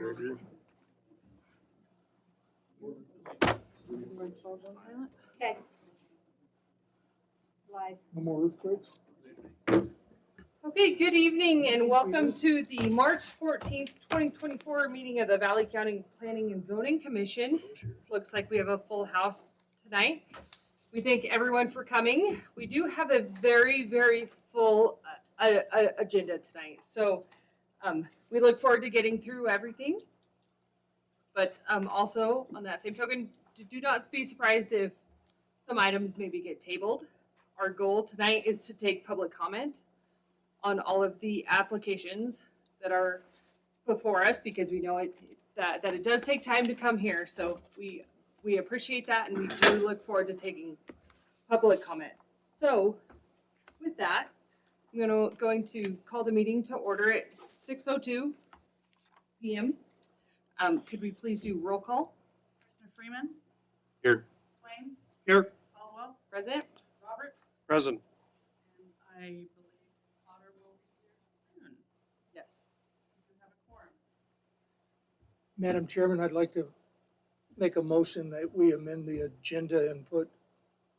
McGregor. Okay. Live. No more earthquakes? Okay, good evening and welcome to the March 14th, 2024 meeting of the Valley County Planning and Zoning Commission. Looks like we have a full house tonight. We thank everyone for coming. We do have a very, very full agenda tonight. So we look forward to getting through everything. But also on that same token, do not be surprised if some items maybe get tabled. Our goal tonight is to take public comment on all of the applications that are before us because we know that it does take time to come here. So we appreciate that and we do look forward to taking public comment. So with that, I'm going to call the meeting to order at 6:02 p.m. Could we please do roll call? Commissioner Freeman. Here. Swain. Here. Caldwell. Present? Roberts. Present. And I believe Potter will be here soon. Yes. We have a quorum. Madam Chairman, I'd like to make a motion that we amend the agenda and put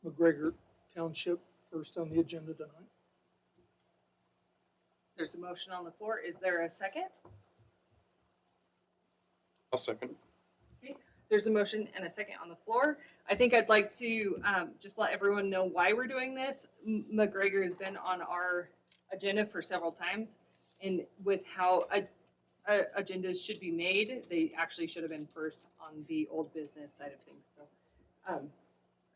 McGregor Township first on the agenda tonight. There's a motion on the floor. Is there a second? I'll second. There's a motion and a second on the floor. I think I'd like to just let everyone know why we're doing this. McGregor has been on our agenda for several times, and with how agendas should be made, they actually should have been first on the old business side of things. So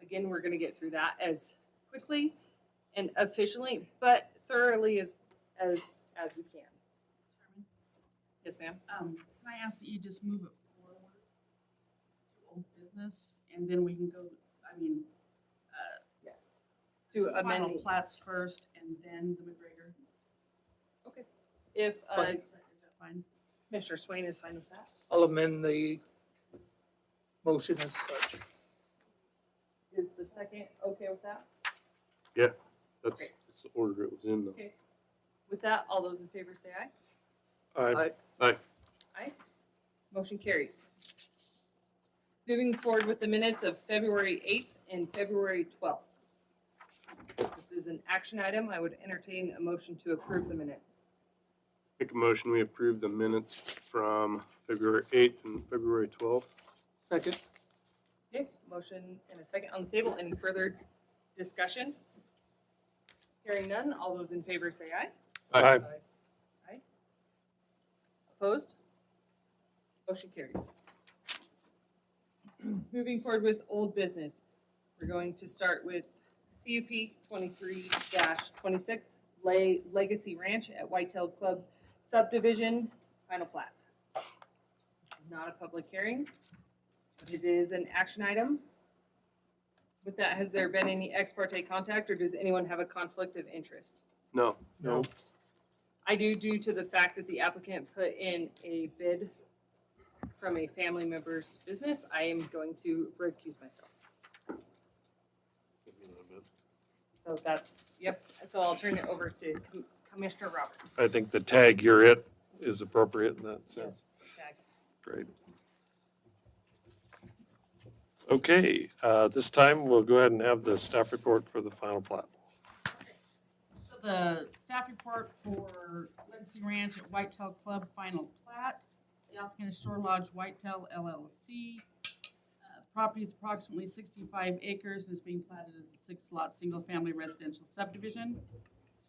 again, we're going to get through that as quickly and efficiently, but thoroughly as we can. Chairman, Yes, ma'am. can I ask that you just move it forward to old business and then we can go, Yes. To amend final the plats first and then the McGregor. Okay. If Is that fine? Commissioner Swain is fine with that. I'll amend the motion as such. Is the second okay with that? That's the order it was in though. Okay. With that, all those in favor say aye. Aye. Aye. Motion carries. Moving forward with the minutes of February 8th and February 12th. This is an action item. I would entertain a motion to approve the minutes. Make a motion, we approve the minutes from February 8th and February 12th. Second? Okay, motion and a second on the table. Any further discussion? Hearing none, all those in favor say aye. Aye. Opposed? Motion carries. Moving forward with old business, we're going to start with CUP 23-26, Legacy Ranch at Whitetail Club subdivision, final plat. Not a public hearing, but it is an action item. With that, has there been any ex parte contact or does anyone have a conflict of interest? No. No. I do, due to the fact that the applicant put in a bid from a family member's business, I am going to recuse myself. So that's, yep, so I'll turn it over to Commissioner Roberts. I think the tag "you're it" is appropriate in that sense. Tag. Great. Okay, this time we'll go ahead and have the staff report for the final plat. So the staff report for Legacy Ranch at Whitetail Club final plat. The applicant is Shore Lodge Whitetail LLC. The property is approximately 65 acres and is being platted as a 6-lot single-family residential subdivision.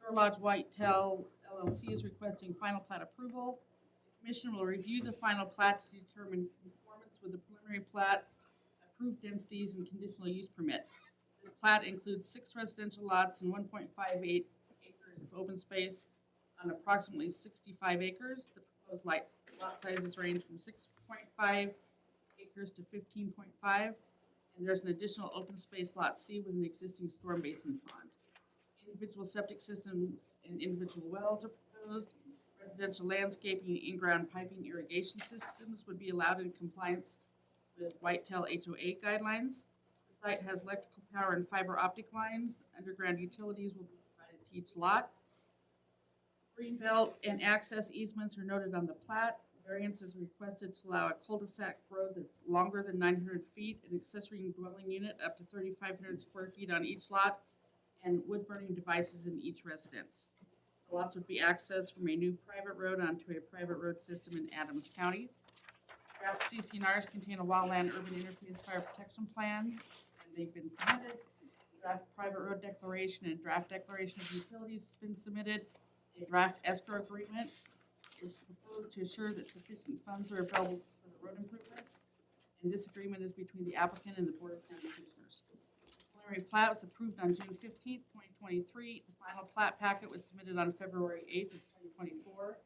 Shore Lodge Whitetail LLC is requesting final plat approval. The commission will review the final plat to determine conformance with the preliminary plat, approved densities, and conditional use permit. The plat includes 6 residential lots and 1.58 acres of open space on approximately 65 acres. The proposed lot sizes range from 6.5 acres to 15.5, and there's an additional open space lot C with an existing storm basin pond. Individual septic systems and individual wells are proposed. Residential landscaping and in-ground piping irrigation systems would be allowed in compliance with Whitetail HOA guidelines. The site has electrical power and fiber optic lines. Underground utilities will be provided to each lot. Greenbelt and access easements are noted on the plat. Variance is requested to allow a cul-de-sac road that's longer than 900 feet, an accessory dwelling unit up to 3,500 square feet on each lot, and wood-burning devices in each residence. The lots would be accessed from a new private road onto a private road system in Adams County. Draft CCNRs contain a wildland urban interface fire protection plan, and they've been submitted. Draft private road declaration and draft declaration of utilities has been submitted. A draft escrow agreement is proposed to ensure that sufficient funds are available for the road improvement. And this agreement is between the applicant and the Board of County Commissioners. Preliminary plat was approved on June 15th, 2023. The final plat packet was submitted on February 8th of 2024.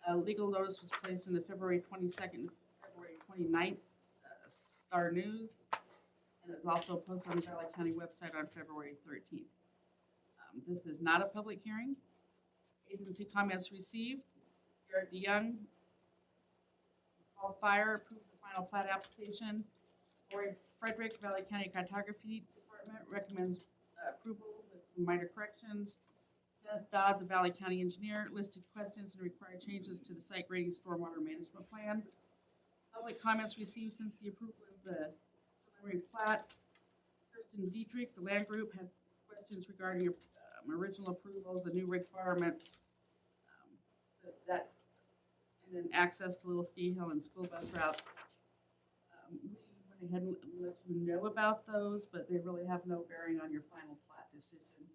A legal notice was placed in the February 22nd and February 29th Star News, and it was also posted on the Valley County website on February 13th. This is not a public hearing. Agency comments received. Garrett DeYoung, Paul Fire approved the final plat application. Lori Frederick, Valley County Cartography Department recommends approval with some minor corrections. Kenneth Dodd, the Valley County Engineer, listed questions and required changes to the site grading stormwater management plan. Public comments received since the approval of the preliminary plat. Kirsten Dietrich, the land group, had questions regarding original approvals and new requirements. And then access to Little Ski Hill and school bus routes. We went ahead and let you know about those, but they really have no bearing on your final plat decision,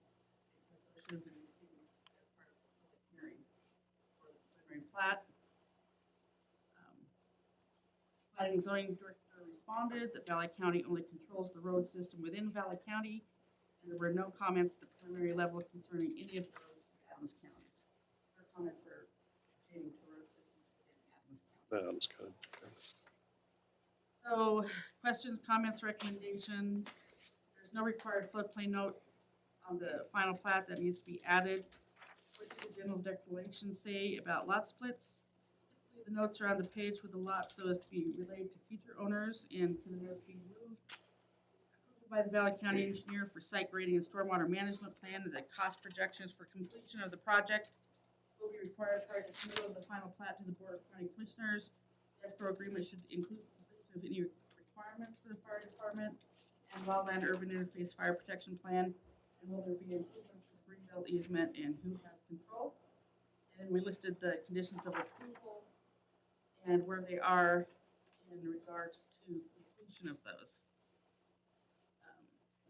because those should have been received as part of the public hearing for the preliminary plat. Planning and zoning director responded that Valley County only controls the road system within Valley County, and there were no comments at the preliminary level concerning any of the roads in Adams County. Their comments were pertaining to road systems within Adams County. That was good. Okay. So, questions, comments, recommendation. There's no required floodplain note on the final plat that needs to be added. What does the general declaration say about lot splits? Typically, the notes are on the page with the lot so as to be relayed to future owners, and can the notes be moved? Approved by the Valley County Engineer for site grading and stormwater management plan, and the cost projections for completion of the project will be required prior to submittal of the final plat to the Board of County Commissioners. The escrow agreement should include completion of any requirements for the fire department and wildland urban interface fire protection plan, and will there be improvements to the greenbelt easement and who has control. And then we listed the conditions of approval and where they are in regards to completion of those.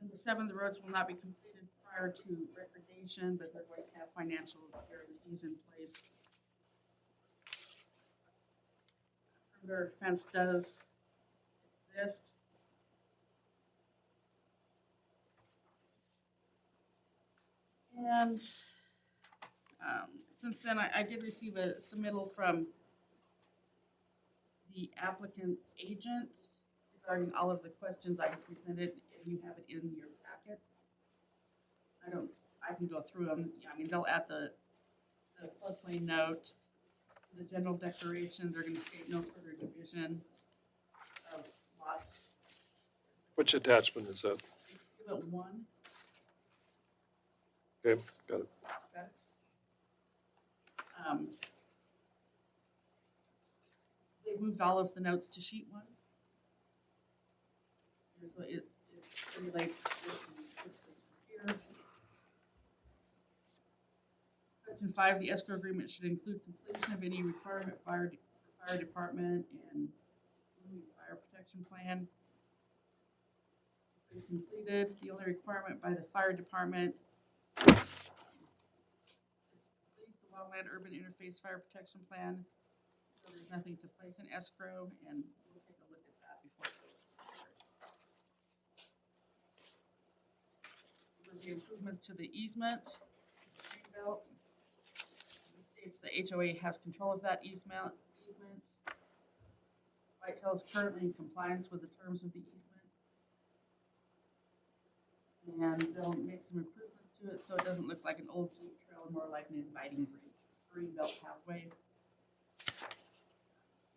Number 7, the roads will not be completed prior to recordation, but they're going to have financial guarantees in place. Perimeter fence does exist. And since then, I did receive a submittal from the applicant's agent regarding all of the questions I presented, and you have it in your packets. I can go through them. Yeah, I mean, they'll add the floodplain note, the general declaration. They're going to state no further division of lots. Which attachment is that? Exhibit 1. Okay, got it. Got it. They moved all of the notes to sheet 1. Here's what it relates to this here. Section 5, the escrow agreement should include completion of any requirement fire department and fire protection plan. It's been completed. The only requirement by the fire department is to complete the wildland urban interface fire protection plan. So there's nothing to place in escrow, and we'll take a look at that before it goes. The improvements to the easement, greenbelt. It states the HOA has control of that easement. Whitetail is currently in compliance with the terms of the easement. And they'll make some improvements to it so it doesn't look like an old jeep trail, more like an inviting greenbelt pathway.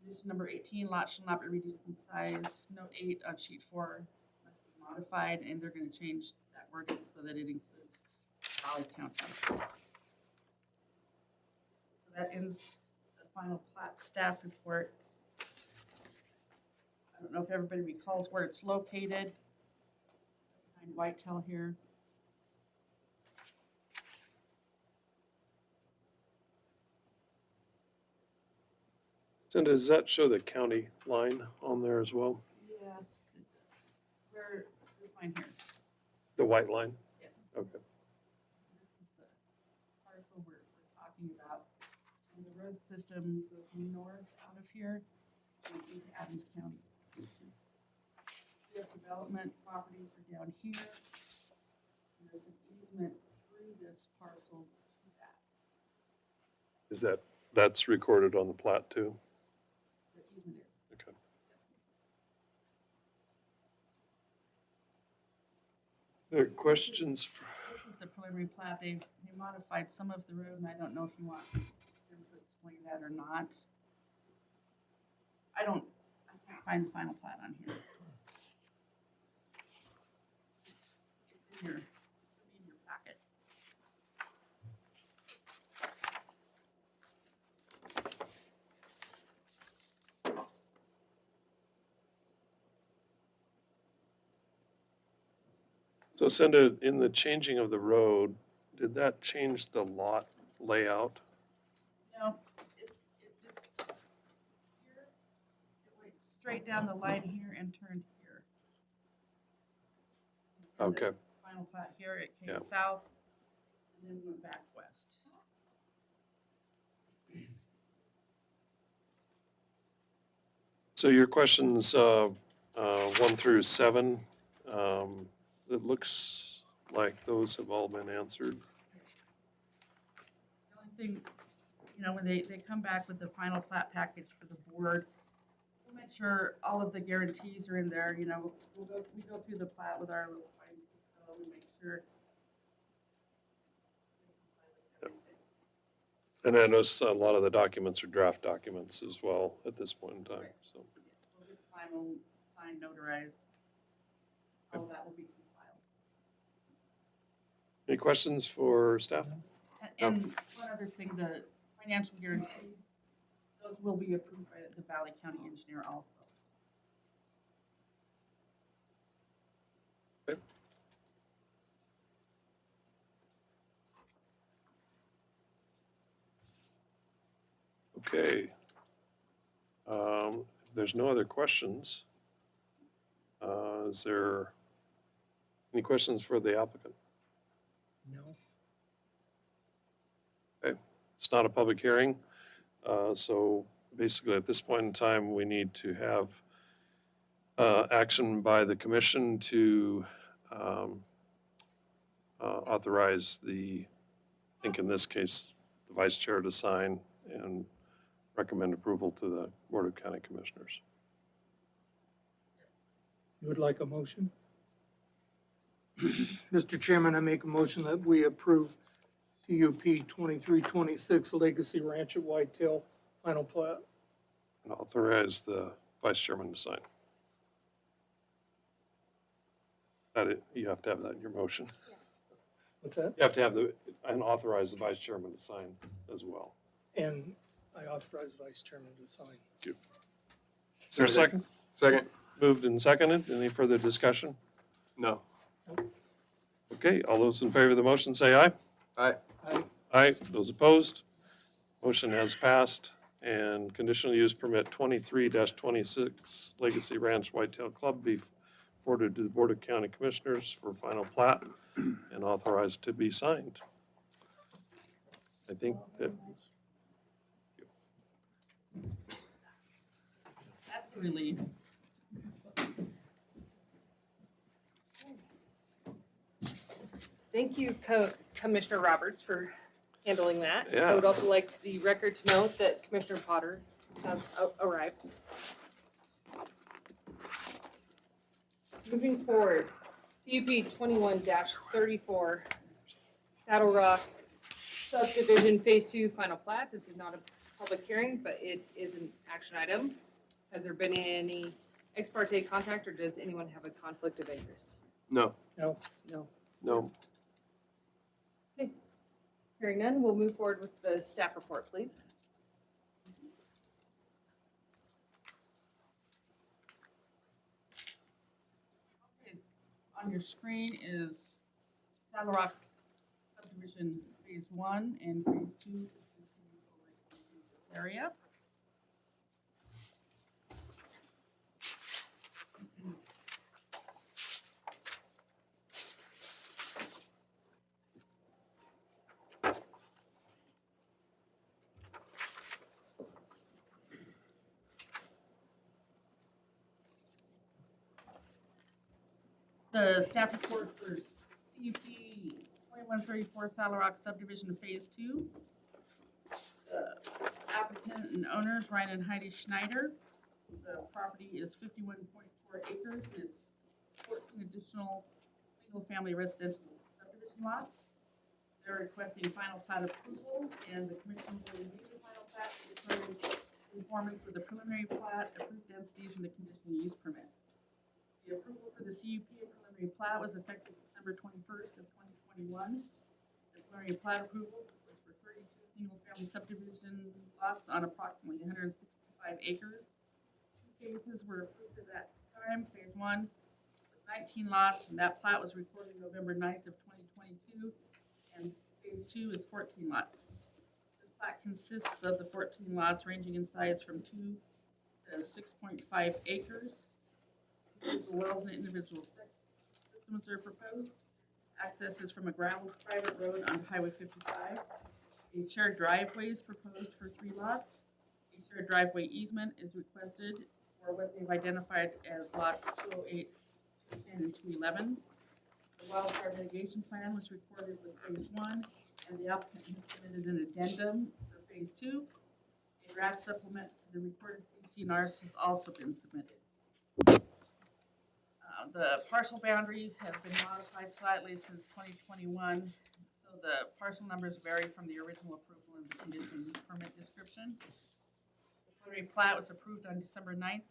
Condition number 18, lots shall not be reduced in size. Note 8 on sheet 4 must be modified, and they're going to change that wording so that it includes Valley County. So that ends the final plat staff report. I don't know if everybody recalls where it's located. Behind Whitetail here. Cindy, does that show the county line on there as well? Yes. Where, this line here. The white line? Yes. Okay. This is the parcel we're talking about. And the road system goes north out of here and into Adams County. The development properties are down here. And there's an easement through this parcel to that. That's recorded on the plat too? The easement is. Okay. There are questions? This is the preliminary plat. They modified some of the road, and I don't know if you want them to explain that or not. I can't find the final plat on here. It's in your packet. So Cindy, in the changing of the road, did that change the lot layout? No, it just, here, it went straight down the line here and turned here. And the Okay. Final plat here, it Yeah. came south and then went back west. So your questions, 1 through 7, it looks like those have all been answered. The only thing, when they come back with the final plat package for the board, we'll make sure all of the guarantees are in there, we go through the plat with our little fine detail, we make sure. And I notice a lot of the documents are draft documents as well at this point in time, Right. so. We'll get the final signed, notarized. All of that will be compiled. Any questions for staff? And one other thing, the financial guarantees, those will be approved by the Valley County engineer also. Okay. If there's no other questions, is there any questions for the applicant? No. It's not a public hearing, so basically at this point in time, we need to have action by the commission to authorize I think in this case, the vice chair to sign and recommend approval to the Board of County Commissioners. You would like a motion? Mr. Chairman, I make a motion that we approve CUP 2326 Legacy Ranch at Whitetail, final plat. And authorize the vice chairman to sign. You have to have that in your motion. What's that? You have to have and authorize the vice chairman to sign as well. And I authorize the Vice Chairman to sign. Is there a second? Second? Moved and seconded. Any further discussion? No. Okay, all those in favor of the motion say aye. Aye. Aye. Aye. Those opposed? Motion has passed. And conditional use permit 23-26 Legacy Ranch Whitetail Club be forwarded to the Board of County Commissioners for final plat and authorized to be signed. I think that, That's a relief. Thank you, Commissioner Roberts, for handling that. Yeah. I would also like the record to note that Commissioner Potter has arrived. Moving forward, CUP 21-34, Saddle Rock subdivision Phase 2 final plat. This is not a public hearing, but it is an action item. Has there been any ex parte contact, or does anyone have a conflict of interest? No. No. No. no, Hearing none, we'll move forward with the staff report, please. On your screen is Saddle Rock subdivision phase 1 and phase 2 is continued over in this area. The staff report for CUP 2134 Saddle Rock subdivision phase 2. The applicant and owners, Ryan and Heidi Schneider. The property is 51.4 acres and it's 14 additional single-family residential subdivision lots. They're requesting final plat approval and the commission will review the final plat to determine conformance with the preliminary plat, approved densities, and the conditional use permit. The approval for the CUP preliminary plat was effective December 21st of 2021. The preliminary plat approval was for 32 single-family subdivision lots on approximately 165 acres. 2 phases were approved at that time. Phase 1 was 19 lots, and that plat was recorded November 9th of 2022. And phase 2 is 14 lots. This plat consists of the 14 lots ranging in size from 2 to 6.5 acres. The wells and individual systems are proposed. Access is from a gravel private road on Highway 55. A shared driveway is proposed for 3 lots. A shared driveway easement is requested for what they've identified as lots 208, 210, and 211. The wildfire mitigation plan was recorded with phase 1, and the applicant has submitted an addendum for phase 2. A draft supplement to the recorded CCNRs has also been submitted. The parcel boundaries have been modified slightly since 2021, so the parcel numbers vary from the original approval and the conditional use permit description. The preliminary plat was approved on December 9th,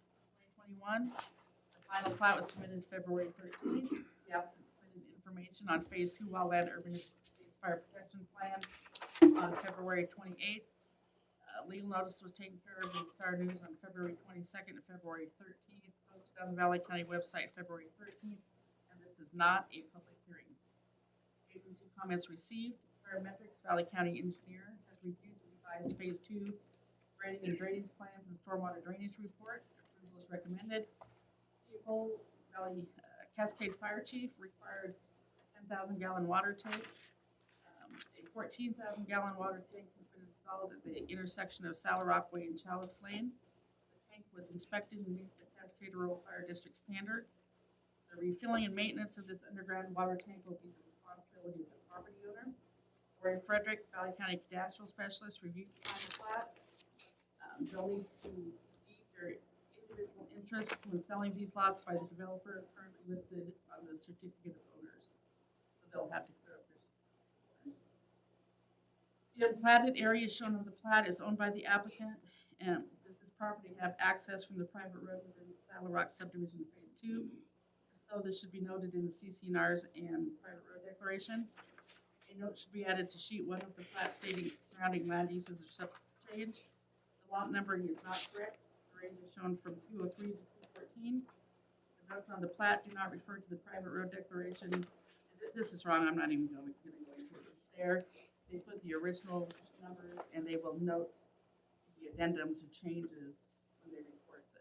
2021. The final plat was submitted February 13th. The applicant submitted information on phase 2 wildland urban fire protection plan on February 28th. Legal notice was taken care of in Star News on February 22nd and February 13th. Posted on the Valley County website February 13th, and this is not a public hearing. Agency comments received. Parametrics Valley County engineer has reviewed the revised phase 2 grading and drainage plans and stormwater drainage report. Approval is recommended. Steeple Valley Cascade Fire Chief required a 10,000 gallon water tank. A 14,000 gallon water tank has been installed at the intersection of Saddle Rock Way and Chalice Lane. The tank was inspected and meets the Cascade Rural Fire District standards. The refilling and maintenance of this underground water tank will be the responsibility of the property owner. Roy Frederick, Valley County Cadastral Specialist, reviewed the final plat. They'll need to deed their individual interest when selling these lots by the developer currently listed on the certificate of owners. So they'll have to clear up their. The unplatted area shown on the plat is owned by the applicant, and does this property have access from the private road within the Saddle Rock subdivision phase 2? So this should be noted in the CCNRs and private road declaration. A note should be added to sheet 1 of the plat stating surrounding land uses are subject to change. The lot numbering is not correct. The range is shown from 203 to 214. The notes on the plat do not refer to the private road declaration. This is wrong. I'm not even going to go into it. It's there. They put the original numbers and they will note the addendums and changes when they report the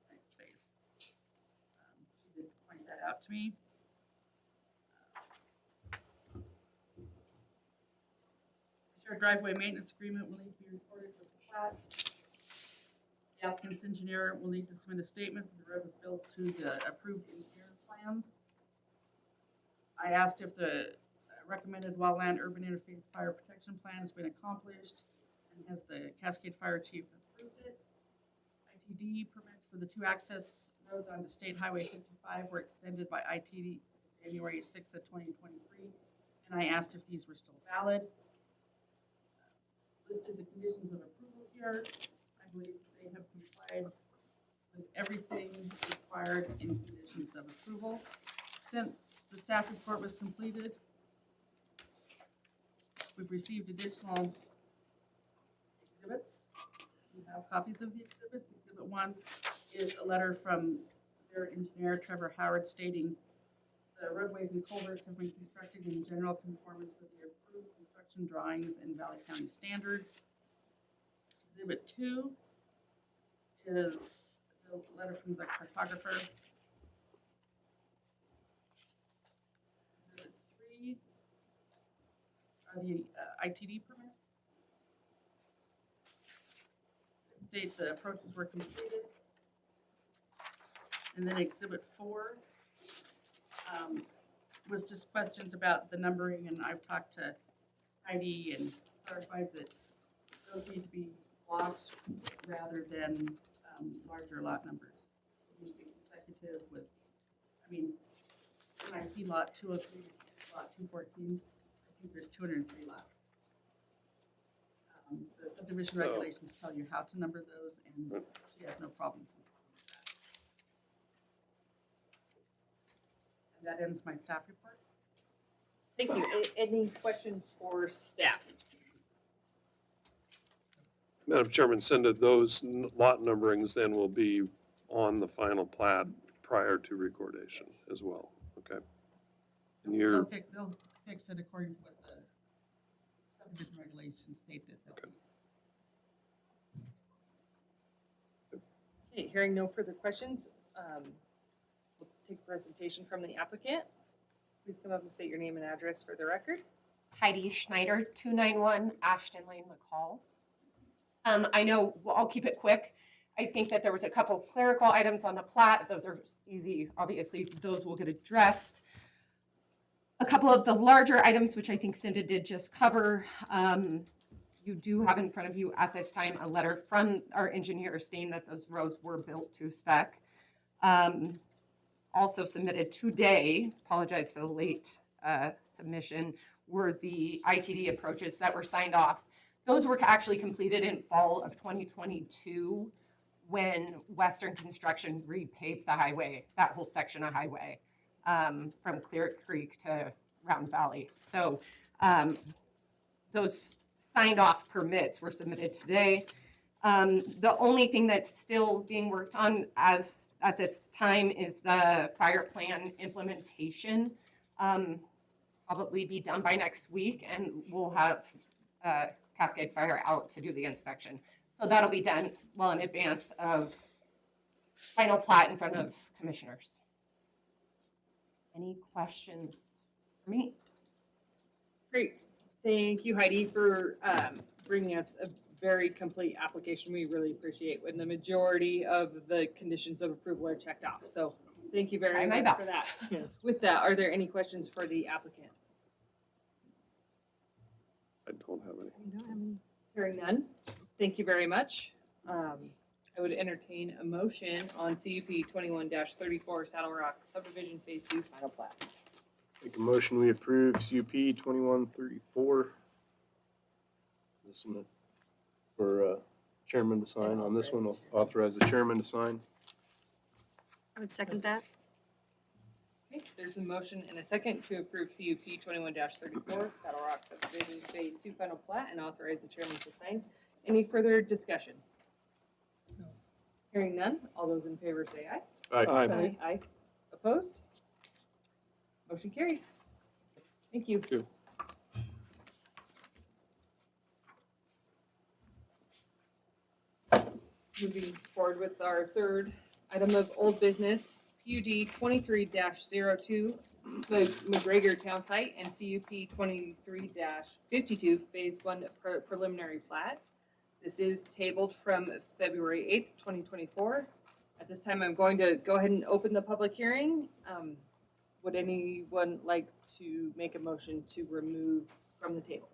next phase. She did point that out to me. Shared driveway maintenance agreement will need to be recorded with the plat. The applicant's engineer will need to submit a statement that the road was built to the approved engineering plans. I asked if the recommended wildland urban interface fire protection plan has been accomplished and has the Cascade Fire Chief approved it. ITD permits for the 2 access roads onto State Highway 55 were extended by ITD January 6th of 2023, and I asked if these were still valid. Listed the conditions of approval here. I believe they have complied with everything required in conditions of approval. Since the staff report was completed, we've received additional exhibits. You have copies of the exhibits. Exhibit 1 is a letter from their engineer, Trevor Howard, stating The roadways and culverts have been constructed in general conformance with the approved construction drawings and Valley County standards. Exhibit 2 is the letter from the cartographer. Exhibit 3 are the ITD permits. It states the approaches were completed. And then exhibit 4 was just questions about the numbering, and I've talked to Heidi and clarified that those need to be lots rather than larger lot numbers. They need to be consecutive with, I mean, when I see lot 203, lot 214, I think there's 203 lots. The subdivision Oh. regulations tell you how to number those, and she has no problem. And that ends my staff report. Thank you. Any questions for staff? Madam Chairman, send it, those lot numberings then will be on the final plat prior to recordation as well, okay? And you're, They'll fix it according to what the subdivision regulations state that they'll Okay. be. Okay, hearing no further questions, we'll take a presentation from the applicant. Please come up and state your name and address for the record. Heidi Schneider, 291 Ashton Lane, McCall. I know, well, I'll keep it quick. I think that there was a couple clerical items on the plat. Those are easy. Obviously, those will get addressed. A couple of the larger items, which I think Cinda did just cover. You do have in front of you at this time a letter from our engineer stating that those roads were built to spec. Also submitted today, apologize for the late submission, were the ITD approaches that were signed off. Those were actually completed in fall of 2022 when Western Construction repaved the highway, that whole section of highway, from Clear Creek to Round Valley. So those signed off permits were submitted today. The only thing that's still being worked on as at this time is the fire plan implementation. Probably be done by next week, and we'll have Cascade Fire out to do the inspection. So that'll be done well in advance of final plat in front of commissioners. Any questions for me? Great. Thank you, Heidi, for bringing us a very complete application. We really appreciate when the majority of the conditions of approval are checked off. So thank you very Try my much for that. best. Yes. With that, are there any questions for the applicant? I don't have any. Hearing none, thank you very much. I would entertain a motion on CUP 21-34 Saddle Rock subdivision phase 2 final plat. Make a motion, we approve CUP 2134. This one for chairman to sign. On this one, I'll authorize the chairman to sign. I would second that. Okay, there's a motion and a second to approve CUP 21-34 Saddle Rock subdivision phase 2 final plat and authorize the chairman to sign. Any further discussion? No. Hearing none, all those in favor say aye. Aye. Aye. Aye. Opposed? Motion carries. Thank you. Thank you. Moving forward with our third item of old business, PUD 23-02, the McGregor Town Site, and CUP 23-52, Phase 1 preliminary plat. This is tabled from February 8th, 2024. At this time, I'm going to go ahead and open the public hearing. Would anyone like to make a motion to remove from the table?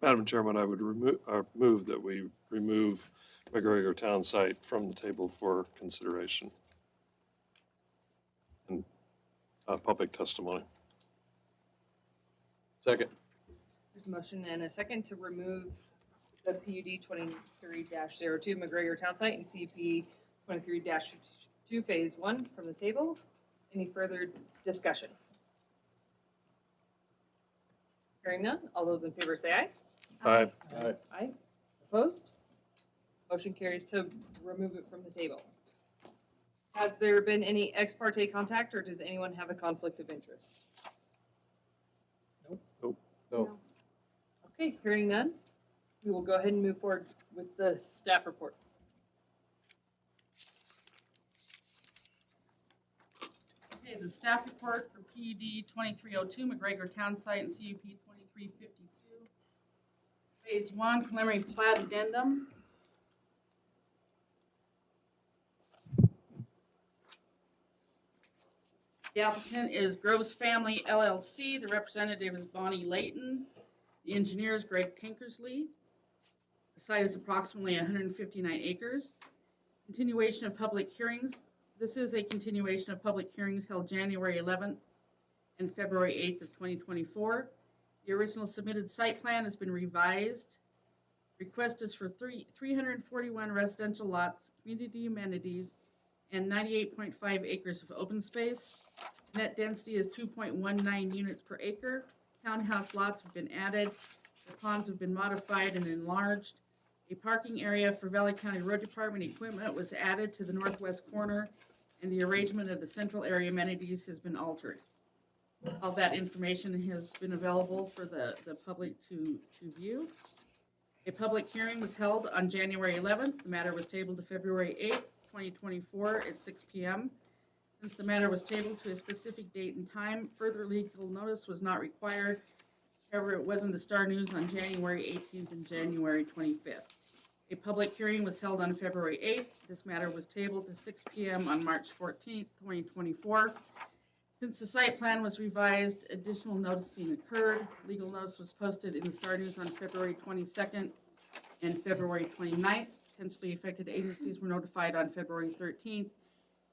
Madam Chairman, I would move that we remove McGregor Town Site from the table for consideration and public testimony. Second. There's a motion and a second to remove the PUD 23-02 McGregor Town Site and CUP 23-52 Phase 1 from the table. Any further discussion? Hearing none, all those in favor say aye. Aye. Aye. Aye. Opposed? Motion carries to remove it from the table. Has there been any ex parte contact, or does anyone have a conflict of interest? No. Okay, hearing none, we will go ahead and move forward with the staff report. Okay, the staff report for PUD 2302 McGregor Town Site and CUP 2352. Phase 1 preliminary plat addendum. The applicant is Groves Family LLC. The representative is Bonnie Layton. The engineer is Greg Tankersley. The site is approximately 159 acres. Continuation of public hearings. This is a continuation of public hearings held January 11th and February 8th of 2024. The original submitted site plan has been revised. Request is for 341 residential lots, community amenities, and 98.5 acres of open space. Net density is 2.19 units per acre. Townhouse lots have been added. The ponds have been modified and enlarged. A parking area for Valley County Road Department equipment was added to the northwest corner, and the arrangement of the central area amenities has been altered. All that information has been available for the public to view. A public hearing was held on January 11th. The matter was tabled to February 8th, 2024 at 6 p.m. Since the matter was tabled to a specific date and time, further legal notice was not required. However, it was in the Star News on January 18th and January 25th. A public hearing was held on February 8th. This matter was tabled to 6 p.m. on March 14th, 2024. Since the site plan was revised, additional noticing occurred. Legal notice was posted in the Star News on February 22nd and February 29th. Potentially affected agencies were notified on February 13th.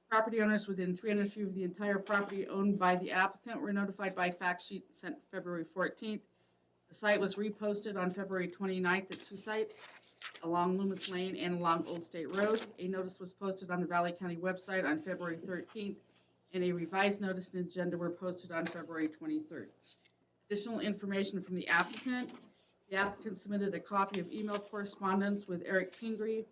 Property owners within 300 feet of the entire property owned by the applicant were notified by fact sheet sent February 14th. The site was reposted on February 29th at two sites, along Loomis Lane and along Old State Road. A notice was posted on the Valley County website on February 13th, and a revised notice and agenda were posted on February 23rd. Additional information from the applicant. The applicant submitted a copy of email correspondence with Eric Pingree,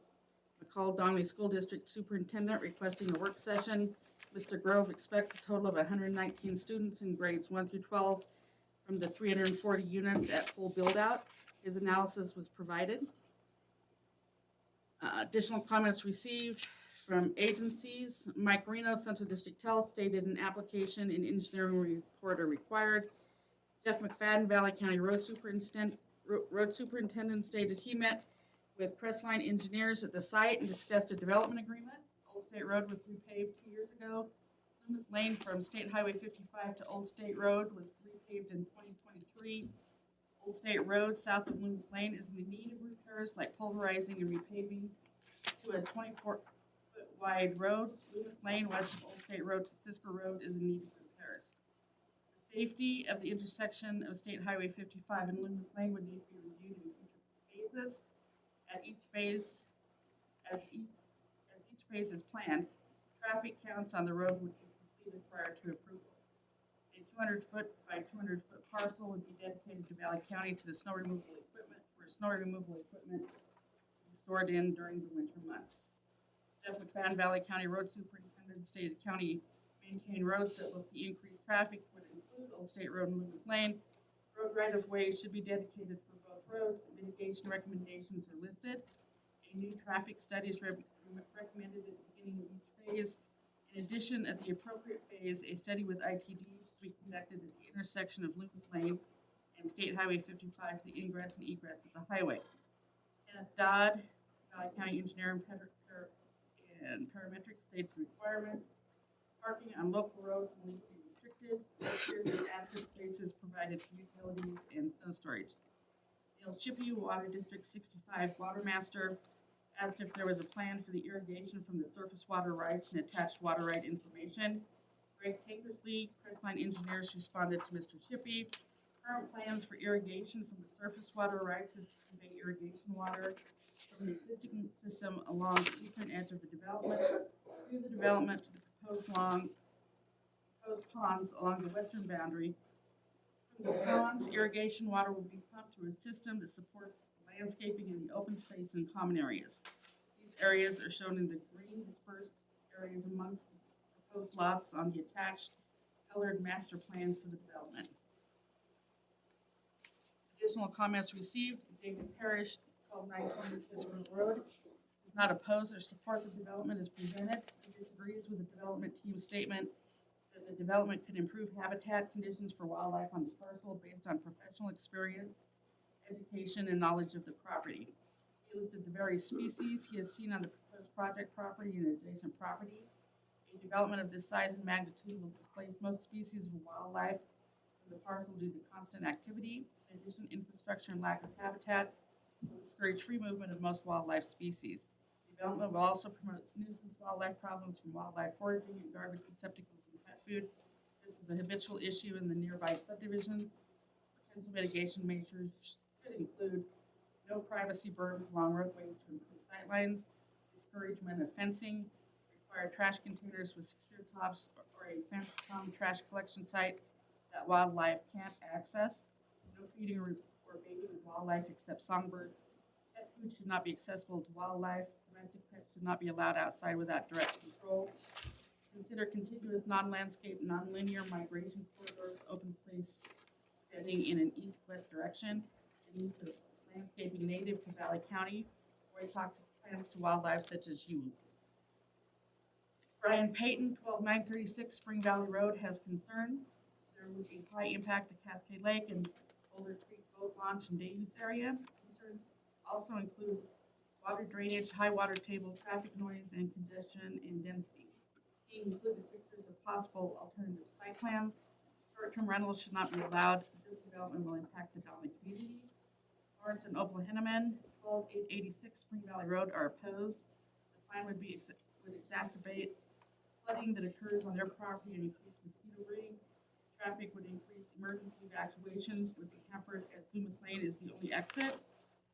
McCall Donnelly School District Superintendent, requesting a work session. Mr. Grove expects a total of 119 students in grades 1 through 12 from the 340 units at full build-out. His analysis was provided. Additional comments received from agencies. Mike Reno, Central District Health, stated an application and engineering report are required. Jeff McFadden, Valley County Road Superintendent, stated he met with Crestline engineers at the site and discussed a development agreement. Old State Road was repaved 2 years ago. Loomis Lane from State Highway 55 to Old State Road was repaved in 2023. Old State Road south of Loomis Lane is in need of repairs like pulverizing and repaving to a 24-foot wide road. Loomis Lane west of Old State Road to Sisker Road is in need of repairs. The safety of the intersection of State Highway 55 and Loomis Lane would need to be reviewed in future phases. At each phase, as each phase is planned, traffic counts on the road would be completed prior to approval. A 200-foot by 200-foot parcel would be dedicated to Valley County to the snow removal equipment, for snow removal equipment to be stored in during the winter months. Jeff McFadden, Valley County Road Superintendent, stated county maintained roads that will see increased traffic would include Old State Road and Loomis Lane. Road right-of-ways should be dedicated for both roads. Mitigation recommendations are listed. A new traffic study is recommended at the beginning of each phase. In addition, at the appropriate phase, a study with ITD should be conducted at the intersection of Loomis Lane and State Highway 55 for the ingress and egress of the highway. Kenneth Dodd, Valley County Engineer and Parametric stated requirements. Parking on local roads will need to be restricted. There's adequate spaces provided for utilities and snow storage. Dale Chippy, Water District 65 Water Master, asked if there was a plan for the irrigation from the surface water rights and attached water right information. Greg Tankersley, Crestline Engineers, responded to Mr. Chippy. Current plans for irrigation from the surface water rights is to convey irrigation water from the existing system along the eastern edge of the development through the development to the proposed ponds along the western boundary. From the ponds, irrigation water will be pumped through a system that supports landscaping in the open space and common areas. These areas are shown in the green dispersed areas amongst the proposed lots on the attached colored master plan for the development. Additional comments received, David Parrish, 12920 Fiskars Road, does not oppose or support the development as presented. He disagrees with the development team's statement that the development could improve habitat conditions for wildlife on the parcel based on professional experience, education, and knowledge of the property. He listed the various species he has seen on the proposed project property and adjacent property. A development of this size and magnitude will displace most species of wildlife from the parcel due to constant activity. In addition, infrastructure and lack of habitat will discourage free movement of most wildlife species. Development will also promote nuisance wildlife problems from wildlife foraging and garbage receptacles and pet food. This is a habitual issue in the nearby subdivisions. Potential mitigation measures could include no privacy berms along roadways to improve sightlines, discouragement of fencing, require trash containers with secure tops or a fenced common trash collection site that wildlife can't access, no feeding or baiting of wildlife except songbirds. Pet food should not be accessible to wildlife. Domestic pets should not be allowed outside without direct control. Consider contiguous non-landscape, non-linear migration corridors, open space extending in an east-west direction, and use of landscaping native to Valley County, avoid toxic plants to wildlife such as yew. Brian Payton, 12936 Spring Valley Road, has concerns. There would be high impact to Cascade Lake and Boulder Creek Boat Launch and Davies area. Concerns also include water drainage, high water table, traffic noise, and congestion and density. He included pictures of possible alternative site plans. Short-term rentals should not be allowed. This development will impact the Donley community. Lawrence and Oklahenneman, 12886 Spring Valley Road, are opposed. The plan would exacerbate flooding that occurs on their property and increase mosquito breeding. Traffic would increase, emergency evacuations would be hampered as Loomis Lane is the only exit.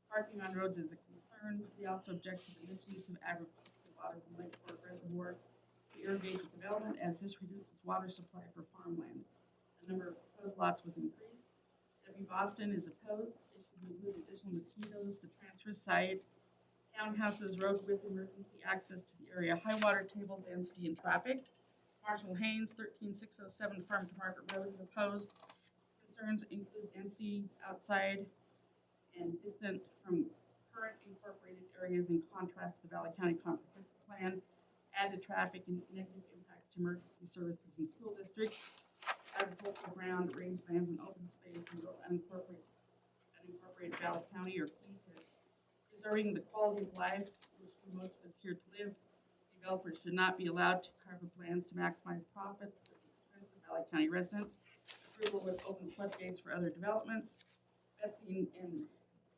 Parking on roads is a concern. We also object to the misuse of agricultural water from Lake Fork Reservoir to irrigate the development, as this reduces water supply for farmland. The number of proposed lots was increased. Debbie Boston is opposed. It should include additional mosquitoes, the transfer site, townhouses, road width, emergency access to the area, high water table, density, and traffic. Marshall Haynes, 13607 Farm to Market Road, is opposed. Concerns include density outside and distant from current incorporated areas in contrast to the Valley County Comprehensive Plan, added traffic and negative impacts to emergency services and school districts, agricultural ground, rangelands, and open space in rural unincorporated Valley County are key to preserving the quality of life which we most of us here to live. Developers should not be allowed to carve up plans to maximize profits at the expense of Valley County residents. Approval with open floodgates for other developments. Betsy and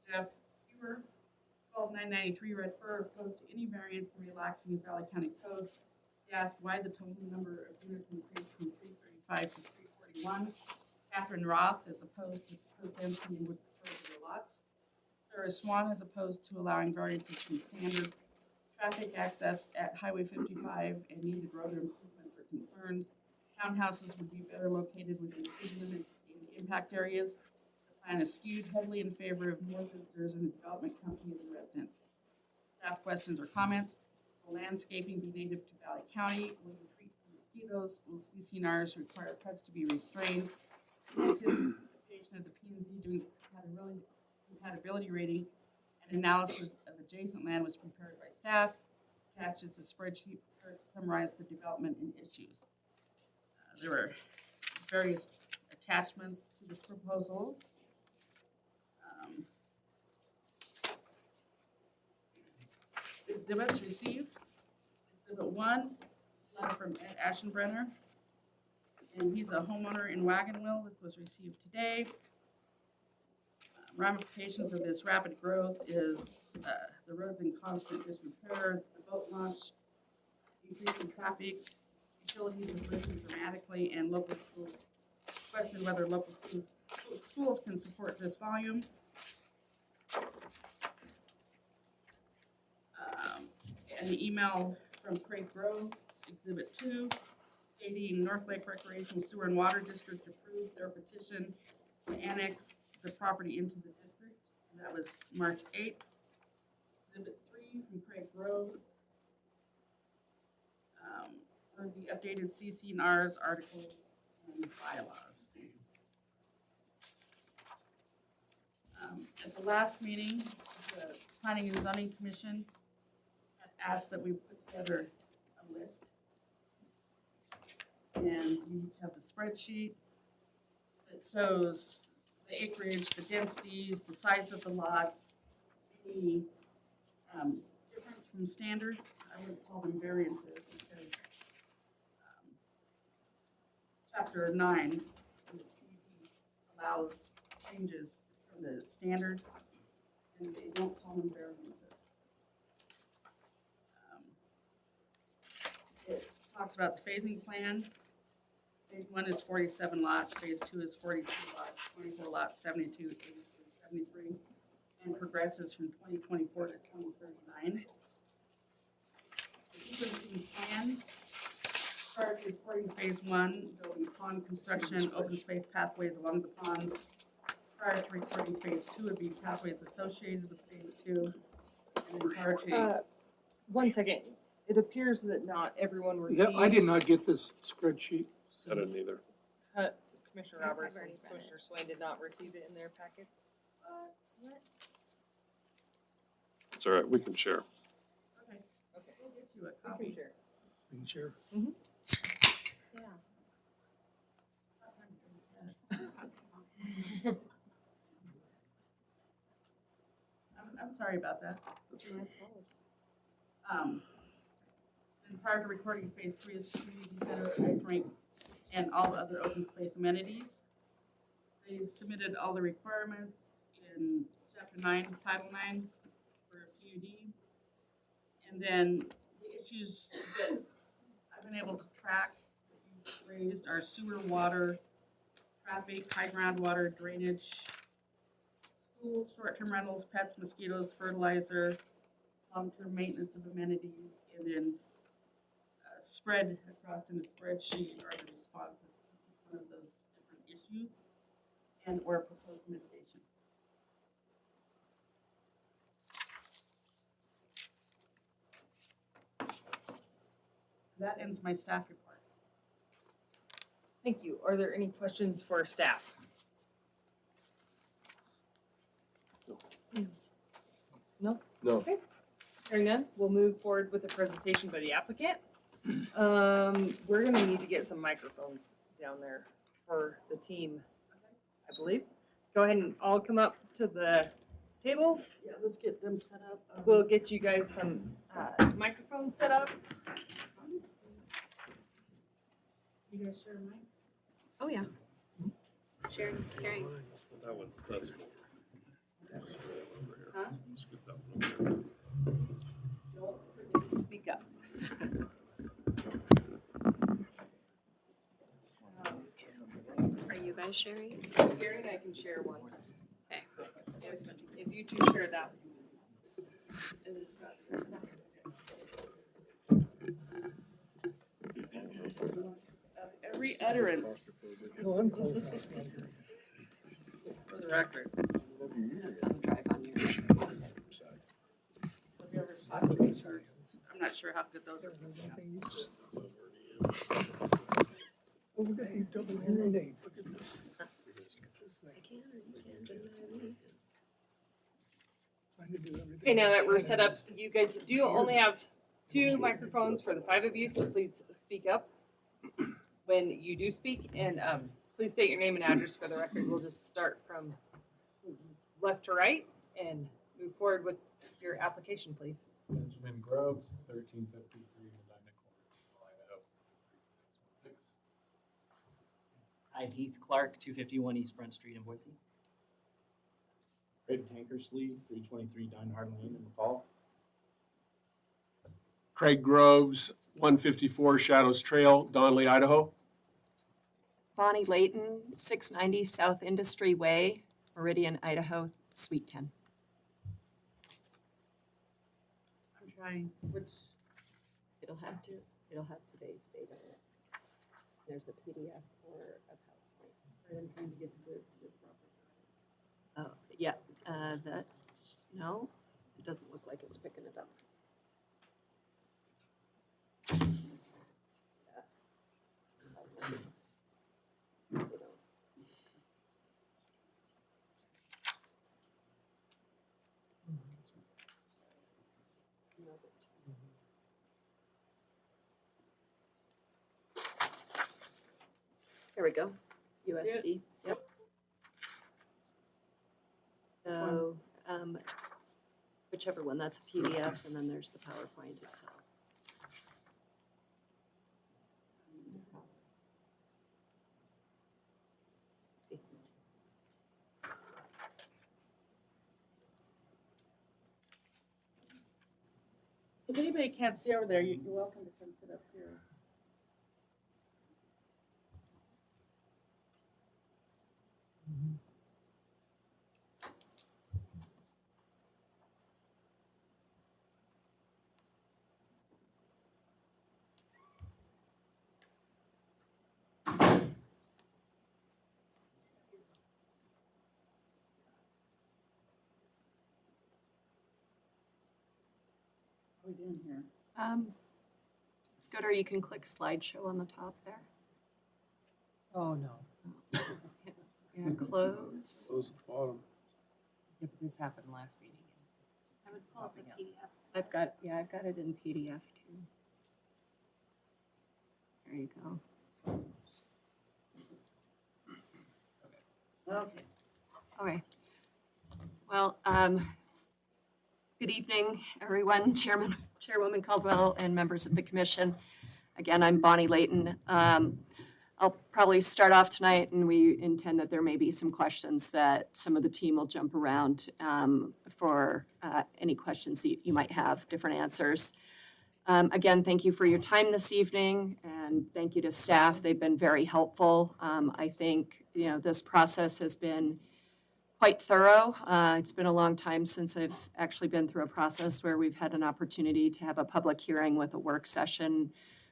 Jeff Hewer, 12993 Red Fir, opposed to any variance from relaxing of Valley County codes. They asked why the total number of units increased from 335 to 341. Catherine Roth is opposed to proposed density and would prefer bigger lots. Sarah Swan is opposed to allowing variances from standards. Traffic access at Highway 55 and needed road improvements are concerns. Townhouses would be better located within city limits in the impact areas. The plan is skewed heavily in favor of more visitors and the development company than residents. Staff questions or comments? Will landscaping be native to Valley County? Will you treat mosquitoes? Will CCNRs require pets to be restrained? Anticipation of the P&Z doing compatibility rating and analysis of adjacent land was prepared by staff. Attaches a spreadsheet prepared to summarize the development and issues. There were various attachments to this proposal. Exhibits received. Exhibit 1, letter from Ed Aschenbrenner, and he's a homeowner in Wagon Wheel. This was received today. Ramifications of this rapid growth is the roads in constant disrepair, the boat launch, increase in traffic, utilities have risen dramatically, and local schools question whether local schools can support this volume. And the email from Craig Groves, Exhibit 2, stating North Lake Recreational Sewer and Water District approved their petition to annex the property into the district. And that was March 8th. Exhibit 3 from Craig Groves. for the updated CCNRs, articles, and bylaws. At the last meeting, the Planning and Zoning Commission had asked that we put together a list. And you need to have the spreadsheet that shows the acreage, the densities, the size of the lots, any difference from standards. I would call them variances because chapter 9 of the PUD allows changes from the standards, and they don't call them variances. It talks about the phasing plan. Phase 1 is 47 lots, phase 2 is 42 lots, 24 lots, 72, 83, 73, and progresses from 2024 to 2039. The sequencing plan, prior to reporting phase 1, there will be pond construction, open space pathways along the ponds. Prior to reporting phase 2 would be pathways associated with phase 2. And then prior to, 1 second. It appears that not everyone received. Yeah, I did not get this spreadsheet. I didn't either. Commissioner Roberts and Commissioner Swain did not receive it in their packets. It's all right, we can share. okay, Okay. we'll get you a We copy. can share. You can share. I'm sorry about that. And prior to recording phase 3 is community center, ice rink, and all other open space amenities. They submitted all the requirements in chapter 9, title 9 for a PUD. And then the issues that I've been able to track that you've raised are sewer, water, traffic, high groundwater, drainage, schools, short-term rentals, pets, mosquitoes, fertilizer, long-term maintenance of amenities, and then spread across in the spreadsheet are the responses to each one of those different issues and or proposed mitigation. That ends my staff report. Thank you. Are there any questions for staff? No? No. Hearing none, we'll move forward with the presentation by the applicant. We're gonna need to get some microphones down there for the team, I believe. Go ahead and all come up to the table. Yeah, let's get them set up. We'll get you guys some microphones set up. You guys share mine? Oh, yeah. Sharing's caring. That one, that's. Huh? Scoot that one over there. Don't forget to speak up. Are you guys sharing? Gary and I can share one. Okay. Yes, if you two share that. And it's got. Every utterance No, I'm close enough. for the record. Drive on your. Whoever's talking, make sure. I'm not sure how good those are. Oh, look at these double hearing aids. Look at this. Look at this I thing. can or you can't deny me. Trying to do everything Okay, now I that we're can. set up, you guys do only have 2 microphones for the 5 of you, so please speak up when you do speak, and please state your name and address for the record. We'll just start from left to right and move forward with your application, please. Benjamin Groves, 1353 Medina Corners, Idaho, 3616. I'm Heath Clark, 251 East Front Street in Boise. Craig Tankersley, 323 Dinehard Lane in McCall. Craig Groves, 154 Shadows Trail, Donley, Idaho. Bonnie Layton, 690 South Industry Way, Meridian, Idaho, Suite 10. I'm trying, which, It'll have today's date on it. There's a PDF or a PowerPoint. I'm trying to get to the proper. Oh, yeah, no, it doesn't look like it's picking it up. There we go. USB, yep. So, whichever one, that's a PDF, and then there's the PowerPoint itself. If anybody can't see over there, you're welcome to come sit up here. What are we doing here? It's good, or you can click slideshow on the top there. Oh, no. Yeah, close. Close at the bottom. Yeah, but this happened last meeting. I would pull up the PDFs. I've got it in PDF too. There you go. Okay. Okay. Well, good evening, everyone, Chairwoman Caldwell, and members of the commission. Again, I'm Bonnie Layton. I'll probably start off tonight, and we intend that there may be some questions that some of the team will jump around for any questions that you might have, different answers. Again, thank you for your time this evening, and thank you to staff. They've been very helpful. I think, this process has been quite thorough. It's been a long time since I've actually been through a process where we've had an opportunity to have a public hearing with a work session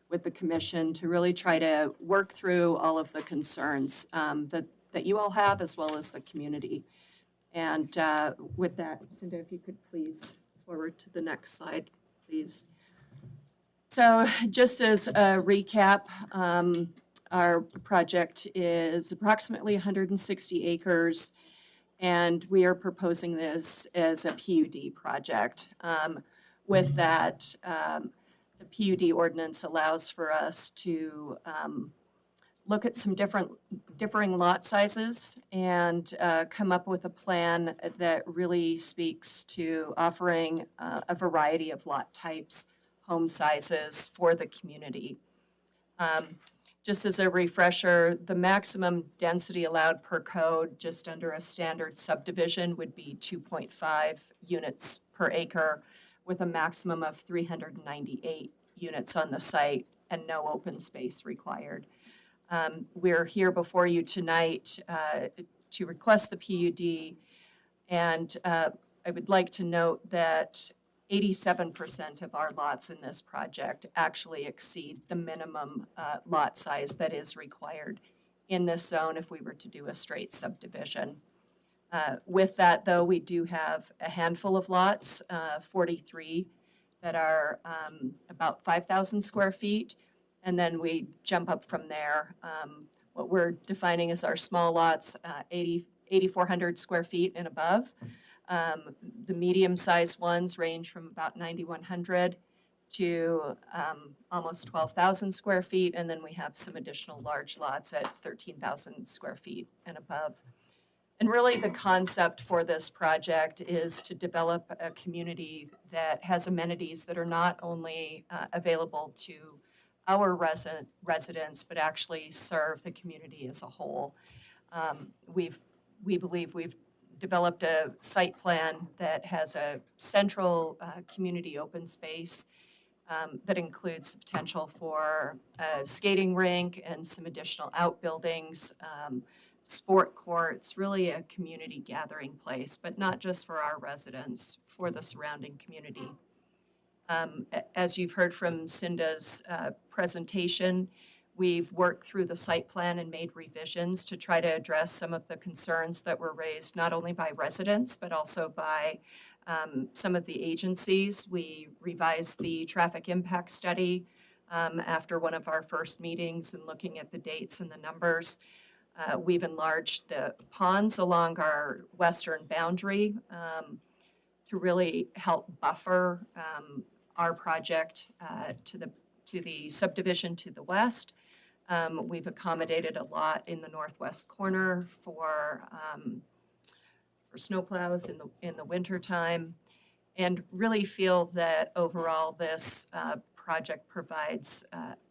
with the commission to really try to work through all of the concerns that you all have, as well as the community. And with that, Cinda, if you could please forward to the next slide, please. So just as a recap, our project is approximately 160 acres, and we are proposing this as a PUD project. With that, the PUD ordinance allows for us to look at some differing lot sizes and come up with a plan that really speaks to offering a variety of lot types, home sizes for the community. Just as a refresher, the maximum density allowed per code, just under a standard subdivision, would be 2.5 units per acre, with a maximum of 398 units on the site and no open space required. We're here before you tonight to request the PUD, and I would like to note that 87% of our lots in this project actually exceed the minimum lot size that is required in this zone if we were to do a straight subdivision. With that, though, we do have a handful of lots, 43, that are about 5,000 square feet, and then we jump up from there. What we're defining as our small lots, 8,400 square feet and above. The medium-sized ones range from about 9,100 to almost 12,000 square feet, and then we have some additional large lots at 13,000 square feet and above. And really, the concept for this project is to develop a community that has amenities that are not only available to our residents, but actually serve the community as a whole. We believe we've developed a site plan that has a central community open space that includes the potential for a skating rink and some additional outbuildings, sport courts, really a community gathering place, but not just for our residents, for the surrounding community. As you've heard from Cinda's presentation, we've worked through the site plan and made revisions to try to address some of the concerns that were raised not only by residents, but also by some of the agencies. We revised the traffic impact study after one of our first meetings and looking at the dates and the numbers. We've enlarged the ponds along our western boundary to really help buffer our project to the subdivision to the west. We've accommodated a lot in the northwest corner for snowplows in the wintertime, and really feel that overall this project provides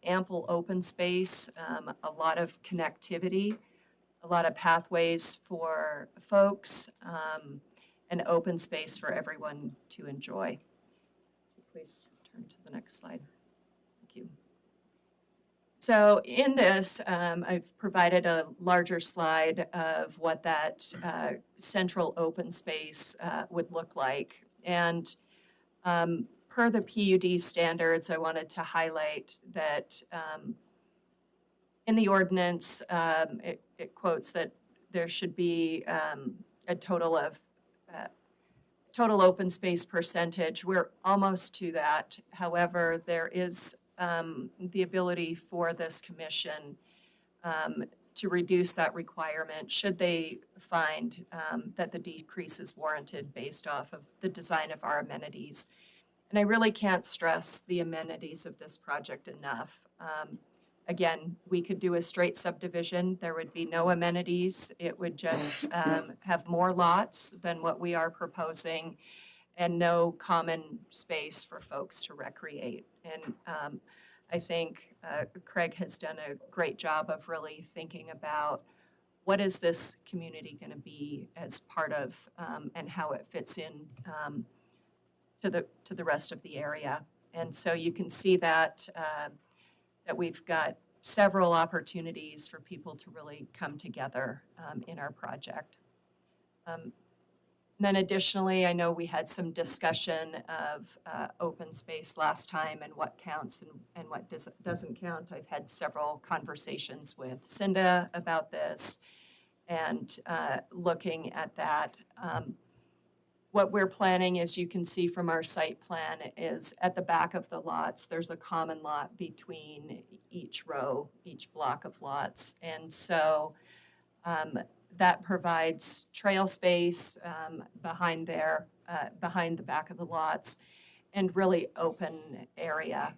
ample open space, a lot of connectivity, a lot of pathways for folks, and open space for everyone to enjoy. Please turn to the next slide. Thank you. So in this, I've provided a larger slide of what that central open space would look like. And per the PUD standards, I wanted to highlight that in the ordinance, it quotes that there should be a total of total open space percentage. We're almost to that. However, there is the ability for this commission to reduce that requirement should they find that the decrease is warranted based off of the design of our amenities. And I really can't stress the amenities of this project enough. Again, we could do a straight subdivision. There would be no amenities. It would just have more lots than what we are proposing and no common space for folks to recreate. And I think Craig has done a great job of really thinking about what is this community going to be as part of and how it fits in to the rest of the area. And so you can see that that we've got several opportunities for people to really come together in our project. Then additionally, I know we had some discussion of open space last time and what counts and what doesn't count. I've had several conversations with Cinda about this and looking at that. What we're planning, as you can see from our site plan, is at the back of the lots, there's a common lot between each row, each block of lots. And so that provides trail space behind there, behind the back of the lots, and really open area.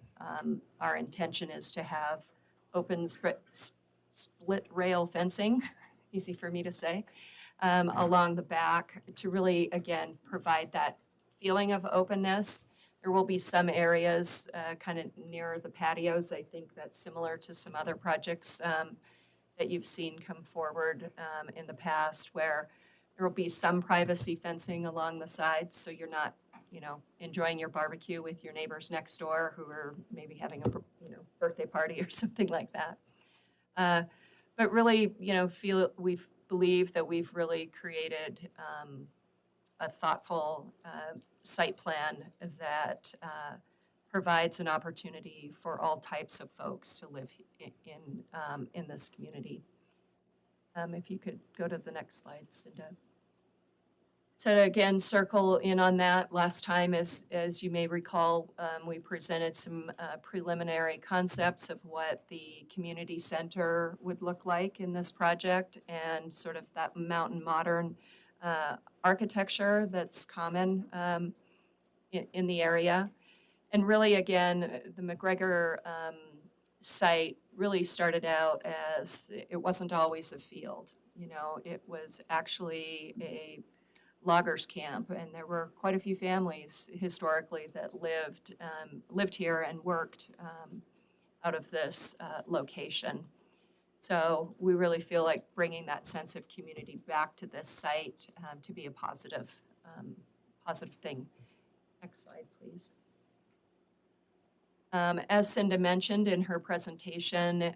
Our intention is to have open split rail fencing, easy for me to say, along the back to really, again, provide that feeling of openness. There will be some areas kind of near the patios. I think that's similar to some other projects that you've seen come forward in the past, where there will be some privacy fencing along the sides, so you're not, enjoying your barbecue with your neighbors next door who are maybe having a, birthday party or something like that. But really, we've believe that we've really created a thoughtful site plan that provides an opportunity for all types of folks to live in this community. If you could go to the next slide, Cinda. So again, circle in on that. Last time, as you may recall, we presented some preliminary concepts of what the community center would look like in this project and sort of that mountain modern architecture that's common in the area. And really, again, the McGregor site really started out as, it wasn't always a field. It was actually a loggers camp, and there were quite a few families historically that lived here and worked out of this location. So we really feel like bringing that sense of community back to this site to be a positive thing. Next slide, please. As Cinda mentioned in her presentation,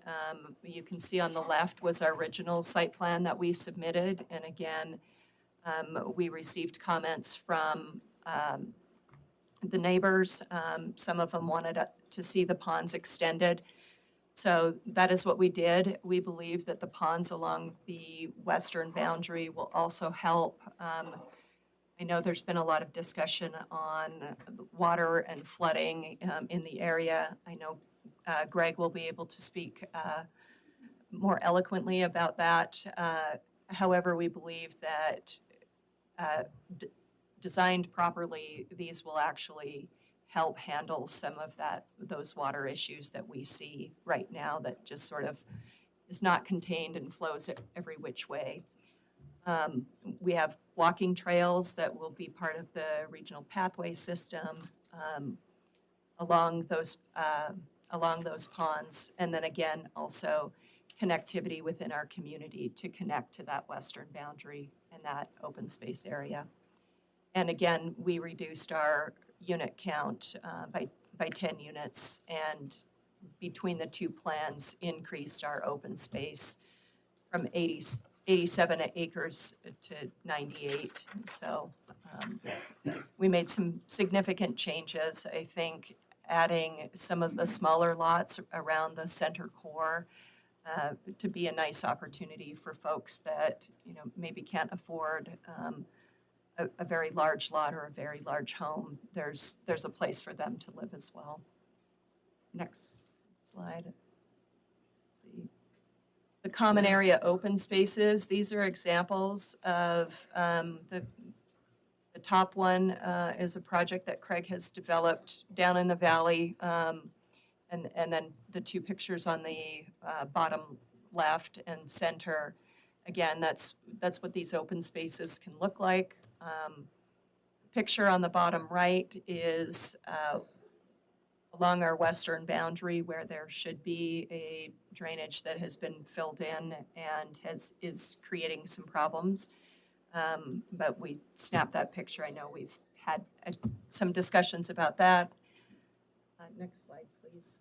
you can see on the left was our original site plan that we submitted, and again, we received comments from the neighbors. Some of them wanted to see the ponds extended. So that is what we did. We believe that the ponds along the western boundary will also help. I know there's been a lot of discussion on water and flooding in the area. I know Greg will be able to speak more eloquently about that. However, we believe that designed properly, these will actually help handle some of those water issues that we see right now that just sort of is not contained and flows every which way. We have walking trails that will be part of the regional pathway system along those ponds. And then again, also connectivity within our community to connect to that western boundary and that open space area. And again, we reduced our unit count by 10 units, and between the two plans, increased our open space from 87 acres to 98. So we made some significant changes. I think adding some of the smaller lots around the center core to be a nice opportunity for folks that, maybe can't afford a very large lot or a very large home. There's a place for them to live as well. Next slide. Let's see. The common area open spaces, these are examples of the top one is a project that Craig has developed down in the valley. And then the two pictures on the bottom left and center, again, that's what these open spaces can look like. Picture on the bottom right is along our western boundary where there should be a drainage that has been filled in and is creating some problems. But we snapped that picture. I know we've had some discussions about that. Next slide, please.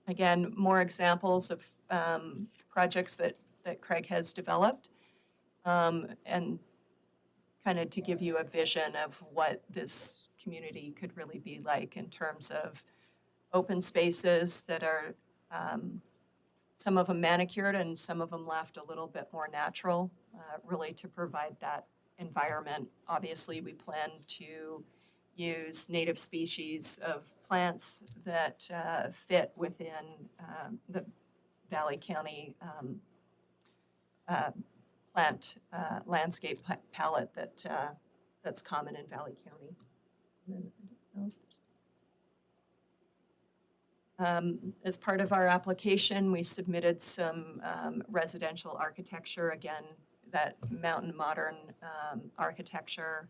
Again, more examples of projects that Craig has developed, and kind of to give you a vision of what this community could really be like in terms of open spaces that are some of them manicured and some of them left a little bit more natural, really to provide that environment. Obviously, we plan to use native species of plants that fit within the Valley County plant landscape palette that's common in Valley County. As part of our application, we submitted some residential architecture, again, that mountain modern architecture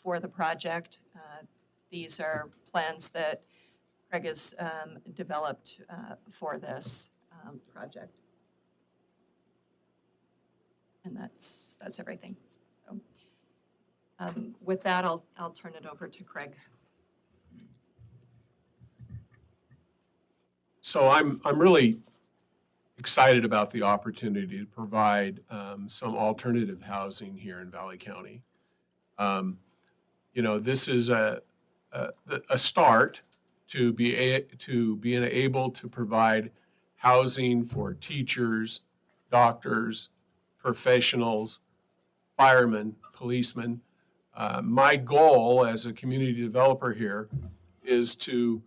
for the project. These are plans that Craig has developed for this project. And that's everything. So with that, I'll turn it over to Craig. So I'm really excited about the opportunity to provide some alternative housing here in Valley County. This is a start to being able to provide housing for teachers, doctors, professionals, firemen, policemen. My goal as a community developer here is to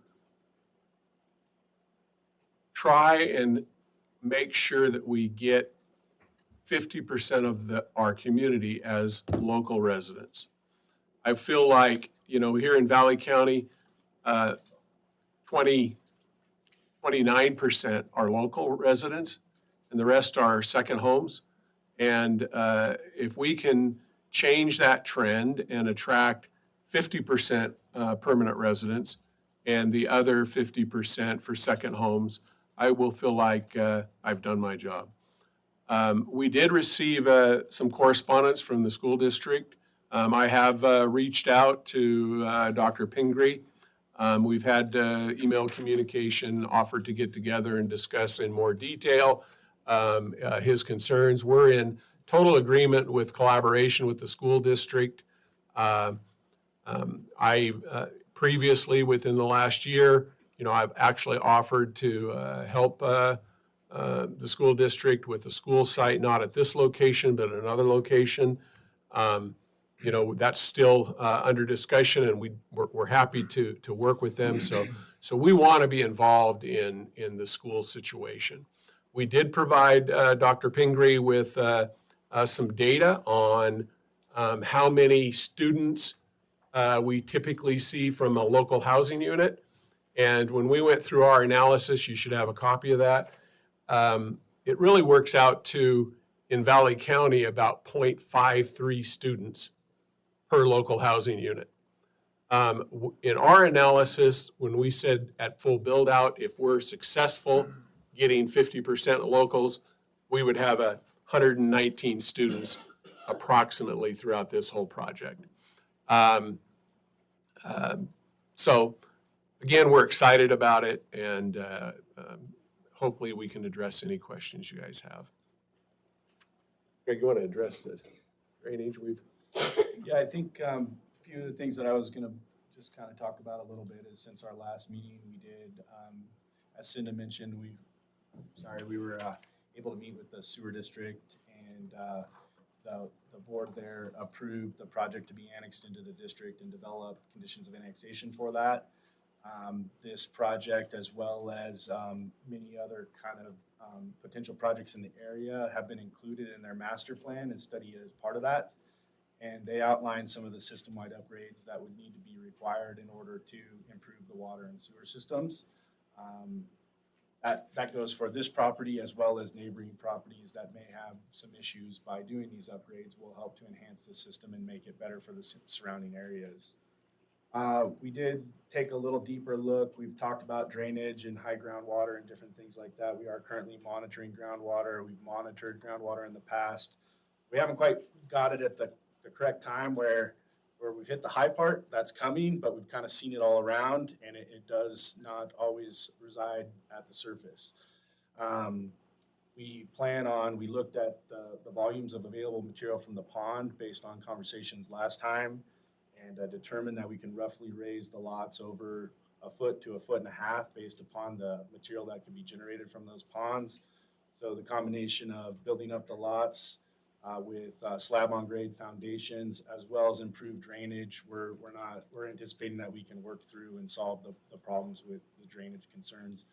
try and make sure that we get 50% of our community as local residents. I feel like, here in Valley County, 29% are local residents and the rest are second homes. And if we can change that trend and attract 50% permanent residents and the other 50% for second homes, I will feel like I've done my job. We did receive some correspondence from the school district. I have reached out to Dr. Pingree. We've had email communication, offered to get together and discuss in more detail his concerns. We're in total agreement with collaboration with the school district. I previously, within the last year, I've actually offered to help the school district with a school site, not at this location, but at another location. That's still under discussion, and we're happy to work with them. So we want to be involved in the school situation. We did provide Dr. Pingree with some data on how many students we typically see from a local housing unit. And when we went through our analysis, you should have a copy of that. It really works out to, in Valley County, about 0.53 students per local housing unit. In our analysis, when we said at full build out, if we're successful getting 50% of locals, we would have 119 students approximately throughout this whole project. So again, we're excited about it, and hopefully we can address any questions you guys have. Greg, you want to address the drainage? Yeah, I think a few of the things that I was gonna just kind of talk about a little bit is since our last meeting, we did, as Cinda mentioned, we were able to meet with the sewer district, and the board there approved the project to be annexed into the district and develop conditions of annexation for that. This project, as well as many other kind of potential projects in the area, have been included in their master plan and study as part of that. And they outlined some of the system-wide upgrades that would need to be required in order to improve the water and sewer systems. That goes for this property as well as neighboring properties that may have some issues. By doing these upgrades will help to enhance the system and make it better for the surrounding areas. We did take a little deeper look. We've talked about drainage and high groundwater and different things like that. We are currently monitoring groundwater. We've monitored groundwater in the past. We haven't quite got it at the correct time where we've hit the high part. That's coming, but we've kind of seen it all around, and it does not always reside at the surface. We looked at the volumes of available material from the pond based on conversations last time, and determined that we can roughly raise the lots over 1 foot to 1.5 foot based upon the material that can be generated from those ponds. So the combination of building up the lots with slab on grade foundations, as well as improved drainage, we're anticipating that we can work through and solve the problems with the drainage concerns,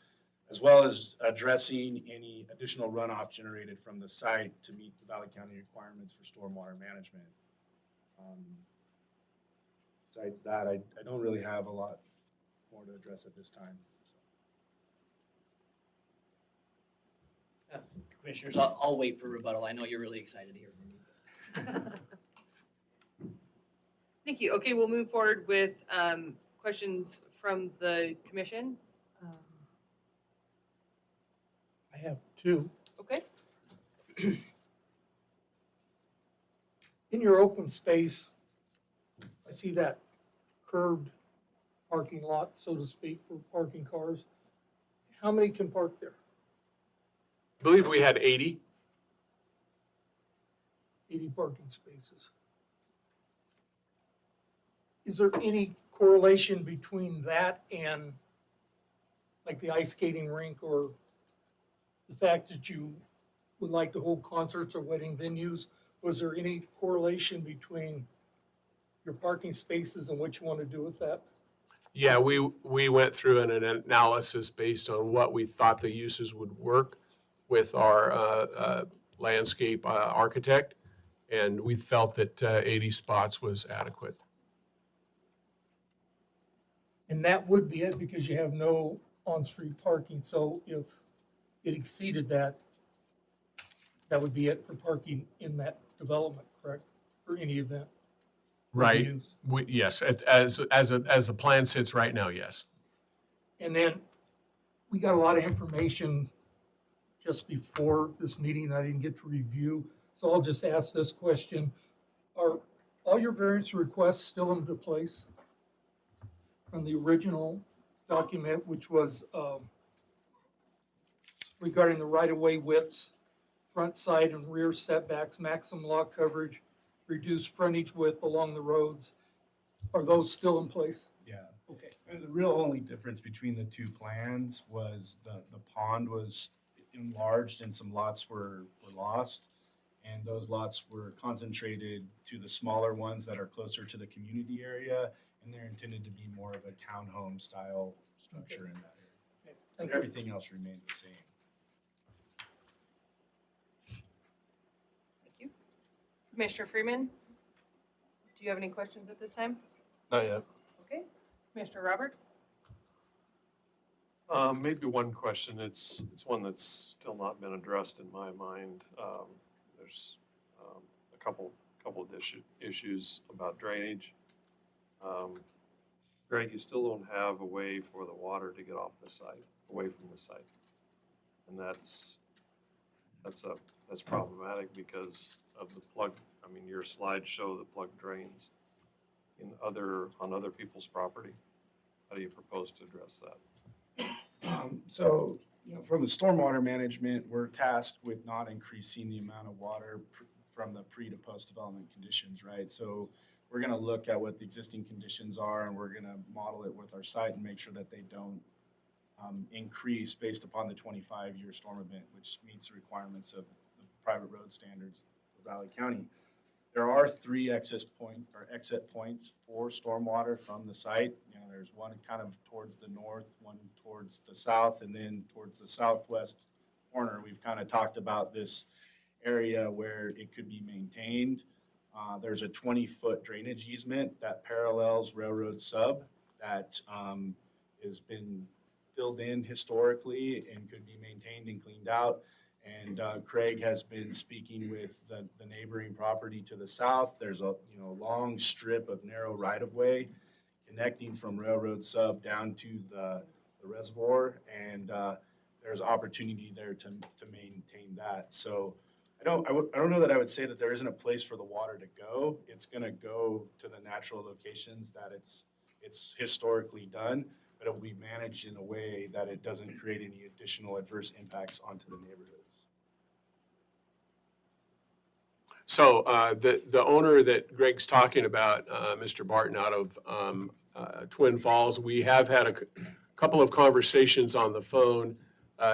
as well as addressing any additional runoff generated from the site to meet the Valley County requirements for stormwater management. Besides that, I don't really have a lot more to address at this time. Commissioners, I'll wait for rebuttal. I know you're really excited to hear from me. Thank you. Okay, we'll move forward with questions from the commission. I have two. Okay. In your open space, I see that curved parking lot, so to speak, for parking cars. How many can park there? I believe we had 80. 80 parking spaces. Is there any correlation between that and like the ice skating rink, or the fact that you would like to hold concerts or wedding venues? Was there any correlation between your parking spaces and what you want to do with that? Yeah, we went through an analysis based on what we thought the uses would work with our landscape architect, and we felt that 80 spots was adequate. And that would be it, because you have no on-street parking. So if it exceeded that, that would be it for parking in that development, correct? For any event? Right. Use. Yes, as the plan sits right now, yes. And then we got a lot of information just before this meeting I didn't get to review. So I'll just ask this question. Are all your variance requests still into place from the original document, which was regarding the right-of-way widths, front, side, and rear setbacks, maximum lot coverage, reduced frontage width along the roads? Are those still in place? Yeah. Okay. And the real only difference between the two plans was the pond was enlarged and some lots were lost. And those lots were concentrated to the smaller ones that are closer to the community area. And they're intended to be more of a townhome style structure in that area. Okay. But Thank you. everything else remained the same. Thank you. Commissioner Freeman, do you have any questions at this time? Not yet. Okay, Commissioner Roberts? Maybe one question, it's one that's still not been addressed in my mind. There's a couple of issues about drainage. Greg, you still don't have a way for the water to get off the site, away from the site. And that's problematic because of the plug. I mean, your slides show the plug drains on other people's property. How do you propose to address that? So, from the stormwater management, we're tasked with not increasing the amount of water from the pre to post development conditions, right? So we're gonna look at what the existing conditions are and we're gonna model it with our site and make sure that they don't increase based upon the 25-year storm event, which meets the requirements of the private road standards for Valley County. There are 3 exit points for stormwater from the site. There's one kind of towards the north, one towards the south, and then towards the southwest corner. We've kind of talked about this area where it could be maintained. There's a 20-foot drainage easement that parallels railroad sub that has been filled in historically and could be maintained and cleaned out. And Craig has been speaking with the neighboring property to the south. There's a long strip of narrow right-of-way connecting from railroad sub down to the reservoir, and there's opportunity there to maintain that. So I don't know that I would say that there isn't a place for the water to go. It's going to go to the natural locations that it's historically done, but it will be managed in a way that it doesn't create any additional adverse impacts onto the neighborhoods. So the owner that Greg's talking about, Mr. Barton out of Twin Falls, we have had a couple of conversations on the phone.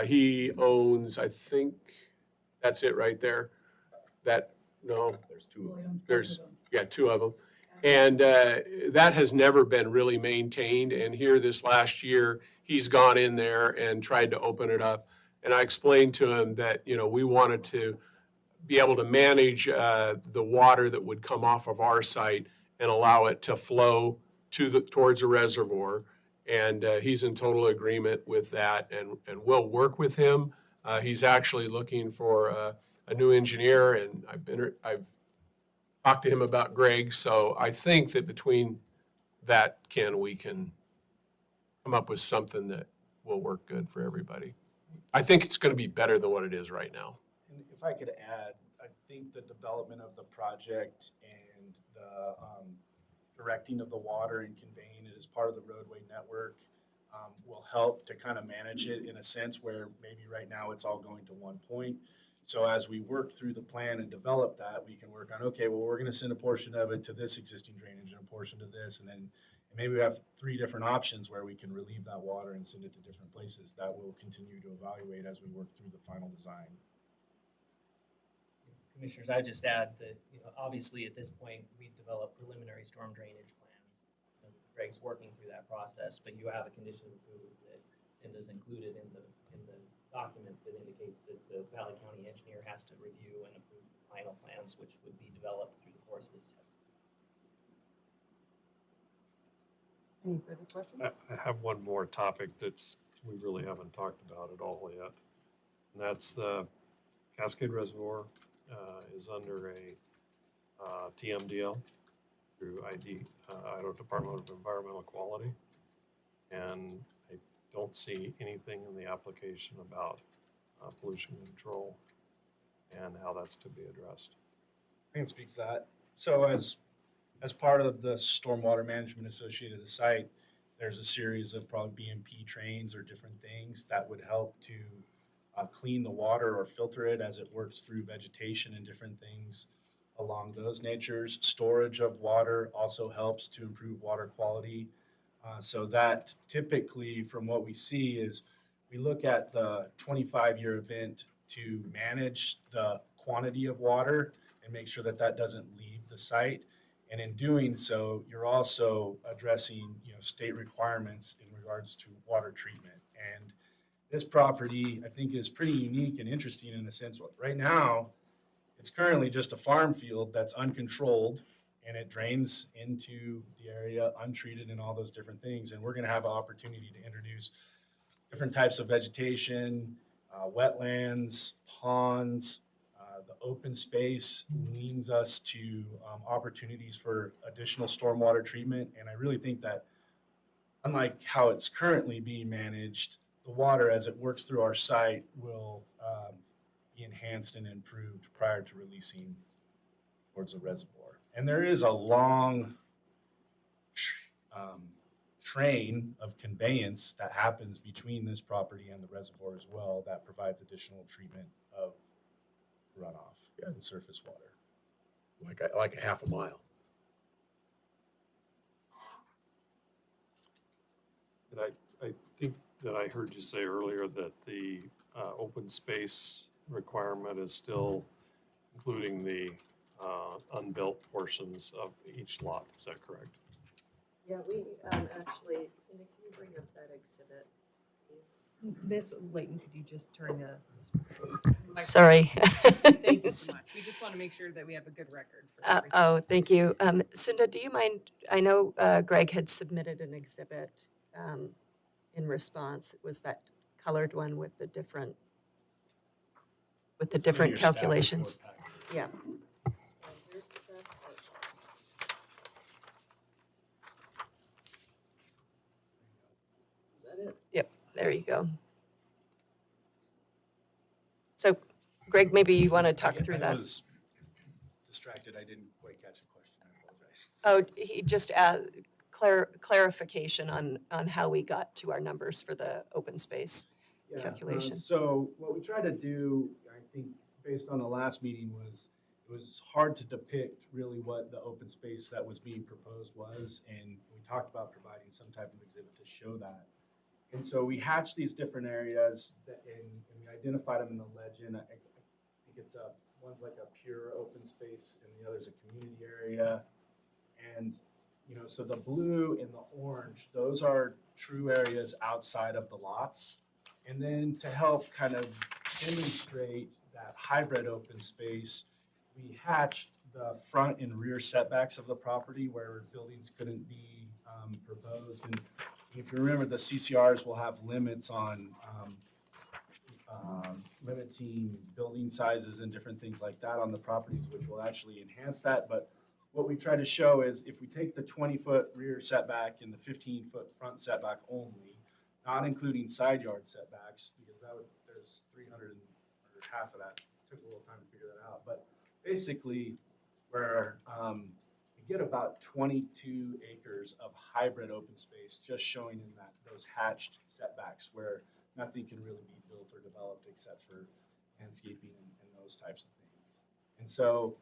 He owns, I think, that's it right there. There's 2 of them. There's 2 of them. And that has never been really maintained. And here this last year, he's gone in there and tried to open it up. And I explained to him that, we wanted to be able to manage the water that would come off of our site and allow it to flow towards a reservoir. And he's in total agreement with that, and we'll work with him. He's actually looking for a new engineer, and I've talked to him about Greg. So I think that between that, Ken, we can come up with something that will work good for everybody. I think it's going to be better than what it is right now. And if I could add, I think the development of the project and the directing of the water and conveying it as part of the roadway network will help to kind of manage it in a sense where maybe right now it's all going to one point. So as we work through the plan and develop that, we can work on, okay, well, we're going to send a portion of it to this existing drainage and a portion to this, and then maybe we have 3 different options where we can relieve that water and send it to different places. That we'll continue to evaluate as we work through the final design. Commissioners, I just add that, obviously at this point, we've developed preliminary storm drainage plans. And Greg's working through that process, but you have a condition of approval that Cinda's included in the documents that indicates that the Valley County engineer has to review and approve the final plans, which would be developed through the course of this testing. Any further questions? I have one more topic we really haven't talked about at all yet. And that's the Cascade Reservoir is under a TMDL through Idaho Department of Environmental Quality. And I don't see anything in the application about pollution control and how that's to be addressed. I can speak to that. So as part of the stormwater management associated with the site, there's a series of probably BMP trains or different things that would help to clean the water or filter it as it works through vegetation and different things along those natures. Storage of water also helps to improve water quality. So that typically, from what we see, is we look at the 25-year event to manage the quantity of water and make sure that that doesn't leave the site. And in doing so, you're also addressing, state requirements in regards to water treatment. And this property, I think, is pretty unique and interesting in the sense right now, it's currently just a farm field that's uncontrolled, and it drains into the area untreated and all those different things. And we're gonna have an opportunity to introduce different types of vegetation, wetlands, ponds. The open space leans us to opportunities for additional stormwater treatment. And I really think that unlike how it's currently being managed, the water as it works through our site will be enhanced and improved prior to releasing towards the reservoir. And there is a long train of conveyance that happens between this property and the reservoir as well that provides additional treatment of runoff and surface water. Like a half a mile. And I think that I heard you say earlier that the open space requirement is still including the unbuilt portions of each lot. Is that correct? Yeah, we actually, Cindy, can you bring up that exhibit, please? Miss Layton, could you just turn the? Sorry. Thank you so much. We just want to make sure that we have a good record. For everything. Oh, thank you. Cinda, do you mind, I know Greg had submitted an exhibit in response. It was that colored one with the different It's in your staff report calculations. packet. Yeah. Yep, there you go. So Greg, maybe you want to talk through I that. was distracted. I didn't quite catch the question. I apologize. Oh, he just clarification on how we got to our numbers for the open space. Calculation. So what we tried to do, I think, based on the last meeting was, it was hard to depict really what the open space that was being proposed was. And we talked about providing some type of exhibit to show that. And so we hatched these different areas and we identified them in the legend. I think it's one's like a pure open space and the other's a community area. And, so the blue and the orange, those are true areas outside of the lots. And then to help kind of demonstrate that hybrid open space, we hatched the front and rear setbacks of the property where buildings couldn't be proposed. And if you remember, the CCRs will have limits on limiting building sizes and different things like that on the properties, which will actually enhance that. But what we try to show is if we take the 20-foot rear setback and the 15-foot front setback only, not including side yard setbacks, because there's 300 or half of that. Took a little time to figure that out. But basically, where we get about 22 acres of hybrid open space just showing in those hatched setbacks where nothing can really be built or developed except for landscaping and those types of things. And so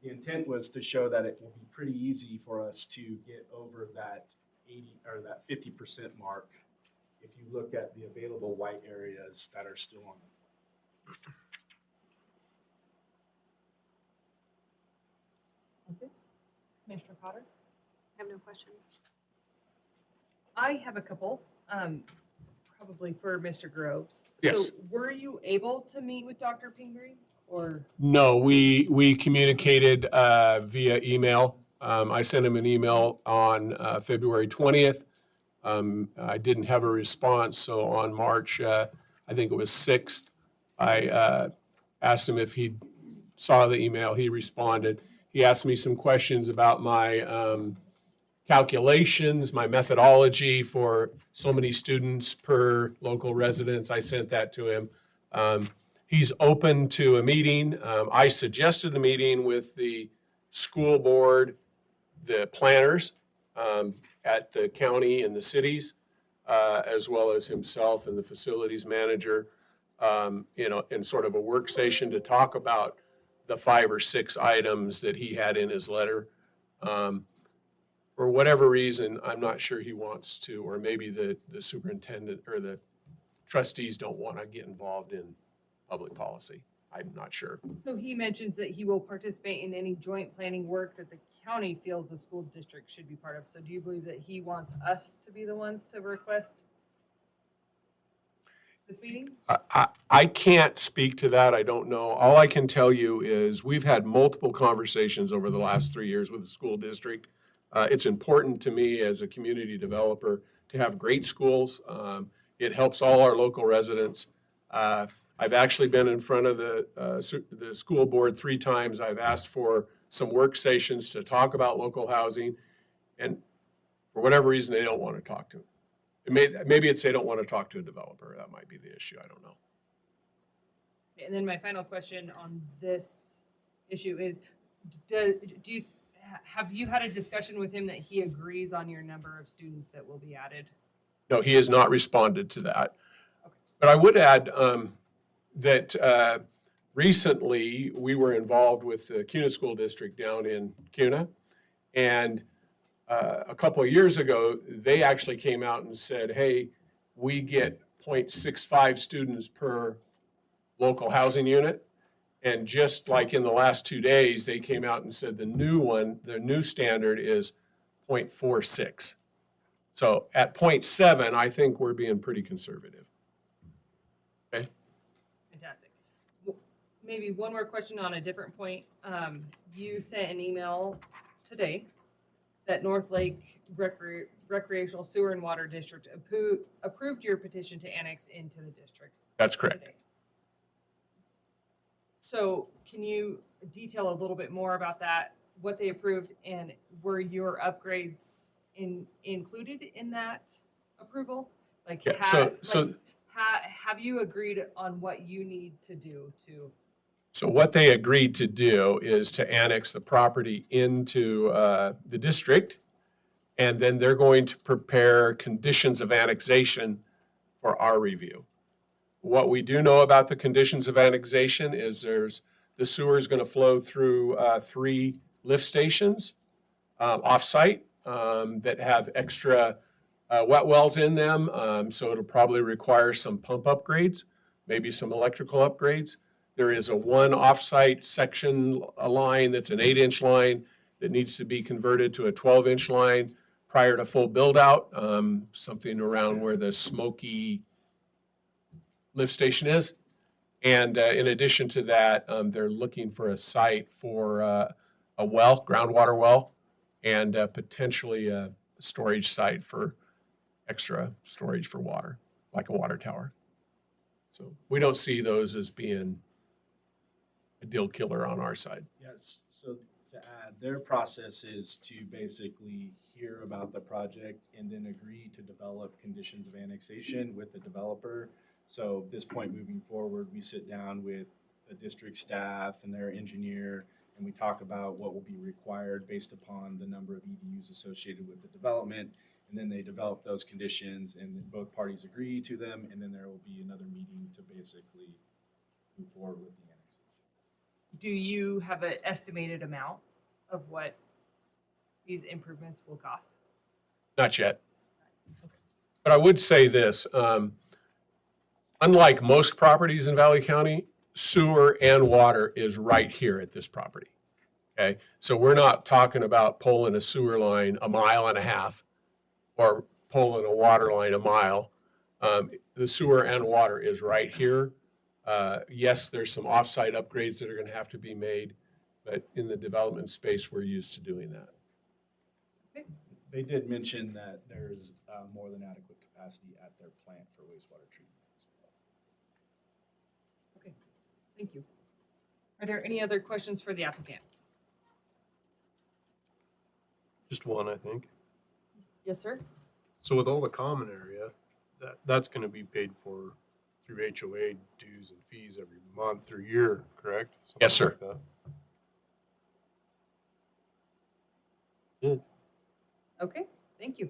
the intent was to show that it will be pretty easy for us to get over that 80 or that 50% mark if you look at the available white areas that are still on the plan. Commissioner Potter? I have no questions. I have a couple, probably for Mr. Groves. Yes. So were you able to meet with Dr. Pingree or? No, we communicated via email. I sent him an email on February 20th. I didn't have a response, so on March, I think it was 6th, I asked him if he saw the email. He responded. He asked me some questions about my calculations, my methodology for so many students per local residence. I sent that to him. He's open to a meeting. I suggested a meeting with the school board, the planners at the county and the cities, as well as himself and the facilities manager, in sort of a work session to talk about the 5 or 6 items that he had in his letter. For whatever reason, I'm not sure he wants to, or maybe the superintendent or the trustees don't want to get involved in public policy. I'm not sure. So he mentions that he will participate in any joint planning work that the county feels the school district should be part of. So do you believe that he wants us to be the ones to request? this meeting? I can't speak to that. I don't know. All I can tell you is we've had multiple conversations over the last 3 years with the school district. It's important to me as a community developer to have great schools. It helps all our local residents. I've actually been in front of the school board 3 times. I've asked for some work sessions to talk about local housing. And for whatever reason, they don't want to talk to them. Maybe it's they don't want to talk to a developer. That might be the issue. I don't know. And then my final question on this issue is, have you had a discussion with him that he agrees on your number of students that will be added? No, he has not responded to that. But I would add that recently we were involved with the CUNA School District down in CUNA. And a couple of years ago, they actually came out and said, hey, we get 0.65 students per local housing unit. And just like in the last 2 days, they came out and said the new standard is 0.46. So at 0.7, I think we're being pretty conservative. Okay. Fantastic. Maybe one more question on a different point. You sent an email today that North Lake Recreational Sewer and Water District approved your petition to annex into the district. That's correct. Today. So can you detail a little bit more about that, what they approved, and were your upgrades included in that approval? Like, Yeah, have you agreed on what you need to do to? So what they agreed to do is to annex the property into the district, and then they're going to prepare conditions of annexation for our review. What we do know about the conditions of annexation is the sewer is going to flow through 3 lift stations off-site that have extra wet wells in them. So it'll probably require some pump upgrades, maybe some electrical upgrades. There is a 1 off-site section, a line that's an 8-inch line that needs to be converted to a 12-inch line prior to full build-out, something around where the Smoky lift station is. And in addition to that, they're looking for a site for a well, groundwater well, and potentially a storage site for extra storage for water, like a water tower. So we don't see those as being a deal killer on our side. Yes, so to add, their process is to basically hear about the project and then agree to develop conditions of annexation with the developer. So at this point moving forward, we sit down with the district staff and their engineer, and we talk about what will be required based upon the number of EDUs associated with the development. And then they develop those conditions, and then both parties agree to them, and then there will be another meeting to basically move forward with the annexation. Do you have an estimated amount of what these improvements will cost? Not yet. But I would say this, unlike most properties in Valley County, sewer and water is right here at this property. Okay, so we're not talking about pulling a sewer line 1.5 miles or pulling a water line 1 mile. The sewer and water is right here. Yes, there's some offsite upgrades that are going to have to be made, but in the development space, we're used to doing that. They did mention that there's more than adequate capacity at their plant for wastewater treatment as well. Okay, thank you. Are there any other questions for the applicant? Just one, I think. Yes, sir? So with all the common area, that's gonna be paid for through HOA dues and fees every month or year, correct? Something Yes, sir. like that. Good. Okay, thank you.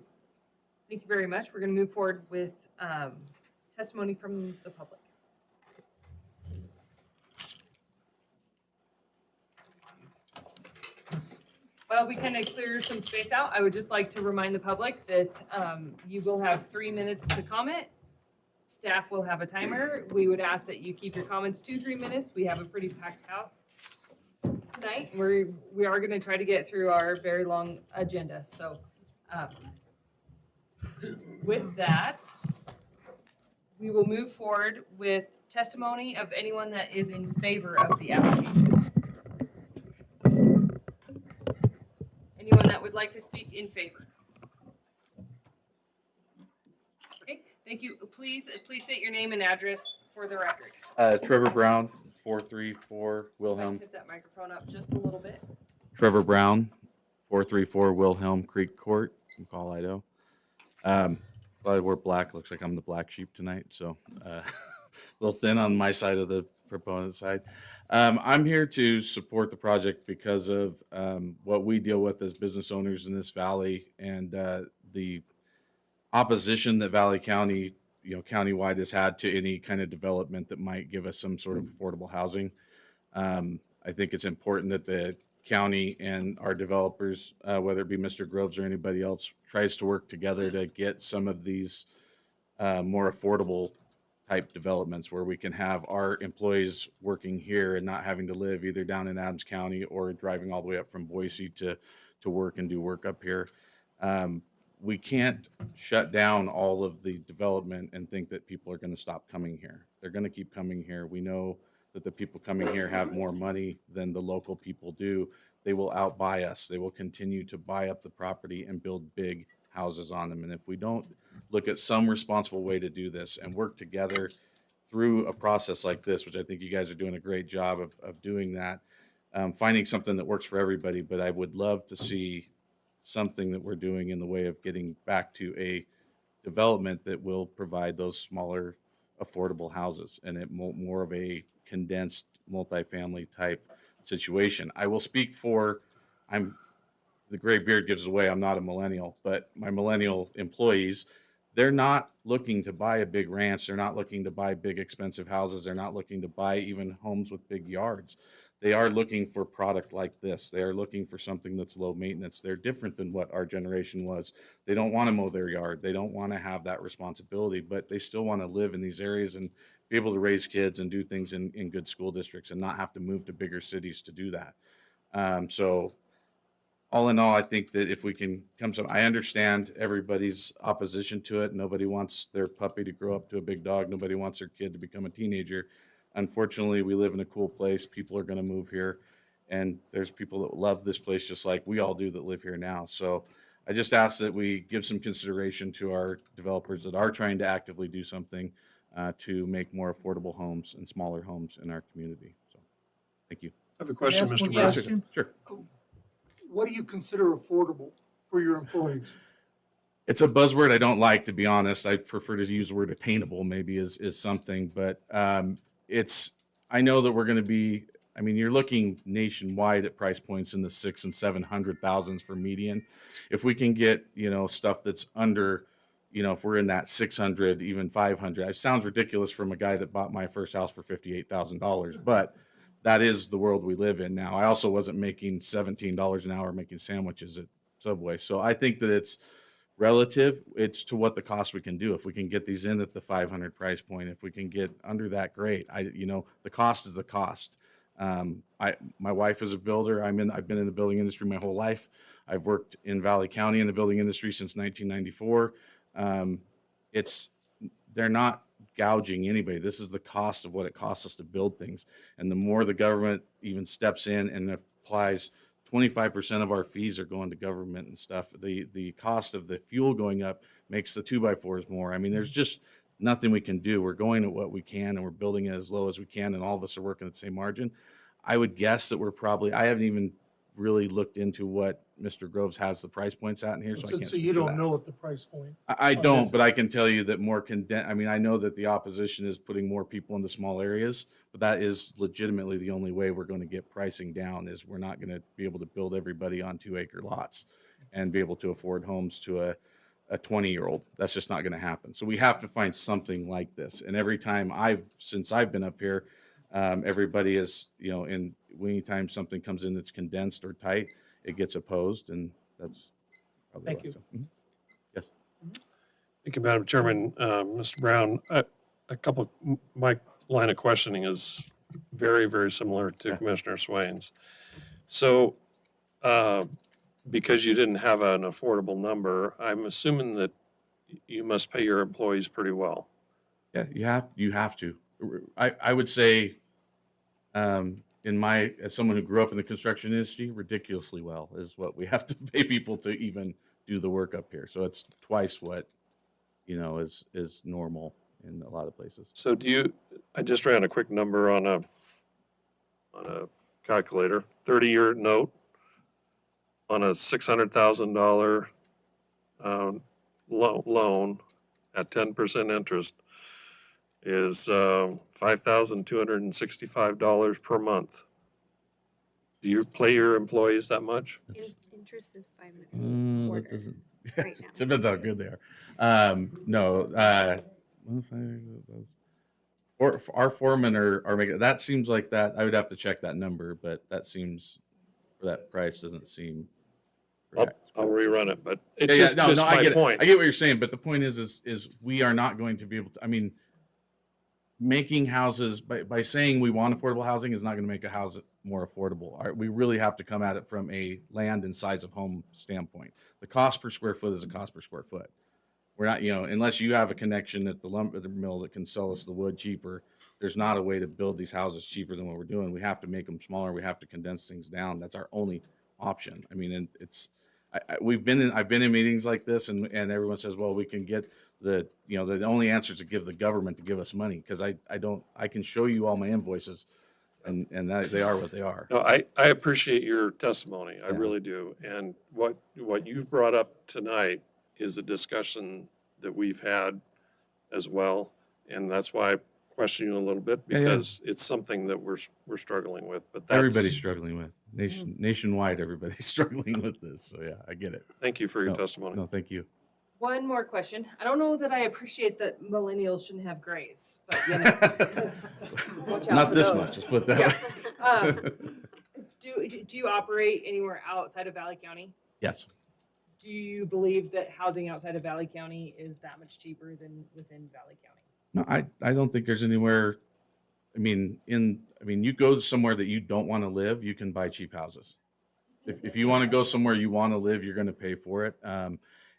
Thank you very much. We're going to move forward with testimony from the public. While we kind of clear some space out, I would just like to remind the public that you will have 3 minutes to comment. Staff will have a timer. We would ask that you keep your comments to 3 minutes. We have a pretty packed house tonight. We are going to try to get through our very long agenda. So with that, we will move forward with testimony of anyone that is in favor of the application. Anyone that would like to speak in favor? Okay, thank you. Please state your name and address for the record. Trevor Brown, 434 Wilhelm. Tip that microphone up just a little bit. Trevor Brown, 434 Wilhelm Creek Court, McCall, Idaho. Glad I wore black. Looks like I'm the black sheep tonight, so a little thin on my side of the proponent side. I'm here to support the project because of what we deal with as business owners in this valley and the opposition that Valley County, countywide has had to any kind of development that might give us some sort of affordable housing. I think it's important that the county and our developers, whether it be Mr. Groves or anybody else, tries to work together to get some of these more affordable type developments where we can have our employees working here and not having to live either down in Adams County or driving all the way up from Boise to work and do work up here. We can't shut down all of the development and think that people are going to stop coming here. They're going to keep coming here. We know that the people coming here have more money than the local people do. They will outbuy us. They will continue to buy up the property and build big houses on them. And if we don't look at some responsible way to do this and work together through a process like this, which I think you guys are doing a great job of doing that, finding something that works for everybody. But I would love to see something that we're doing in the way of getting back to a development that will provide those smaller, affordable houses and it more of a condensed multifamily type situation. I will speak for, the gray beard gives away, I'm not a millennial, but my millennial employees, they're not looking to buy a big ranch. They're not looking to buy big expensive houses. They're not looking to buy even homes with big yards. They are looking for product like this. They are looking for something that's low maintenance. They're different than what our generation was. They don't want to mow their yard. They don't want to have that responsibility, but they still want to live in these areas and be able to raise kids and do things in good school districts and not have to move to bigger cities to do that. So all in all, I think that if we can I understand everybody's opposition to it. Nobody wants their puppy to grow up to a big dog. Nobody wants their kid to become a teenager. Unfortunately, we live in a cool place. People are going to move here. And there's people that love this place just like we all do that live here now. So I just ask that we give some consideration to our developers that are trying to actively do something to make more affordable homes and smaller homes in our community. So, thank you. I have a question, Can I ask Mr. one Brown. question? Sure. What do you consider affordable for your employees? It's a buzzword I don't like, to be honest. I prefer to use the word attainable, maybe is something, but I know that we're going to be, you're looking nationwide at price points in the 600,000 and 700,000s for median. If we can get, stuff that's under, if we're in that 600, even 500, it sounds ridiculous from a guy that bought my first house for $58,000, but that is the world we live in now. I also wasn't making $17 an hour making sandwiches at Subway. So I think that it's relative. It's to what the cost we can do. If we can get these in at the 500 price point, if we can get under that, great. The cost is the cost. My wife is a builder. I've been in the building industry my whole life. I've worked in Valley County in the building industry since 1994. They're not gouging anybody. This is the cost of what it costs us to build things. And the more the government even steps in and applies 25% of our fees are going to government and stuff. The cost of the fuel going up makes the 2x4s more. There's just nothing we can do. We're going at what we can and we're building it as low as we can. And all of us are working at the same margin. I would guess that I haven't even really looked into what Mr. Groves has the price points at in here. So I can't So speak you to don't that. know at the price point? I don't, but I can tell you that more I know that the opposition is putting more people into small areas, but that is legitimately the only way we're going to get pricing down is we're not going to be able to build everybody on 2-acre lots and be able to afford homes to a 20-year-old. That's just not going to happen. So we have to find something like this. And every time since I've been up here, everybody is, anytime something comes in that's condensed or tight, it gets opposed, and that's probably Thank why. you. So, yes. Thank you, Madam Chairman. Mr. Brown, my line of questioning is very, very similar to Yeah. Commissioner Swain's. So, because you didn't have an affordable number, I'm assuming that you must pay your employees pretty well. Yeah, you have to. I would say, as someone who grew up in the construction industry, ridiculously well is what we have to pay people to even do the work up here. So it's twice what, is normal in a lot of places. So I just ran a quick number on a calculator, 30-year note on a $600,000 loan at 10% interest is $5,265 per month. Do you pay your employees that much? Interest is 5 That quarter doesn't. right now. Depends how good they are. No. Our foremen are making, that seems like that. I would have to check that number, but that seems, for that price, doesn't seem correct. I'll rerun it, but it's Yeah, just no, I my get point. it. I get what you're saying, but the point is we are not going to be able to, making houses, by saying we want affordable housing is not going to make a house more affordable. We really have to come at it from a land and size of home standpoint. The cost per square foot is a cost per square foot. We're not, unless you have a connection at the lumber mill that can sell us the wood cheaper, there's not a way to build these houses cheaper than what we're doing. We have to make them smaller. We have to condense things down. That's our only option. And it's, I've been in meetings like this and everyone says, well, we can get the only answer is to give the government to give us money. Cause I can show you all my invoices and that they are what they are. No, I appreciate your testimony. I Yeah. really do. And what you've brought up tonight is a discussion that we've had as well. And that's why I question you a little bit Yeah, because it's something that we're struggling with, but that's. Everybody's struggling with nationwide. Everybody's struggling with this. So yeah, I get it. Thank you for your No, testimony. No, thank you. One more question. I don't know that I appreciate that millennials shouldn't have grace, but watch out Not for this those. much. Let's put it that way. Do you operate anywhere outside of Valley County? Yes. Do you believe that housing outside of Valley County is that much cheaper than within Valley County? No, I don't think there's anywhere. You go somewhere that you don't want to live, you can buy cheap houses. If you want to go somewhere you want to live, you're going to pay for it.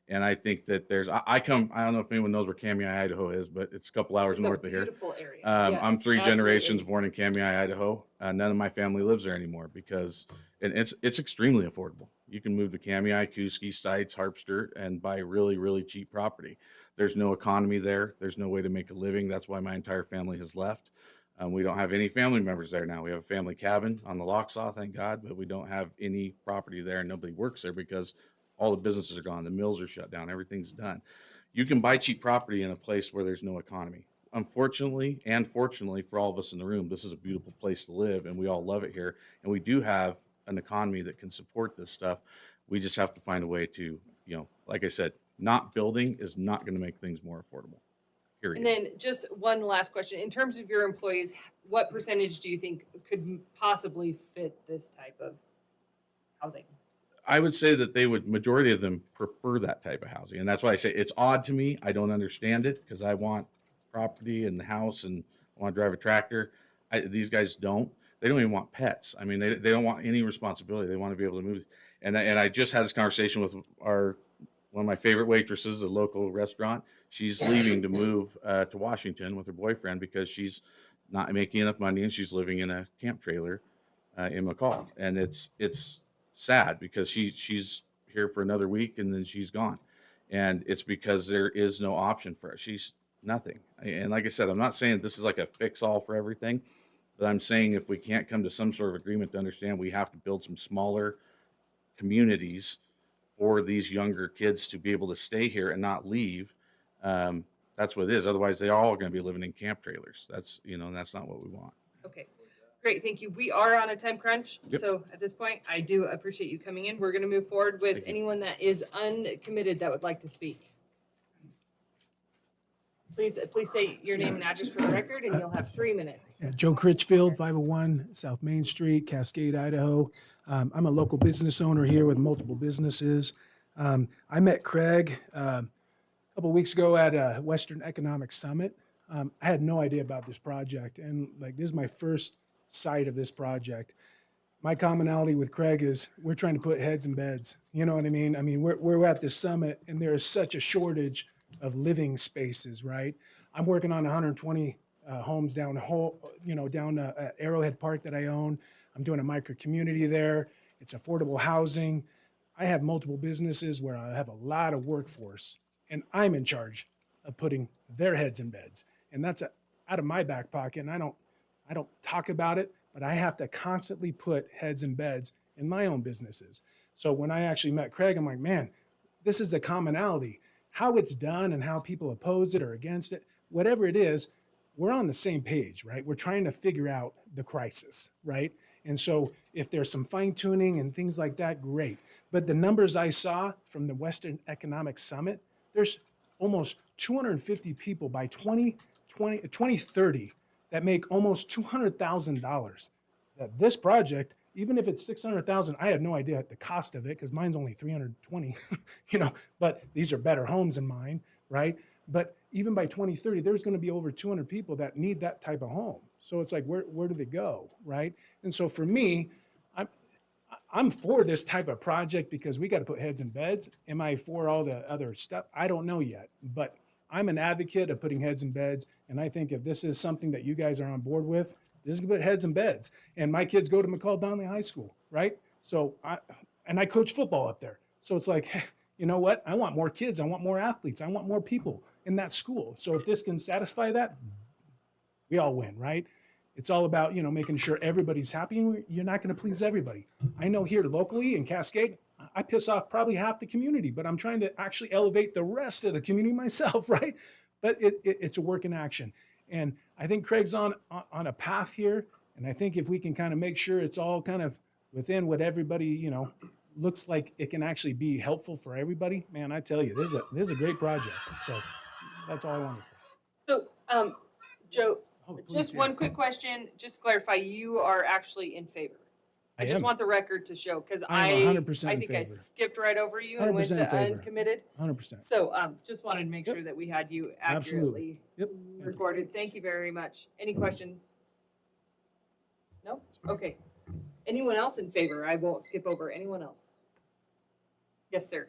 And I think that I don't know if anyone knows where Kamiah, Idaho is, but it's a couple hours It's a north of here. beautiful area. I'm Yes, three absolutely. generations born in Kamiah, Idaho. None of my family lives there anymore because it's extremely affordable. You can move to Kamiah, Kuski, Stites, Harpster, and buy really, really cheap property. There's no economy there. There's no way to make a living. That's why my entire family has left. We don't have any family members there now. We have a family cabin on the Locksaw, thank God, but we don't have any property there and nobody works there because all the businesses are gone. The mills are shut down. Everything's done. You can buy cheap property in a place where there's no economy. Unfortunately, and fortunately for all of us in the room, this is a beautiful place to live and we all love it here. And we do have an economy that can support this stuff. We just have to find a way to, like I said, not building is not going to make things more affordable. Period. And then just one last question. In terms of your employees, what percentage do you think could possibly fit this type of housing? I would say that majority of them prefer that type of housing. And that's why I say it's odd to me. I don't understand it because I want property and the house and I want to drive a tractor. These guys don't. They don't even want pets. They don't want any responsibility. They want to be able to move. And I just had this conversation with one of my favorite waitresses, a local restaurant. She's leaving to move to Washington with her boyfriend because she's not making enough money and she's living in a camp trailer in McCall. And it's sad because she's here for another week and then she's gone. And it's because there is no option for her. She's nothing. And like I said, I'm not saying this is like a fix all for everything, but I'm saying if we can't come to some sort of agreement to understand we have to build some smaller communities for these younger kids to be able to stay here and not leave. That's what it is. Otherwise they are all going to be living in camp trailers. That's not what we want. Okay, great, thank you. We are on a time crunch, Yep. so at this point, I do appreciate you coming in. We're gonna move forward with Thank you. anyone that is uncommitted that would like to speak. Please say your name and address for the record, and you'll have 3 minutes. Yeah, Joe Critchfield, 501 South Main Street, Cascade, Idaho. I'm a local business owner here with multiple businesses. I met Craig a couple weeks ago at a Western Economic Summit. I had no idea about this project, and this is my first sight of this project. My commonality with Craig is we're trying to put heads in beds. You know what I mean? We're at this summit, and there is such a shortage of living spaces, right? I'm working on 120 homes down Arrowhead Park that I own. I'm doing a micro community there. It's affordable housing. I have multiple businesses where I have a lot of workforce, and I'm in charge of putting their heads in beds. And that's out of my back pocket. And I don't talk about it, but I have to constantly put heads in beds in my own businesses. So when I actually met Craig, I'm like, man, this is a commonality. How it's done and how people oppose it or against it, whatever it is, we're on the same page, right? We're trying to figure out the crisis, right? And so if there's some fine tuning and things like that, great. But the numbers I saw from the Western Economic Summit, there's almost 250 people by 2030 that make almost $200,000. That this project, even if it's 600,000, I had no idea the cost of it because mine's only 320, but these are better homes than mine, right? But even by 2030, there's going to be over 200 people that need that type of home. So it's like, where do they go, right? And so for me, I'm for this type of project because we got to put heads in beds. Am I for all the other stuff? I don't know yet, but I'm an advocate of putting heads in beds. And I think if this is something that you guys are on board with, this is going to put heads in beds. And my kids go to McCall Donnelly High School, right? So I coach football up there. So it's like, you know what? I want more kids. I want more athletes. I want more people in that school. So if this can satisfy that, we all win, right? It's all about, making sure everybody's happy. You're not going to please everybody. I know here locally in Cascade, I piss off probably half the community, but I'm trying to actually elevate the rest of the community myself, right? But it's a work in action. And I think Craig's on a path here. And I think if we can kind of make sure it's all kind of within what everybody, looks like it can actually be helpful for everybody, man, I tell you, this is a great project. So that's all I want to say. So, Joe, Oh, please, just yeah. one quick question, just to clarify, you are actually in favor? I just am. want the record to show, because I am 100% I in think I favor. skipped right over you and went 100% to in favor. uncommitted. 100%. So, just wanted to make Yep. sure that we had you Absolutely. accurately Yep. recorded. Thank you very much. Any questions? No? Okay. Anyone else in favor? I won't skip over. Anyone else? Yes, sir.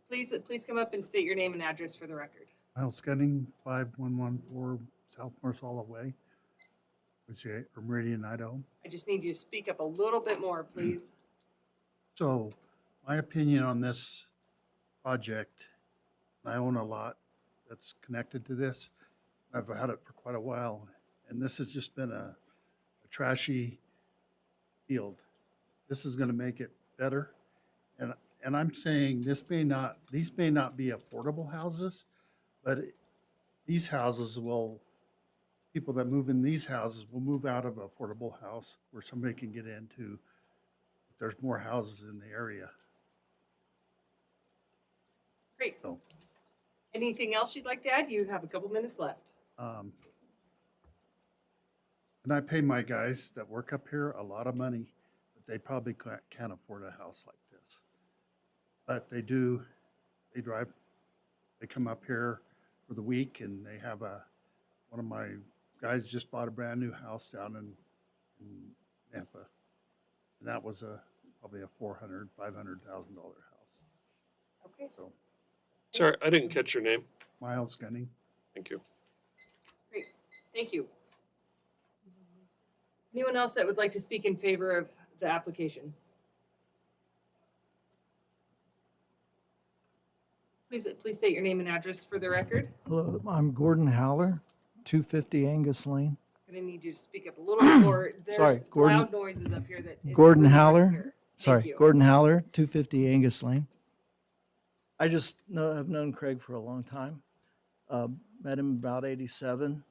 Please come up and state your name and address for the record. Miles Gunning, 5114 South Marsala Way, which is Meridian, Idaho. I just need you to speak up a little bit more, please. So my opinion on this project, I own a lot that's connected to this. I've had it for quite a while, and this has just been a trashy field. This is gonna make it better. And I'm saying these may not be affordable houses, but these houses people that move in these houses will move out of an affordable house where somebody can get into if there's more houses in the area. Great. So, Anything else you'd like to add? You have a couple minutes left. and I pay my guys that work up here a lot of money, but they probably can't afford a house like this. But they do, they come up here for the week and they have one of my guys just bought a brand new house down in Nampa. And that was probably a $500,000 house. Okay. So Sorry, I didn't catch your name. Miles Gunning. Thank you. Great. Thank you. Anyone else that would like to speak in favor of the application? Please state your name and address for the record. Hello, I'm Gordon Howler, 250 Angus Lane. I'm gonna need you to speak up a little bit more. Sorry, There's Gordon- loud noises up here that. it's Gordon really hard to Howler, hear. Thank sorry, you. Gordon Howler, 250 Angus Lane. I've known Craig for a long time. Met him about 87.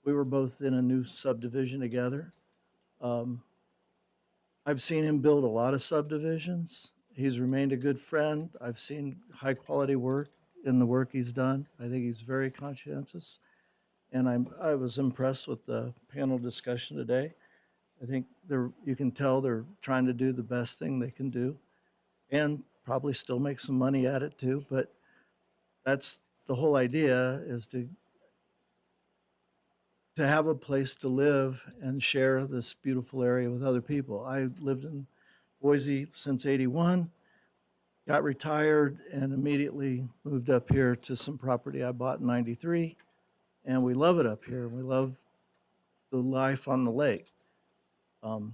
We were both in a new subdivision together. I've seen him build a lot of subdivisions. He's remained a good friend. I've seen high quality work in the work he's done. I think he's very conscientious. And I was impressed with the panel discussion today. I think you can tell they're trying to do the best thing they can do and probably still make some money at it too. But that's the whole idea, is to have a place to live and share this beautiful area with other people. I lived in Boise since '81, got retired, and immediately moved up here to some property I bought in '93. and we love it up here. We love the life on the lake. And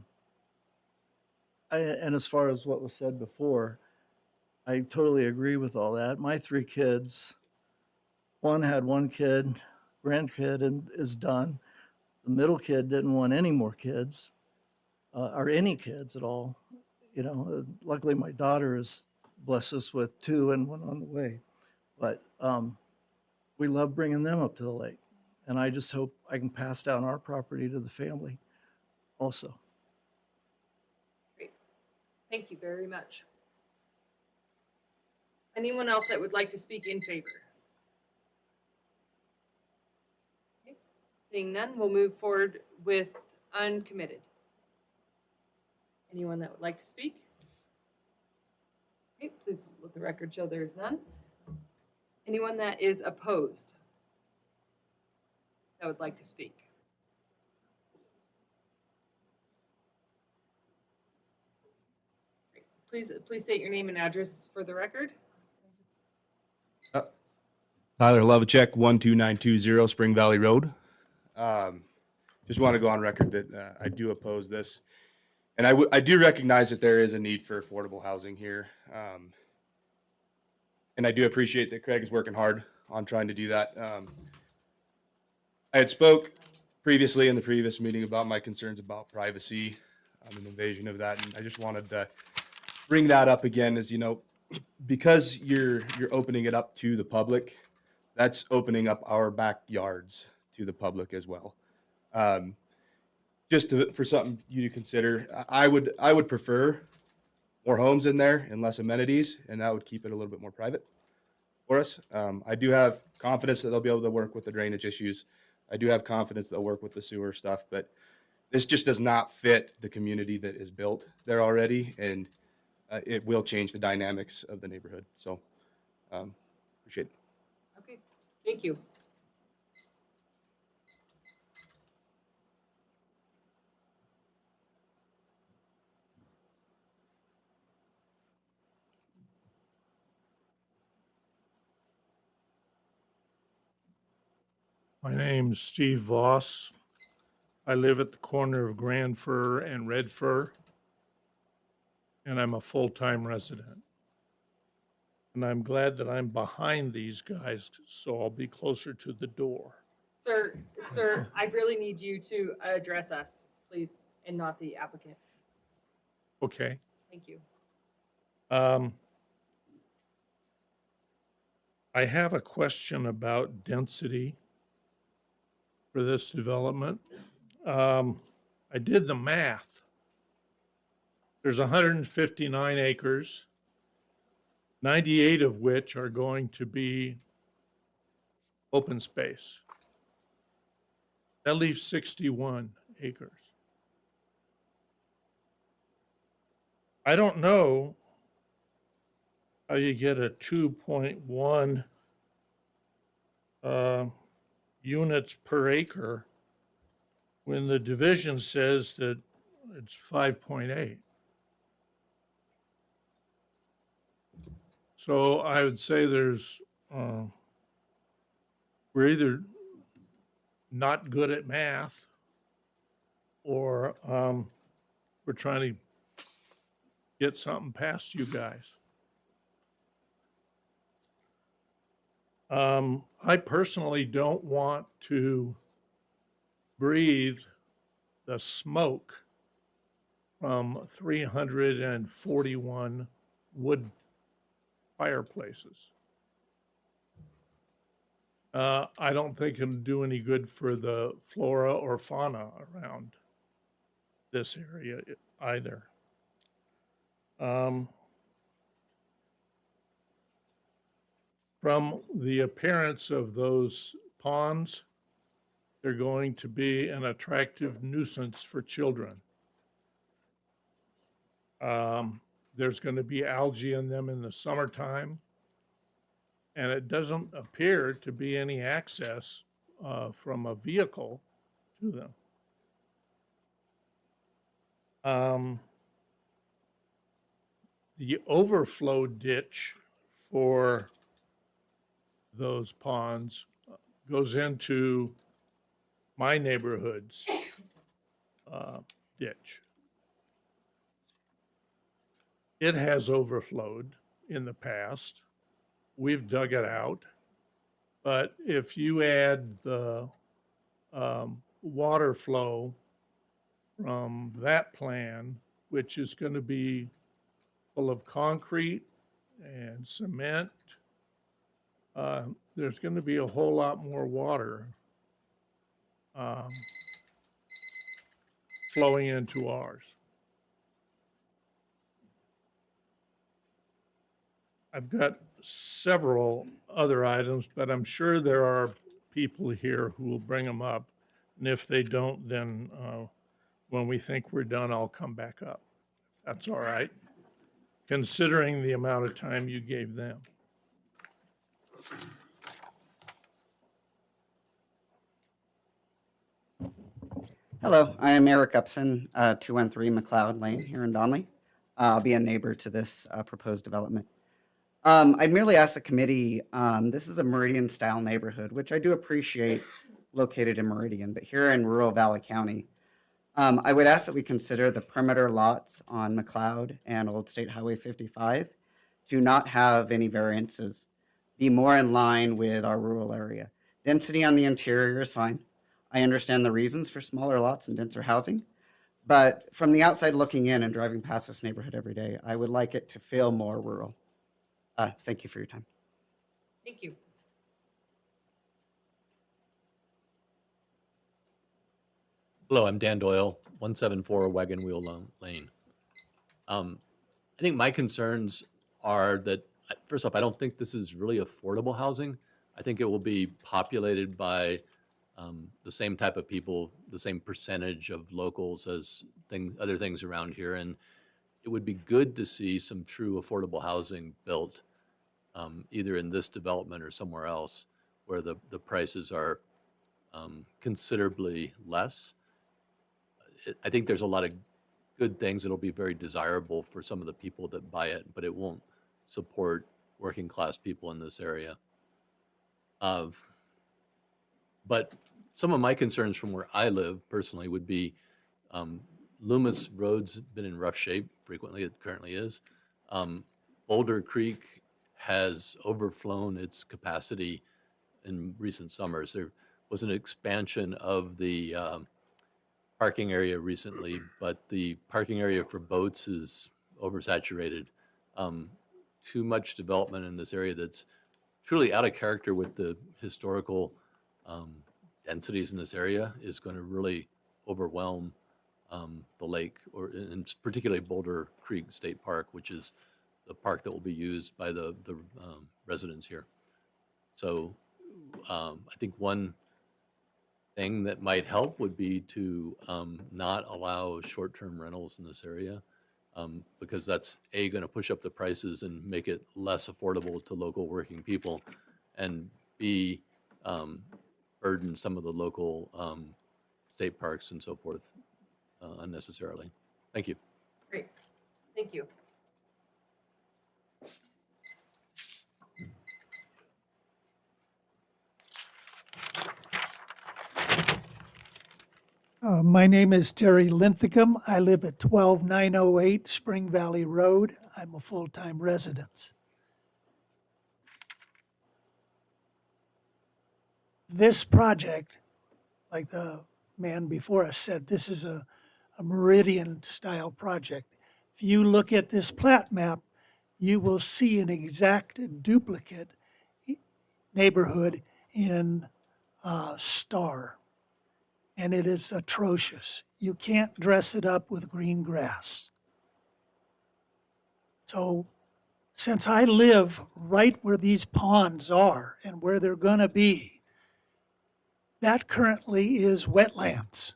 as far as what was said before, I totally agree with all that. My 3 kids, one had 1 kid, grandkid, and is done. The middle kid didn't want any more kids, or any kids at all. You know, luckily my daughter is blessed us with 2 and 1 on the way. But we love bringing them up to the lake. And I just hope I can pass down our property to the family also. Great. Thank you very much. Anyone else that would like to speak in favor? Okay. Seeing none, we'll move forward with uncommitted. Anyone that would like to speak? Okay, please let the record show there is none. Anyone that is opposed that would like to speak? Great. Please state your name and address for the record. Tyler Lovacek, 12920 Spring Valley Road. Just want to go on record that I do oppose this. And I do recognize that there is a need for affordable housing here. And I do appreciate that Craig is working hard on trying to do that. I had spoke previously in the previous meeting about my concerns about privacy and invasion of that. And I just wanted to bring that up again as, you know, because you're opening it up to the public, that's opening up our backyards to the public as well. For something you to consider, I would prefer more homes in there and less amenities, and that would keep it a little bit more private for us. I do have confidence that they'll be able to work with the drainage issues. I do have confidence they'll work with the sewer stuff, but this just does not fit the community that is built there already, and it will change the dynamics of the neighborhood. So, appreciate it. Okay, thank you. My name's Steve Voss. I live at the corner of Grand Fir and Red Fir, and I'm a full-time resident. And I'm glad that I'm behind these guys, so I'll be closer to the door. Sir, I really need you to address us, please, and not the applicant. Okay. Thank you. I have a question about density for this development. I did the math. There's 159 acres, 98 of which are going to be open space. That leaves 61 acres. I don't know how you get a 2.1 units per acre when the division says that it's 5.8. So I would say there's, we're either not good at math or we're trying to get something past you guys. I personally don't want to breathe the smoke from 341 wood fireplaces. I don't think it'll do any good for the flora or fauna around this area either. From the appearance of those ponds, they're going to be an attractive nuisance for children. There's going to be algae in them in the summertime, and it doesn't appear to be any access from a vehicle to them. The overflow ditch for those ponds goes into my neighborhood's ditch. It has overflowed in the past. We've dug it out. But if you add the water flow from that plan, which is going to be full of concrete and cement, there's going to be a whole lot more water flowing into ours. I've got several other items, but I'm sure there are people here who will bring them up. And if they don't, then when we think we're done, I'll come back up. That's all right, considering the amount of time you gave them. Hello, I am Eric Upson, 213 McLeod Lane here in Donley. I'll be a neighbor to this proposed development. I'd merely ask the committee, this is a Meridian-style neighborhood, which I do appreciate located in Meridian, but here in rural Valley County, I would ask that we consider the perimeter lots on McLeod and Old State Highway 55 do not have any variances, be more in line with our rural area. Density on the interior is fine. I understand the reasons for smaller lots and denser housing, but from the outside looking in and driving past this neighborhood every day, I would like it to feel more rural. Thank you for your time. Thank you. Hello, I'm Dan Doyle, 174 Wagon Wheel Lane. I think my concerns are that, first off, I don't think this is really affordable housing. I think it will be populated by the same type of people, the same percentage of locals as other things around here. And it would be good to see some true affordable housing built, either in this development or somewhere else, where the prices are considerably less. I think there's a lot of good things that'll be very desirable for some of the people that buy it, but it won't support working class people in this area. But some of my concerns from where I live personally would be Loomis Road's been in rough shape frequently, it currently is. Boulder Creek has overflown its capacity in recent summers. There was an expansion of the parking area recently, but the parking area for boats is oversaturated. Too much development in this area that's truly out of character with the historical densities in this area is going to really overwhelm the lake, and particularly Boulder Creek State Park, which is the park that will be used by the residents here. So I think one thing that might help would be to not allow short-term rentals in this area, because that's going to push up the prices and make it less affordable to local working people, and B, burden some of the local state parks and so forth unnecessarily. Thank you. Great. Thank you. My name is Terry Linthicum. I live at 12908 Spring Valley Road. I'm a full-time resident. This project, like the man before us said, this is a Meridian-style project. If you look at this plat map, you will see an exact duplicate neighborhood in Star. And it is atrocious. You can't dress it up with green grass. So since I live right where these ponds are and where they're going to be, that currently is wetlands.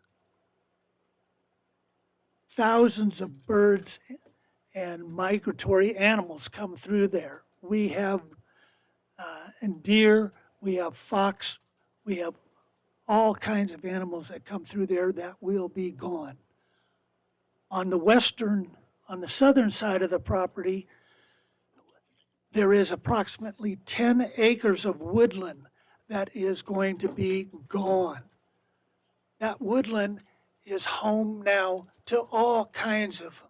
Thousands of birds and migratory animals come through there. We have deer, we have fox, we have all kinds of animals that come through there that will be gone. On the southern side of the property, there is approximately 10 acres of woodland that is going to be gone. That woodland is home now to all kinds of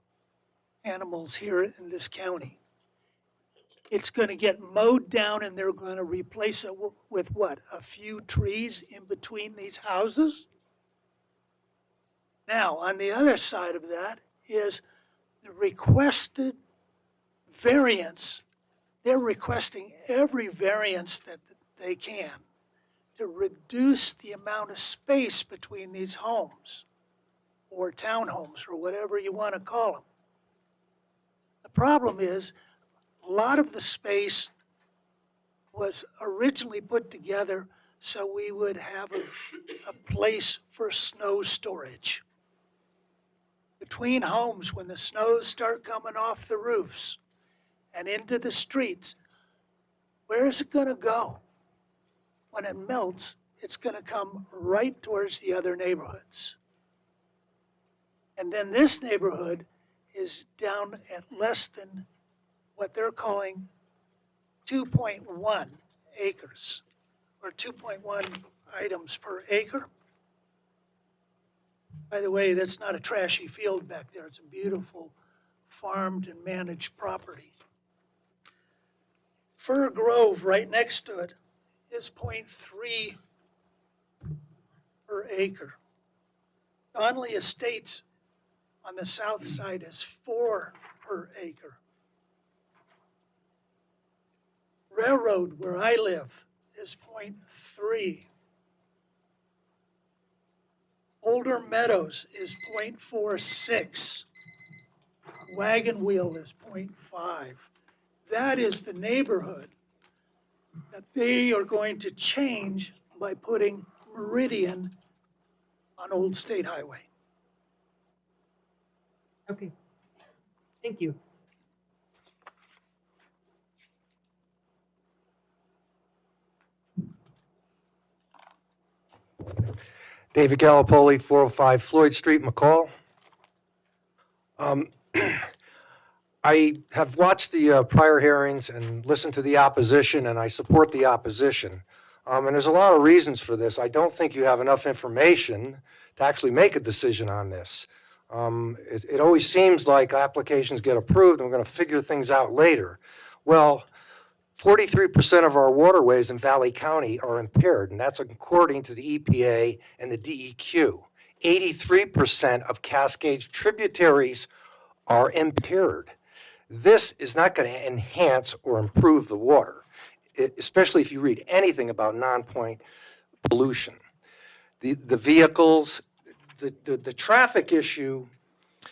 animals here in this county. It's going to get mowed down and they're going to replace it with what? A few trees in between these houses? Now, on the other side of that is the requested variance. They're requesting every variance that they can to reduce the amount of space between these homes or townhomes or whatever you want to call them. The problem is a lot of the space was originally put together so we would have a place for snow storage. Between homes, when the snows start coming off the roofs and into the streets, where is it going to go? When it melts, it's going to come right towards the other neighborhoods. And then this neighborhood is down at less than what they're calling 2.1 acres, or 2.1 items per acre. By the way, that's not a trashy field back there. It's a beautiful farmed and managed property. Fir Grove, right next to it, is 0.3 per acre. Donnelly Estates on the south side is 4 per acre. Railroad, where I live, is 0.3. Older Meadows is 0.46. Wagon Wheel is 0.5. That is the neighborhood that they are going to change by putting Meridian on Old State Highway. Okay. Thank you. David Galopoli, 405 Floyd Street, McCall. I have watched the prior hearings and listened to the opposition, and I support the opposition. And there's a lot of reasons for this. I don't think you have enough information to actually make a decision on this. It always seems like applications get approved and we're going to figure things out later. Well, 43% of our waterways in Valley County are impaired, and that's according to the EPA and the DEQ. 83% of Cascade's tributaries are impaired. This is not going to enhance or improve the water, especially if you read anything about non-point pollution. The vehicles, the traffic issue,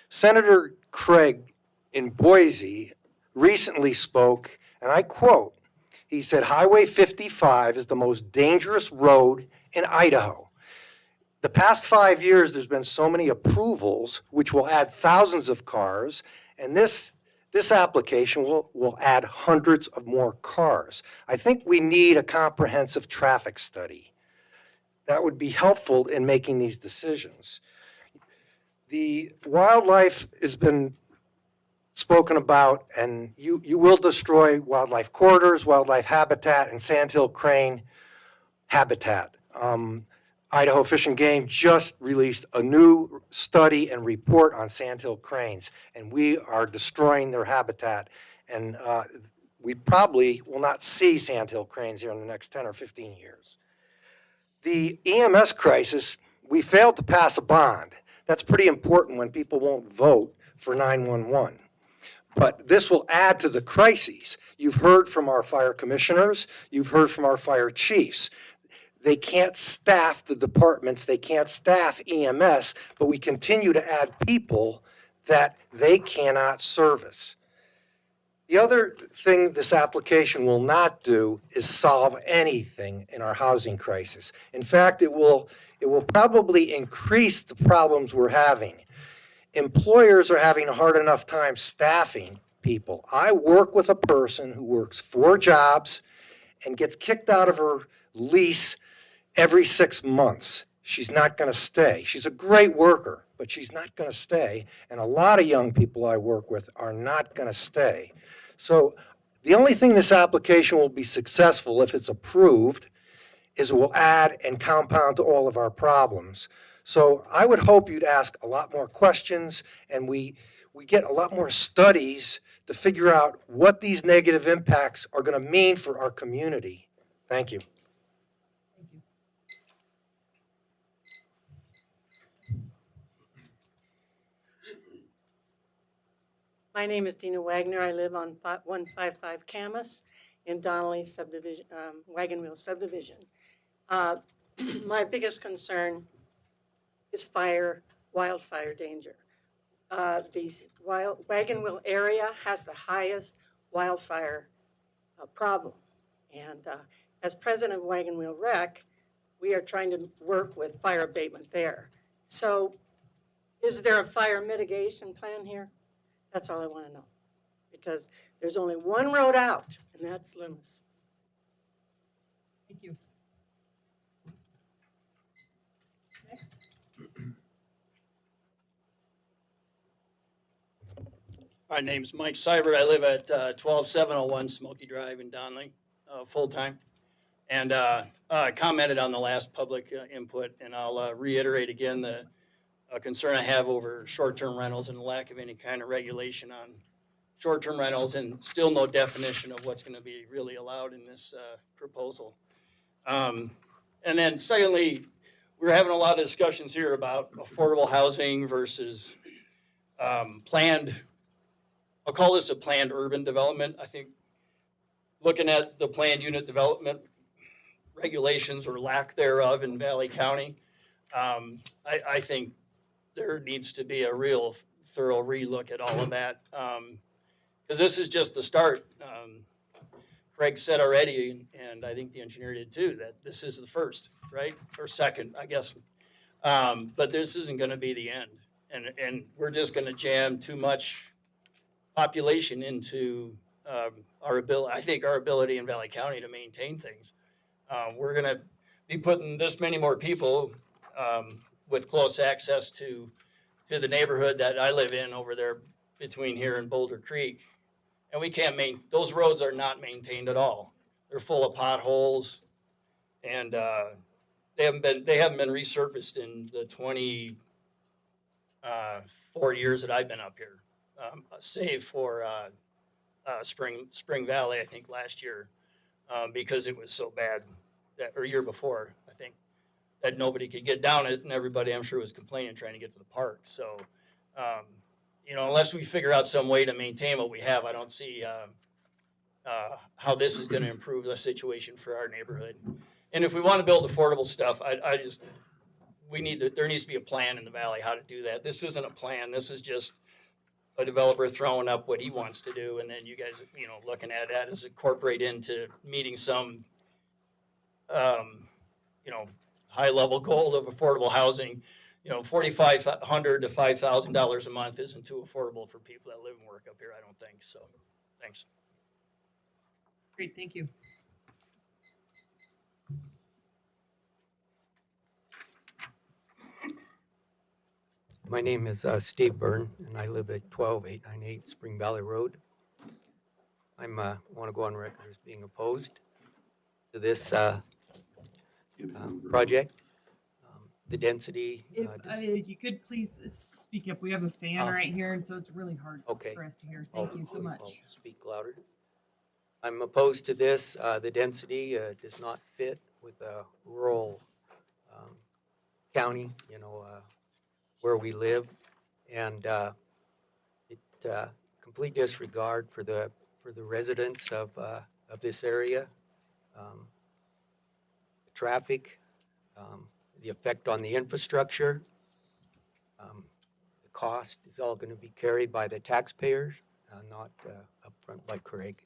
Senator Craig in Boise recently spoke, and I quote, he said, "Highway 55 is the most dangerous road in Idaho. The past 5 years, there's been so many approvals, which will add thousands of cars, and this application will add hundreds of more cars. I think we need a comprehensive traffic study. That would be helpful in making these decisions." The wildlife has been spoken about, and you will destroy wildlife corridors, wildlife habitat, and sandhill crane habitat. Idaho Fish and Game just released a new study and report on sandhill cranes, and we are destroying their habitat. And we probably will not see sandhill cranes here in the next 10 or 15 years. The EMS crisis, we failed to pass a bond. That's pretty important when people won't vote for 911. But this will add to the crises. You've heard from our fire commissioners, you've heard from our fire chiefs. They can't staff the departments, they can't staff EMS, but we continue to add people that they cannot service. The other thing this application will not do is solve anything in our housing crisis. In fact, it will probably increase the problems we're having. Employers are having a hard enough time staffing people. I work with a person who works 4 jobs and gets kicked out of her lease every 6 months. She's not going to stay. She's a great worker, but she's not going to stay. And a lot of young people I work with are not going to stay. So the only thing this application will be successful if it's approved is it will add and compound to all of our problems. So I would hope you'd ask a lot more questions and we get a lot more studies to figure out what these negative impacts are going to mean for our community. Thank you. My name is Dina Wagner. I live on 155 Camas in Donnelly subdivision, Wagon Wheel subdivision. My biggest concern is wildfire danger. Wagon Wheel area has the highest wildfire problem. And as president of Wagon Wheel Rec, we are trying to work with fire abatement there. So is there a fire mitigation plan here? That's all I want to know, because there's only one road out, and that's Loomis. Thank you. Next. My name's Mike Seibert. I live at 12701 Smoky Drive in Donley, full-time. And I commented on the last public input, and I'll reiterate again the concern I have over short-term rentals and the lack of any kind of regulation on short-term rentals, and still no definition of what's going to be really allowed in this proposal. And then secondly, we're having a lot of discussions here about affordable housing versus planned, I'll call this a planned urban development. I think looking at the planned unit development regulations or lack thereof in Valley County, I think there needs to be a real thorough relook at all of that, because this is just the start. Craig said already, and I think the engineer did too, that this is the first, right? Or second, I guess. But this isn't going to be the end. And we're just going to jam too much population into our ability, I think our ability in Valley County to maintain things. We're going to be putting this many more people with close access to the neighborhood that I live in over there between here and Boulder Creek. And we can't those roads are not maintained at all. They're full of potholes, and they haven't been resurfaced in the 24 years that I've been up here, save for Spring Valley, I think last year, because it was so bad, or year before, I think, that nobody could get down it, and everybody, I'm sure, was complaining trying to get to the park. So, unless we figure out some way to maintain what we have, I don't see how this is going to improve the situation for our neighborhood. And if we want to build affordable stuff, there needs to be a plan in the valley how to do that. This isn't a plan. This is just a developer throwing up what he wants to do, and then you guys, looking at that as incorporate into meeting some, high-level goal of affordable housing. $4,500 to $5,000 a month isn't too affordable for people that live and work up here, I don't think. So, thanks. Great, thank you. My name is Steve Byrne, and I live at 12898 Spring Valley Road. I want to go on record as being opposed to this project. The density. If you could please speak up. We have a fan right here, and so it's really hard for us to hear. Thank you so much. I'll speak louder. I'm opposed to this. The density does not fit with a rural county, where we live, and complete disregard for the residents of this area. The traffic. The effect on the infrastructure, the cost is all going to be carried by the taxpayers, not upfront by Craig.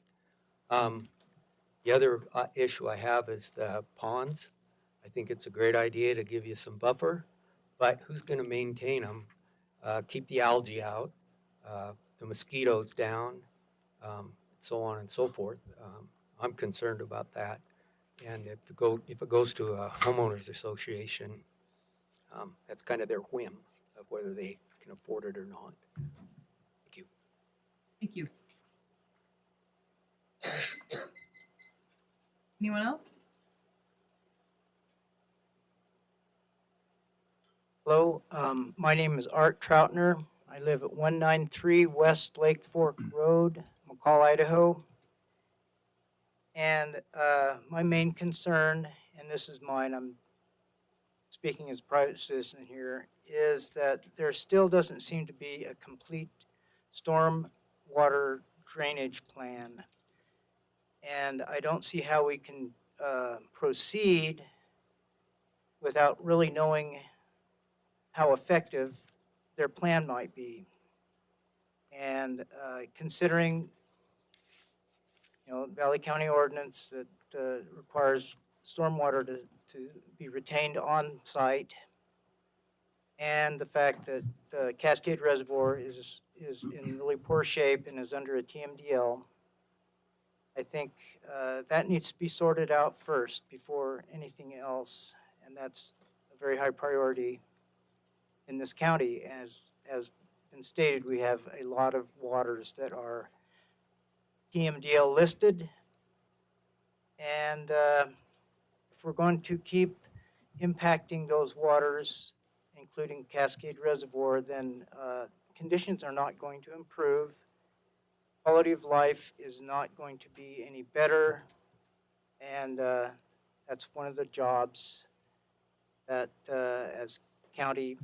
The other issue I have is the ponds. I think it's a great idea to give you some buffer, but who's going to maintain them? Keep the algae out, the mosquitoes down, so on and so forth. I'm concerned about that. And if it goes to a homeowners association, that's kind of their whim of whether they can afford it or not. Thank you. Thank you. Anyone else? Hello, my name is Art Troutner. I live at 193 West Lake Fork Road, McCall, Idaho. And my main concern, and this is mine, I'm speaking as a private citizen here, is that there still doesn't seem to be a complete storm water drainage plan. And I don't see how we can proceed without really knowing how effective their plan might be. And considering, Valley County ordinance that requires stormwater to be retained on site, and the fact that the Cascade Reservoir is in really poor shape and is under a TMDL, I think that needs to be sorted out first before anything else, and that's a very high priority in this county. As been stated, we have a lot of waters that are TMDL listed, and if we're going to keep impacting those waters, including Cascade Reservoir, then conditions are not going to improve. Quality of life is not going to be any better, and that's one of the jobs that as county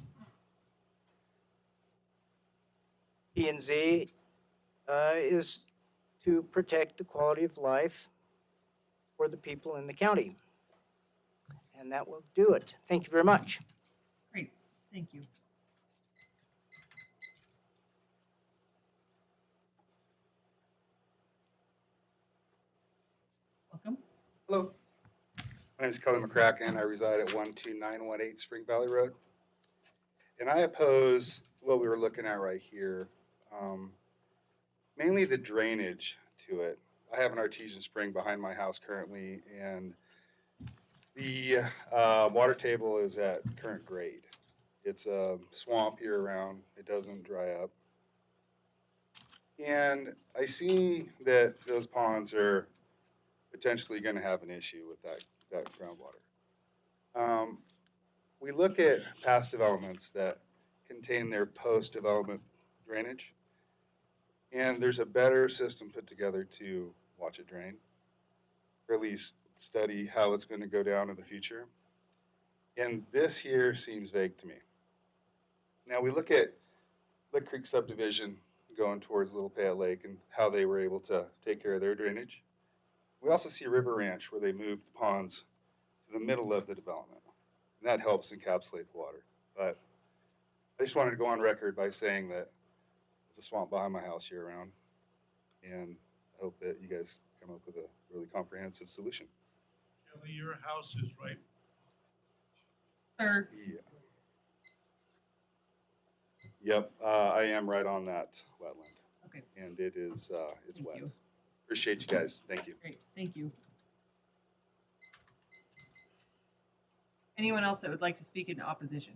P&Z is to protect the quality of life for the people in the county. And that will do it. Thank you very much. Great, thank you. Welcome. Hello. My name is Kelly McCracken. I reside at 12918 Spring Valley Road. And I oppose what we were looking at right here, mainly the drainage to it. I have an artesian spring behind my house currently, and the water table is at current grade. It's a swamp year-round. It doesn't dry up. And I see that those ponds are potentially going to have an issue with that groundwater. We look at past developments that contain their post-development drainage, and there's a better system put together to watch it drain, or at least study how it's going to go down in the future. And this here seems vague to me. Now we look at Lick Creek subdivision going towards Little Payette Lake and how they were able to take care of their drainage. We also see River Ranch where they moved the ponds to the middle of the development, and that helps encapsulate the water. But I just wanted to go on record by saying that it's a swamp behind my house year round, and I hope that you guys come up with a really comprehensive solution. Kelly, your house is right. Sir, Yeah. Yep, I am right on that wetland. Okay. And it is, it's Thank wet. you. Appreciate you guys. Thank you. Great, thank you. Anyone else that would like to speak in opposition?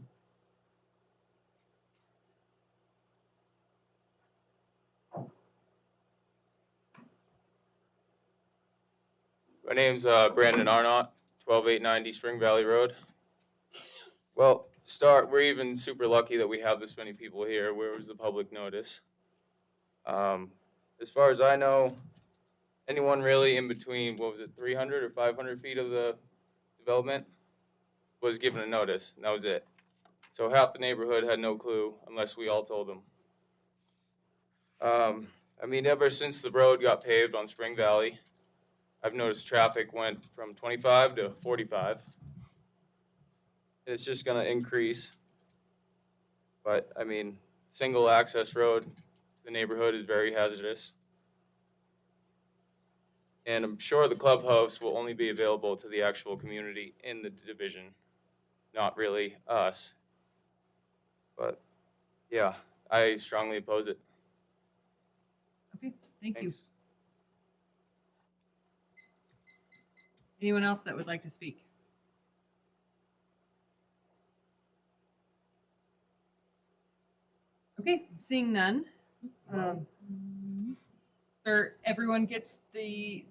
My name's Brandon Arnott, 12890 Spring Valley Road. Well, we're even super lucky that we have this many people here. Where was the public notice? As far as I know, anyone really in between, 300 or 500 feet of the development was given a notice, and that was it. So half the neighborhood had no clue unless we all told them. I mean, ever since the road got paved on Spring Valley, I've noticed traffic went from 25 to 45. It's just going to increase. But, I mean, single access road, the neighborhood is very hazardous. And I'm sure the clubhouse will only be available to the actual community in the division, not really us. But, yeah, I strongly oppose it. Okay, thank you. Thanks. Anyone else that would like to speak? Okay, seeing none. Sir, everyone gets the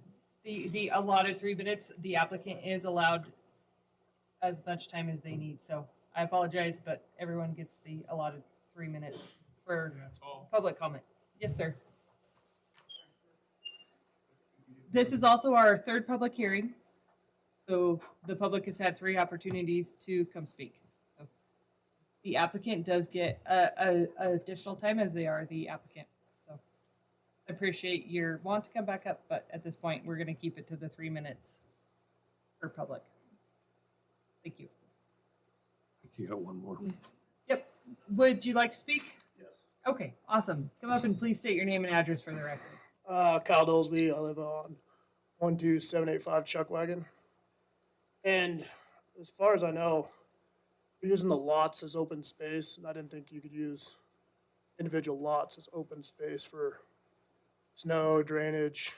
allotted 3 minutes. The applicant is allowed as much time as they need, so I apologize, but everyone gets the allotted 3 minutes for public comment. Yes, sir. This is also our third public hearing. So the public has had 3 opportunities to come speak. So the applicant does get a additional time as they are the applicant. So I appreciate your want to come back up, but at this point, we're gonna keep it to the 3 minutes for public. Thank you. You got one more. Yep. Would you like to speak? Yes. Okay, awesome. Come up and please state your name and address for the record. Kyle Dolsby. I live on 12785 Chuckwagon. And as far as I know, we're using the lots as open space, and I didn't think you could use individual lots as open space for snow, drainage.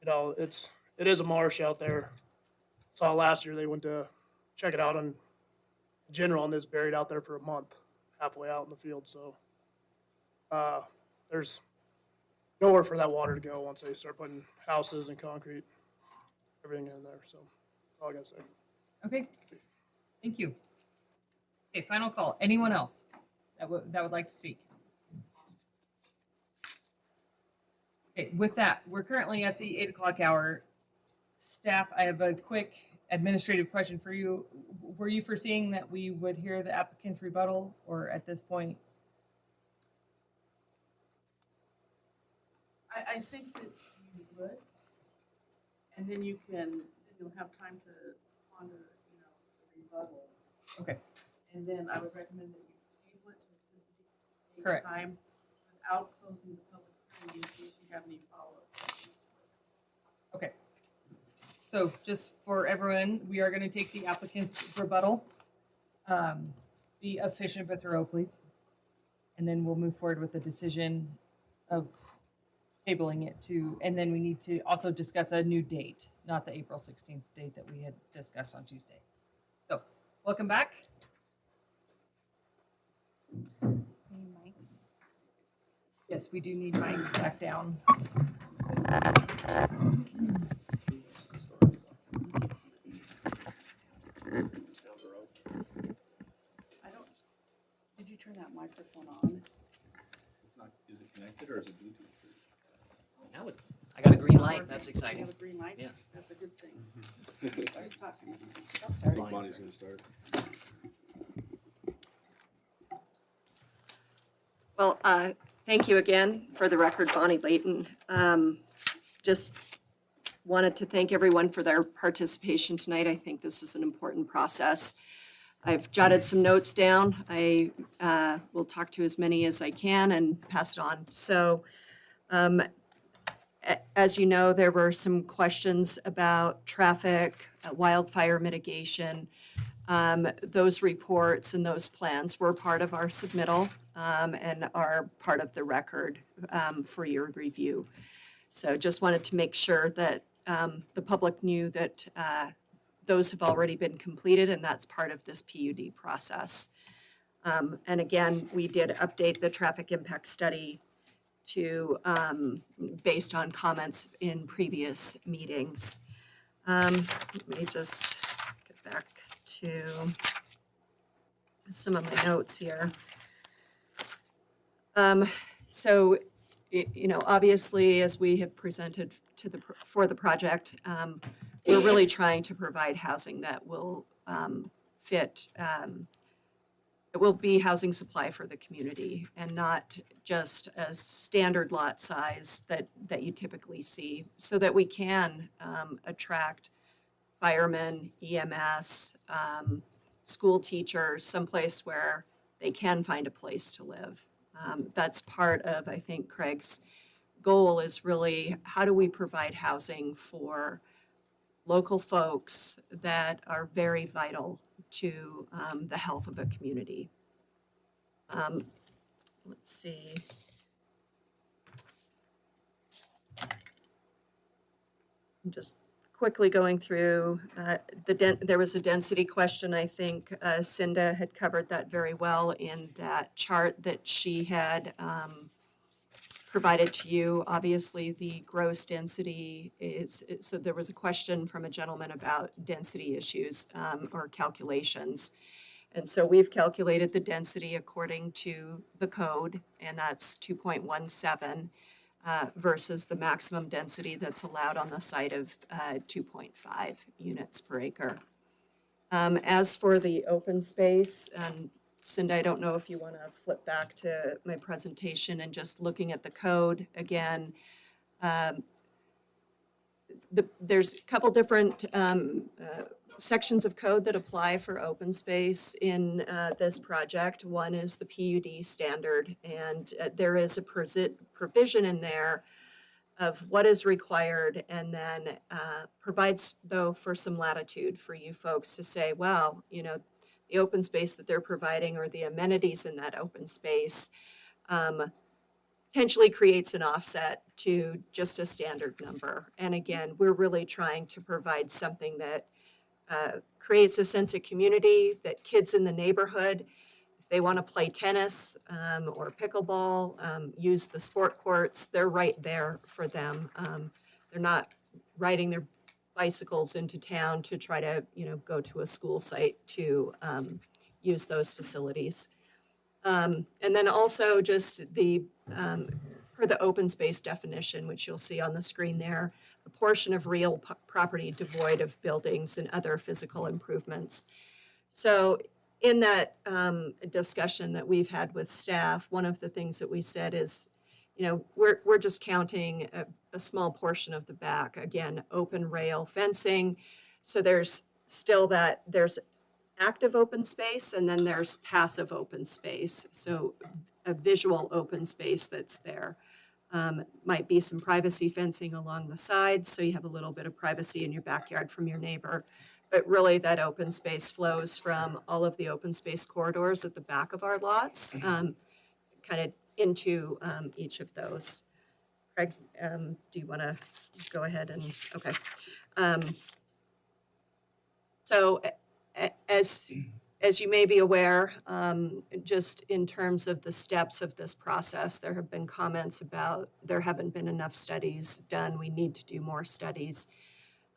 You know, it is a marsh out there. Saw last year they went to check it out on general, and it's buried out there for a month, halfway out in the field. So there's nowhere for that water to go once they start putting houses and concrete, everything in there. So that's all I gotta say. Okay. Thank you. Okay, final call. Anyone else that would like to speak? Okay, with that, we're currently at the 8 o'clock hour. Staff, I have a quick administrative question for you. Were you foreseeing that we would hear the applicant's rebuttal, or at this point? I think that you would, and then you'll have time to ponder, the rebuttal. Okay. And then I would recommend that you table it to a specific date and Correct. time without closing the public hearing in case you have any follow-up. Okay. So just for everyone, we are going to take the applicant's rebuttal. Be efficient but thorough, please. And then we'll move forward with the decision of tabling it to, and then we need to also discuss a new date, not the April 16th date that we had discussed on Tuesday. So, welcome back. Mics. Yes, we do need mics back down. Did you turn that microphone on? It's not, is it connected or is it Bluetooth? Now I got a green light. That's You exciting. have a green light? Yeah. That's a good thing. Start talking. I'll start. Bonnie's gonna start. Well, thank you again. For the record, Bonnie Layton. Just wanted to thank everyone for their participation tonight. I think this is an important process. I've jotted some notes down. I will talk to as many as I can and pass it on. So, as you know, there were some questions about traffic, wildfire mitigation. Those reports and those plans were part of our submittal and are part of the record for your review. So just wanted to make sure that the public knew that those have already been completed and that's part of this PUD process. And again, we did update the traffic impact study to, based on comments in previous meetings. Let me just get back to some of my notes here. So, obviously, as we have presented for the project, we're really trying to provide housing that will fit. It will be housing supply for the community and not just a standard lot size that you typically see, so that we can attract firemen, EMS, school teachers, someplace where they can find a place to live. That's part of, I think, Craig's goal is really how do we provide housing for local folks that are very vital to the health of a community. Let's see. I'm just quickly going through there was a density question. I think Cinda had covered that very well in that chart that she had provided to you. Obviously, the gross density so there was a question from a gentleman about density issues or calculations. And so we've calculated the density according to the code, and that's 2.17 versus the maximum density that's allowed on the site of 2.5 units per acre. As for the open space, and Cindy, I don't know if you want to flip back to my presentation and just looking at the code again. There's a couple different sections of code that apply for open space in this project. One is the PUD standard, and there is a provision in there of what is required, and then provides, though, for some latitude for you folks to say, well, you know, the open space that they're providing or the amenities in that open space potentially creates an offset to just a standard number. And again, we're really trying to provide something that creates a sense of community, that kids in the neighborhood, if they want to play tennis or pickleball, use the sport courts, they're right there for them. They're not riding their bicycles into town to try to, you know, go to a school site to use those facilities. And then also just the, for the open space definition, which you'll see on the screen there, a portion of real property devoid of buildings and other physical improvements. So in that discussion that we've had with staff, one of the things that we said is, you know, we're just counting a small portion of the back. Again, open rail fencing. So there's still that, there's active open space and then there's passive open space. So a visual open space that's there. Might be some privacy fencing along the sides, so you have a little bit of privacy in your backyard from your neighbor. But really that open space flows from all of the open space corridors at the back of our lots, kind of into each of those. Craig, do you want to go ahead and, okay. So as you may be aware, just in terms of the steps of this process, there have been comments about there haven't been enough studies done. We need to do more studies.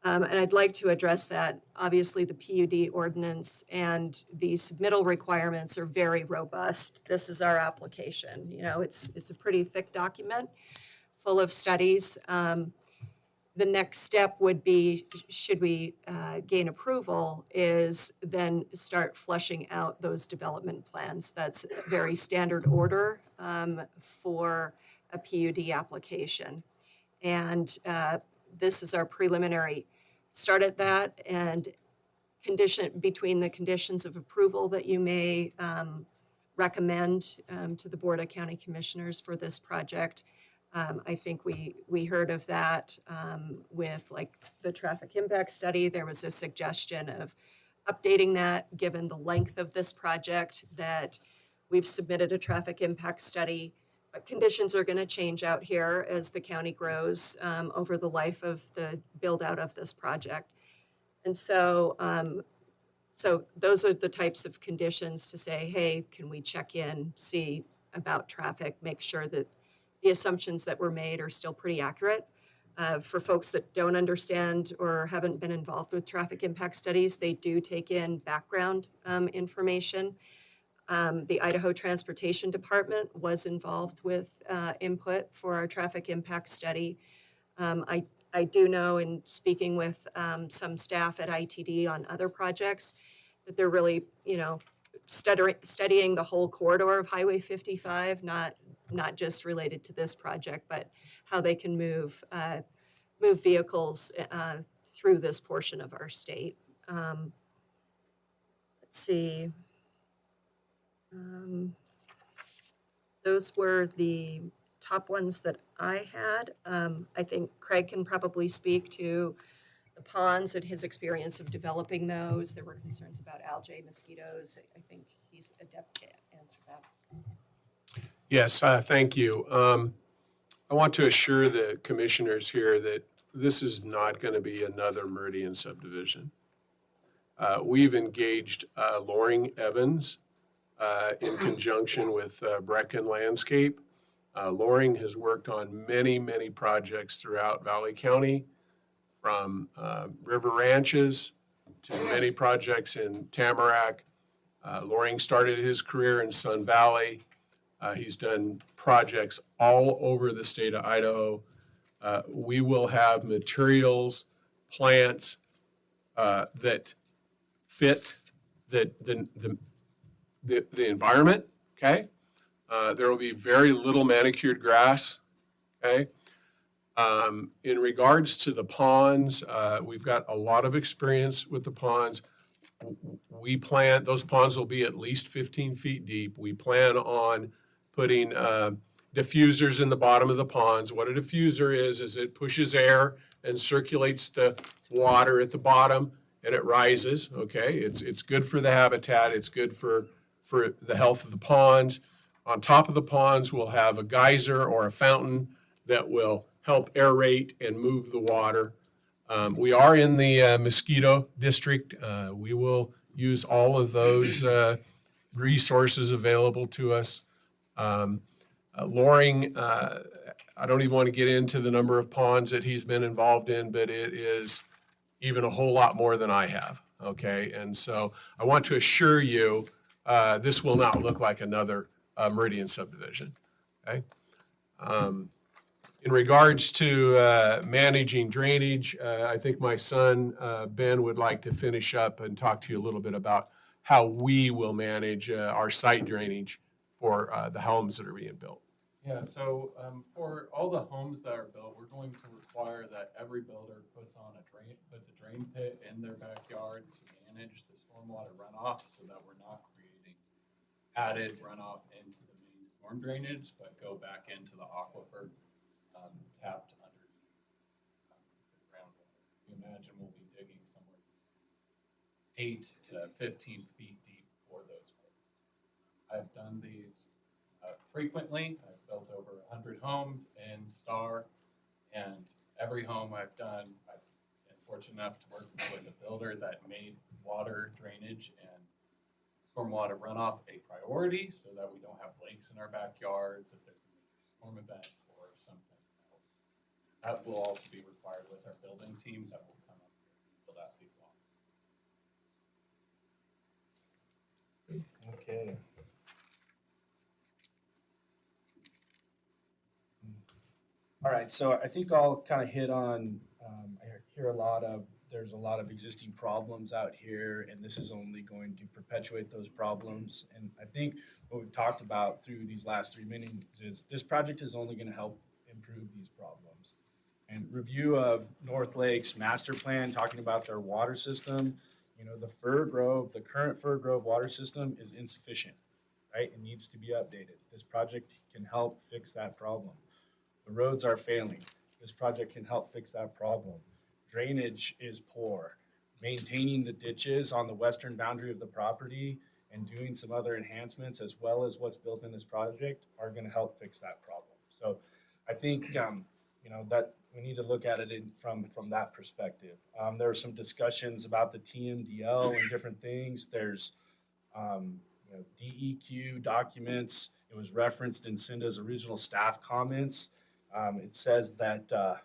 And I'd like to address that. Obviously, the PUD ordinance and the submittal requirements are very robust. This is our application. You know, it's a pretty thick document full of studies. The next step would be, should we gain approval, is then start fleshing out those development plans. That's a very standard order for a PUD application. And this is our preliminary start at that, and condition between the conditions of approval that you may recommend to the Board of County Commissioners for this project. I think we heard of that with like the traffic impact study. There was a suggestion of updating that given the length of this project, that we've submitted a traffic impact study. But conditions are going to change out here as the county grows over the life of the build out of this project. And so, so those are the types of conditions to say, hey, can we check in, see about traffic, make sure that the assumptions that were made are still pretty accurate. For folks that don't understand or haven't been involved with traffic impact studies, they do take in background information. The Idaho Transportation Department was involved with input for our traffic impact study. I do know, in speaking with some staff at ITD on other projects, that they're really, you know, studying the whole corridor of Highway 55, not just related to this project, but how they can move vehicles through this portion of our state. Let's see. Those were the top ones that I had. I think Craig can probably speak to the ponds and his experience of developing those. There were concerns about algae, mosquitoes. I think he's adept to answer that. Yes, thank you. I want to assure the commissioners here that this is not going to be another Meridian subdivision. We've engaged Loring Evans in conjunction with Brecken Landscape. Loring has worked on many, many projects throughout Valley County, from river ranches to many projects in Tamarack. Loring started his career in Sun Valley. He's done projects all over the state of Idaho. We will have materials, plants that fit the environment, okay? There will be very little manicured grass, okay? In regards to the ponds, we've got a lot of experience with the ponds. We plan, those ponds will be at least 15 feet deep. We plan on putting diffusers in the bottom of the ponds. What a diffuser is it pushes air and circulates the water at the bottom and it rises, okay? It's good for the habitat. It's good for the health of the ponds. On top of the ponds, we'll have a geyser or a fountain that will help aerate and move the water. We are in the mosquito district. We will use all of those resources available to us. Loring, I don't even want to get into the number of ponds that he's been involved in, but it is even a whole lot more than I have, okay? And so I want to assure you, this will not look like another Meridian subdivision, okay? In regards to managing drainage, I think my son, Ben, would like to finish up and talk to you a little bit about how we will manage our site drainage for the homes that are being built. Yeah, so for all the homes that are built, we're going to require that every builder puts a drain pit in their backyard to manage the stormwater runoff so that we're not creating added runoff into the main storm drainage, but go back into the aquifer tapped under the groundwater. You imagine we'll be digging somewhere 8 to 15 feet deep for those pits. I've done these frequently. I've built over 100 homes in Star, and every home I've done, I've been fortunate enough to work with a builder that made water drainage and stormwater runoff a priority so that we don't have lakes in our backyards if there's a major storm event or something else. That will also be required with our building team that will come up here and build out these lots. Okay. All right, so I think I'll kind of hit on, I hear there's a lot of existing problems out here, and this is only going to perpetuate those problems. And I think what we've talked about through these last 3 meetings is this project is only going to help improve these problems. And review of North Lake's master plan, talking about their water system, the current Fir Grove water system is insufficient, right? It needs to be updated. This project can help fix that problem. The roads are failing. This project can help fix that problem. Drainage is poor. Maintaining the ditches on the western boundary of the property and doing some other enhancements as well as what's built in this project are going to help fix that problem. So I think, that we need to look at it from that perspective. There are some discussions about the TMDL and different things. There's DEQ documents. It was referenced in Cinda's original staff comments. It says that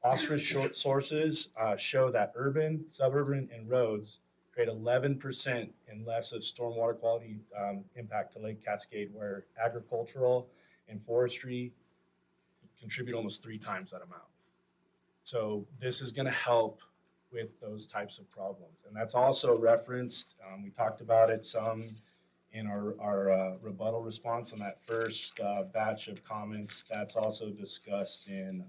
phosphorus sources show that urban, suburban, and roads create 11% and less of stormwater quality impact to Lake Cascade, where agricultural and forestry contribute almost 3 times that amount. So this is going to help with those types of problems. And that's also referenced, we talked about it some in our rebuttal response on that first batch of comments. That's also discussed in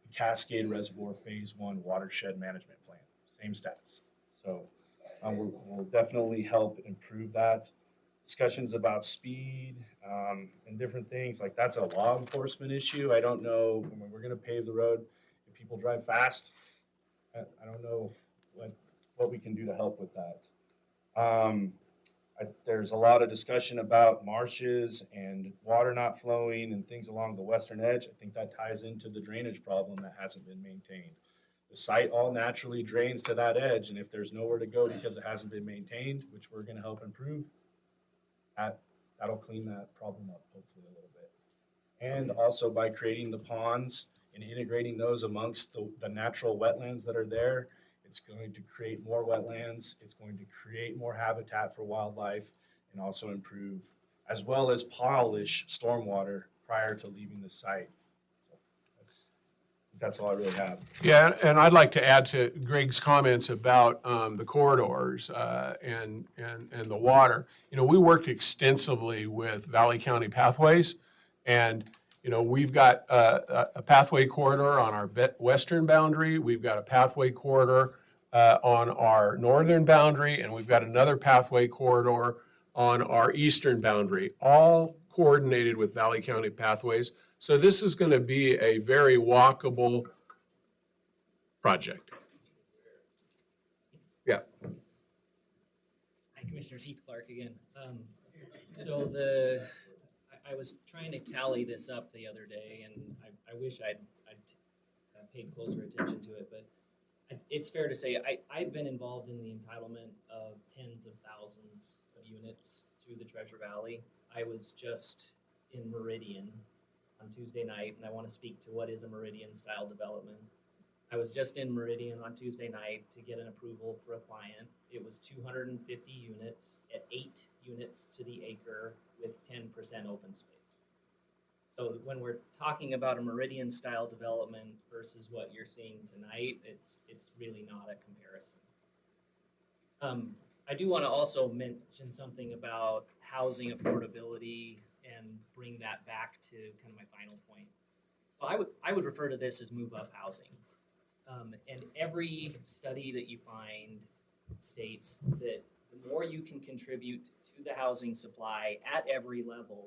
the Cascade Reservoir Phase 1 Watershed Management Plan, same stats. So we'll definitely help improve that. Discussions about speed and different things, like that's a law enforcement issue. I don't know, when we're gonna pave the road, if people drive fast, I don't know what we can do to help with that. There's a lot of discussion about marshes and water not flowing and things along the western edge. I think that ties into the drainage problem that hasn't been maintained. The site all naturally drains to that edge, and if there's nowhere to go because it hasn't been maintained, which we're gonna help improve, that'll clean that problem up hopefully a little bit. And also by creating the ponds and integrating those amongst the natural wetlands that are there, It's going to create more wetlands. It's going to create more habitat for wildlife and also improve, as well as polish stormwater prior to leaving the site. So that's all I really have. Yeah, and I'd like to add to Greg's comments about the corridors and the water. You know, we worked extensively with Valley County Pathways, and you know, we've got a pathway corridor on our western boundary. We've got a pathway corridor on our northern boundary, and we've got another pathway corridor on our eastern boundary, all coordinated with Valley County Pathways. So this is going to be a very walkable project. Yeah. Hi, Commissioners, Heath Clark again. So I was trying to tally this up the other day, and I wish I'd paid closer attention to it, but it's fair to say I've been involved in the entitlement of tens of thousands of units through the Treasure Valley. I was just in Meridian on Tuesday night, and I want to speak to what is a Meridian style development. I was just in Meridian on Tuesday night to get an approval for a client. It was 250 units at 8 units to the acre with 10% open space. So when we're talking about a Meridian style development versus what you're seeing tonight, it's really not a comparison. I do want to also mention something about housing affordability and bring that back to kind of my final point. So I would refer to this as move up housing. And every study that you find states that the more you can contribute to the housing supply at every level,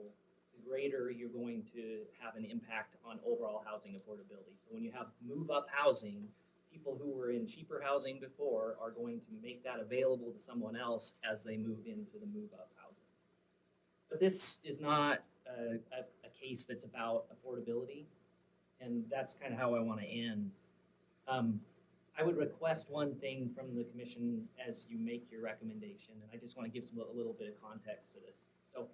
the greater you're going to have an impact on overall housing affordability. So when you have move up housing, people who were in cheaper housing before are going to make that available to someone else as they move into the move up housing. But this is not a case that's about affordability, and that's kind of how I want to end. I would request one thing from the commission as you make your recommendation, and I just want to give a little bit of context to this. So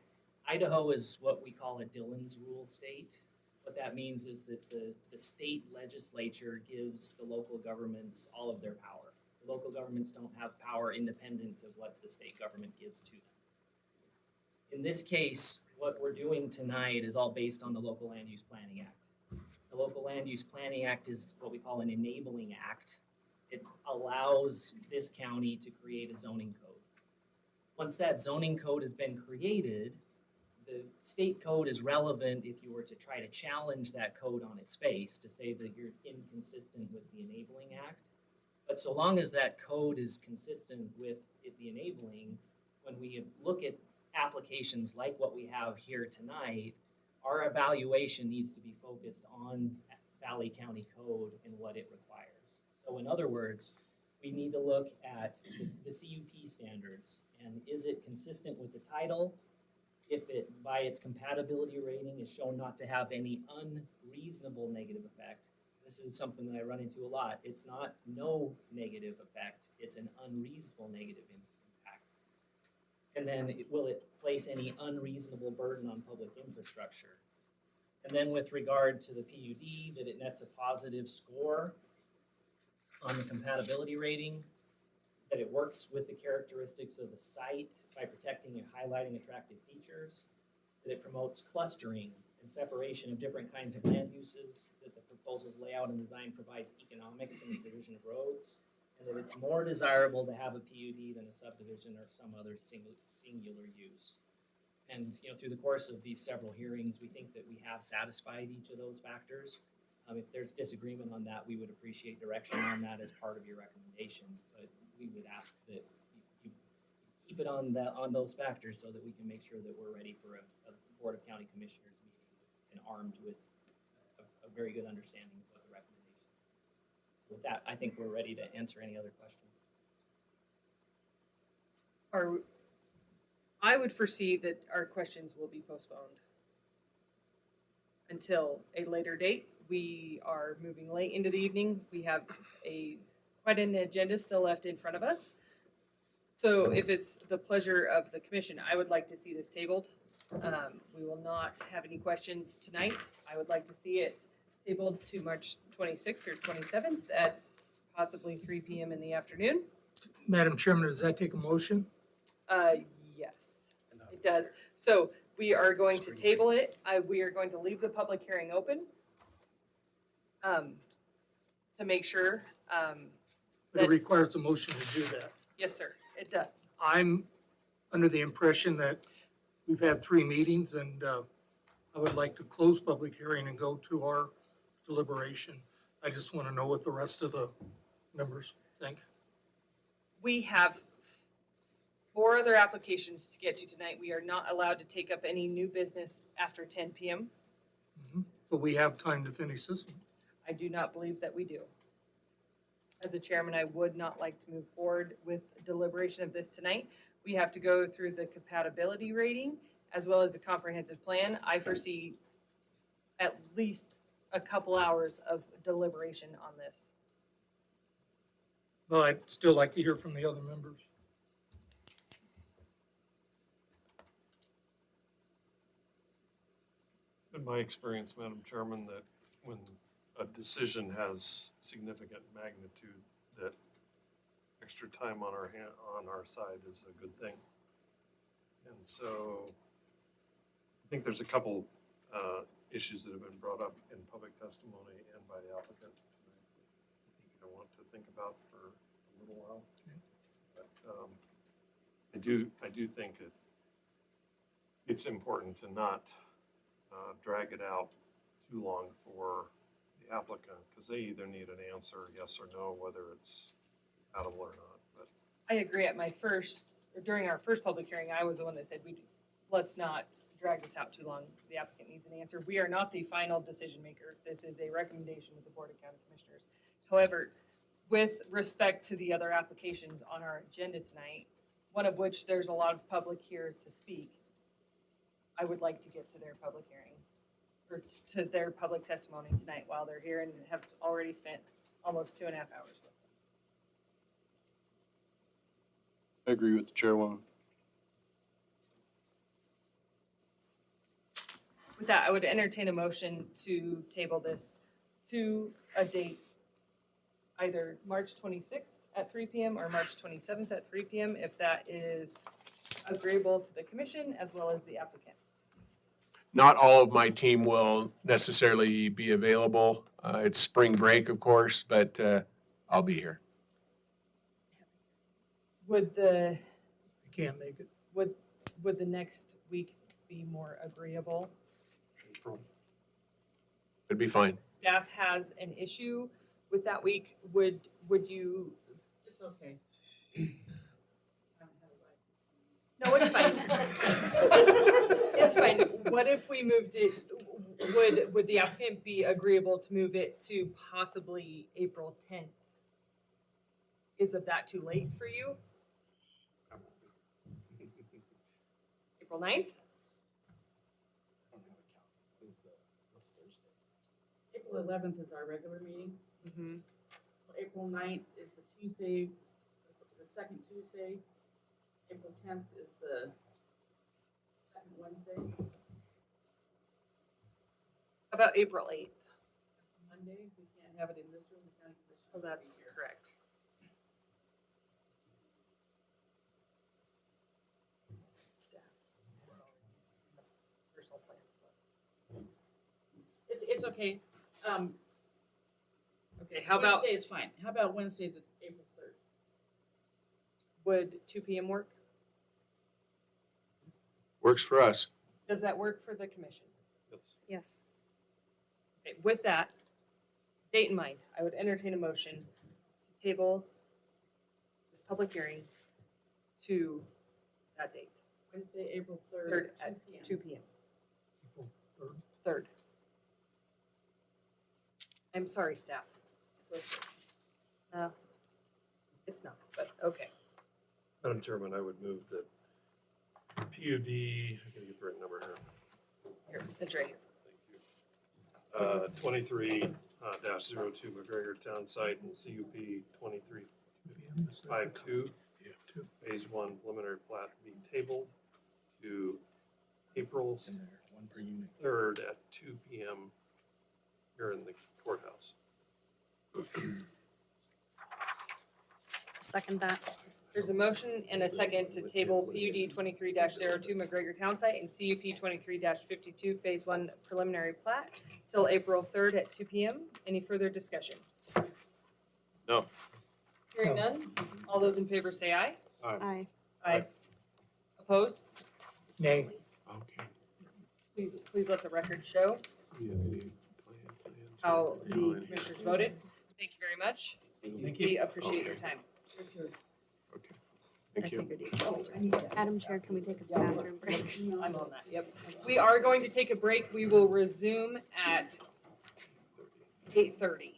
Idaho is what we call a Dillon's Rule state. What that means is that the state legislature gives the local governments all of their power. The local governments don't have power independent of what the state government gives to them. In this case, what we're doing tonight is all based on the Local Land Use Planning Act. The Local Land Use Planning Act is what we call an enabling act. It allows this county to create a zoning code. Once that zoning code has been created, the state code is relevant if you were to try to challenge that code on its face to say that you're inconsistent with the enabling act. But so long as that code is consistent with the enabling, when we look at applications like what we have here tonight, our evaluation needs to be focused on Valley County Code and what it requires. So in other words, we need to look at the CUP standards, and is it consistent with the title? If it, by its compatibility rating, is shown not to have any unreasonable negative effect. This is something that I run into a lot. It's not no negative effect, it's an unreasonable negative impact. And then will it place any unreasonable burden on public infrastructure? And then with regard to the PUD, that it nets a positive score on the compatibility rating, that it works with the characteristics of the site by protecting and highlighting attractive features, that it promotes clustering and separation of different kinds of land uses, that the proposal's layout and design provides economics in the division of roads, and that it's more desirable to have a PUD than a subdivision or some other singular use. And through the course of these several hearings, we think that we have satisfied each of those factors. If there's disagreement on that, we would appreciate direction on that as part of your recommendation. But we would ask that you keep it on those factors so that we can make sure that we're ready for a Board of County Commissioners meeting and armed with a very good understanding of what the recommendation is. So with that, I think we're ready to answer any other questions. I would foresee that our questions will be postponed until a later date. We are moving late into the evening. We have quite an agenda still left in front of us. So if it's the pleasure of the commission, I would like to see this tabled. We will not have any questions tonight. I would like to see it tabled to March 26th or 27th at possibly 3 PM in the afternoon. Madam Chairman, does that take a motion? Yes, it does. So we are going to table it. We are going to leave the public hearing open. To make sure, But it requires a motion to do that. yes, sir, it does. I'm under the impression that we've had 3 meetings and I would like to close public hearing and go to our deliberation. I just want to know what the rest of the members think. We have 4 other applications to get to tonight. We are not allowed to take up any new business after 10 PM. But we have time to finish this one. I do not believe that we do. As a chairman, I would not like to move forward with deliberation of this tonight. We have to go through the compatibility rating as well as the comprehensive plan. I foresee at least a couple hours of deliberation on this. Well, I'd still like to hear from the other members. It's been my experience, Madam Chairman, that when a decision has significant magnitude, that extra time on our side is a good thing. And so I think there's a couple issues that have been brought up in public testimony and by the applicant tonight that I think I want to think about for a little while. But I do think it's important to not drag it out too long for the applicant, because they either need an answer, yes or no, whether it's compatible or not. But I agree. During our first public hearing, I was the one that said, let's not drag this out too long. The applicant needs an answer. We are not the final decision maker. This is a recommendation of the Board of County Commissioners. However, with respect to the other applications on our agenda tonight, one of which there's a lot of public here to speak, I would like to get to their public hearing, or to their public testimony tonight while they're here, and have already spent almost 2.5 hours with them. I agree with the chairwoman. With that, I would entertain a motion to table this to a date, either March 26th at 3 PM or March 27th at 3 PM, if that is agreeable to the commission as well as the applicant. Not all of my team will necessarily be available. It's spring break, of course, but I'll be here. Would the, I can't make it. would the next week be more agreeable? It'd be fine. Staff has an issue with that week. Would you? It's okay. No, it's fine. It's fine. What if we moved it, would the applicant be agreeable to move it to possibly April 10th? Is it that too late for you? April 9th? April 11th is our regular meeting. Mm-hmm. So April 9th is the Tuesday, the second Tuesday. April 10th is the second Wednesday. How about April 8th? That's Monday. We can't have it in this room. The county commission. Oh, that's correct. Staff. Personal plans. It's okay. Okay, how about, Wednesday is fine. How about Wednesday, the April 3rd? would 2 PM work? Works for us. Does that work for the commission? yes. Yes. Okay, with that date in mind, I would entertain a motion to table this public hearing to that date, Wednesday, April 3rd, Third at at 2 2 PM. April 3rd. Third. I'm sorry, staff. It's okay. It's not, but okay. Madam Chairman, I would move that PUD, I gotta get the right number here. Here, it's right here. Thank you. 23 -02 McGregor Town Site and CUP 2352, Phase 1 preliminary plat be tabled to April 3rd at 2 PM here in the courthouse. second that. There's a motion and a second to table PUD 23-02 McGregor Town Site and CUP 23-52 Phase 1 preliminary plat till April 3rd at 2 p.m. Any further discussion? No. Hearing none, all those in favor say aye. Aye. Aye. Opposed? Nay. Okay. Please let the record show how the commissioners voted. Thank you very much. We appreciate your time. Okay. Thank you. Madam Chair, can we take a bathroom break? I'm on that, yep. We are going to take a break. We will resume at 8:30.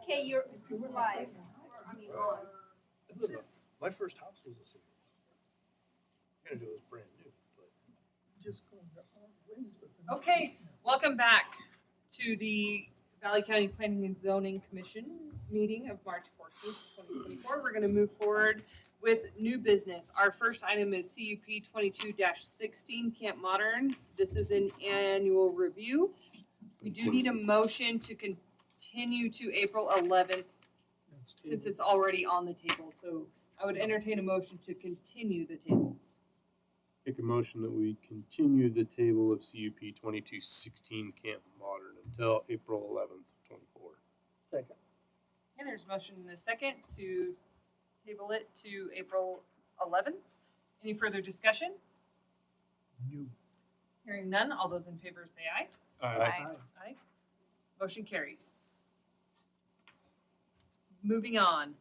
Okay, you're live. I mean, on. That's it. My first house was a single. Granted, it was brand new, but. Okay, welcome back to the Valley County Planning and Zoning Commission meeting of March 14th, 2024. We're going to move forward with new business. Our first item is CUP 22-16 Camp Modern. This is an annual review. We do need a motion to continue to April 11th since it's already on the table. So I would entertain a motion to continue the table. Make a motion that we continue the table of CUP 2216 Camp Modern until April 11th, 24. Second. Okay, there's a motion and a second to table it to April 11th. Any further discussion? You. Hearing none, all those in favor say aye. Aye. Motion carries. Moving on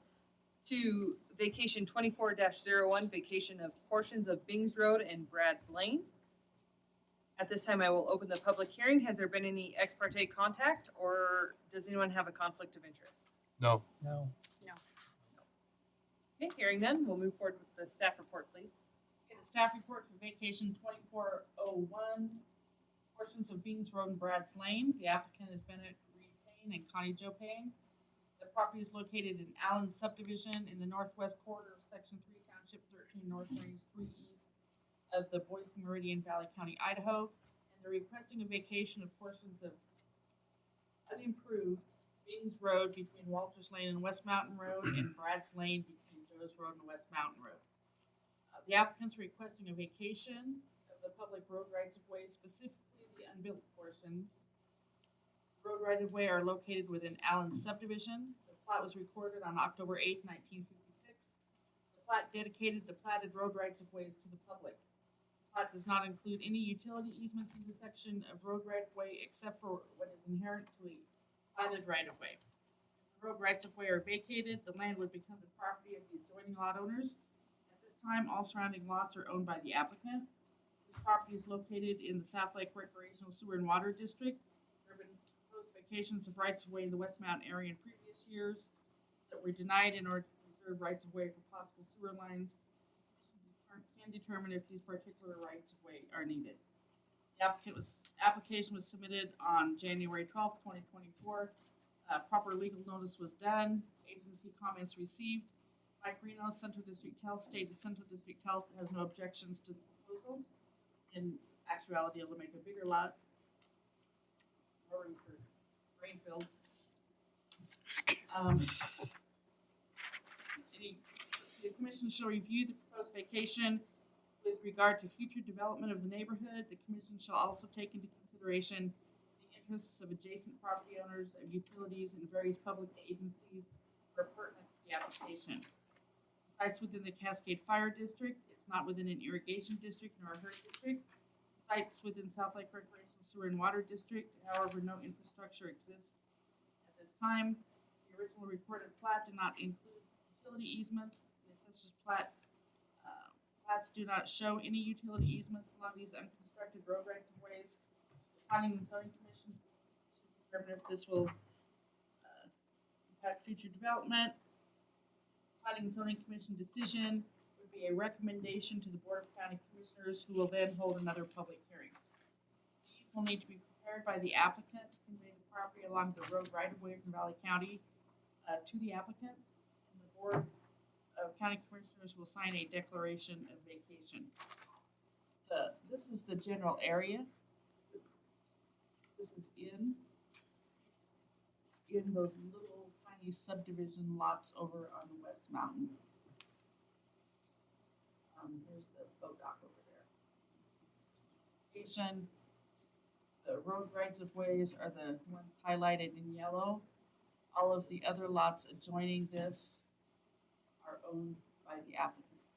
to vacation 24-01, vacation of portions of Bings Road and Brad's Lane. At this time, I will open the public hearing. Has there been any ex parte contact, or does anyone have a conflict of interest? No. No. Okay, hearing none, we'll move forward with the staff report, please. Okay, the staff report for vacation 2401, portions of Bings Road and Brad's Lane. The applicant is Bennett Reed Payne and Connie Jo Payne. The property is located in Allen subdivision in the northwest quarter of Section 3, Township 13, North Range 3 East of the Boise Meridian, Valley County, Idaho. And they're requesting a vacation of portions of unimproved Bings Road between Walters Lane and West Mountain Road and Brad's Lane between Joe's Road and West Mountain Road. The applicant's requesting a vacation of the public road rights of way, specifically the unbuilt portions. Road right of way are located within Allen subdivision. The plat was recorded on October 8, 1956. The plat dedicated the platted road rights of ways to the public. The plat does not include any utility easements in the section of road right of way except for what is inherent to a platted right of way. If the road rights of way are vacated, the land would become the property of the adjoining lot owners. At this time, all surrounding lots are owned by the applicant. This property is located in the South Lake Recreational Sewer and Water District. There have been proposed vacations of rights of way in the West Mountain area in previous years that were denied in order to preserve rights of way for possible sewer lines. The commission can determine if these particular rights of way are needed. The application was submitted on January 12th, 2024. Proper legal notice was done. Agency comments received. Mike Reno, Central District Health, stated Central District Health has no objections to the proposal. In actuality, it'll make a bigger lot. Worry for rain fills. The commission shall review the proposed vacation with regard to future development of the neighborhood. The commission shall also take into consideration the interests of adjacent property owners, of utilities, and various public agencies that are pertinent to the application. Sites within the Cascade Fire District, it's not within an irrigation district nor a HERD district. Sites within South Lake Recreational Sewer and Water District, however, no infrastructure exists at this time. The original reported plat did not include utility easements. The assessor's plats do not show any utility easements along these unconstructed road rights of ways. The Planning and Zoning Commission should determine if this will impact future development. Planning and Zoning Commission decision would be a recommendation to the Board of County Commissioners, who will then hold another public hearing. These will need to be prepared by the applicant to convey the property along the road right of way from Valley County to the applicants. And the Board of County Commissioners will sign a declaration of vacation. This is the general area. This is in those little tiny subdivision lots over on the West Mountain. Here's the boat dock over there. Station. The road rights of ways are the ones highlighted in yellow. All of the other lots adjoining this are owned by the applicants.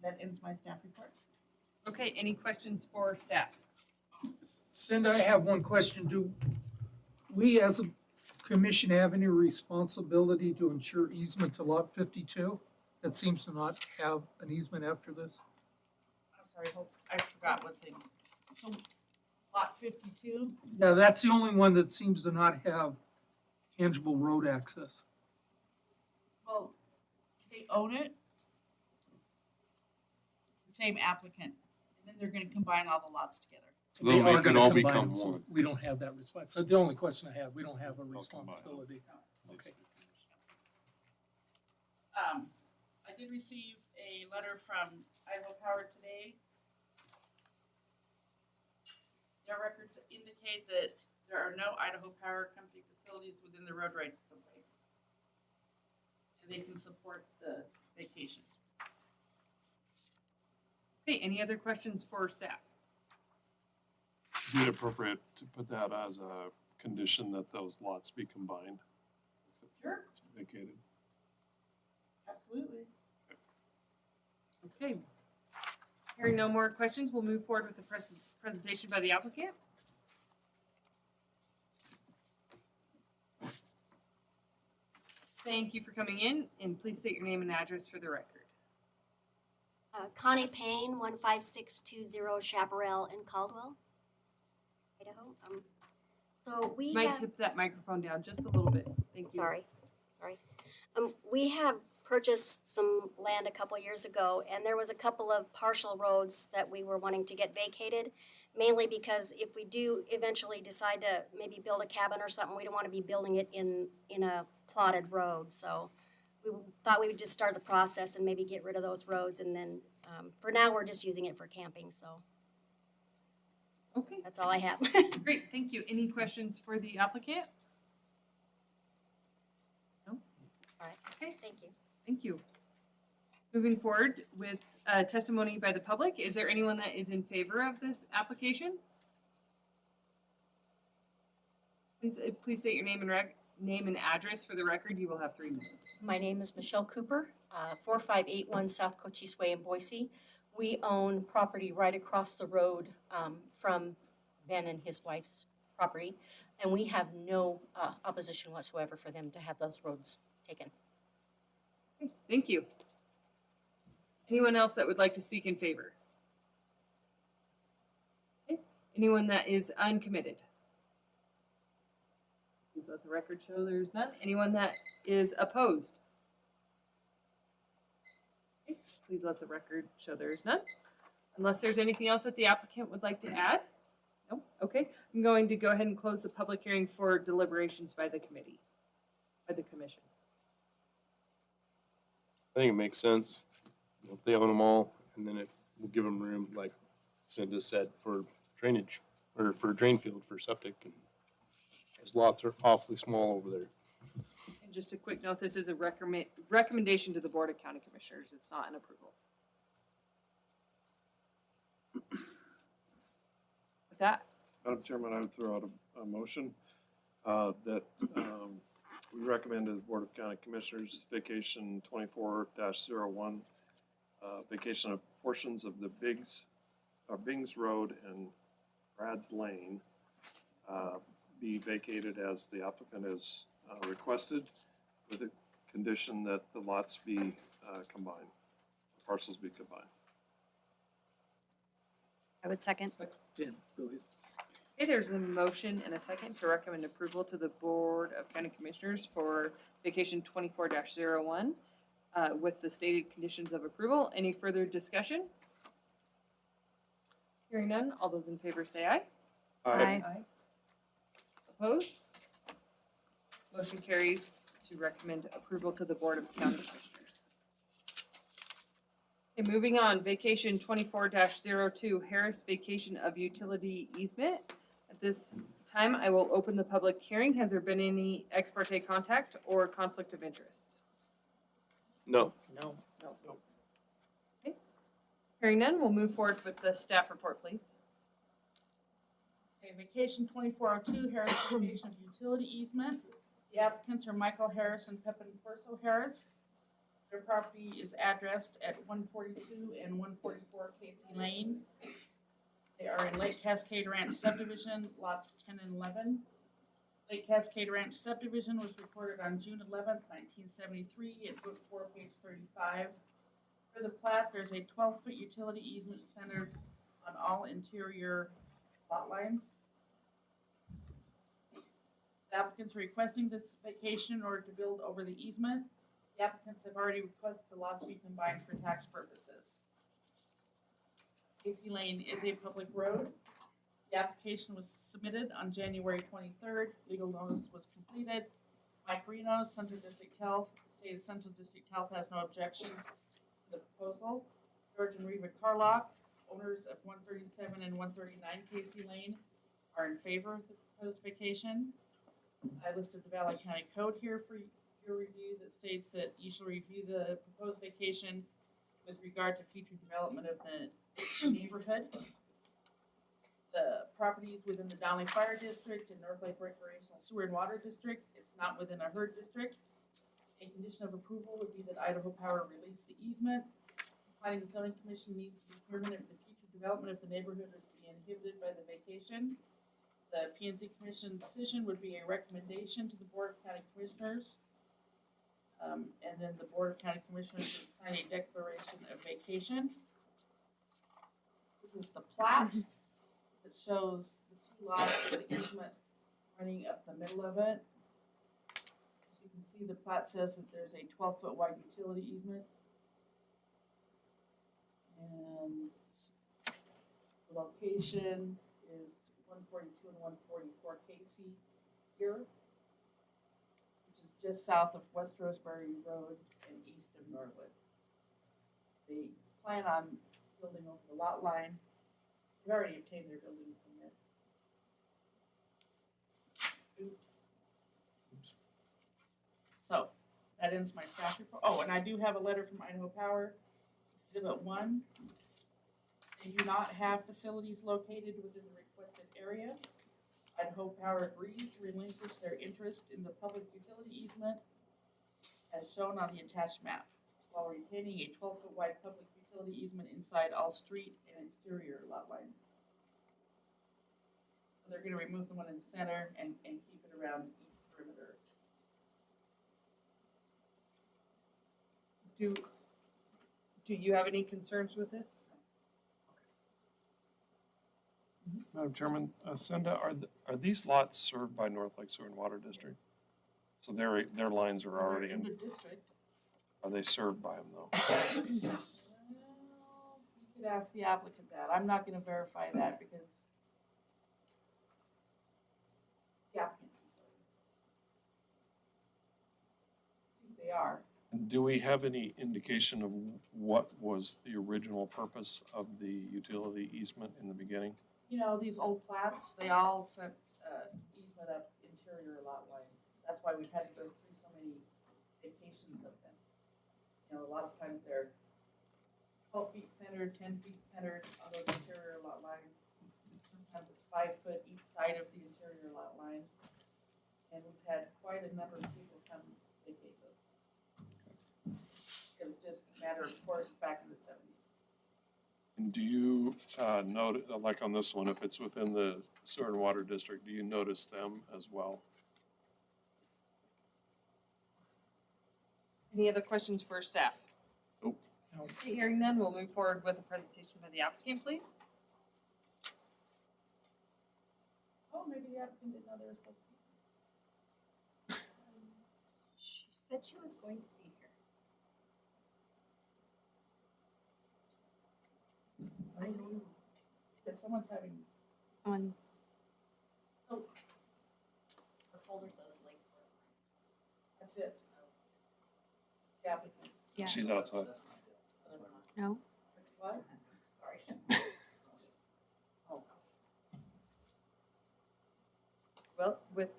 That ends my staff report. Okay, any questions for staff? Cindy, I have one question. Do we as a commission have any responsibility to ensure easement to lot 52? That seems to not have an easement after this. I'm sorry, I forgot what thing. So lot lot 52. Yeah, that's the only one that seems to not have tangible road access. Well, they own it. It's the same applicant, and then they're gonna combine all the lots together. So They they'll are make it gonna all combine become them, so one. we don't have that response. So the only question I have, we don't have a responsibility. Okay. I did receive a letter from Idaho Power today. Their records indicate that there are no Idaho Power Company facilities within the road rights of way. And they can support the vacation. Okay, any other questions for staff? Is it appropriate to put that as a condition that those lots be combined? Sure. It's vacated. Absolutely. Okay. Hearing no more questions, we'll move forward with the presentation by the applicant. Thank you for coming in, and please state your name and address for the record. Connie Payne, 15620 Chaparral in Caldwell, Idaho. So we You might have, tip that microphone down just a little bit. Thank you. sorry. We have purchased some land a couple years ago, and there was a couple of partial roads that we were wanting to get vacated, mainly because if we do eventually decide to maybe build a cabin or something, we don't want to be building it in a plotted road. So we thought we would just start the process and maybe get rid of those roads, and then for now, we're just using it for camping, so Okay, that's all I have. great, thank you. Any questions for the applicant? No? All right, Okay, thank you. thank you. Moving forward with testimony by the public, is there anyone that is in favor of this application? Please state your name and address for the record. You will have 3 minutes. My name is Michelle Cooper, 4581 South Cochise Way in Boise. We own property right across the road from Ben and his wife's property, and we have no opposition whatsoever for them to have those roads taken. Okay, thank you. Anyone else that would like to speak in favor? Okay, anyone that is uncommitted? Please let the record show there's none. Anyone that is opposed? Okay, please let the record show there is none. Unless there's anything else that the applicant would like to add? No? Okay, I'm going to go ahead and close the public hearing for deliberations by the committee, by the commission. I think it makes sense. If they own them all, and then if we'll give them room, like Cinda said, for drainage or for drain field for septic, and those lots are awfully small over there. And just a quick note, this is a recommendation to the Board of County Commissioners. It's not an approval. With that, Madam Chairman, I would throw out a motion that we recommend to the Board of County Commissioners vacation 24-01, vacation of portions of the Bings Road and Brad's Lane be vacated as the applicant has requested, with a condition that the lots be combined, parcels be combined. I would second. Yeah, really. okay, there's a motion and a second to recommend approval to the Board of County Commissioners for vacation 24-01 with the stated conditions of approval. Any further discussion? Hearing none, all those in favor say aye. Aye. Opposed? Motion carries to recommend approval to the Board of County Commissioners. Okay, moving on, vacation 24-02, Harris Vacation of Utility Easement. At this time, I will open the public hearing. Has there been any ex parte contact or conflict of interest? No. No. No. Okay. Hearing none, we'll move forward with the staff report, please. Okay, vacation 2402, Harris Vacation of Utility Easement. The applicants are Michael Harris and Pepin Corso Harris. Their property is addressed at 142 and 144 Casey Lane. They are in Lake Cascade Ranch subdivision, lots 10 and 11. Lake Cascade Ranch subdivision was recorded on June 11th, 1973 at Book 4, page 35. For the plat, there's a 12-foot utility easement centered on all interior lot lines. Applicants are requesting this vacation in order to build over the easement. The applicants have already requested the lots be combined for tax purposes. Casey Lane is a public road. The application was submitted on January 23rd. Legal notice was completed. Mike Reno, Central District Health, stated Central District Health has no objections to the proposal. George and Reva Carlock, owners of 137 and 139 Casey Lane, are in favor of the proposed vacation. I listed the Valley County Code here for your review that states that you shall review the proposed vacation with regard to future development of the neighborhood. The properties within the Downey Fire District and North Lake Recreational Sewer and Water District, it's not within a HERD district. A condition of approval would be that Idaho Power release the easement. The Planning and Zoning Commission needs to determine if the future development of the neighborhood would be inhibited by the vacation. The P and Z Commission decision would be a recommendation to the Board of County Commissioners. And then the Board of County Commissioners would sign a declaration of vacation. This is the plat that shows the two lots with the easement running up the middle of it. As you can see, the plat says that there's a 12-foot wide utility easement. And the location is 142 and 144 Casey here, which is just south of West Roseberry Road and east of Norwood. They plan on building over the lot line. They've already obtained their building permit. Oops. So, that ends my staff report. Oh, and I do have a letter from Idaho Power, Exhibit 1. They do not have facilities located within the requested area. Idaho Power agrees to relinquish their interest in the public utility easement as shown on the attached map, while retaining a 12-foot wide public utility easement inside all street and exterior lot lines. So they're gonna remove the one in the center and keep it around each perimeter. Do you have any concerns with this? Madam Chairman, Cinda, are these lots served by North Lake Sewer and Water District? So their lines are already They're in the district. are they served by them though? Well, you could ask the applicant that. I'm not gonna verify that because the applicant can tell you. I think they are. And do we have any indication of what was the original purpose of the utility easement in the beginning? You know, these old plats, they all sent easement up interior lot lines. That's why we've had to go through so many vacations of them. You know, a lot of times they're 12 feet centered, 10 feet centered on those interior lot lines. Sometimes it's 5 foot each side of the interior lot line. And we've had quite a number of people come vacate those. It was just a matter of course back in the 70s. And do you note, like on this one, if it's within the sewer and water district, do you notice them as well? Any other questions for staff? Nope. Okay, hearing none, we'll move forward with a presentation by the applicant, please. Oh, maybe the applicant didn't know they were supposed to be. She said she was going to be here. Maybe. Because someone's having, Someone. so The folder says Lakeport. that's it. The applicant. Yeah. She's outside. No. That's what? Sorry. Oh, Well, with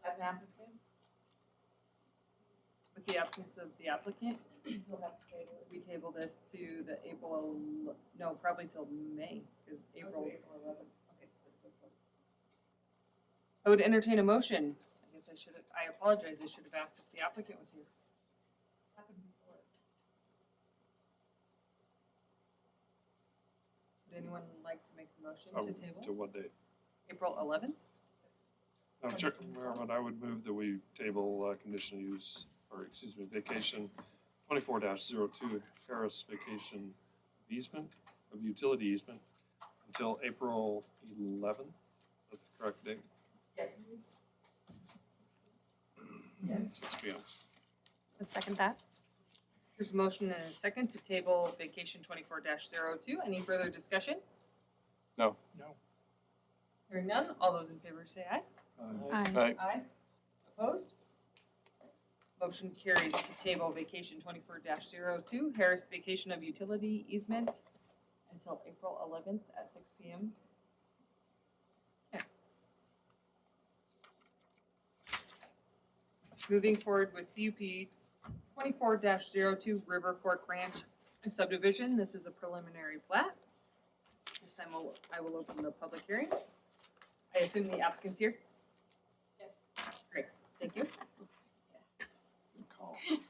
that an applicant? the absence of the applicant, You'll have to table it. we table this to the April, no, probably till May, because April's. April 11th. I would entertain a motion. I guess I apologize, I should have asked if the applicant was here. Happened before. Would anyone like to make a motion to table? To what date? April 11th? Madam Chairman, I would move that we table conditional use, or excuse me, vacation 24-02 Harris vacation easement, of utility easement, until April 11th. Is that the correct date? Yes. Yes. Let's second that. There's a motion and a second to table vacation 24-02. Any further discussion? No. Hearing none, all those in favor say aye. Aye. Aye. Opposed? Motion carries to table vacation 24-02, Harris Vacation of Utility Easement until April 11th at 6 p.m. Okay. Moving forward with CUP 24-02 River Fork Ranch subdivision. This is a preliminary plat. This time I will open the public hearing. I assume the applicant's here? Yes. Great, thank you.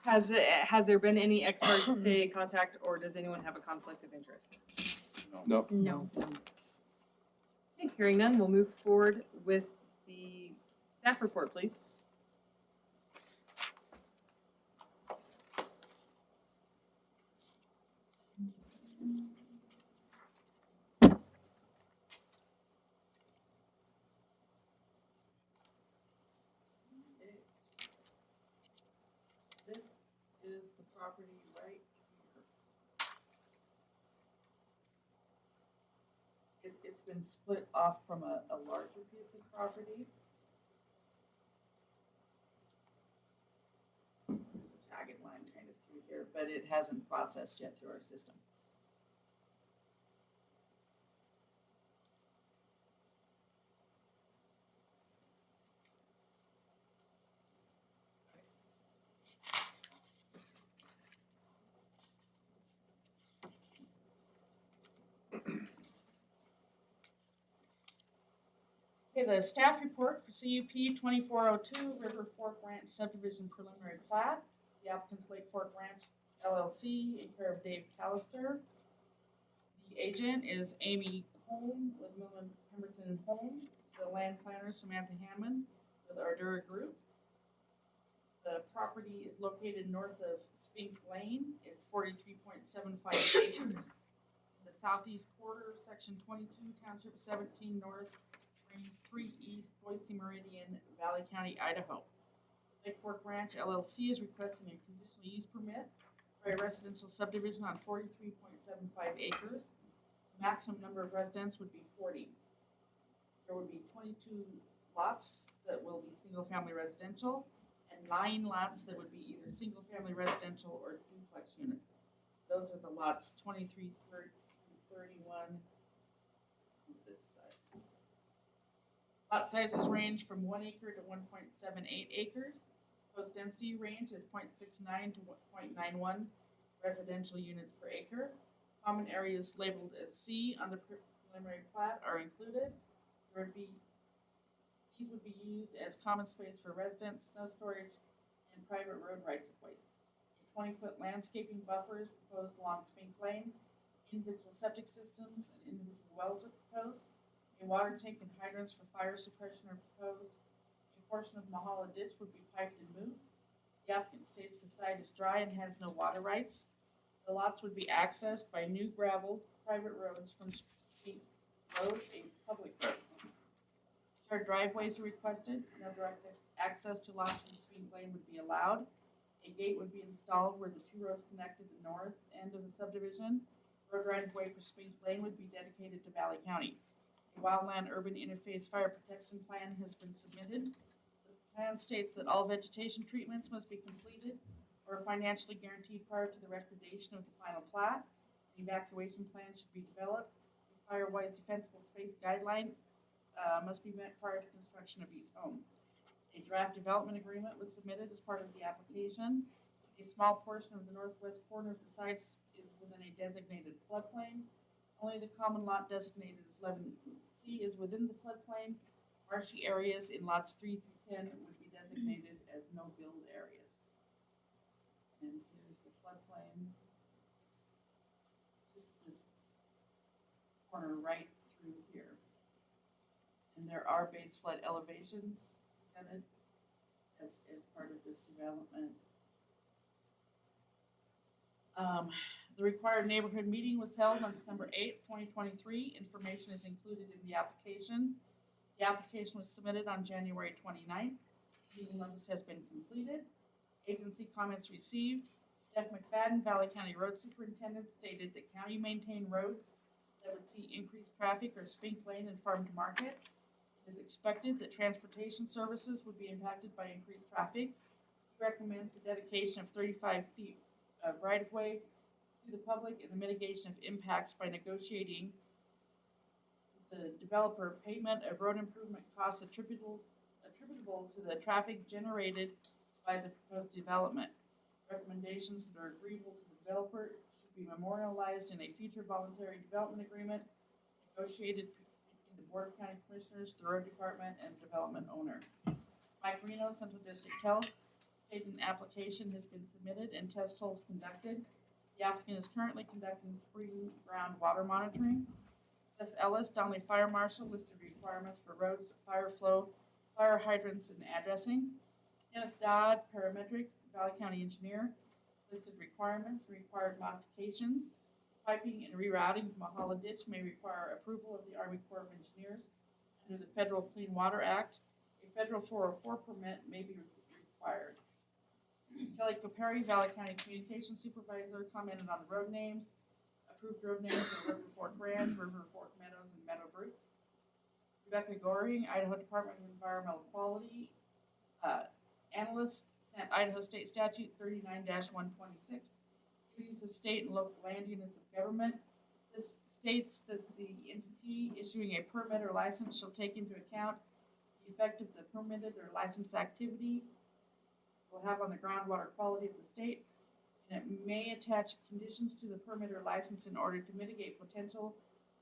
Has there been any ex parte contact, or does anyone have a conflict of interest? No. No. Okay, hearing none, we'll move forward with the staff report, please. This is the property right here. It's been split off from a larger piece of property. Jagged line kind of through here, but it hasn't processed yet through our system. Okay, the staff report for CUP 2402 River Fork Ranch subdivision preliminary plat. The applicant's Lake Fork Ranch LLC in care of Dave Callister. The agent is Amy Holm with Millen Pemberton and Holm. The land planner Samantha Hammond with Ardura Group. The property is located north of Spink Lane. It's 43.75 acres. The southeast quarter, section 22, township 17 north, range 3 east, Boise Meridian, Valley County, Idaho. Lake Fork Ranch LLC is requesting a conditional use permit for a residential subdivision on 43.75 acres. The maximum number of residents would be 40. There would be 22 lots that will be single-family residential and 9 lots that would be either single-family residential or duplex units. Those are the lots 23, 30, 31 on this side. Lot sizes range from 1 acre to 1.78 acres. Proposed density range is 0.69 to 0.91 residential units per acre. Common areas labeled as C on the preliminary plat are included. These would be used as common space for residents, snow storage, and private road rights-of-ways. A 20-foot landscaping buffer is proposed along Spink Lane. Individual septic systems and individual wells are proposed. A water tank and hydrants for fire suppression are proposed. A portion of Mahala ditch would be piped and moved. The applicant states the site is dry and has no water rights. The lots would be accessed by new gravel private roads from Spink Road, a public road. Shared driveways are requested. No direct access to lots from Spink Lane would be allowed. A gate would be installed where the 2 roads connected the north end of the subdivision. Road right-of-way for Spink Lane would be dedicated to Valley County. A wildland urban interface fire protection plan has been submitted. The plan states that all vegetation treatments must be completed or financially guaranteed prior to the recordation of the final plat. The evacuation plan should be developed. A fire-wise defensible space guideline must be met prior to construction of each home. A draft development agreement was submitted as part of the application. A small portion of the northwest corner of the sites is within a designated floodplain. Only the common lot designated as 11C is within the floodplain. Marshy areas in lots 3 through 10 would be designated as no-build areas. And here's the floodplain. Just this corner right through here. And there are base flood elevations presented as part of this development. The required neighborhood meeting was held on December 8th, 2023. Information is included in the application. The application was submitted on January 29th. Legal notice has been completed. Agency comments received. Jeff McFadden, Valley County Road Superintendent, stated that county maintained roads that would see increased traffic are Spink Lane and Farm to Market. It is expected that transportation services would be impacted by increased traffic. He recommends the dedication of 35 feet of right-of-way to the public and the mitigation of impacts by negotiating the developer payment of road improvement costs attributable to the traffic generated by the proposed development. Recommendations that are agreeable to the developer should be memorialized in a future voluntary development agreement negotiated between the Board of County Commissioners, the road department, and development owner. Mike Reno, Central District Health, stated an application has been submitted and test holes conducted. The applicant is currently conducting spring ground water monitoring. Jess Ellis, Donley Fire Marshal, listed requirements for roads, fire flow, fire hydrants, and addressing. Kenneth Dodd, Parametrics, Valley County Engineer, listed requirements, required modifications. Piping and rerouting from a hollow ditch may require approval of the Army Corps of Engineers under the Federal Clean Water Act. A federal 404 permit may be required. Kelly Capari, Valley County Communications Supervisor, commented on the road names. Approved road names are River Fork Ranch, River Fork Meadows, and Meadowbrook. Rebecca Goring, Idaho Department of Environmental Quality, analyst, sent Idaho State Statute 39-126, duties of state and local land units of government. This states that the entity issuing a permit or license shall take into account the effect of the permitted or licensed activity will have on the groundwater quality of the state, and it may attach conditions to the permit or license in order to mitigate potential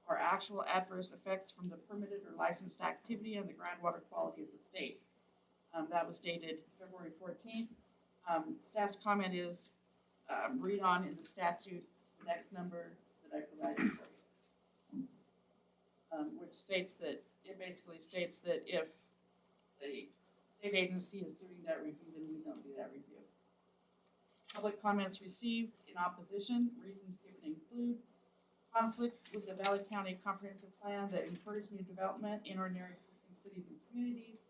or actual adverse effects from the permitted or licensed activity on the groundwater quality of the state. That was dated February 14th. Staff's comment is read on in the statute, the next number that I provided for you. Which states that, it basically states that if the state agency is doing that review, then we don't do that review. Public comments received in opposition, reasons given include conflicts with the Valley County Comprehensive Plan that encourage new development in or near existing cities and communities,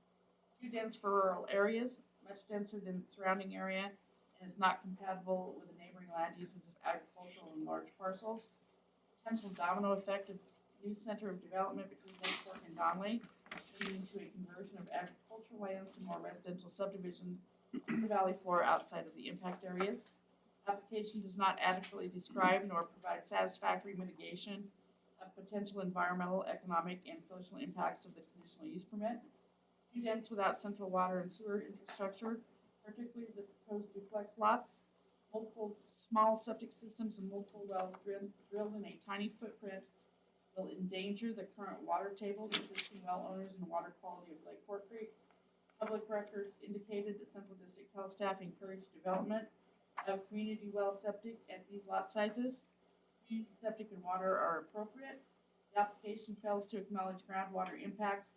too dense for rural areas, much denser than the surrounding area, and is not compatible with the neighboring land uses of agricultural and large parcels. Potential domino effect of new center of development between Lake Fork and Donley, leading to a conversion of agricultural lands to more residential subdivisions in the valley floor outside of the impact areas. Application does not adequately describe nor provide satisfactory mitigation of potential environmental, economic, and social impacts of the conditional use permit. Too dense without central water and sewer infrastructure, particularly the proposed duplex lots. Multiple small septic systems and multiple wells drilled in a tiny footprint will endanger the current water table, existing well owners, and water quality of Lake Fork Creek. Public records indicated that Central District Health staff encouraged development of community well septic at these lot sizes. Community septic and water are appropriate. The application fails to acknowledge groundwater impacts.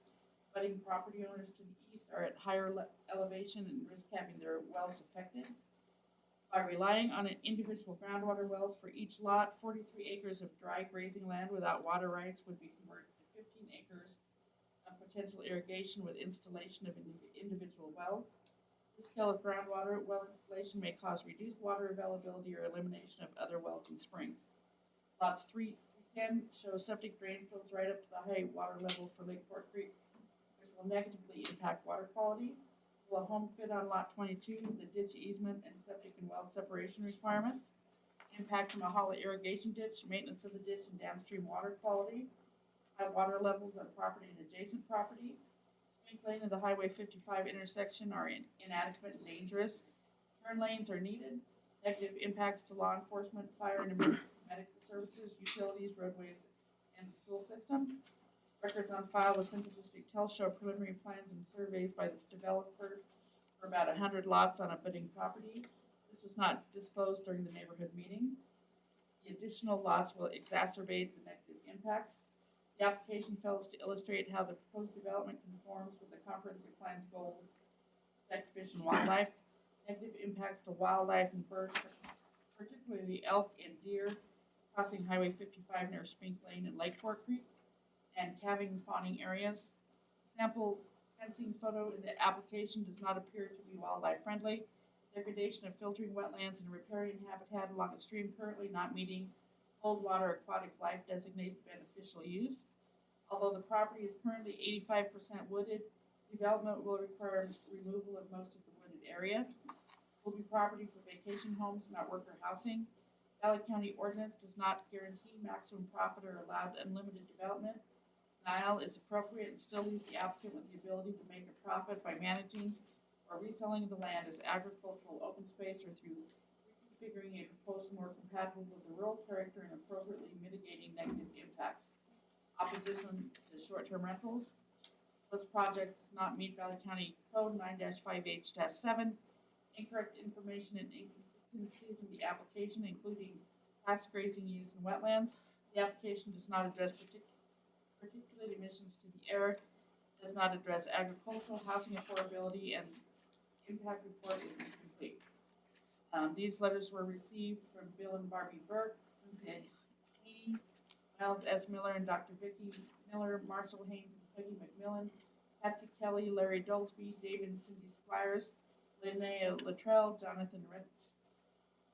Budding property owners to the east are at higher elevation and risk having their wells affected. By relying on an individual groundwater wells for each lot, 43 acres of dry grazing land without water rights would be converted to 15 acres of potential irrigation with installation of individual wells. This scale of groundwater well installation may cause reduced water availability or elimination of other wells and springs. Lots 3 through 10 show septic drain fields right up to the high water level for Lake Fork Creek, which will negatively impact water quality. Will a home fit on lot 22, the ditch easement and septic and well separation requirements? Impact from a hollow irrigation ditch, maintenance of the ditch and downstream water quality, high water levels on property and adjacent property. Spink Lane and the Highway 55 intersection are inadequate and dangerous. Turn lanes are needed. Negative impacts to law enforcement, fire and emergency medical services, utilities, roadways, and the school system. Records on file with Central District Health show preliminary plans and surveys by this developer for about 100 lots on a budding property. This was not disclosed during the neighborhood meeting. The additional lots will exacerbate the negative impacts. The application fails to illustrate how the proposed development conforms with the comprehensive plan's goals to protect fish and wildlife. Negative impacts to wildlife and birds, particularly elk and deer, crossing Highway 55 near Spink Lane and Lake Fork Creek, and calving and fawning areas. Sample fencing photo in the application does not appear to be wildlife friendly. Degradation of filtering wetlands and riparian habitat along a stream currently not meeting cold water aquatic life designated beneficial use. Although the property is currently 85% wooded, development will require removal of most of the wooded area. Will be property for vacation homes, not worker housing. Valley County ordinance does not guarantee maximum profit or allowed unlimited development. Denial is appropriate and still leaves the applicant with the ability to make a profit by managing or reselling the land as agricultural open space or through reconfiguring a proposed more compatible with the rural character and appropriately mitigating negative impacts. Opposition to short-term rentals. This project does not meet Valley County Code 9-5H-7. Incorrect information and inconsistencies in the application, including past grazing use in wetlands. The application does not address particulate emissions to the air, does not address agricultural, housing affordability, and impact report is incomplete. These letters were received from Bill and Barbie Burke, Cynthia Haney, Miles S. Miller and Dr. Vicky Miller, Marshall Haynes and Peggy McMillan, Patsy Kelly, Larry Dolsby, David and Cindy Squires, Linnea Luttrell, Jonathan Ritz,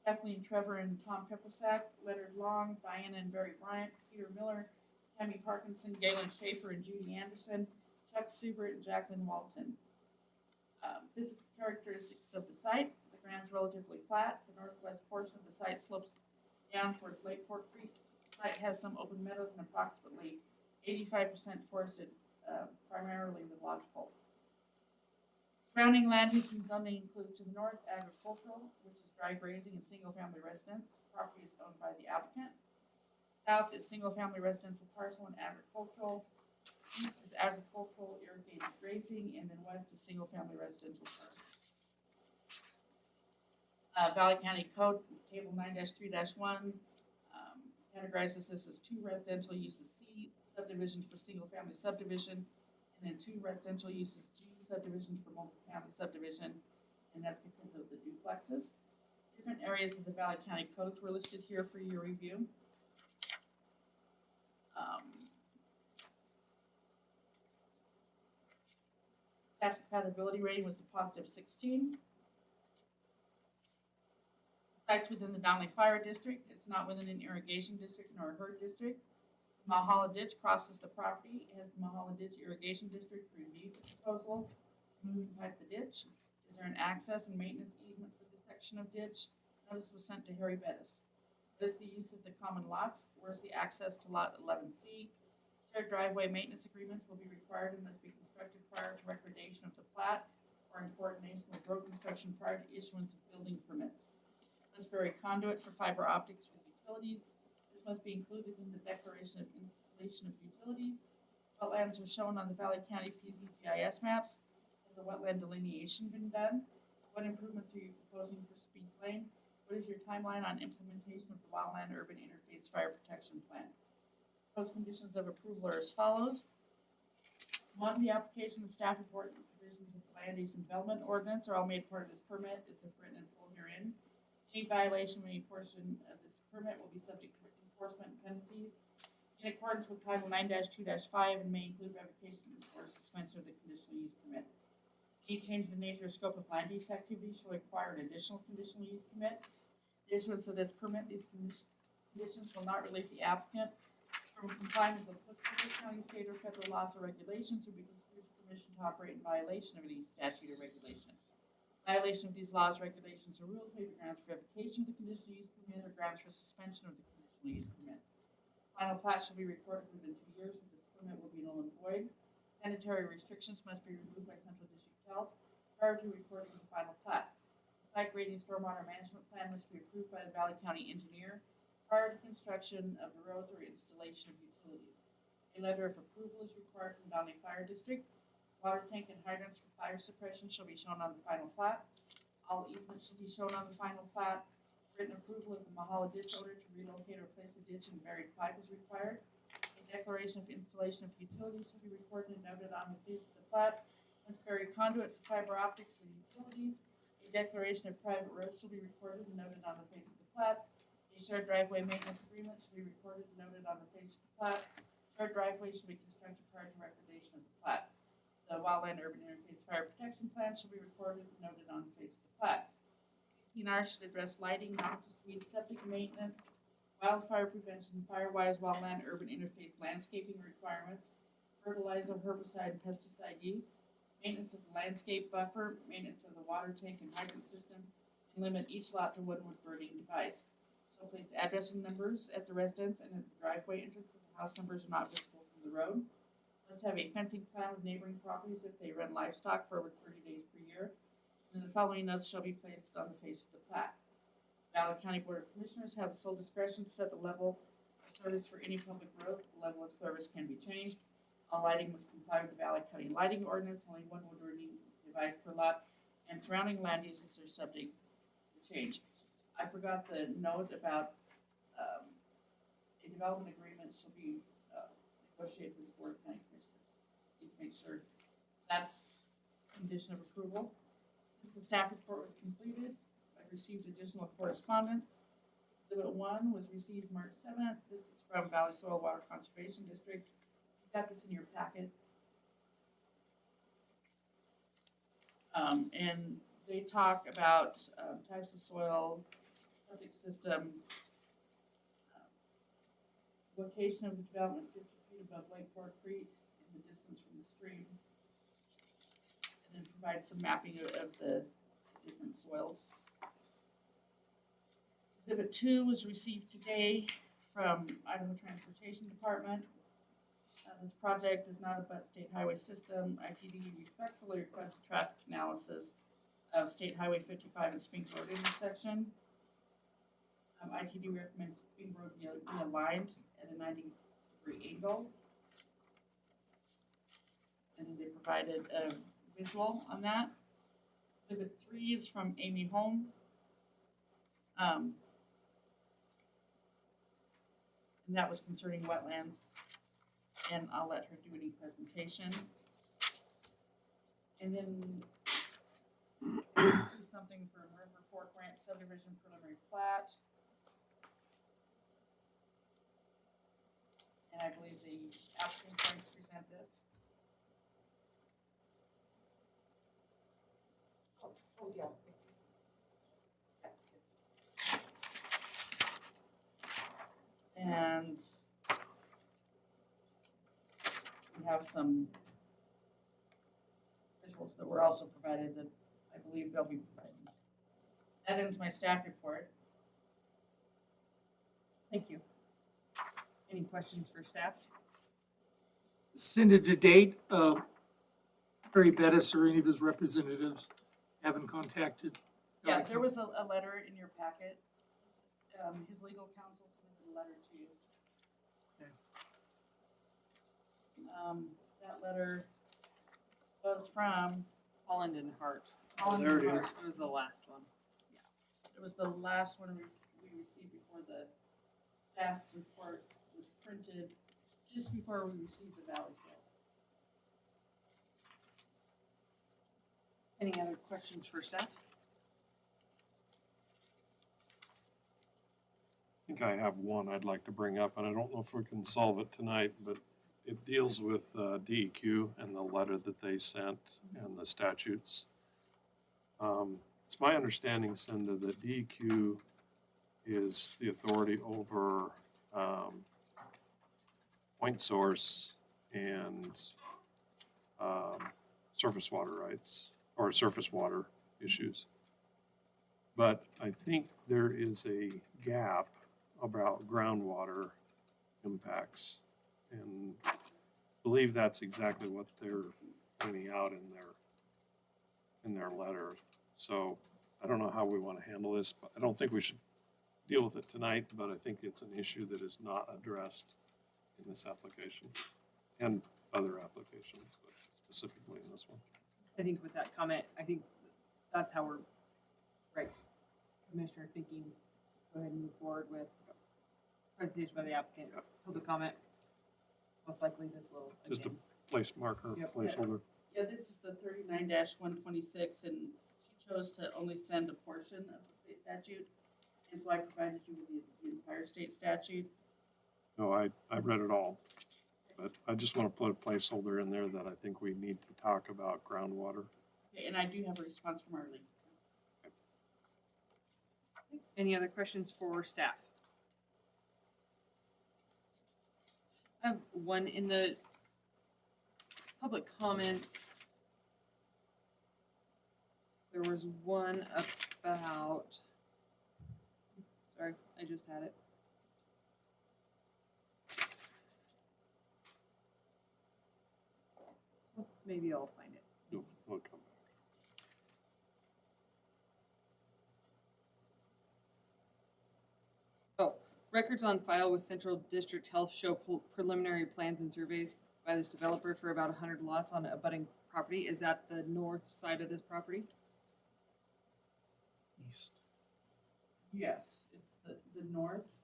Kathleen Trevor and Tom Peppersack, Leonard Long, Diana and Barry Bryant, Peter Miller, Tammy Parkinson, Galen Schaefer and Judy Anderson, Chuck Subert and Jacqueline Walton. Physical characteristics of the site: the ground's relatively flat. The northwest portion of the site slopes down towards Lake Fork Creek. The site has some open meadows and approximately 85% forested, primarily with lodgepole. Surrounding land use and zoning includes to the north agricultural, which is dry grazing and single-family residence. Property is owned by the applicant. South is single-family residential parcel and agricultural. East is agricultural, irrigated grazing, and then west is single-family residential parcels. Valley County Code, Table 9-3-1, categorizes this as 2 residential uses C subdivision for single-family subdivision, and then 2 residential uses G subdivision for multifamily subdivision, and that's because of the duplexes. Different areas of the Valley County codes were listed here for your review. Staff's compatibility rating was a positive 16. Sites within the Donley Fire District. It's not within an irrigation district nor a HERD district. Mahala Ditch crosses the property. It has the Mahala Ditch Irrigation District reviewed the proposal, move and pipe the ditch. Is there an access and maintenance easement for this section of ditch? Notice was sent to Harry Bettis. What is the use of the common lots? Where's the access to lot 11C? Shared driveway maintenance agreements will be required and must be constructed prior to recordation of the plat or in coordination with road construction prior to issuance of building permits. Must bury conduit for fiber optics with utilities. This must be included in the declaration of installation of utilities. Wetlands are shown on the Valley County PZGIS maps. Has a wetland delineation been done? What improvements are you proposing for Speed Lane? What is your timeline on implementation of the Wildland Urban Interface Fire Protection Plan? Proposed conditions of approval are as follows. 1, the application and staff report and provisions of the land use and development ordinance are all made part of this permit. It's written in full herein. Any violation of any portion of this permit will be subject to enforcement penalties in accordance with Title 9-2-5 and may include revocation or suspension of the conditional use permit. Any change in the nature or scope of land use activity shall require an additional conditional use permit. The issuance of this permit, these conditions will not relieve the applicant from complying with applicable county, state, or federal laws or regulations or be construed as permission to operate in violation of any statute or regulation. Violation of these laws, regulations, or rules may be grounds for revocation of the conditional use permit or grounds for suspension of the conditional use permit. Final plat shall be recorded within 2 years, or this permit will be null and void. Sanitary restrictions must be removed by Central District Health prior to recording the final plat. The site grading stormwater management plan must be approved by the Valley County engineer prior to construction of the roads or installation of utilities. A letter of approval is required from Donley Fire District. Water tank and hydrants for fire suppression shall be shown on the final plat. All easements shall be shown on the final plat. Written approval of the Mahala ditch owner to relocate or replace the ditch and buried pipe is required. A declaration of installation of utilities shall be recorded and noted on the face of the plat. Must bury conduit for fiber optics for utilities. A declaration of private roads shall be recorded and noted on the face of the plat. A shared driveway maintenance agreement shall be recorded and noted on the face of the plat. Shared driveway shall be constructed prior to recordation of the plat. The wildland Wildland Urban Interface Fire Protection Plan shall be recorded and noted on the face of the plat. CNR should address lighting, noxious weed, septic maintenance, wildfire prevention, fire-wise wildland urban interface landscaping requirements, fertilizer, herbicide, and pesticide use, maintenance of the landscape buffer, maintenance of the water tank and hydrant system, and limit each lot to one wood burning device. Shall place addressing numbers at the residence and at the driveway entrance if the house numbers are not visible from the road. Must have a fencing plan with neighboring properties if they run livestock for over 30 days per year. And the following notes shall be placed on the face of the plat. Valley County Board of Commissioners have sole discretion to set the level of service for any public road. The level of service can be changed. All lighting must comply with the Valley County lighting ordinance. Only one wood burning device per lot, and surrounding land uses are subject to change. I forgot the note about a development agreement shall be negotiated with the Board of County Commissioners. Need to make sure that's condition of approval. Since the staff report was completed, I've received additional correspondence. Exhibit 1 was received March 7th. This is from Valley Soil Water Conservation District. You got this in your packet. And they talk about types of soil, septic system, location of the development 50 feet above Lake Fork Creek in the distance from the stream. And then provide some mapping of the different soils. Exhibit 2 was received today from Idaho Transportation Department. This project does not abut state highway system. ITD respectfully requests a traffic analysis of State Highway 55 and Spink Road intersection. ITD recommends Spink Road be aligned at a 90-degree angle. And then they provided a visual on that. Exhibit 3 is from Amy Holm. And that was concerning wetlands. And I'll let her do any presentation. And then something for River Fork Ranch subdivision preliminary plat. And I believe the applicant's going to present this. Oh, yeah. And we have some visuals that were also provided that I believe they'll be providing. That ends my staff report. Thank you. Any questions for staff? Cindy, to date, Barry Bettis or any of his representatives haven't contacted? Yeah, there was a letter in your packet. His legal counsel submitted a letter to you. Okay. That letter was from Holland and Hart. Holland There and it Hart. is. It was the last one. It was the last one we received before the staff report was printed, just before we received the Valley sale. Any other questions for staff? I think I have one I'd like to bring up, and I don't know if we can solve it tonight, but it deals with DEQ and the letter that they sent and the statutes. It's my understanding, Cinda, that DEQ is the authority over point source and surface water rights, or surface water issues. But I think there is a gap about groundwater impacts, and I believe that's exactly what they're pointing out in their letter. So I don't know how we want to handle this, but I don't think we should deal with it tonight, but I think it's an issue that is not addressed in this application and other applications, but specifically in this one. I think with that comment, I think that's how we're, right, Commissioner, thinking, go ahead and move forward with presentation by the applicant, public comment. Most likely this will, Just a again, place marker, Yep. placeholder. Yeah, this is the 39-126, and she chose to only send a portion of the state statute. And so I provided you with the entire state statutes. No, I read it all. But I just want to put a placeholder in there that I think we need to talk about groundwater. Okay, and I do have a response from Arlene. Any other questions for staff? I have one in the public comments. There was one about, sorry, I just had it. Maybe I'll find it. We'll come back. Oh, records on file with Central District Health show preliminary plans and surveys by this developer for about 100 lots on abutting property. Is that the north side of this property? East. Yes, it's the north.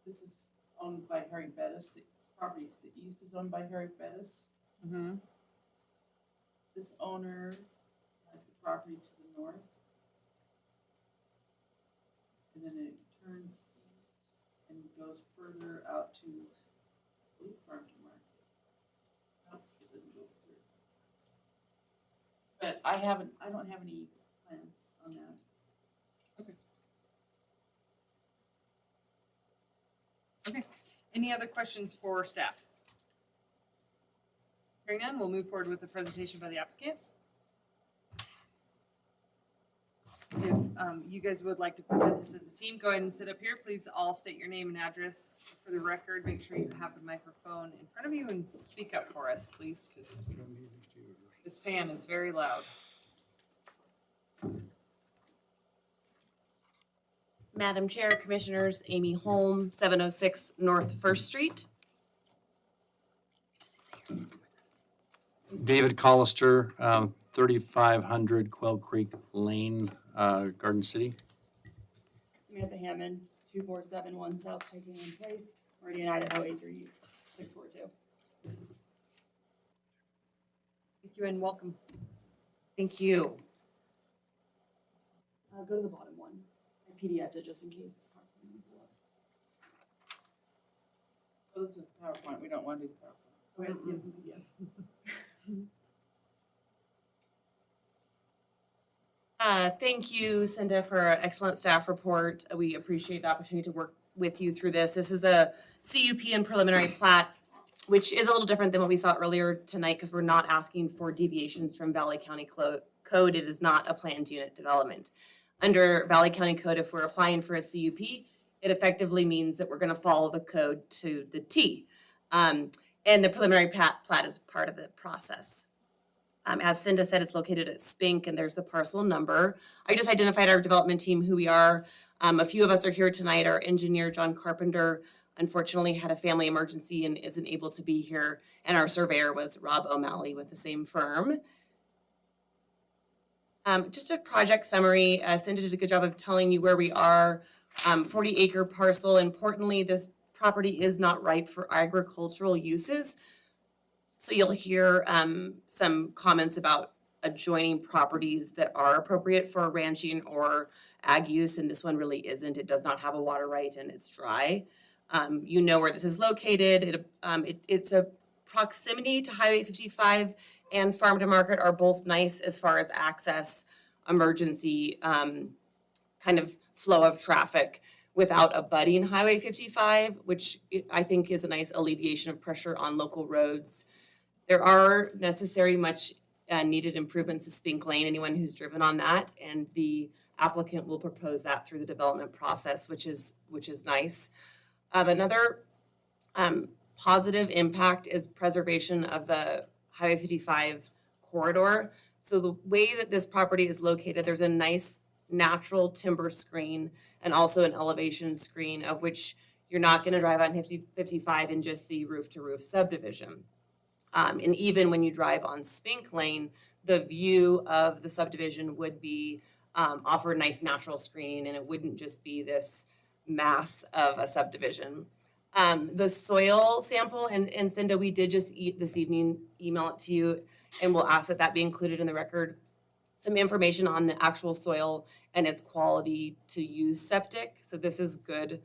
This is owned by Harry Bettis. The property to the east is owned by Harry Bettis. Mm-hmm. This owner has the property to the north. And then it turns east and goes further out to, I believe, Farm to Market. No, it doesn't go through. But I don't have any plans on that. Okay. Any other questions for staff? Hearing none, we'll move forward with the presentation by the applicant. If you guys would like to present this as a team, go ahead and sit up here. Please all state your name and address for the record. Make sure you have the microphone in front of you and speak up for us, please, because this fan is very loud. Madam Chair, Commissioners, Amy Holm, 706 North First Street. David Collister, 3500 Quail Creek Lane, Garden City. Samantha Hammond, 2471 South Titanium Place, Meridian, Idaho, 83642. Thank you and welcome. Thank you. Go to the bottom one. I PDF'd it just in case. Oh, this is the PowerPoint. We don't want to do the PowerPoint. Okay, thank you, Cinda, for an excellent staff report. We appreciate the opportunity to work with you through this. This is a CUP and preliminary plat, which is a little different than what we saw earlier tonight because we're not asking for deviations from Valley County Code. It is not a planned unit development. Under Valley County Code, if we're applying for a CUP, it effectively means that we're going to follow the code to the T. And the preliminary plat is part of the process. As Cinda said, it's located at Spink, and there's the parcel number. I just identified our development team, who we are. A few of us are here tonight. Our engineer, John Carpenter, unfortunately had a family emergency and isn't able to be here. And our surveyor was Rob O'Malley with the same firm. Just a project summary. Cinda did a good job of telling you where we are. 40-acre parcel. Importantly, this property is not ripe for agricultural uses. So you'll hear some comments about adjoining properties that are appropriate for ranching or ag use, and this one really isn't. It does not have a water right and it's dry. You know where this is located. It's a proximity to Highway 55 and Farm to Market are both nice as far as access, emergency kind of flow of traffic without abutting Highway 55, which I think is a nice alleviation of pressure on local roads. There are necessary much needed improvements to Spink Lane, anyone who's driven on that, and the applicant will propose that through the development process, which is nice. Another positive impact is preservation of the Highway 55 corridor. So the way that this property is located, there's a nice natural timber screen and also an elevation screen, of which you're not going to drive on 55 and just see roof to roof subdivision. And even when you drive on Spink Lane, the view of the subdivision would be offer a nice natural screening, and it wouldn't just be this mass of a subdivision. The soil sample, and Cinda, we did just this evening email it to you, and we'll ask that be included in the record. Some information on the actual soil and its quality to use septic. So this is good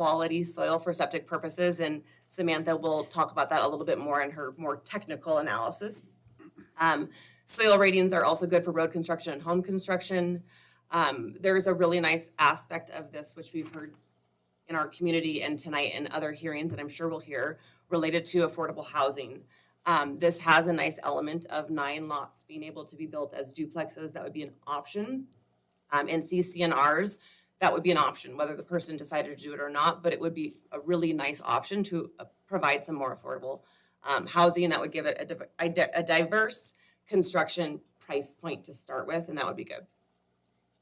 quality soil for septic purposes, and Samantha will talk about that a little bit more in her more technical analysis. Soil ratings are also good for road construction and home construction. There's a really nice aspect of this, which we've heard in our community and tonight in other hearings, and I'm sure we'll hear, related to affordable housing. This has a nice element of 9 lots being able to be built as duplexes. That would be an option. And CCNRs, that would be an option, whether the person decided to do it or not, but it would be a really nice option to provide some more affordable housing. That would give it a diverse construction price point to start with, and that would be good.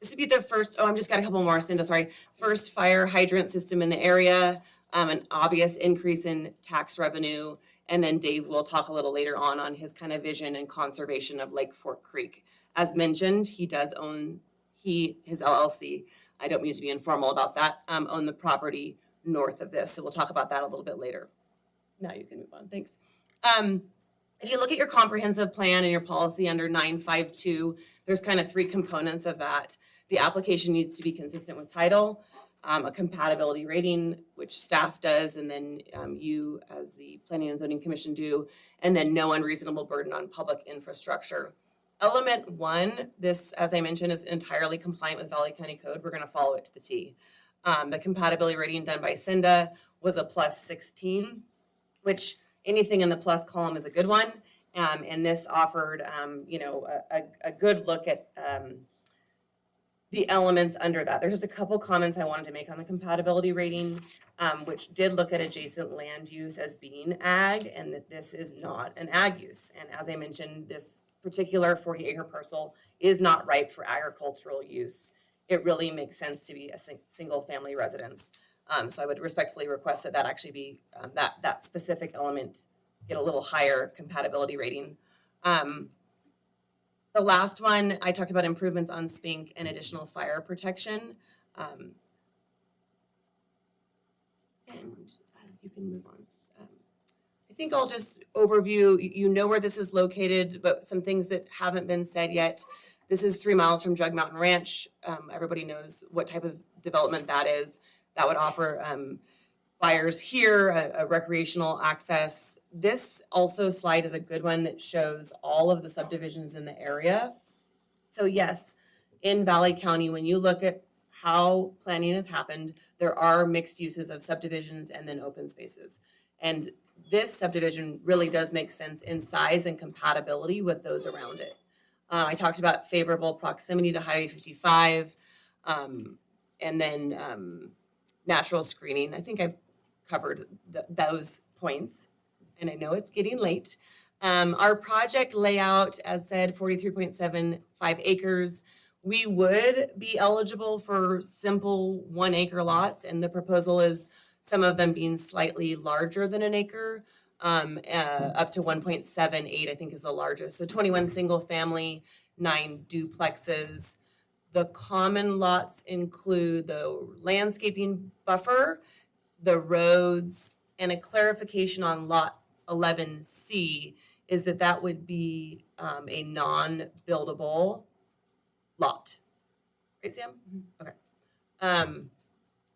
This would be the first, I'm just got a couple more, Cinda, sorry. First fire hydrant system in the area, an obvious increase in tax revenue, and then Dave will talk a little later on his kind of vision and conservation of Lake Fork Creek. As mentioned, he does own, his LLC, I don't mean to be informal about that, own the property north of this, so we'll talk about that a little bit later. Now you can move on, thanks. If you look at your comprehensive plan and your policy under 952, there's kind of 3 components of that. The application needs to be consistent with title, a compatibility rating, which staff does, and then you as the Planning and Zoning Commission do, and then no unreasonable burden on public infrastructure. Element 1, this, as I mentioned, is entirely compliant with Valley County Code. We're going to follow it to the T. The compatibility rating done by Cinda was a +16, which anything in the plus column is a good one. And this offered, a good look at the elements under that. There's just a couple comments I wanted to make on the compatibility rating, which did look at adjacent land use as being ag, and that this is not an ag use. And as I mentioned, this particular 40-acre parcel is not ripe for agricultural use. It really makes sense to be a single-family residence. So I would respectfully request that actually be, that specific element get a little higher compatibility rating. The last one, I talked about improvements on SPINK and additional fire protection. And you can move on. I think I'll just overview, you know where this is located, but some things that haven't been said yet. This is 3 miles from Jug Mountain Ranch. Everybody knows what type of development that is. That would offer buyers here a recreational access. This also slide is a good one that shows all of the subdivisions in the area. So yes, in Valley County, when you look at how planning has happened, there are mixed uses of subdivisions and then open spaces. And this subdivision really does make sense in size and compatibility with those around it. I talked about favorable proximity to Highway 55, and then natural screening. I think I've covered those points, and I know it's getting late. Our project layout, as said, 43.75 acres. We would be eligible for simple 1-acre lots, and the proposal is some of them being slightly larger than an acre, up to 1.78, I think is the largest. So 21 single family, 9 duplexes. The common lots include the landscaping buffer, the roads, and a clarification on lot 11C is that would be a non-buildable lot. Right, Sam? Okay.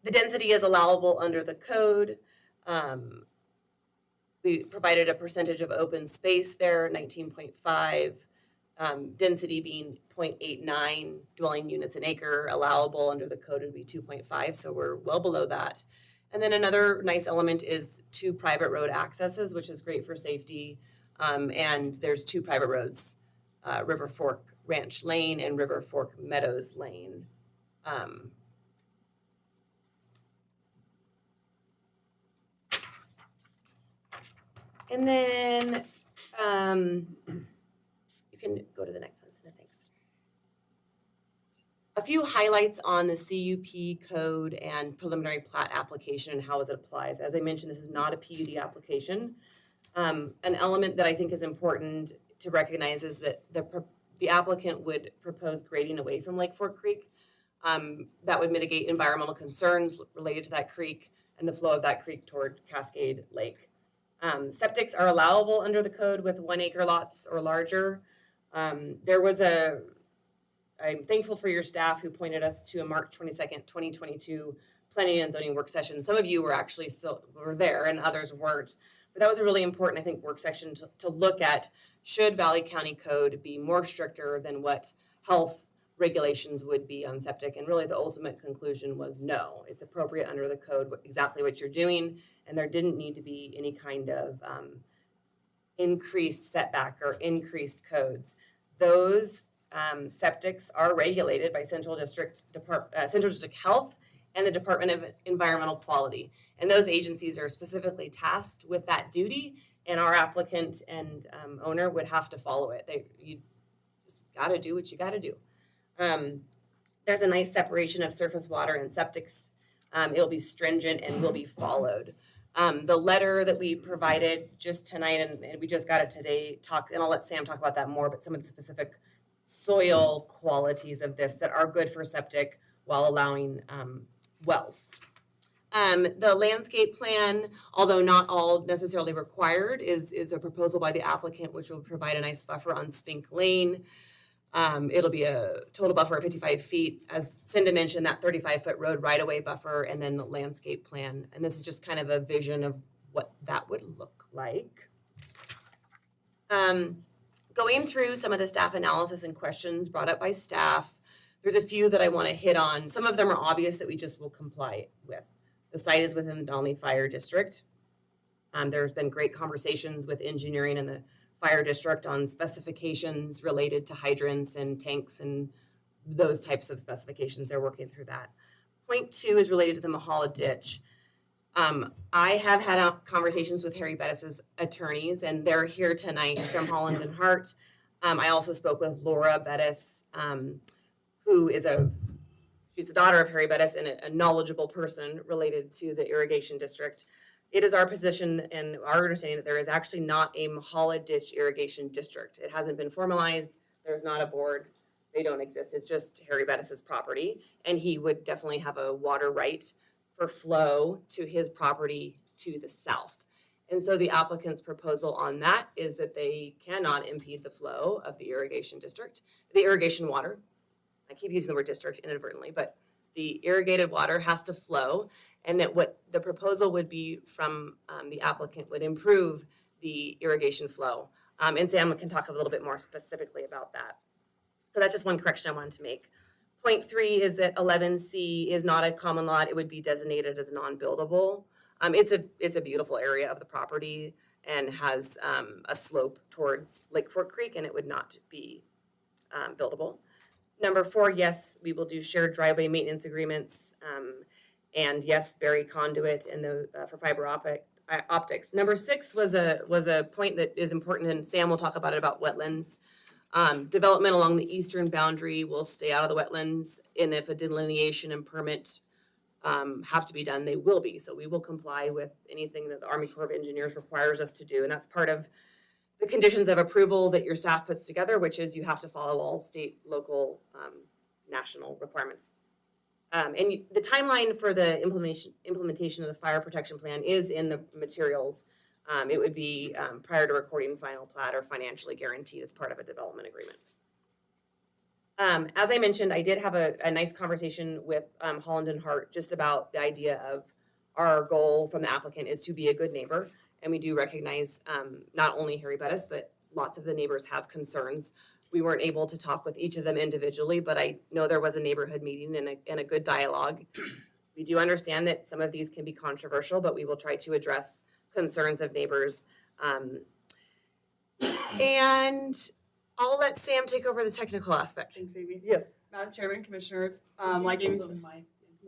The density is allowable under the code. We provided a percentage of open space there, 19.5. Density being 0.89 dwelling units an acre. Allowable under the code would be 2.5, so we're well below that. And then another nice element is 2 private road accesses, which is great for safety. And there's 2 private roads, River Fork Ranch Lane and River Fork Meadows Lane. And then you can go to the next one, Cinda, thanks. A few highlights on the CUP code and preliminary plat application and how it applies. As I mentioned, this is not a PUD application. An element that I think is important to recognize is that the applicant would propose grading away from Lake Fork Creek. That would mitigate environmental concerns related to that creek and the flow of that creek toward Cascade Lake. Septics are allowable under the code with 1-acre lots or larger. I'm thankful for your staff who pointed us to a March 22nd, 2022 planning and zoning work session. Some of you were actually were there and others weren't. But that was a really important, I think, work session to look at, should Valley County Code be more stricter than what health regulations would be on septic? And really the ultimate conclusion was no, it's appropriate under the code, exactly what you're doing. And there didn't need to be any kind of increased setback or increased codes. Those septics are regulated by Central District Health and the Department of Environmental Quality. And those agencies are specifically tasked with that duty, and our applicant and owner would have to follow it. You just gotta do what you gotta do. There's a nice separation of surface water and septics. It'll be stringent and will be followed. The letter that we provided just tonight, and we just got it today, and I'll let Sam talk about that more, but some of the specific soil qualities of this that are good for septic while allowing wells. The landscape plan, although not all necessarily required, is a proposal by the applicant, which will provide a nice buffer on Spink Lane. It'll be a total buffer of 55 feet. As Cinda mentioned, that 35-foot road right-of-way buffer, and then the landscape plan. And this is just kind of a vision of what that would look like. Going through some of the staff analysis and questions brought up by staff, there's a few that I want to hit on. Some of them are obvious that we just will comply with. The site is within the Donley Fire District. There's been great conversations with engineering and the fire district on specifications related to hydrants and tanks and those types of specifications. They're working through that. Point 2 is related to the Mahala ditch. I have had conversations with Harry Bettis's attorneys, and they're here tonight from Holland and Hart. I also spoke with Laura Bettis, who is she's the daughter of Harry Bettis and a knowledgeable person related to the irrigation district. It is our position and our understanding that there is actually not a Mahala Ditch Irrigation District. It hasn't been formalized. There's not a board. They don't exist. It's just Harry Bettis's property, and he would definitely have a water right for flow to his property to the south. And so the applicant's proposal on that is that they cannot impede the flow of the irrigation district, the irrigation water. I keep using the word district inadvertently, but the irrigated water has to flow, and that what the proposal would be from the applicant would improve the irrigation flow. And Sam can talk a little bit more specifically about that. So that's just one correction I wanted to make. Point 3 is that 11C is not a common lot. It would be designated as non-buildable. It's a beautiful area of the property and has a slope towards Lake Fork Creek, and it would not be buildable. Number 4, yes, we will do shared driveway maintenance agreements, and yes, bury conduit and for fiber optics. Number 6 was a point that is important, and Sam will talk about wetlands. Development along the eastern boundary will stay out of the wetlands, and if a delineation and permit have to be done, they will be. So we will comply with anything that the Army Corps of Engineers requires us to do, and that's part of the conditions of approval that your staff puts together, which is you have to follow all state, local, national requirements. And the timeline for the implementation of the fire protection plan is in the materials. It would be prior to recording final plat or financially guaranteed as part of a development agreement. As I mentioned, I did have a nice conversation with Holland and Hart just about the idea of our goal from the applicant is to be a good neighbor. And we do recognize not only Harry Bettis, but lots of the neighbors have concerns. We weren't able to talk with each of them individually, but I know there was a neighborhood meeting and a good dialogue. We do understand that some of these can be controversial, but we will try to address concerns of neighbors. And I'll let Sam take over the technical aspect. Thanks, Amy. Yes. Madam Chairman, Commissioners, like Amy said.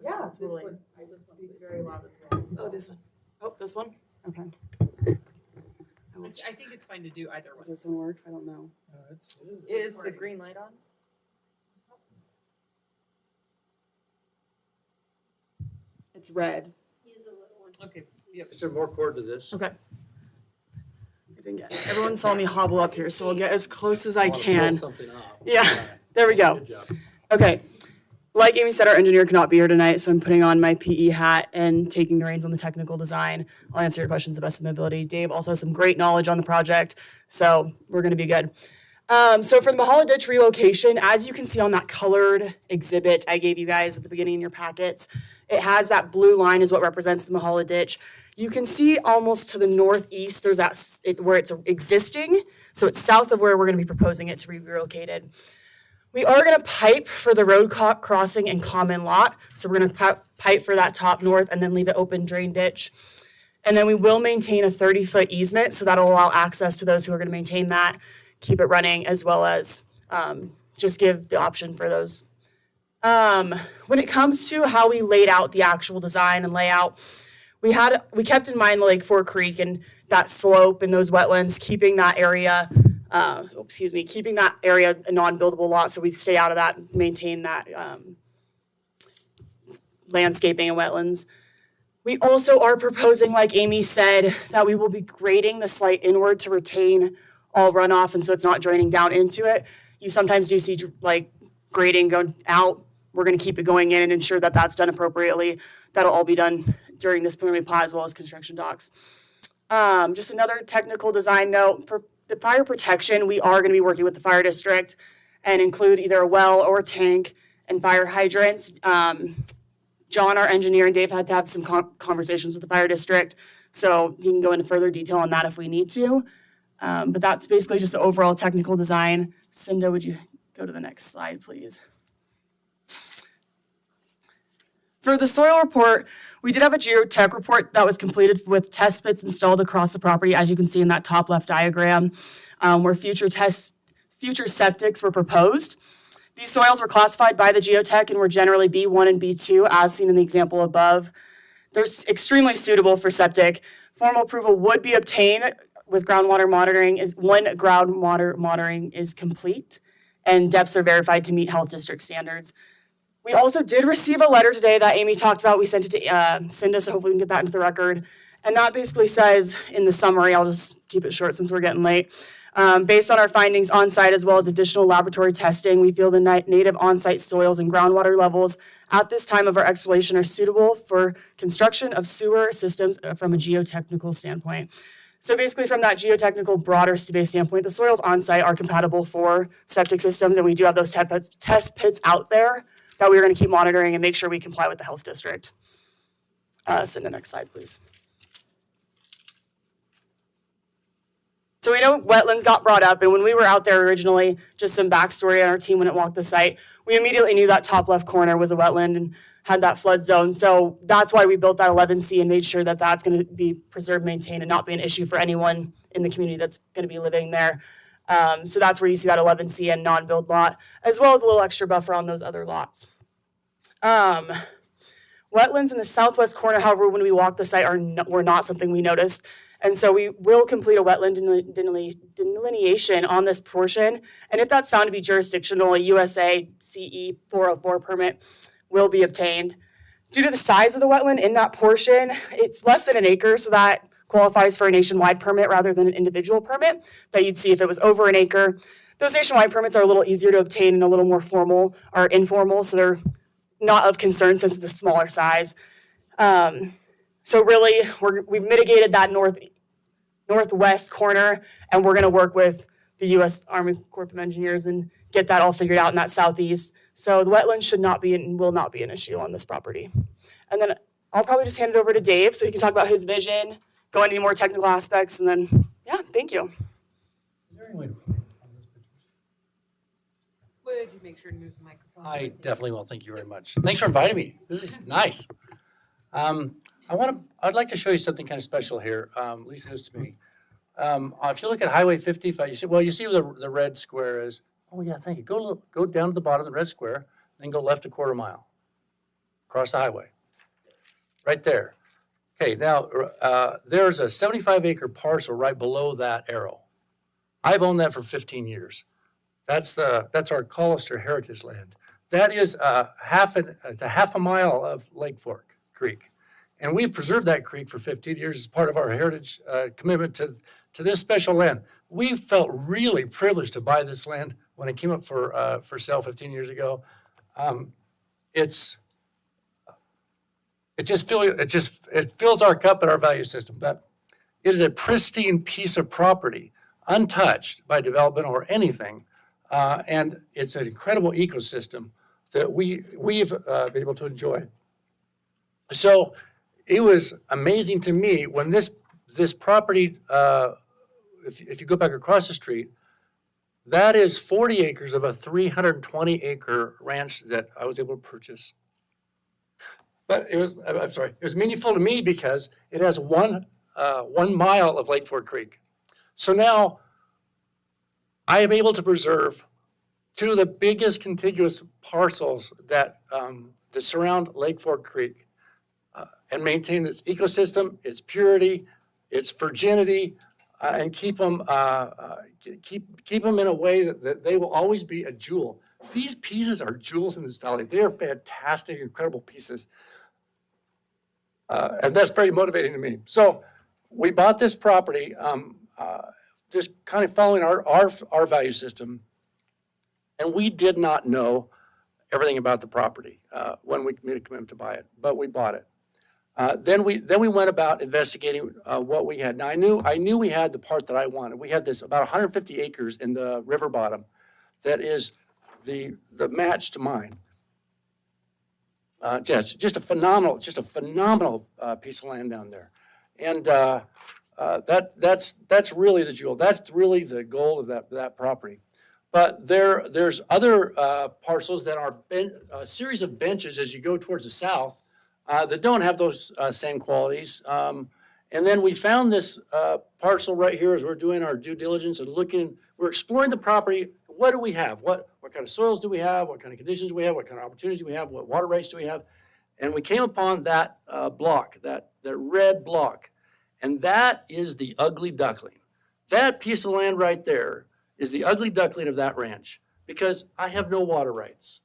Yeah, totally. I will speak very loud as well. Oh, this one. Oh, this one? Okay. I think it's fine to do either Does one. this one work? I don't know. Is the green light on? It's red. Use a little one. Okay, yep. Is there more cord to this? Okay. I think everyone saw me hobble up here, so I'll get as close as I can. Yeah, there we go. Good job. Okay. Like Amy said, our engineer cannot be here tonight, so I'm putting on my PE hat and taking the reins on the technical design. I'll answer your questions to the best of my ability. Dave also has some great knowledge on the project, so we're going to be good. So for the Mahala Ditch relocation, as you can see on that colored exhibit I gave you guys at the beginning in your packets, it has that blue line is what represents the Mahala Ditch. You can see almost to the northeast, there's where it's existing. So it's south of where we're going to be proposing it to be relocated. We are going to pipe for the road crossing and common lot. So we're going to pipe for that top north and then leave it open drain ditch. And then we will maintain a 30-foot easement. So that'll allow access to those who are going to maintain that, keep it running, as well as just give the option for those. When it comes to how we laid out the actual design and layout, we kept in mind the Lake Fork Creek and that slope and those wetlands, keeping that area a non-buildable lot, so we stay out of that and maintain that landscaping and wetlands. We also are proposing, like Amy said, that we will be grading the site inward to retain all runoff, and so it's not draining down into it. You sometimes do see like grading going out. We're going to keep it going in and ensure that that's done appropriately. That'll all be done during this preliminary plat as well as construction docs. Just another technical design note, for the fire protection, we are going to be working with the fire district and include either a well or a tank and fire hydrants. John, our engineer, and Dave had to have some conversations with the fire district, so he can go into further detail on that if we need to. But that's basically just the overall technical design. Cinda, would you go to the next slide, please? For the soil report, we did have a geotech report that was completed with test pits installed across the property, as you can see in that top left diagram, where future septics were proposed. These soils were classified by the geotech and were generally B1 and B2, as seen in the example above. They're extremely suitable for septic. Formal approval would be obtained with groundwater monitoring when groundwater monitoring is complete and depths are verified to meet health district standards. We also did receive a letter today that Amy talked about. We sent it to Cinda, so hopefully we can get that into the record. And that basically says, in the summary, I'll just keep it short since we're getting late. Based on our findings on site as well as additional laboratory testing, we feel the native on-site soils and groundwater levels at this time of our exploration are suitable for construction of sewer systems from a geotechnical standpoint. So basically from that geotechnical broader space standpoint, the soils on site are compatible for septic systems, and we do have those test pits out there that we're going to keep monitoring and make sure we comply with the health district. Send the next slide, please. So we know wetlands got brought up, and when we were out there originally, just some backstory on our team when it walked the site, we immediately knew that top left corner was a wetland and had that flood zone. So that's why we built that 11C and made sure that that's going to be preserved, maintained, and not be an issue for anyone in the community that's going to be living there. So that's where you see that 11C and non-build lot, as well as a little extra buffer on those other lots. Wetlands in the southwest corner, however, when we walked the site were not something we noticed. And so we will complete a wetland delineation on this portion. And if that's found to be jurisdictional, a USA CE 404 permit will be obtained. Due to the size of the wetland in that portion, it's less than an acre, so that qualifies for a nationwide permit rather than an individual permit that you'd see if it was over an acre. Those nationwide permits are a little easier to obtain and a little more formal or informal, so they're not of concern since it's a smaller size. So really, we've mitigated that northwest corner, and we're going to work with the U.S. Army Corps of Engineers and get that all figured out in that southeast. So the wetlands should not be and will not be an issue on this property. And then I'll probably just hand it over to Dave so he can talk about his vision, go into more technical aspects, and then, yeah, thank you. Would you make sure to move the microphone? I definitely will. Thank you very much. Thanks for inviting me. This is nice. I'd like to show you something kind of special here. At least it is to me. If you look at Highway 55, you see where the red square is. Oh yeah, thank you. Go down to the bottom of the red square, then go left a quarter mile across the highway. Right there. Okay, now there's a 75-acre parcel right below that arrow. I've owned that for 15 years. That's our Collister Heritage Land. That is half a mile of Lake Fork Creek. And we've preserved that creek for 15 years as part of our heritage commitment to this special land. We felt really privileged to buy this land when it came up for sale 15 years ago. It fills our cup and our value system. But it is a pristine piece of property. untouched by development or anything. And it's an incredible ecosystem that we've been able to enjoy. So it was amazing to me when this property, if you go back across the street, that is 40 acres of a 320 acre ranch that I was able to purchase. But it was meaningful to me because it has 1 mile of Lake Fork Creek. So now I am able to preserve 2 of the biggest contiguous parcels that surround Lake Fork Creek and maintain its ecosystem, its purity, its virginity, and keep them in a way that they will always be a jewel. These pieces are jewels in this valley. They are fantastic, incredible pieces. And that's very motivating to me. So we bought this property just kind of following our value system. And we did not know everything about the property when we made a commitment to buy it, but we bought it. Then we went about investigating what we had. Now I knew we had the part that I wanted. We had this about 150 acres in the river bottom that is the match to mine. Just a phenomenal piece of land down there, and that's really the jewel. That's really the goal of that property. But there's other parcels that are a series of benches as you go towards the south that don't have those same qualities. And then we found this parcel right here as we're doing our due diligence and we're exploring the property. What do we have? What kind of soils do we have? What kind of conditions do we have? What kind of opportunities do we have? What water rights do we have? And we came upon that block, that red block. And that is the ugly duckling. That piece of land right there is the ugly duckling of that ranch because I have no water rights.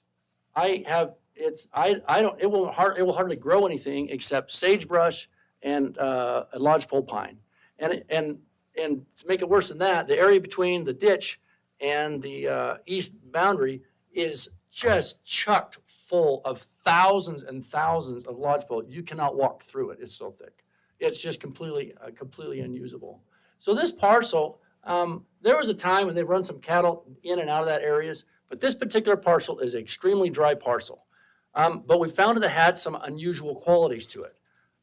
It will hardly grow anything except sagebrush and a lodgepole pine. And to make it worse than that, the area between the ditch and the east boundary is just chucked full of thousands and thousands of lodgepole. You cannot walk through it. It's so thick. It's just completely unusable. So this parcel, there was a time when they run some cattle in and out of that areas, but this particular parcel is an extremely dry parcel. But we found that it had some unusual qualities to it.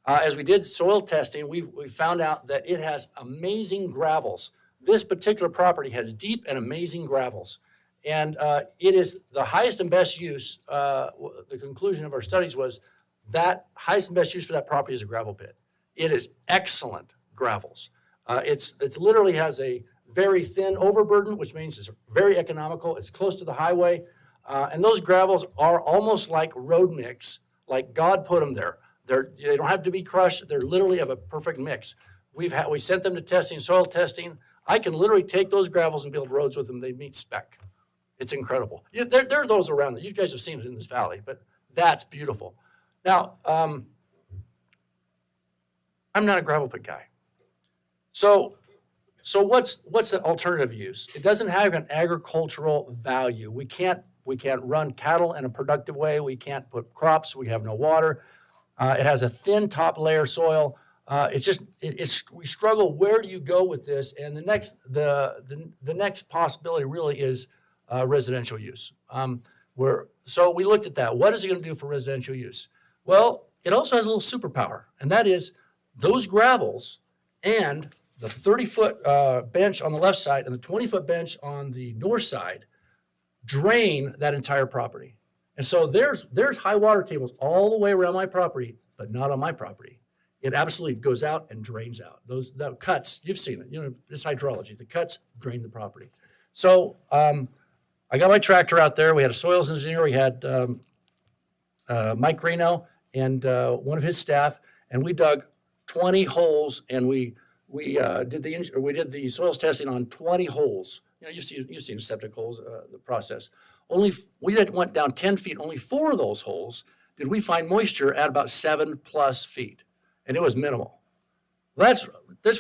As we did soil testing, we found out that it has amazing gravels. This particular property has deep and amazing gravels. And it is the highest and best use, the conclusion of our studies was that highest and best use for that property is a gravel pit. It is excellent gravels. It literally has a very thin overburden, which means it's very economical. It's close to the highway. And those gravels are almost like road mix, like God put them there. They don't have to be crushed. They're literally of a perfect mix. We sent them to testing, soil testing. I can literally take those gravels and build roads with them. They meet spec. It's incredible. There are those around there. You guys have seen it in this valley, but that's beautiful. Now, I'm not a gravel pit guy. So what's the alternative use? It doesn't have an agricultural value. We can't run cattle in a productive way. We can't put crops. We have no water. It has a thin top layer soil. We struggle. Where do you go with this? And the next possibility really is residential use. So we looked at that. What is it going to do for residential use? Well, it also has a little superpower, and that is those gravels and the 30-foot bench on the left side and the 20-foot bench on the north side drain that entire property. And so there's high water tables all the way around my property, but not on my property. It absolutely goes out and drains out. The cuts, you've seen it, this hydrology, the cuts drain the property. So I got my tractor out there. We had a soils engineer. We had Mike Reno and one of his staff, and we dug 20 holes, and we did the soils testing on 20 holes. You've seen septic holes, the process. We went down 10 feet. Only 4 of those holes did we find moisture at about 7+ feet, and it was minimal. That's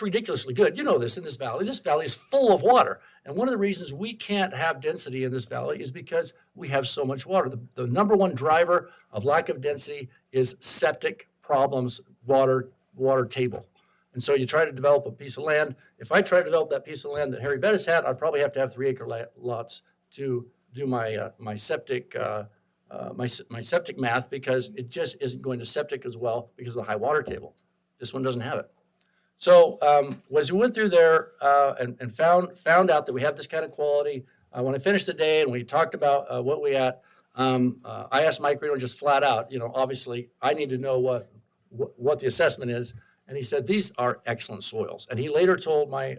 ridiculously good. You know this in this valley. This valley is full of water, and one of the reasons we can't have density in this valley is because we have so much water. The number one driver of lack of density is septic problems, water table. And so you try to develop a piece of land. If I try to develop that piece of land that Harry Bettis had, I'd probably have to have 3-acre lots to do my septic math, because it just isn't going to septic as well because of the high water table. This one doesn't have it. So as we went through there and found out that we have this kind of quality, when I finished the day and we talked about what we had, I asked Mike Reno just flat out, obviously I need to know what the assessment is. And he said, these are excellent soils. And he later told my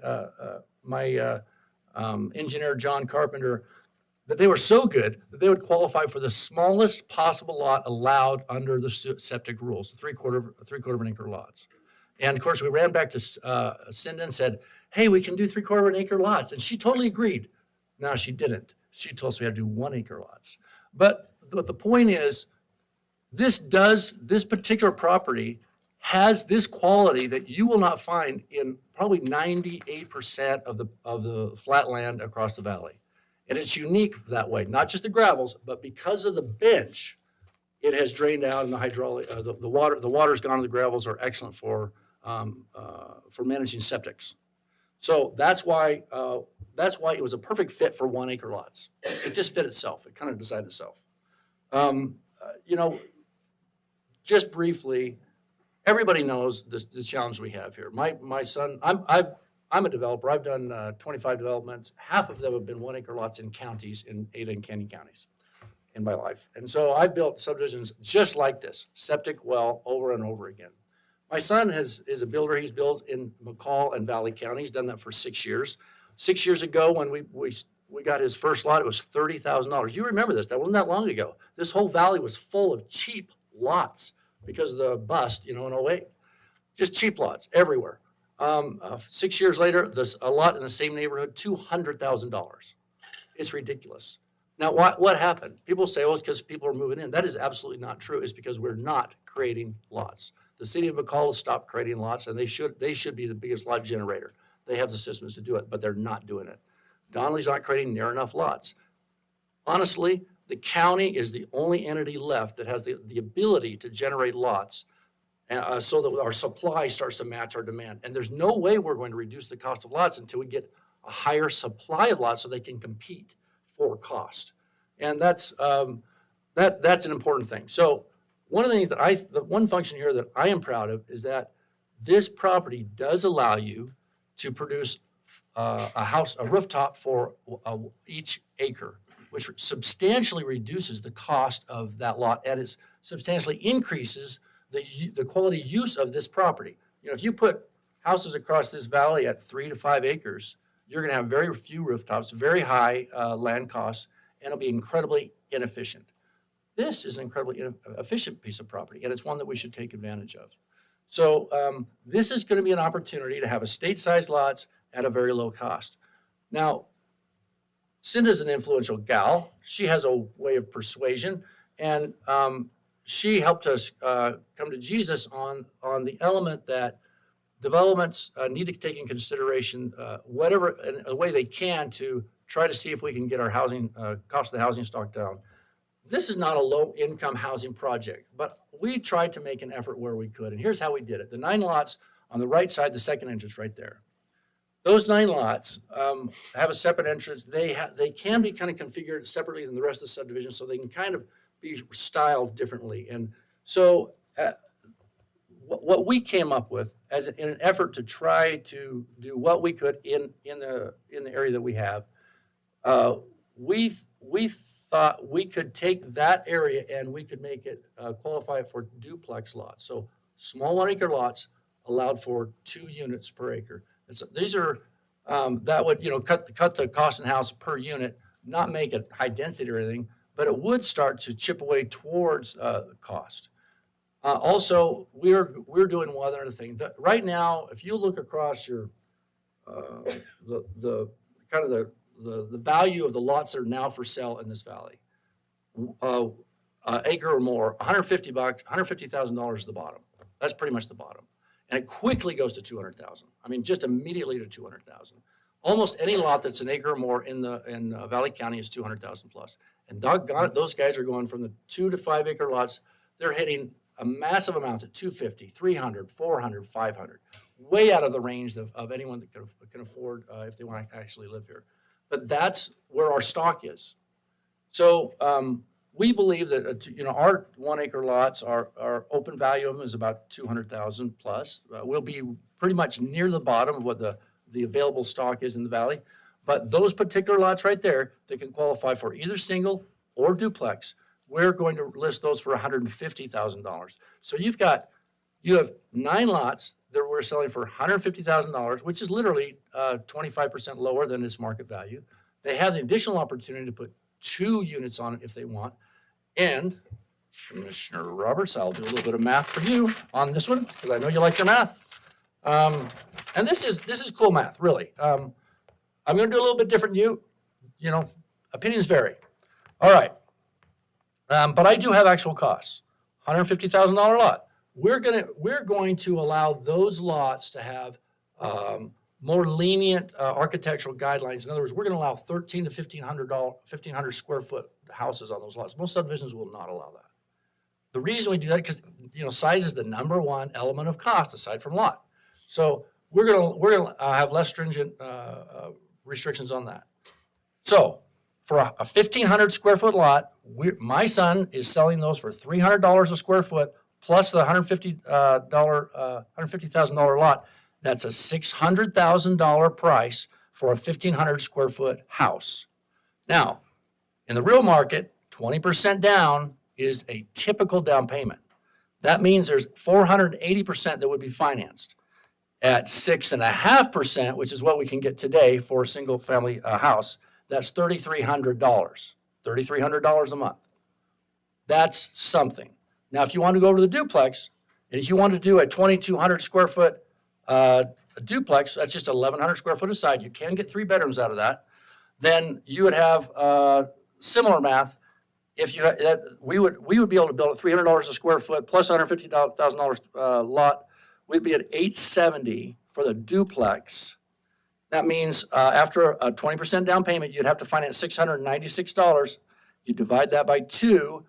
engineer, John Carpenter, that they were so good that they would qualify for the smallest possible lot allowed under the septic rules, 3/4 of an acre lots. And of course, we ran back to Cinda and said, hey, we can do 3/4 of an acre lots. And she totally agreed. No, she didn't. She told us we had to do 1-acre lots. But the point is, this particular property has this quality that you will not find in probably 98% of the flat land across the valley. And it's unique that way, not just the gravels, but because of the bench, it has drained out, and the hydraulic, the water's gone, and the gravels are excellent for managing septics. So that's why it was a perfect fit for 1-acre lots. It just fit itself. It kind of decided itself. Just briefly, everybody knows the challenge we have here. My son, I'm a developer. I've done 25 developments. Half of them have been 1-acre lots in counties, in Ada and Canyon counties in my life. And so I built subdivisions just like this, septic well, over and over again. My son is a builder. He's built in McCall and Valley County. He's done that for 6 years. 6 years ago, when we got his first lot, it was $30,000. You remember this? That wasn't that long ago. This whole valley was full of cheap lots because of the bust, in 08. Just cheap lots everywhere. 6 years later, there's a lot in the same neighborhood, $200,000. It's ridiculous. Now, what happened? People say, well, it's because people are moving in. That is absolutely not true. It's because we're not creating lots. The city of McCall has stopped creating lots, and they should be the biggest lot generator. They have the systems to do it, but they're not doing it. Donnelly's not creating near enough lots. Honestly, the county is the only entity left that has the ability to generate lots so that our supply starts to match our demand. And there's no way we're going to reduce the cost of lots until we get a higher supply of lots so they can compete for cost. And that's an important thing. So one of the things the one function here that I am proud of is that this property does allow you to produce a rooftop for each acre, which substantially reduces the cost of that lot, and it substantially increases the quality use of this property. If you put houses across this valley at 3 to 5 acres, you're going to have very few rooftops, very high land costs, and it'll be incredibly inefficient. This is an incredibly efficient piece of property, and it's one that we should take advantage of. So this is going to be an opportunity to have estate-sized lots at a very low cost. Now, Cinda's an influential gal. She has a way of persuasion, and she helped us come to Jesus on the element that developments need to take in consideration whatever in a way they can to try to see if we can get our housing cost of the housing stock down. This is not a low-income housing project, but we tried to make an effort where we could, and here's how we did it. The 9 lots on the right side, the second entrance right there. Those 9 lots have a separate entrance. They can be kind of configured separately than the rest of the subdivision, so they can kind of be styled differently. And so what we came up with in an effort to try to do what we could in the area that we have, we thought we could take that area and we could make it qualify for duplex lots. So small 1-acre lots allowed for 2 units per acre. And so these are that would cut the cost in house per unit, not make it high density or anything, but it would start to chip away towards cost. Also, we're doing one other thing. Right now, if you look across your the value of the lots that are now for sale in this valley, acre or more, $150,000, $150,000 is the bottom. That's pretty much the bottom, and it quickly goes to 200,000. I mean, just immediately to 200,000. Almost any lot that's an acre or more in Valley County is 200,000 plus. And doggone it, those guys are going from the 2 to 5 acre lots. They're hitting a massive amounts at 250, 300, 400, 500. way out of the range of anyone that can afford if they want to actually live here. But that's where our stock is. So we believe that our 1 acre lots, our open value of them is about 200,000 plus. We'll be pretty much near the bottom of what the available stock is in the valley. But those particular lots right there, they can qualify for either single or duplex. We're going to list those for $150,000. So you have 9 lots that we're selling for $150,000, which is literally 25% lower than its market value. They have the additional opportunity to put 2 units on it if they want. And Commissioner Roberts, I'll do a little bit of math for you on this one because I know you like your math. And this is cool math, really. I'm going to do a little bit different than you. You know, opinions vary. All right. But I do have actual costs. $150,000 lot. We're going to allow those lots to have more lenient architectural guidelines. In other words, we're going to allow 1,300 to 1,500 square foot houses on those lots. Most subdivisions will not allow that. The reason we do that because size is the number one element of cost aside from lot. So we're gonna have less stringent restrictions on that. So for a 1,500 square foot lot, my son is selling those for $300 a square foot plus the $150,000 lot. That's a $600,000 price for a 1,500 square foot house. Now, in the real market, 20% down is a typical down payment. That means there's 480% that would be financed. At 6.5%, which is what we can get today for a single family house, that's $3,300. $3,300 a month. That's something. Now, if you want to go over to the duplex, and if you want to do a 2,200 square foot a duplex, that's just 1,100 square foot aside. You can get 3 bedrooms out of that. Then you would have similar math. If you we would be able to build at $300 a square foot plus $150,000 lot. We'd be at $870 for the duplex. That means after a 20% down payment, you'd have to finance $696. You divide that by 2,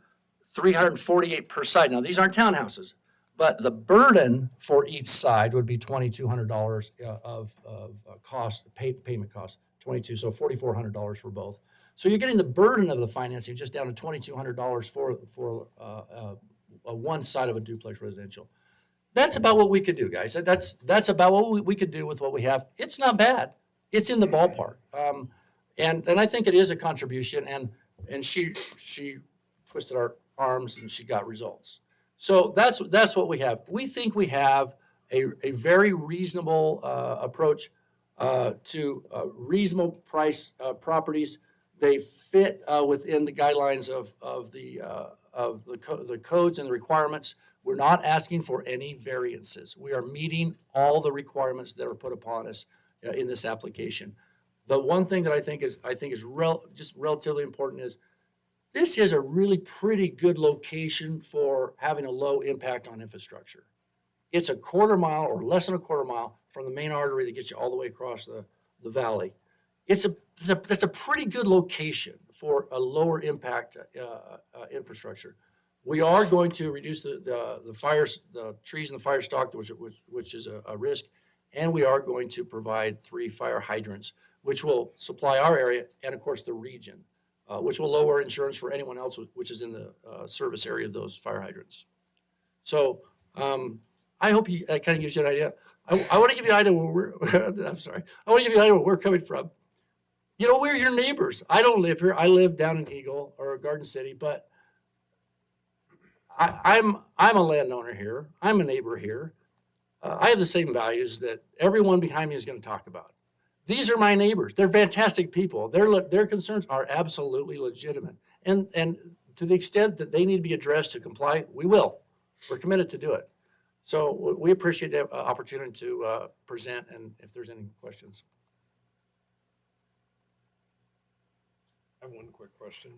$348 per side. Now these aren't townhouses, but the burden for each side would be $2,200 of cost, payment cost. 22, so $4,400 for both. So you're getting the burden of the financing just down to $2,200 for one side of a duplex residential. That's about what we could do, guys. That's about what we could do with what we have. It's not bad. It's in the ballpark. And I think it is a contribution. And she twisted our arms and she got results. So that's what we have. We think we have a very reasonable approach to reasonable price properties. They fit within the guidelines of the codes and the requirements. We're not asking for any variances. We are meeting all the requirements that are put upon us in this application. The one thing that I think is just relatively important is this is a really pretty good location for having a low impact on infrastructure. It's a quarter mile or less than a quarter mile from the main artery that gets you all the way across the valley. That's a pretty good location for a lower impact infrastructure. We are going to reduce the fires, the trees and the fire stock, which is a risk, and we are going to provide 3 fire hydrants, which will supply our area and of course the region, which will lower insurance for anyone else which is in the service area of those fire hydrants. So I hope that kind of gives you an idea. I want to give you an idea where I'm sorry. I want to give you an idea where we're coming from. We're your neighbors. I don't live here. I live down in Eagle or Garden City, but I'm a landowner here. I'm a neighbor here. I have the same values that everyone behind me is going to talk about. These are my neighbors. They're fantastic people. Their concerns are absolutely legitimate. And to the extent that they need to be addressed to comply, we will. We're committed to do it. So we appreciate the opportunity to present and if there's any questions. I have one quick question.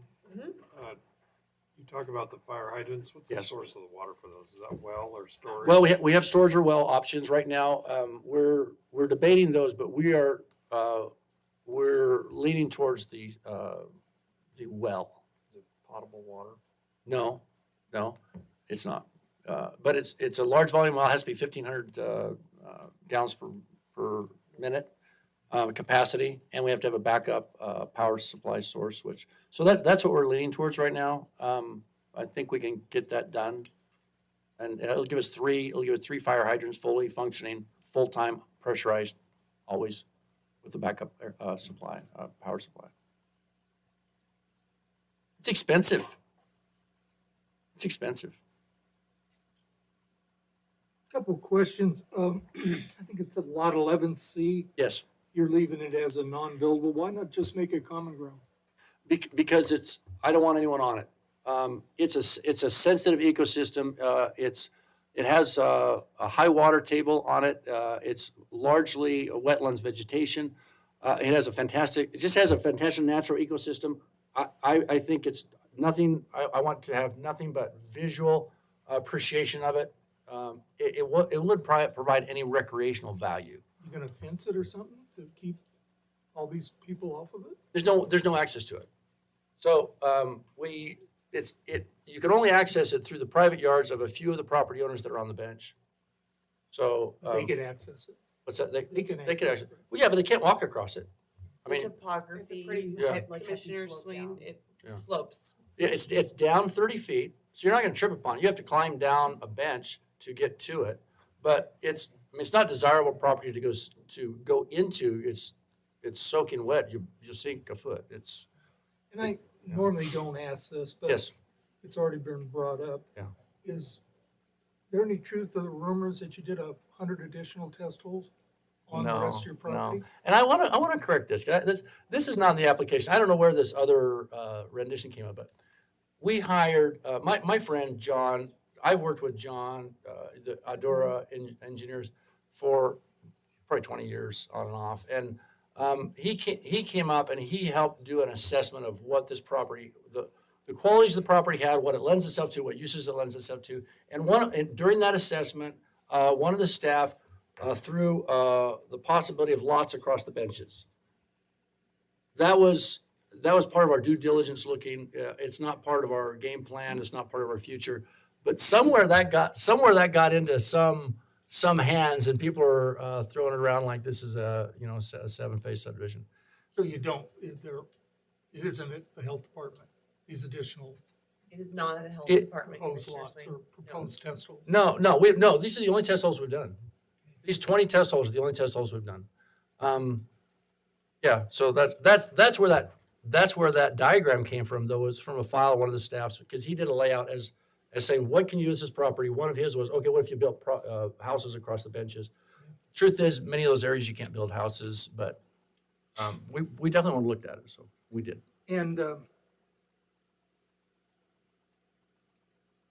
You talk about the fire hydrants. What's the source of the water for those? Is that well or storage? Well, we have storage or well options right now. We're debating those, but we're leaning towards the well. Is it potable water? No, it's not. But it's a large volume well. It has to be 1,500 gallons per minute capacity, and we have to have a backup power supply source, so that's what we're leaning towards right now. I think we can get that done. And it'll give us three fire hydrants fully functioning, full-time, pressurized, always with the backup supply, power supply. It's expensive. It's expensive. Couple questions. I think it's at lot 11C. Yes. You're leaving it as a non-buildable. Why not just make it common ground? Because I don't want anyone on it. It's a sensitive ecosystem. It has a high water table on it. It's largely a wetlands vegetation. It just has a fantastic natural ecosystem. I think it's nothing, I want to have nothing but visual appreciation of it. It would provide any recreational value. You gonna fence it or something to keep all these people off of it? There's no access to it. So, you can only access it through the private yards of a few of the property owners that are on the bench. So. They can access it. What's that? They can can access access. Well, yeah, but they can't walk across it. I mean, Topography, Yeah. Commissioner Swain, it Yeah. slopes. it's down 30 feet, so you're not gonna trip upon it. You have to climb down a bench to get to it. But it's not desirable property to go into. It's soaking wet. You'll sink a foot. And I normally don't ask this, but Yes. it's already been brought up. Yeah. Is there any truth to the rumors that you did 100 additional test holes on the rest of your property? And I want to correct this. This is not in the application. I don't know where this other rendition came up, but we hired my friend John. I've worked with John, the Adora engineers, for probably 20 years on and off, and he came up and he helped do an assessment of what this property, the qualities the property had, what it lends itself to, what uses it lends itself to, and during that assessment, one of the staff threw the possibility of lots across the benches. That was part of our due diligence looking. It's not part of our game plan. It's not part of our future. But somewhere that got into some hands, and people are throwing it around like this is a 7-phase subdivision. So you don't, it isn't at the health department, these additional It is not in the health It- department, proposed Commissioner lots Swain. or proposed test holes? No, these are the only test holes we've done. These 20 test holes are the only test holes we've done. Yeah, so that's where that diagram came from, though. It's from a file of one of the staffs, because he did a layout as saying, what can you use this property? One of his was, okay, what if you built houses across the benches? Truth is, many of those areas you can't build houses, but we definitely want to look at it, so we did. And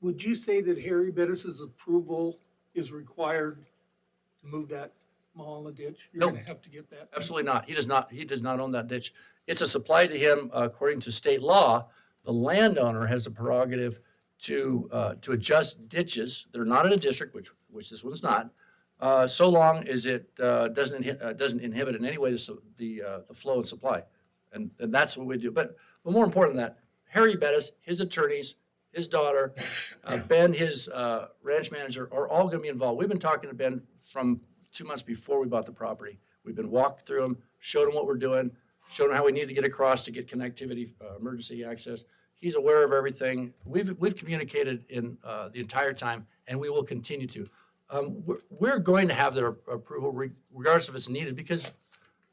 would you say that Harry Bettis's approval is required to move that mall in the ditch? You're Nope. gonna have to get that. Absolutely not. He does not own that ditch. It's a supply to him according to state law. The landowner has a prerogative to adjust ditches. They're not in a district, which this one's not, so long as it doesn't inhibit in any way the flow and supply. And that's what we do. But more important than that, Harry Bettis, his attorneys, his daughter, Ben, his ranch manager, are all going to be involved. We've been talking to Ben from 2 months before we bought the property. We've been walked through them, showed him what we're doing, showed him how we need to get across to get connectivity, emergency access. He's aware of everything. We've communicated in the entire time, and we will continue to. We're going to have their approval regardless if it's needed, because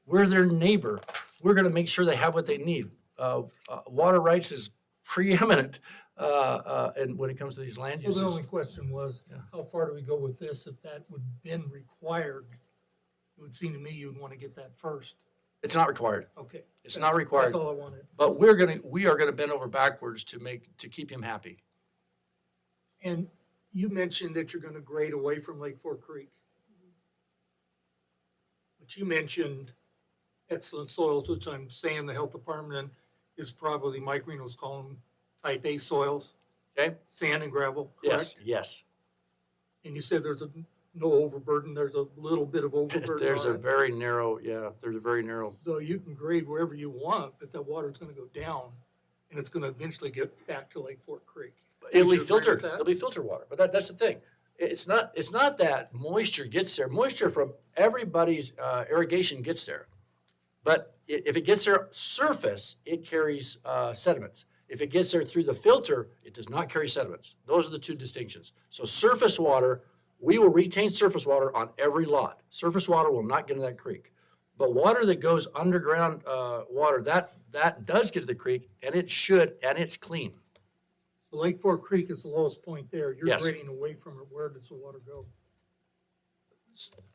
we're their neighbor. We're going to make sure they have what they need. Water rights is preeminent, and when it comes to these land Well, the uses. only question was, how far do we go with this? If that would been required, it would seem to me you would want to get that first. It's not required. Okay. It's not required. That's all I wanted. But we are gonna bend over backwards to keep him happy. And you mentioned that you're gonna grade away from Lake Fork Creek. But you mentioned excellent soils, which I'm saying the health department is probably, Mike Reno's calling them type A soils. Okay. Sand and gravel, Yes, correct? yes. And you said there's no overburden, there's a little bit of overburden There's on a it. very narrow, So you can grade wherever you want, but that water's gonna go down and it's gonna eventually get back to Lake Fork Creek. It'll Would be you agree with filtered. that? It'll be filtered water. But that's the thing. it's not that moisture gets there. Moisture from everybody's irrigation gets there. But if it gets there surface, it carries sediments. If it gets there through the filter, it does not carry sediments. Those are the two distinctions. So surface water, we will retain surface water on every lot. Surface water will not get into that creek. But water that goes underground water, that does get to the creek, and it should, and it's clean. Lake Fork Creek is the lowest point there. You're Yes. grading away from it. Where does the water go?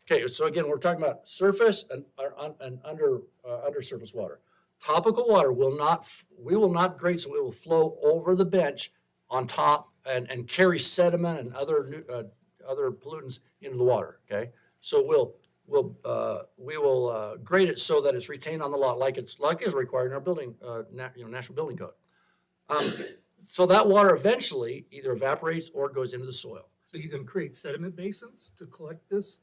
Okay, so again, we're talking about surface and under surface water. Topical water we will not grade, so it will flow over the bench on top and carry sediment and other pollutants into the water. Okay, so we will grade it so that it's retained on the lot like is required in our building, National Building Code. So that water eventually either evaporates or goes into the soil. So you can create sediment basins to collect this?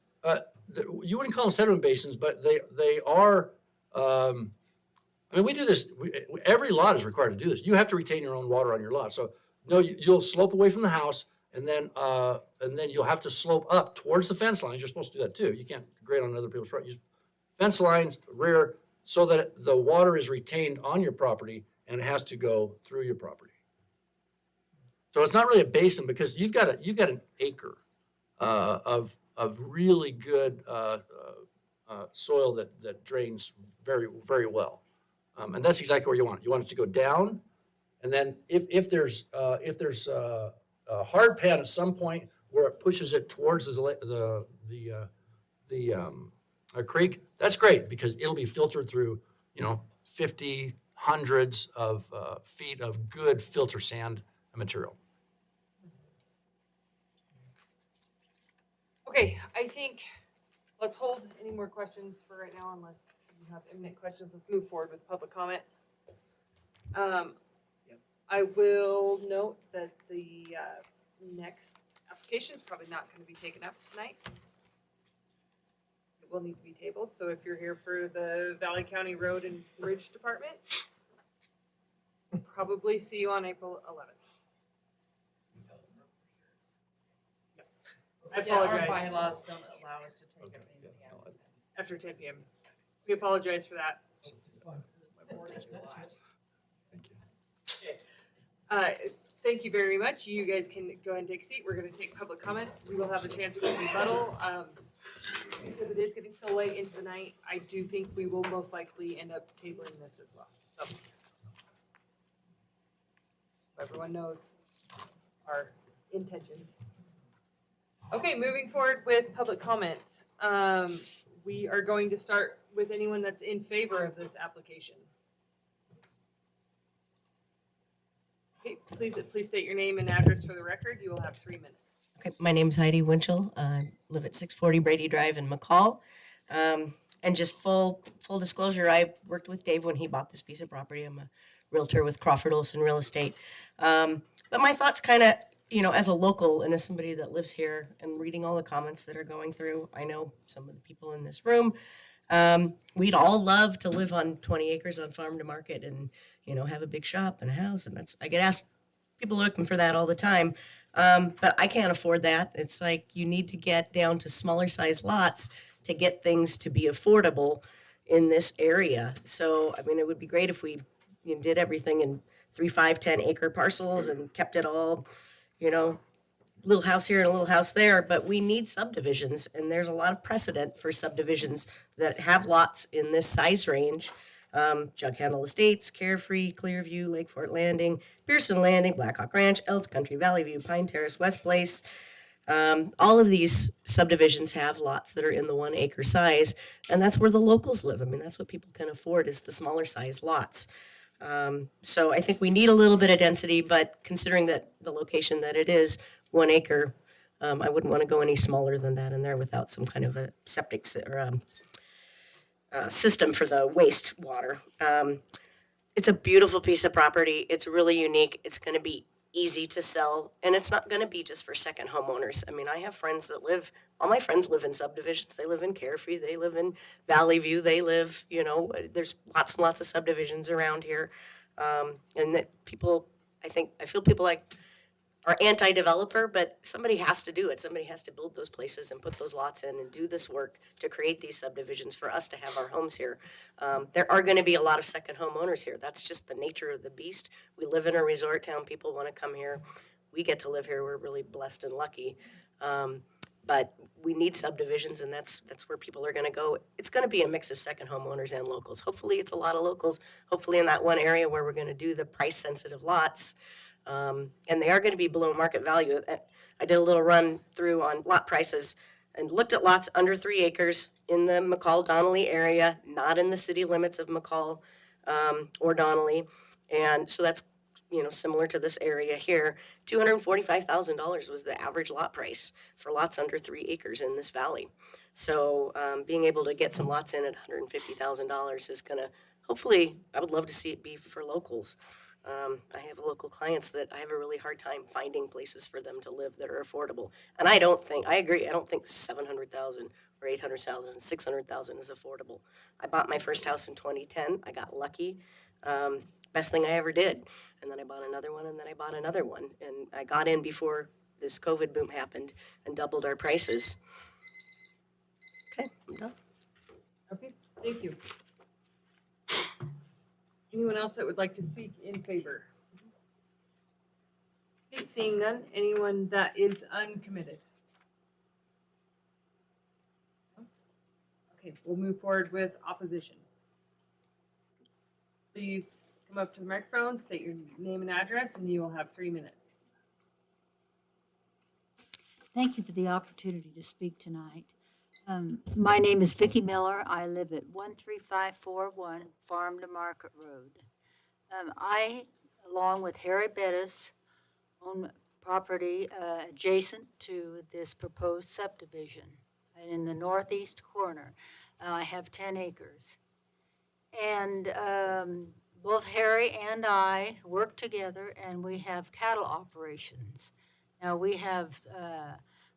You wouldn't call them sediment basins, but they are. I mean, we do this. Every lot is required to do this. You have to retain your own water on your lot. So no, you'll slope away from the house, and then you'll have to slope up towards the fence lines. You're supposed to do that too. You can't grade on other people's property. Fence lines, rear, so that the water is retained on your property and it has to go through your property. So it's not really a basin because you've got an acre of really good soil that drains very, very well. And that's exactly where you want it. You want it to go down, and then if there's a hard pad at some point where it pushes it towards the creek, that's great because it'll be filtered through 50, hundreds of feet of good filter sand material. Okay, I think, let's hold any more questions for right now unless you have imminent questions. Let's move forward with public comment. I will note that the next application is probably not going to be taken up tonight. It will need to be tabled, so if you're here for the Valley County Road and Bridge Department, we'll probably see you on April 11th. I apologize. Our bylaws don't allow us to take it in the afternoon. After 10 p.m. We apologize for that. Thank you very much. You guys can go ahead and take a seat. We're going to take public comment. We will have a chance for rebuttal. Because it is getting so late into the night, I do think we will most likely end up tabling this as well. So everyone knows our intentions. Okay, moving forward with public comment. We are going to start with anyone that's in favor of this application. Okay, please state your name and address for the record. You will have 3 minutes. Okay, my name's Heidi Winchell. I live at 640 Brady Drive in McCall. And just full disclosure, I worked with Dave when he bought this piece of property. I'm a realtor with Crawford Olson Real Estate. But my thoughts kind of, as a local and as somebody that lives here and reading all the comments that are going through, I know some of the people in this room, we'd all love to live on 20 acres on farm to market and, have a big shop and a house. And I get asked, people looking for that all the time. But I can't afford that. It's like you need to get down to smaller size lots to get things to be affordable in this area. So, it would be great if we did everything in 3, 5, 10 acre parcels and kept it all, little house here and a little house there, but we need subdivisions, and there's a lot of precedent for subdivisions that have lots in this size range. Jug Handle Estates, Carefree, Clearview, Lake Fort Landing, Pearson Landing, Blackhawk Ranch, Elks Country, Valley View, Pine Terrace, West Place. All of these subdivisions have lots that are in the 1 acre size, and that's where the locals live. That's what people can afford is the smaller size lots. So I think we need a little bit of density, but considering that the location that it is, 1 acre, I wouldn't want to go any smaller than that in there without some kind of a septic or system for the wastewater. It's a beautiful piece of property. It's really unique. It's going to be easy to sell, and it's not going to be just for second homeowners. I have friends that all my friends live in subdivisions. They live in Carefree. They live in Valley View. They live, there's lots and lots of subdivisions around here. And that people, I feel people like are anti-developer, but somebody has to do it. Somebody has to build those places and put those lots in and do this work to create these subdivisions for us to have our homes here. There are going to be a lot of second homeowners here. That's just the nature of the beast. We live in a resort town. People want to come here. We get to live here. We're really blessed and lucky. But we need subdivisions, and that's where people are going to go. It's going to be a mix of second homeowners and locals. Hopefully, it's a lot of locals. Hopefully, in that one area where we're going to do the price-sensitive lots, and they are going to be below market value. I did a little run through on lot prices and looked at lots under 3 acres in the McCall-Donnelly area, not in the city limits of McCall or Donnelly. And so that's, similar to this area here. $245,000 was the average lot price for lots under 3 acres in this valley. So being able to get some lots in at $150,000 is going to, hopefully, I would love to see it be for locals. I have local clients that I have a really hard time finding places for them to live that are affordable. And I agree, I don't think 700,000 or 800,000, 600,000 is affordable. I bought my first house in 2010. I got lucky. Best thing I ever did. And then I bought another one, and then I bought another one. And I got in before this COVID boom happened and doubled our prices. Okay, I'm done. Okay, thank you. Anyone else that would like to speak in favor? Okay, seeing none, anyone that is uncommitted? Okay, we'll move forward with opposition. Please come up to the microphone, state your name and address, and you will have 3 minutes. Thank you for the opportunity to speak tonight. My name is Vicki Miller. I live at 13541 Farm to Market Road. I, along with Harry Bettis, own property adjacent to this proposed subdivision. And in the northeast corner, I have 10 acres. And both Harry and I work together, and we have cattle operations. Now we have,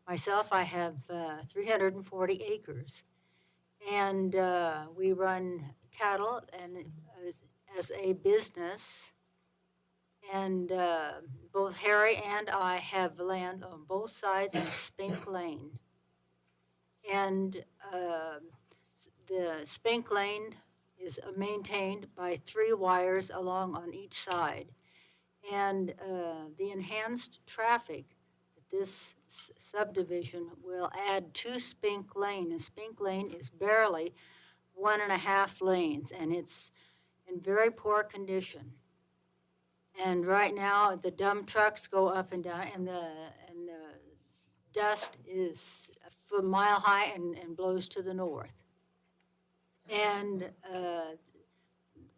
myself, I have 340 acres. And we run cattle and as a business. And both Harry and I have land on both sides of Spink Lane. And the Spink Lane is maintained by 3 wires along on each side. And the enhanced traffic that this subdivision will add to Spink Lane, and Spink Lane is barely 1.5 lanes, and it's in very poor condition. And right now, the dump trucks go up and down, and the dust is a mile high and blows to the north. And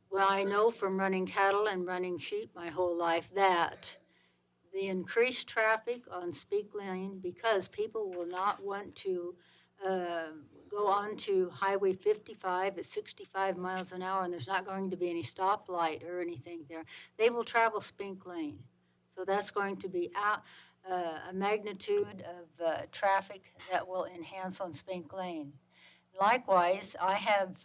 well, I know from running cattle and running sheep my whole life that the increased traffic on Spink Lane, because people will not want to go on to Highway 55 at 65 miles an hour, and there's not going to be any stoplight or anything there. They will travel Spink Lane. So that's going to be a magnitude of traffic that will enhance on Spink Lane. Likewise, I have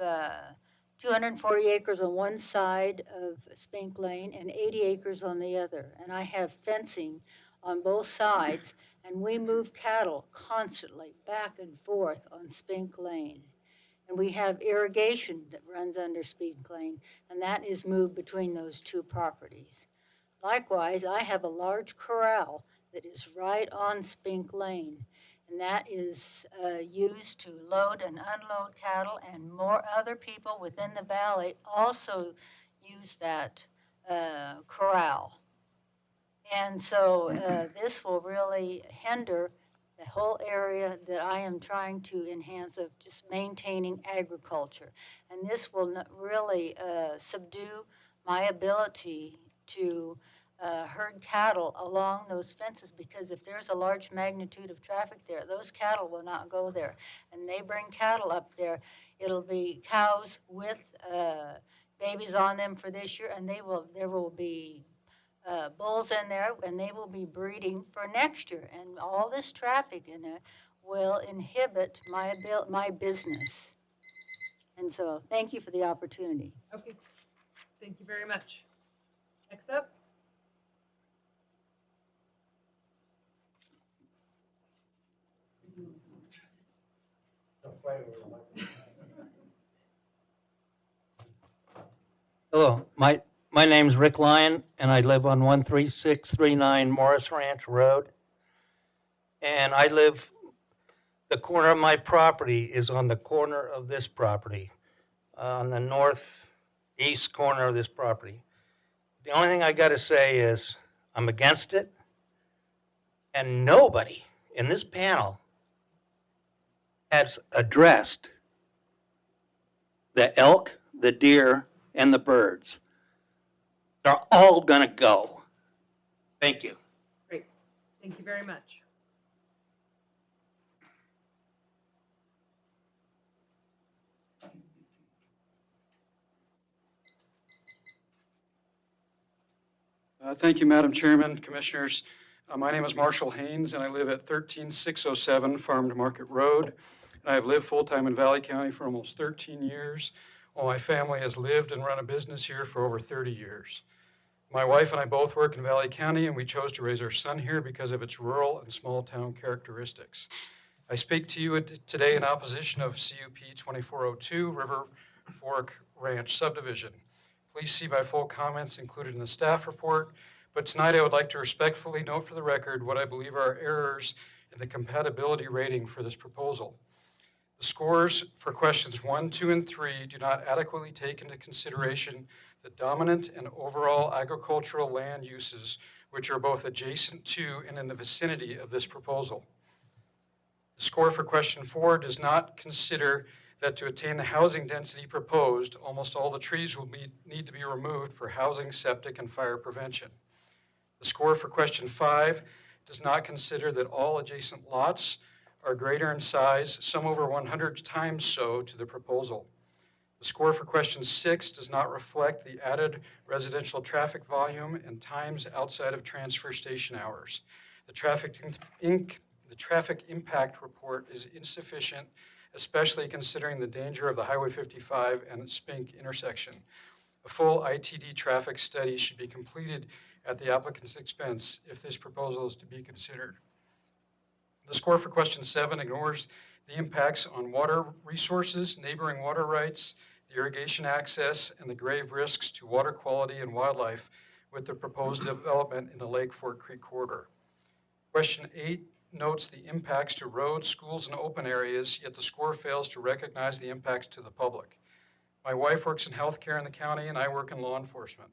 240 acres on one side of Spink Lane and 80 acres on the other. And I have fencing on both sides, and we move cattle constantly back and forth on Spink Lane. And we have irrigation that runs under Spink Lane, and that is moved between those 2 properties. Likewise, I have a large corral that is right on Spink Lane, and that is used to load and unload cattle, and more other people within the valley also use that corral. And so this will really hinder the whole area that I am trying to enhance of just maintaining agriculture. And this will really subdue my ability to herd cattle along those fences, because if there's a large magnitude of traffic there, those cattle will not go there. And they bring cattle up there. It'll be cows with babies on them for this year, and there will be bulls in there, and they will be breeding for next year. And all this traffic in it will inhibit my business. And so thank you for the opportunity. Okay, thank you very much. Next up. Hello, my name's Rick Lyon, and I live on 13639 Morris Ranch Road. And the corner of my property is on the corner of this property, on the northeast corner of this property. The only thing I gotta say is, I'm against it, and nobody in this panel has addressed the elk, the deer, and the birds. They're all gonna go. Thank you. Great. Thank you very much. Thank you, Madam Chairman, Commissioners. My name is Marshall Haynes, and I live at 13607 Farm to Market Road. I have lived full-time in Valley County for almost 13 years, while my family has lived and run a business here for over 30 years. My wife and I both work in Valley County, and we chose to raise our son here because of its rural and small-town characteristics. I speak to you today in opposition of CUP 2402 River Fork Ranch subdivision. Please see my full comments included in the staff report, but tonight I would like to respectfully note for the record what I believe are errors in the compatibility rating for this proposal. The scores for questions 1, 2, and 3 do not adequately take into consideration the dominant and overall agricultural land uses which are both adjacent to and in the vicinity of this proposal. The score for question 4 does not consider that to attain the housing density proposed, almost all the trees will need to be removed for housing, septic, and fire prevention. The score for question 5 does not consider that all adjacent lots are greater in size, some over 100 times so, to the proposal. The score for question 6 does not reflect the added residential traffic volume and times outside of transfer station hours. The traffic impact report is insufficient, especially considering the danger of the Highway 55 and Spink intersection. A full ITD traffic study should be completed at the applicant's expense if this proposal is to be considered. The score for question 7 ignores the impacts on water resources, neighboring water rights, the irrigation access, and the grave risks to water quality and wildlife with the proposed development in the Lake Fork Creek corridor. Question 8 notes the impacts to roads, schools, and open areas, yet the score fails to recognize the impacts to the public. My wife works in healthcare in the county, and I work in law enforcement.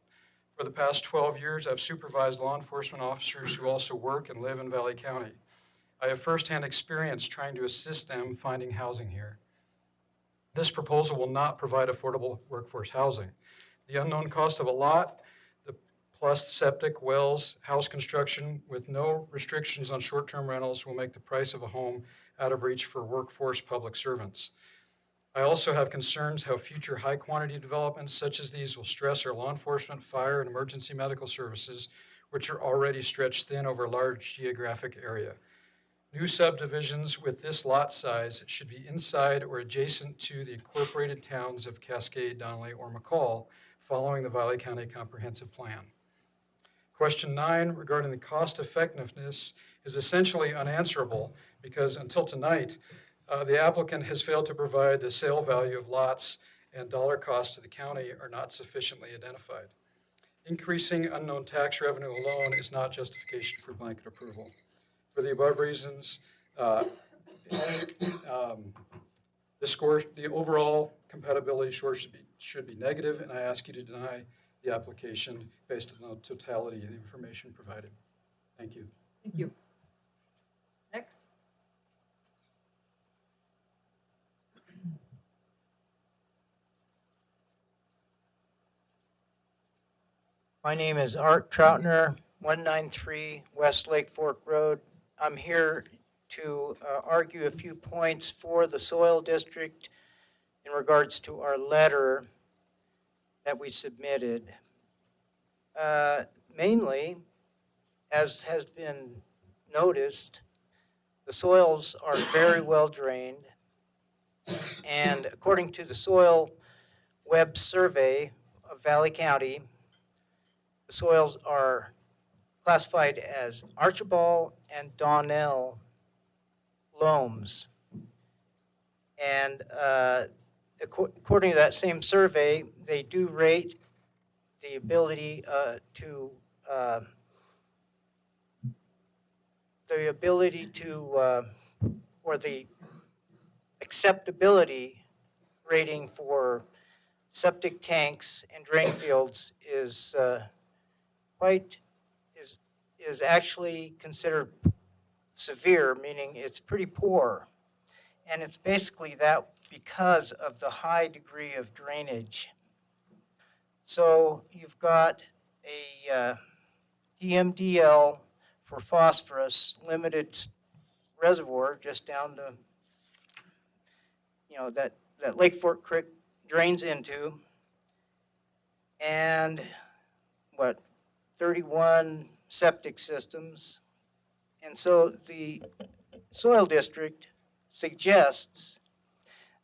For the past 12 years, I've supervised law enforcement officers who also work and live in Valley County. I have firsthand experience trying to assist them finding housing here. This proposal will not provide affordable workforce housing. The unknown cost of a lot, plus septic, wells, house construction with no restrictions on short-term rentals will make the price of a home out of reach for workforce public servants. I also have concerns how future high-quantity developments such as these will stress our law enforcement, fire, and emergency medical services, which are already stretched thin over a large geographic area. New subdivisions with this lot size should be inside or adjacent to the incorporated towns of Cascade, Donnelly, or McCall, following the Valley County Comprehensive Plan. Question 9 regarding the cost effectiveness is essentially unanswerable because until tonight, the applicant has failed to provide the sale value of lots and dollar costs to the county are not sufficiently identified. Increasing unknown tax revenue alone is not justification for blanket approval. For the above reasons, the overall compatibility score should be negative, and I ask you to deny the application based on the totality of the information provided. Thank you. Thank you. Next. My name is Art Troutner, 193 West Lake Fork Road. I'm here to argue a few points for the soil district in regards to our letter that we submitted. Mainly, as has been noticed, the soils are very well drained. And according to the Soil Web Survey of Valley County, the soils are classified as Archibald and Donnell loams. And according to that same survey, they do rate the ability or the acceptability rating for septic tanks and drain fields is actually considered severe, meaning it's pretty poor. And it's basically that because of the high degree of drainage. So you've got a DMDL for phosphorus limited reservoir just down the, that Lake Fork Creek drains into. And 31 septic systems. And so the soil district suggests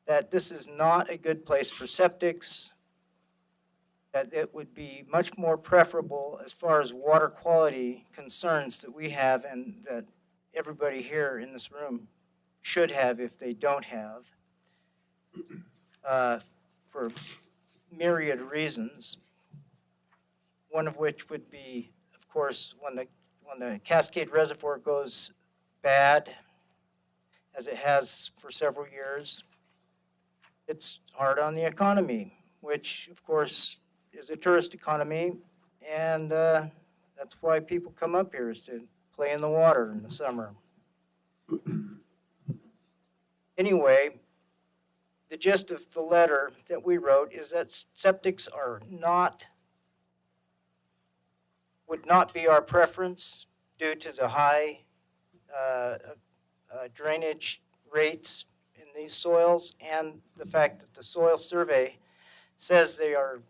that this is not a good place for septics, that it would be much more preferable as far as water quality concerns that we have and that everybody here in this room should have if they don't have, for myriad reasons, one of which would be, of course, when the Cascade Reservoir goes bad, as it has for several years, it's hard on the economy, which, of course, is a tourist economy, and that's why people come up here, is to play in the water in the summer. Anyway, the gist of the letter that we wrote is that septics would not be our preference due to the high drainage rates in these soils and the fact that the soil survey says they are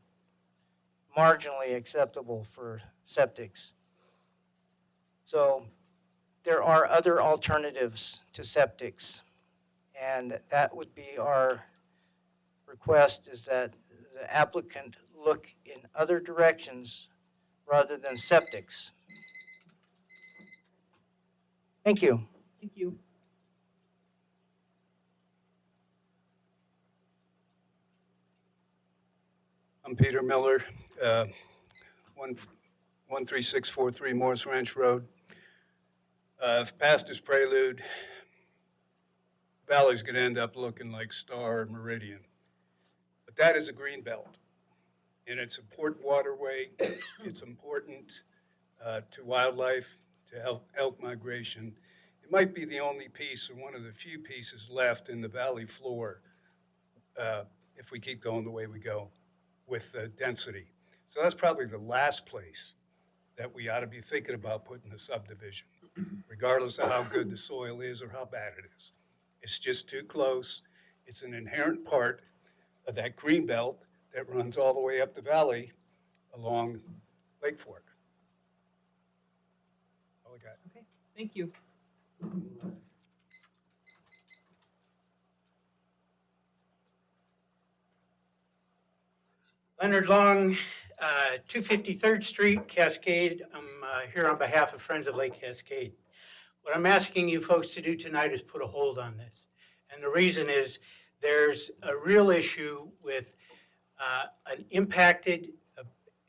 marginally acceptable for septics. So there are other alternatives to septics, and that would be our request, is that the applicant look in other directions rather than septics. Thank you. Thank you. I'm Peter Miller, 13643 Morris Ranch Road. Past this prelude, Valley's going to end up looking like Star Meridian. But that is a green belt, and it's an important waterway. It's important to wildlife, to elk migration. It might be the only piece or one of the few pieces left in the valley floor if we keep going the way we go with density. So that's probably the last place that we ought to be thinking about putting a subdivision, regardless of how good the soil is or how bad it is. It's just too close. It's an inherent part of that green belt that runs all the way up the valley along Lake Fork. All I got. Okay, thank you. Leonard Long, 253rd Street, Cascade. I'm here on behalf of Friends of Lake Cascade. What I'm asking you folks to do tonight is put a hold on this. And the reason is there's a real issue with an impacted,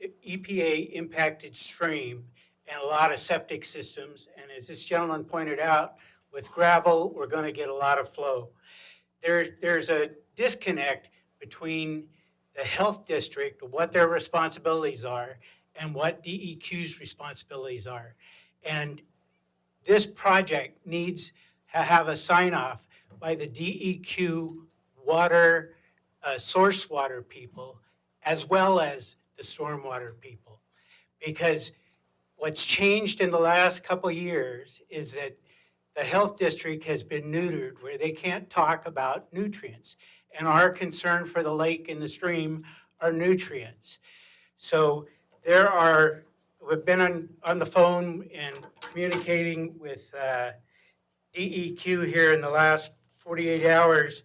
EPA impacted stream and a lot of septic systems. And as this gentleman pointed out, with gravel, we're going to get a lot of flow. There's a disconnect between the health district, what their responsibilities are, and what DEQ's responsibilities are. And this project needs to have a sign-off by the DEQ water, source water people, as well as the stormwater people. Because what's changed in the last couple of years is that the health district has been neutered, where they can't talk about nutrients. And our concern for the lake and the stream are nutrients. So we've been on the phone and communicating with DEQ here in the last 48 hours.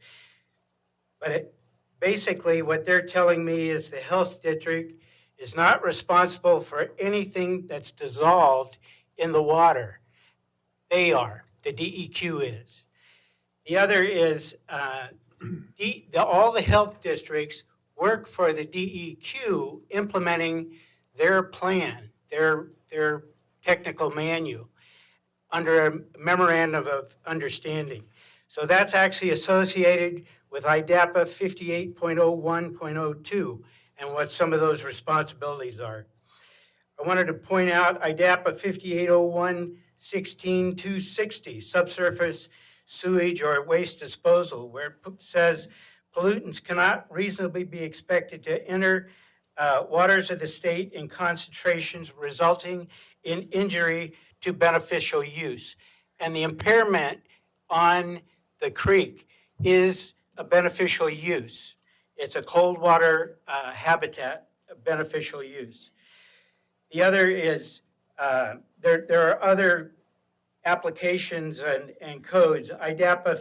But basically what they're telling me is the health district is not responsible for anything that's dissolved in the water. They are, the DEQ is. The other is all the health districts work for the DEQ implementing their plan, their technical manual under a memorandum of understanding. So that's actually associated with IDAPA 58.01.02 and what some of those responsibilities are. I wanted to point out IDAPA 5801.16.260, subsurface sewage or waste disposal, where it says pollutants cannot reasonably be expected to enter waters of the state in concentrations resulting in injury to beneficial use. And the impairment on the creek is a beneficial use. It's a cold water habitat, a beneficial use. The other is, there are other applications and codes, IDAPA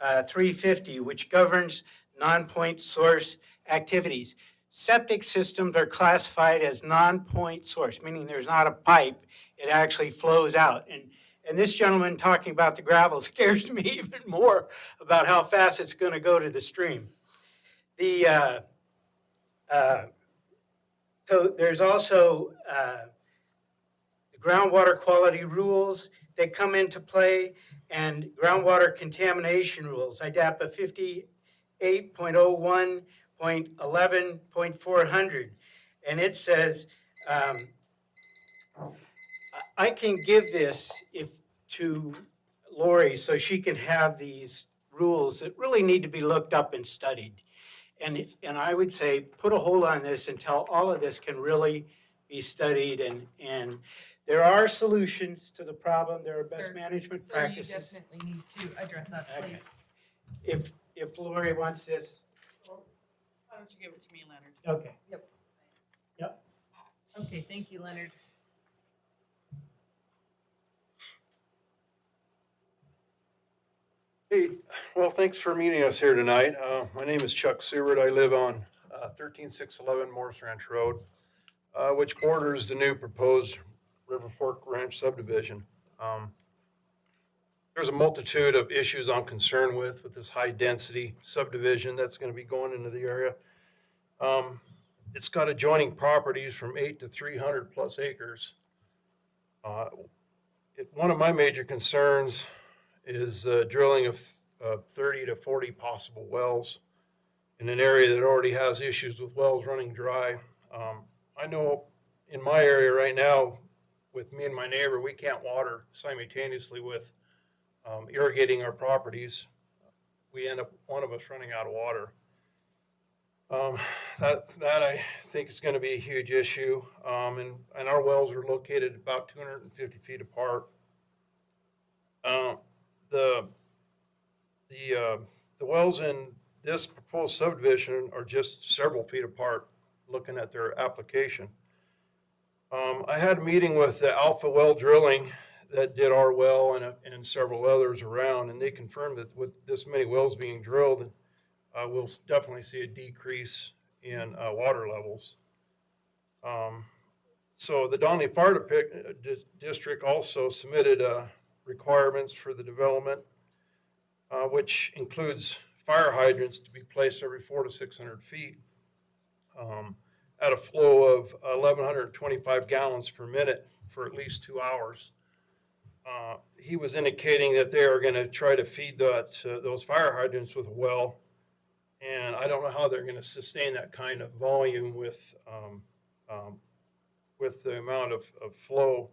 580102-350, which governs non-point source activities. Septic systems are classified as non-point source, meaning there's not a pipe, it actually flows out. And this gentleman talking about the gravel scares me even more about how fast it's going to go to the stream. So there's also the groundwater quality rules that come into play and groundwater contamination rules, IDAPA 58.01.11.400. And it says, I can give this to Lori so she can have these rules that really need to be looked up and studied. And I would say, put a hold on this until all of this can really be studied. And there are solutions to the problem. There are best management practices. So you definitely need to address us, Okay. please. If Lori wants this, Why don't you give it to me, Leonard? okay. Yep. Yep. Okay, thank you, Leonard. Hey, well, thanks for meeting us here tonight. My name is Chuck Seward. I live on 13611 Morris Ranch Road, which borders the new proposed River Fork Ranch subdivision. There's a multitude of issues I'm concerned with this high-density subdivision that's going to be going into the area. It's got adjoining properties from 8 to 300 plus acres. One of my major concerns is drilling of 30 to 40 possible wells in an area that already has issues with wells running dry. I know in my area right now, with me and my neighbor, we can't water simultaneously with irrigating our properties. We end up, one of us, running out of water. That I think is going to be a huge issue. And our wells are located about 250 feet apart. The wells in this proposed subdivision are just several feet apart, looking at their application. I had a meeting with the Alpha Well Drilling that did our well and several others around, and they confirmed that with this many wells being drilled, we'll definitely see a decrease in water levels. So the Donley Fire District also submitted requirements for the development, which includes fire hydrants to be placed every 400 to 600 feet at a flow of 1,125 gallons per minute for at least 2 hours. He was indicating that they are going to try to feed those fire hydrants with a well, and I don't know how they're going to sustain that kind of volume with the amount of flow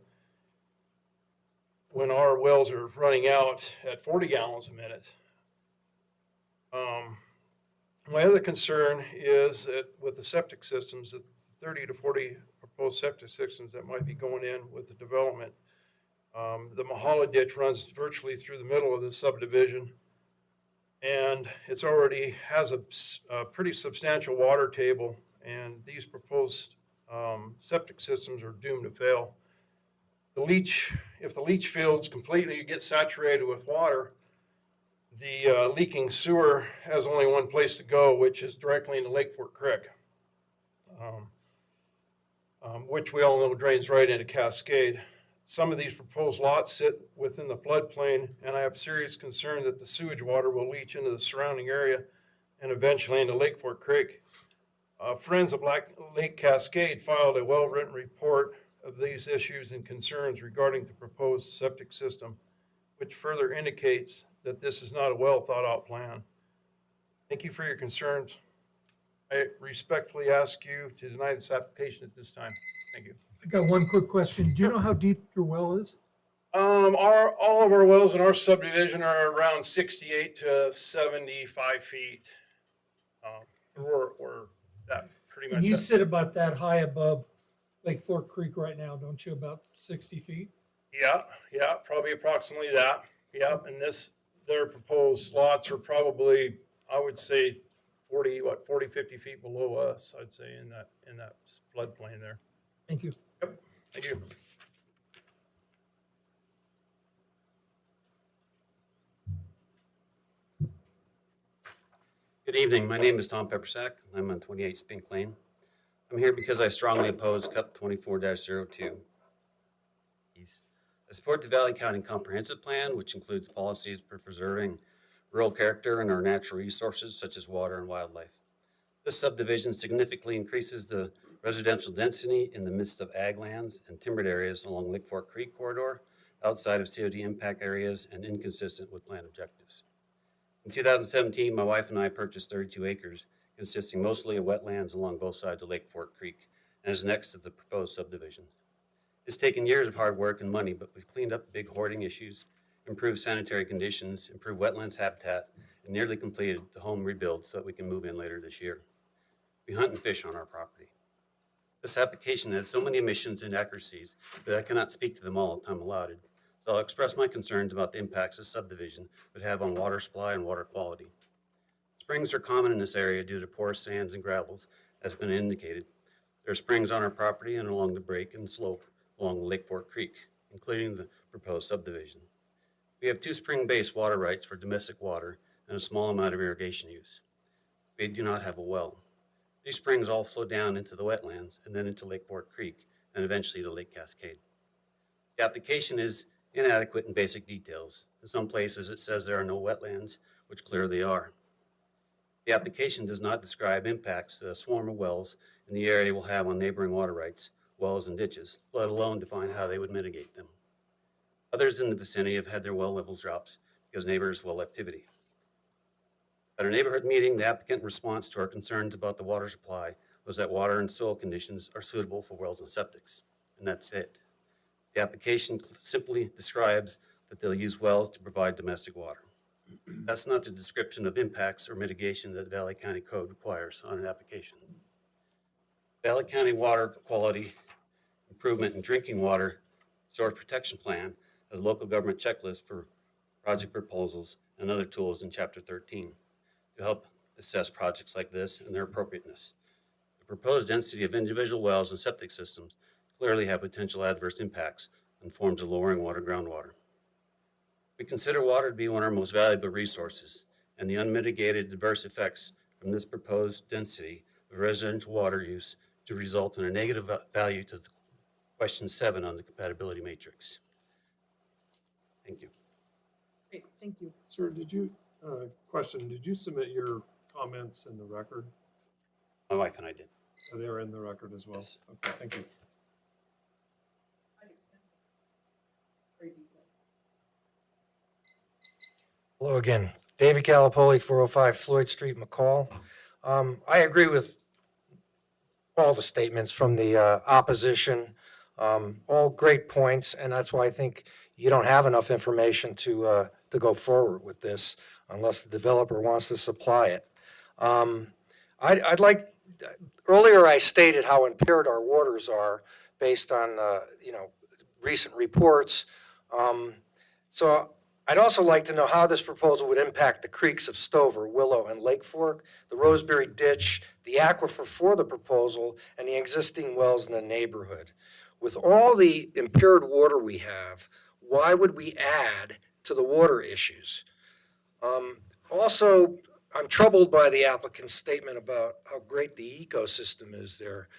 when our wells are running out at 40 gallons a minute. My other concern is that with the septic systems, the 30 to 40 proposed septic systems that might be going in with the development, the Mahala ditch runs virtually through the middle of the subdivision, and it's already has a pretty substantial water table, and these proposed septic systems are doomed to fail. If the leach fields completely get saturated with water, the leaking sewer has only one place to go, which is directly into Lake Fork Creek, which we all know drains right into Cascade. Some of these proposed lots sit within the floodplain, and I have serious concern that the sewage water will leach into the surrounding area and eventually into Lake Fork Creek. Friends of Lake Cascade filed a well-written report of these issues and concerns regarding the proposed septic system, which further indicates that this is not a well-thought-out plan. Thank you for your concerns. I respectfully ask you to deny this application at this time. Thank you. I got one quick question. Do you know how deep your well is? All of our wells in our subdivision are around 68 to 75 feet. We're that pretty much. And you that's- sit about that high above Lake Fork Creek right now, don't you? About 60 feet? Yeah, probably approximately that. Yeah, and their proposed lots are probably, I would say, 40, 50 feet below us, I'd say, in that floodplain there. Thank you. Yep, thank you. Good evening. My name is Tom Peppersack. I'm on 28 Spink Lane. I'm here because I strongly oppose CUP 24-02. I support the Valley County Comprehensive Plan, which includes policies for preserving rural character and our natural resources such as water and wildlife. This subdivision significantly increases the residential density in the midst of ag lands and timbered areas along Lake Fork Creek corridor, outside of COD impact areas and inconsistent with plan objectives. In 2017, my wife and I purchased 32 acres, consisting mostly of wetlands along both sides of Lake Fork Creek, and is next to the proposed subdivision. It's taken years of hard work and money, but we've cleaned up big hoarding issues, improved sanitary conditions, improved wetlands habitat, and nearly completed the home rebuild so that we can move in later this year. We hunt and fish on our property. This application has so many omissions and inaccuracies that I cannot speak to them all at time allotted. So I'll express my concerns about the impacts this subdivision would have on water supply and water quality. Springs are common in this area due to porous sands and gravels, as has been indicated. There are springs on our property and along the break and slope along Lake Fork Creek, including the proposed subdivision. We have 2 spring-based water rights for domestic water and a small amount of irrigation use. We do not have a well. These springs all flow down into the wetlands and then into Lake Fork Creek and eventually to Lake Cascade. The application is inadequate in basic details. In some places it says there are no wetlands, which clearly are. The application does not describe impacts that a swarm of wells in the area will have on neighboring water rights, wells and ditches, let alone define how they would mitigate them. Others in the vicinity have had their well levels dropped because neighbors' well activity. At our neighborhood meeting, the applicant response to our concerns about the water supply was that water and soil conditions are suitable for wells and septics, and that's it. The application simply describes that they'll use wells to provide domestic water. That's not the description of impacts or mitigation that the Valley County Code requires on an application. Valley County Water Quality Improvement and Drinking Water Source Protection Plan has a local government checklist for project proposals and other tools in Chapter 13 to help assess projects like this and their appropriateness. The proposed density of individual wells and septic systems clearly have potential adverse impacts in forms of lowering water groundwater. We consider water to be one of our most valuable resources, and the unmitigated adverse effects from this proposed density of residential water use to result in a negative value to question 7 on the compatibility matrix. Thank you. Great, thank you. Sir, did you submit your comments in the record? My wife and I did. They are in the record as well? Yes. Okay, thank you. Hello again. David Calipoli, 405 Floyd Street, McCall. I agree with all the statements from the opposition. All great points, and that's why I think you don't have enough information to go forward with this unless the developer wants to supply it. I'd like, earlier I stated how impaired our waters are based on, recent reports. So I'd also like to know how this proposal would impact the creeks of Stover, Willow, and Lake Fork, the Roseberry Ditch, the aquifer for the proposal, and the existing wells in the neighborhood. With all the impaired water we have, why would we add to the water issues? Also, I'm troubled by the applicant's statement about how great the ecosystem is there.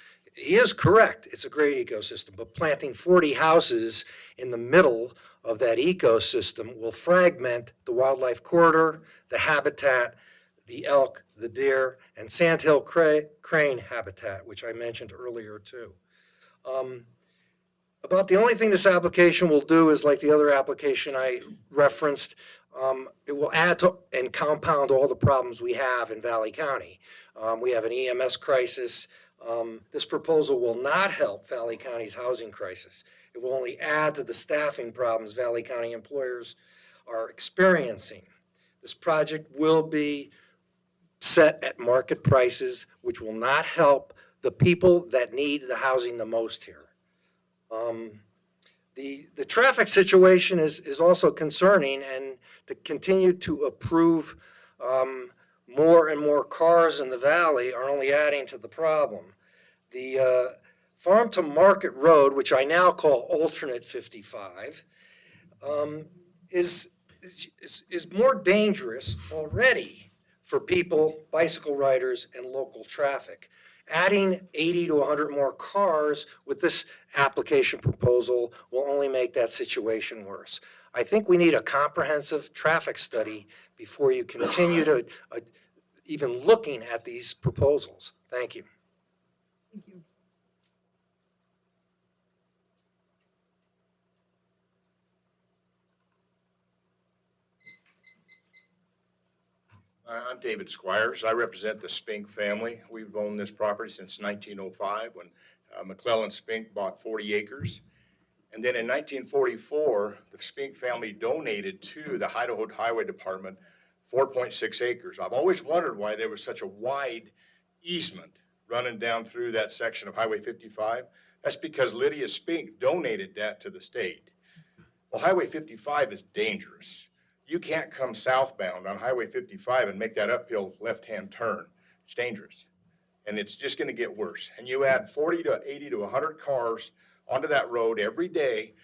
he is correct. It's a great ecosystem, but planting 40 houses in the middle of that ecosystem will fragment the wildlife corridor, the habitat, the elk, the deer, and sandhill crane habitat, which I mentioned earlier too. About the only thing this application will do is like the other application I referenced, it will add to and compound all the problems we have in Valley County. We have an EMS crisis. This proposal will not help Valley County's housing crisis. It will only add to the staffing problems Valley County employers are experiencing. This project will be set at market prices, which will not help the people that need the housing the most here. The traffic situation is also concerning, and to continue to approve more and more cars in the valley are only adding to the problem. The Farm to Market Road, which I now call alternate 55, is more dangerous already for people, bicycle riders, and local traffic. Adding 80 to 100 more cars with this application proposal will only make that situation worse. I think we need a comprehensive traffic study before you continue to even looking at these proposals. Thank you. Thank you. I'm David Squires. I represent the Spink family. We've owned this property since 1905 when McClellan Spink bought 40 acres. And then in 1944, the Spink family donated to the Idaho Highway Department 4.6 acres. I've always wondered why there was such a wide easement running down through that section of Highway 55. That's because Lydia Spink donated that to the state. Well, Highway 55 is dangerous. You can't come southbound on Highway 55 and make that uphill left-hand turn. It's dangerous. And it's just going to get worse. And you add 40 to 80 to 100 cars onto that road every day.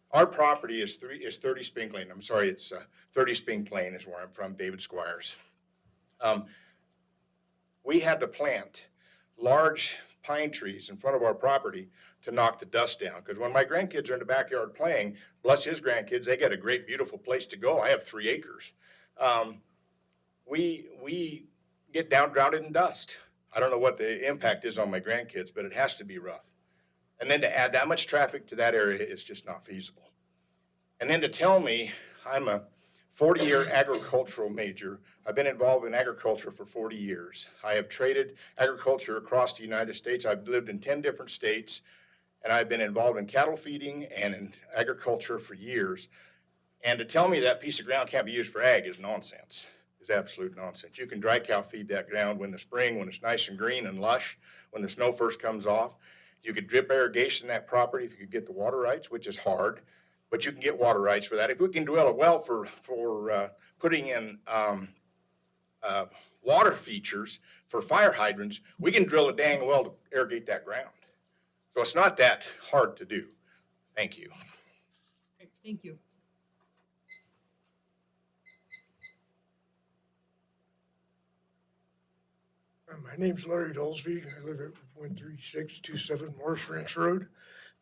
Our property is 30 Spink Lane. I'm sorry, it's 30 Spink Lane is where I'm from, David Squires. We had to plant large pine trees in front of our property to knock the dust down. Because when my grandkids are in the backyard playing, bless his grandkids, they got a great, beautiful place to go. I have 3 acres. We get drowned in dust. I don't know what the impact is on my grandkids, but it has to be rough. And then to add that much traffic to that area is just not feasible. And then to tell me I'm a 40-year agricultural major. I've been involved in agriculture for 40 years. I have traded agriculture across the United States. I've lived in 10 different states, and I've been involved in cattle feeding and in agriculture for years. And to tell me that piece of ground can't be used for ag is nonsense, is absolute nonsense. You can dry cow feed that ground when the spring, when it's nice and green and lush, when the snow first comes off. You could drip irrigation that property if you could get the water rights, which is hard. But you can get water rights for that. If we can drill a well for putting in water features for fire hydrants, we can drill a dang well to irrigate that ground. So it's not that hard to do. Thank you. Thank you. My name's Larry Dolsby. I live at 13627 Morris Ranch Road.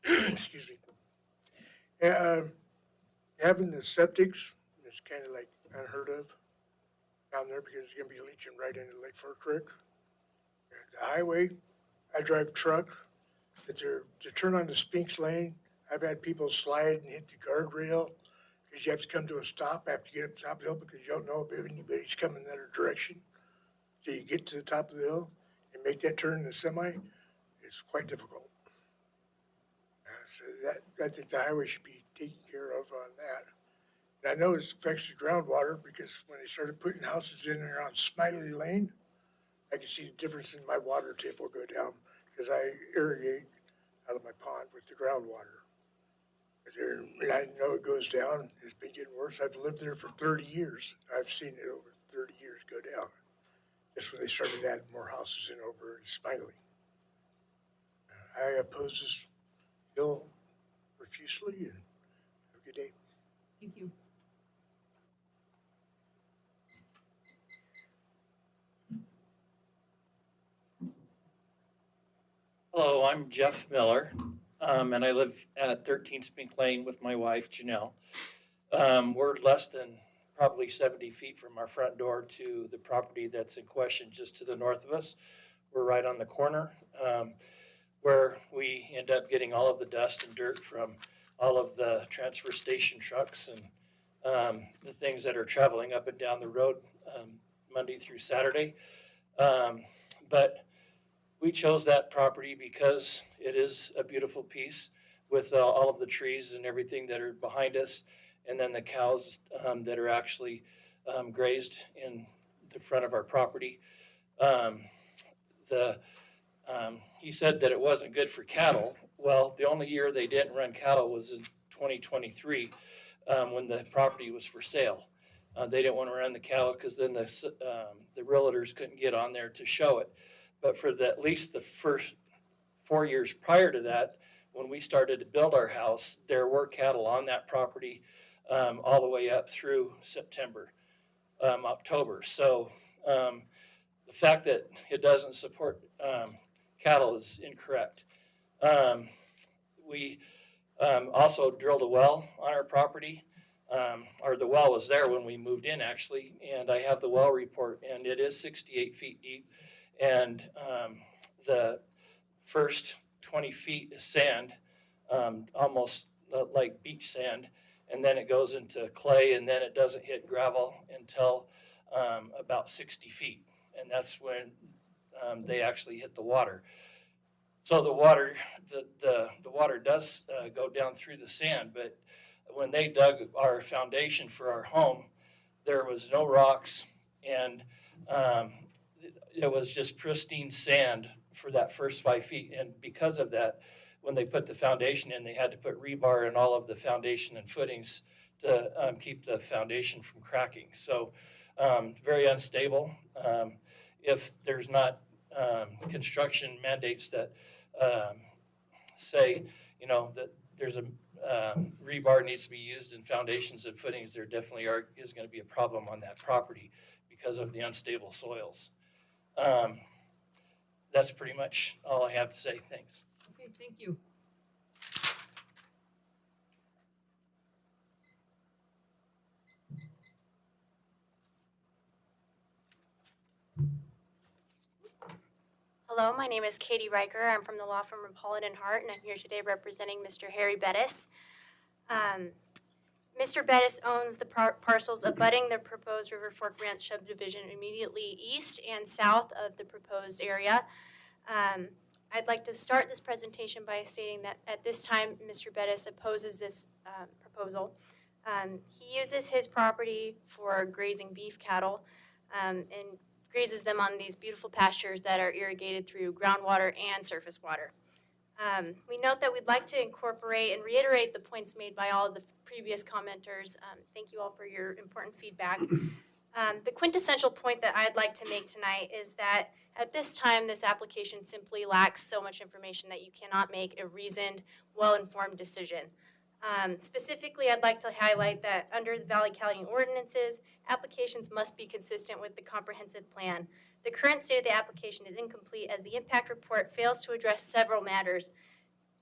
Excuse me. Having the septics is kind of like unheard of down there because it's going to be leaching right into Lake Fur Creek. And the highway, I drive truck, but to turn on the Spinks Lane, I've had people slide and hit the guardrail because you have to come to a stop after you get up the top of the hill because you don't know if anybody's coming that direction. So you get to the top of the hill and make that turn in the semi, it's quite difficult. So that I think the highway should be taken care of on that. And I know this affects the groundwater because when they started putting houses in there on Smiley Lane, I can see the difference in my water table go down because I irrigate out of my pond with the groundwater. And I know it goes down. It's been getting worse. I've lived there for 30 years. I've seen it over 30 years go down. Just when they started adding more houses in over in Smiley. I oppose this bill profusely and have a good day. Thank you. Hello, I'm Jeff Miller, and I live at 13 Spink Lane with my wife, Janelle. We're less than probably 70 feet from our front door to the property that's in question just to the north of us. We're right on the corner where we end up getting all of the dust and dirt from all of the transfer station trucks and the things that are traveling up and down the road Monday through Saturday. But we chose that property because it is a beautiful piece with all of the trees and everything that are behind us, and then the cows that are actually grazed in the front of our property. He said that it wasn't good for cattle. Well, the only year they didn't run cattle was in 2023 when the property was for sale. They didn't want to run the cattle because then the realtors couldn't get on there to show it. But for at least the first 4 years prior to that, when we started to build our house, there were cattle on that property all the way up through October. So the fact that it doesn't support cattle is incorrect. We also drilled a well on our property, or the well was there when we moved in actually, and I have the well report, and it is 68 feet deep, and the first 20 feet is sand, almost like beach sand, and then it goes into clay, and then it doesn't hit gravel until about 60 feet, and that's when they actually hit the water. So the water does go down through the sand, but when they dug our foundation for our home, there was no rocks, and it was just pristine sand for that first 5 feet. And because of that, when they put the foundation in, they had to put rebar in all of the foundation and footings to keep the foundation from cracking. So very unstable. If there's not construction mandates that say, that there's a rebar needs to be used in foundations and footings, there definitely is going to be a problem on that property because of the unstable soils. That's pretty much all I have to say. Thanks. Okay, thank you. Hello, my name is Katie Riker. I'm from the law firm of Holland and Hart, and I'm here today representing Mr. Harry Bettis. Mr. Bettis owns the parcels abutting the proposed River Fork Ranch subdivision immediately east and south of the proposed area. I'd like to start this presentation by stating that at this time, Mr. Bettis opposes this proposal. He uses his property for grazing beef cattle and grazes them on these beautiful pastures that are irrigated through groundwater and surface water. We note that we'd like to incorporate and reiterate the points made by all of the previous commenters. Thank you all for your important feedback. The quintessential point that I'd like to make tonight is that at this time, this application simply lacks so much information that you cannot make a reasoned, well-informed decision. Specifically, I'd like to highlight that under the Valley County ordinances, applications must be consistent with the comprehensive plan. The current state of the application is incomplete as the impact report fails to address several matters.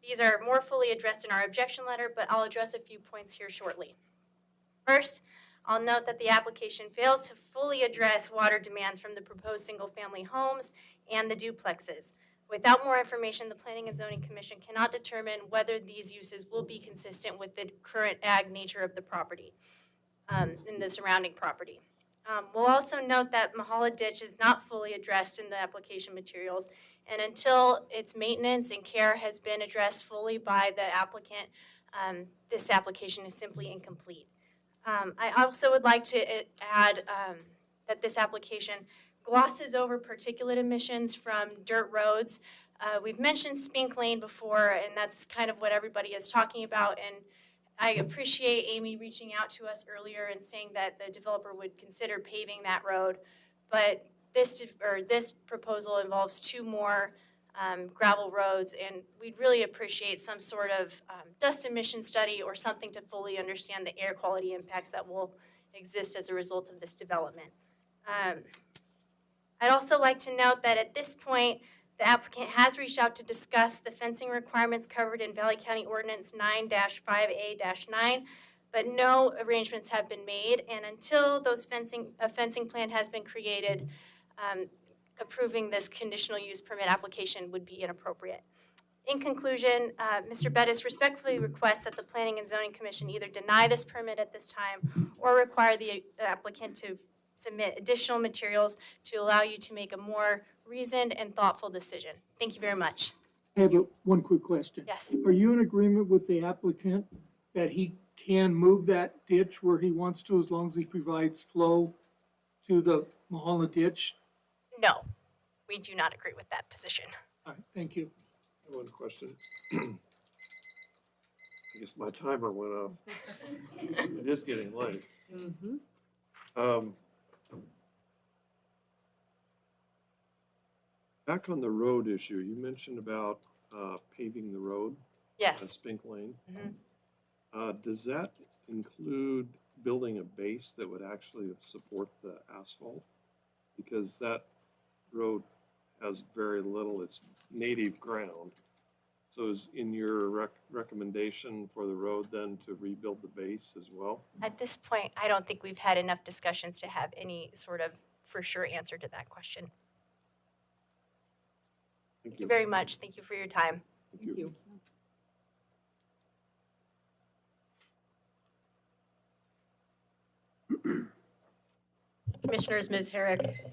These are more fully addressed in our objection letter, but I'll address a few points here shortly. First, I'll note that the application fails to fully address water demands from the proposed single-family homes and the duplexes. Without more information, the Planning and Zoning Commission cannot determine whether these uses will be consistent with the current ag nature of the property in the surrounding property. We'll also note that Mahala Ditch is not fully addressed in the application materials, and until its maintenance and care has been addressed fully by the applicant, this application is simply incomplete. I also would like to add that this application glosses over particulate emissions from dirt roads. We've mentioned Spink Lane before, and that's kind of what everybody is talking about. And I appreciate Amy reaching out to us earlier and saying that the developer would consider paving that road. But this proposal involves 2 more gravel roads, and we'd really appreciate some sort of dust emission study or something to fully understand the air quality impacts that will exist as a result of this development. I'd also like to note that at this point, The applicant has reached out to discuss the fencing requirements covered in Valley County Ordinance 9-5A-9, but no arrangements have been made. And until a fencing plan has been created, approving this conditional use permit application would be inappropriate. In conclusion, Mr. Bettis respectfully requests that the Planning and Zoning Commission either deny this permit at this time or require the applicant to submit additional materials to allow you to make a more reasoned and thoughtful decision. Thank you very much. I have one quick question. Yes. Are you in agreement with the applicant that he can move that ditch where he wants to as long as he provides flow to the Mahala ditch? No, we do not agree with that position. All right, thank you. One question. I guess my timer went off. It is getting late. Back on the road issue, you mentioned about paving the road on Yes. Spink Lane. Mhm. Does that include building a base that would actually support the asphalt? Because that road has very little, it's native ground. So is in your recommendation for the road then to rebuild the base as well? At this point, I don't think we've had enough discussions to have any sort of for sure answer to that question. Thank you very much. Thank you for your time. Thank you. Commissioners, Ms. Herrick.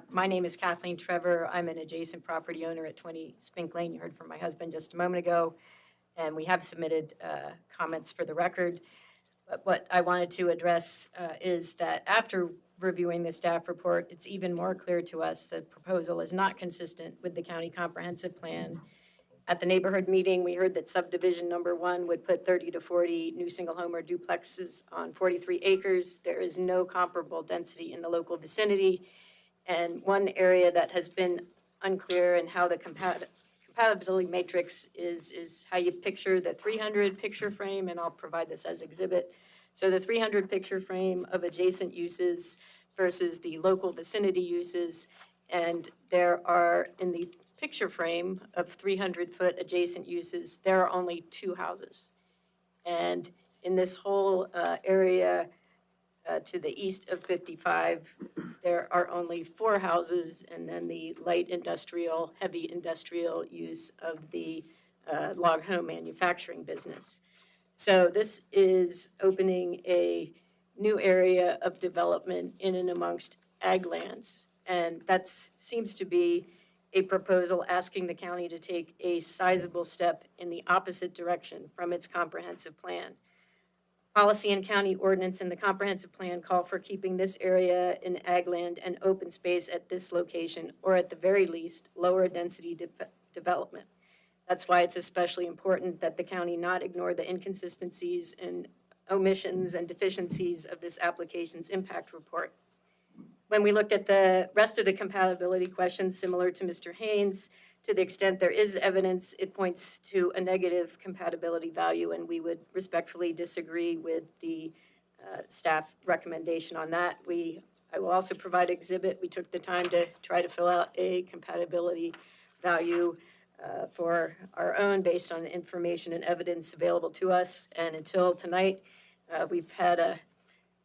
My name is Kathleen Trevor. I'm an adjacent property owner at 20 Spink Lane. You heard from my husband just a moment ago, and we have submitted comments for the record. But what I wanted to address is that after reviewing the staff report, it's even more clear to us that proposal is not consistent with the county comprehensive plan. At the neighborhood meeting, we heard that subdivision number 1 would put 30 to 40 new single home or duplexes on 43 acres. There is no comparable density in the local vicinity. And one area that has been unclear in how the compatibility matrix is how you picture the 300 picture frame, and I'll provide this as exhibit. So the 300 picture frame of adjacent uses versus the local vicinity uses. And there are, in the picture frame of 300-foot adjacent uses, there are only 2 houses. And in this whole area to the east of 55, there are only 4 houses, and then the light industrial, heavy industrial use of the log home manufacturing business. So this is opening a new area of development in and amongst ag lands. And that seems to be a proposal asking the county to take a sizable step in the opposite direction from its comprehensive plan. Policy and county ordinance in the comprehensive plan call for keeping this area in ag land and open space at this location, or at the very least, lower density development. That's why it's especially important that the county not ignore the inconsistencies and omissions and deficiencies of this application's impact report. When we looked at the rest of the compatibility questions, similar to Mr. Haynes, to the extent there is evidence, it points to a negative compatibility value, and we would respectfully disagree with the staff recommendation on that. I will also provide exhibit. We took the time to try to fill out a compatibility value for our own based on the information and evidence available to us. And until tonight, we've had a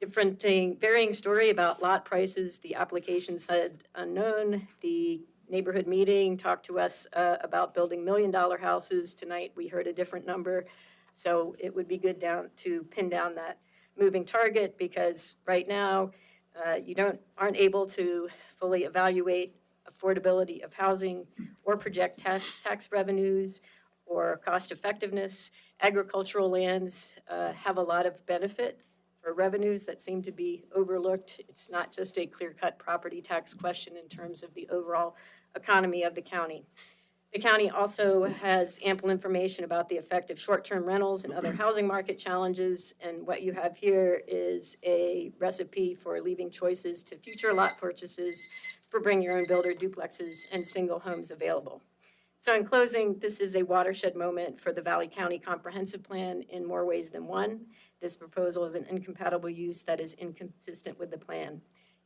varying story about lot prices. The application said unknown. The neighborhood meeting talked to us about building $1 million houses. Tonight, we heard a different number. So it would be good to pin down that moving target, because right now, you aren't able to fully evaluate affordability of housing or project tax revenues or cost effectiveness. Agricultural lands have a lot of benefit for revenues that seem to be overlooked. It's not just a clear-cut property tax question in terms of the overall economy of the county. The county also has ample information about the effect of short-term rentals and other housing market challenges, and what you have here is a recipe for leaving choices to future lot purchases for bring your own builder duplexes and single homes available. So in closing, this is a watershed moment for the Valley County Comprehensive Plan in more ways than one. This proposal is an incompatible use that is inconsistent with the plan.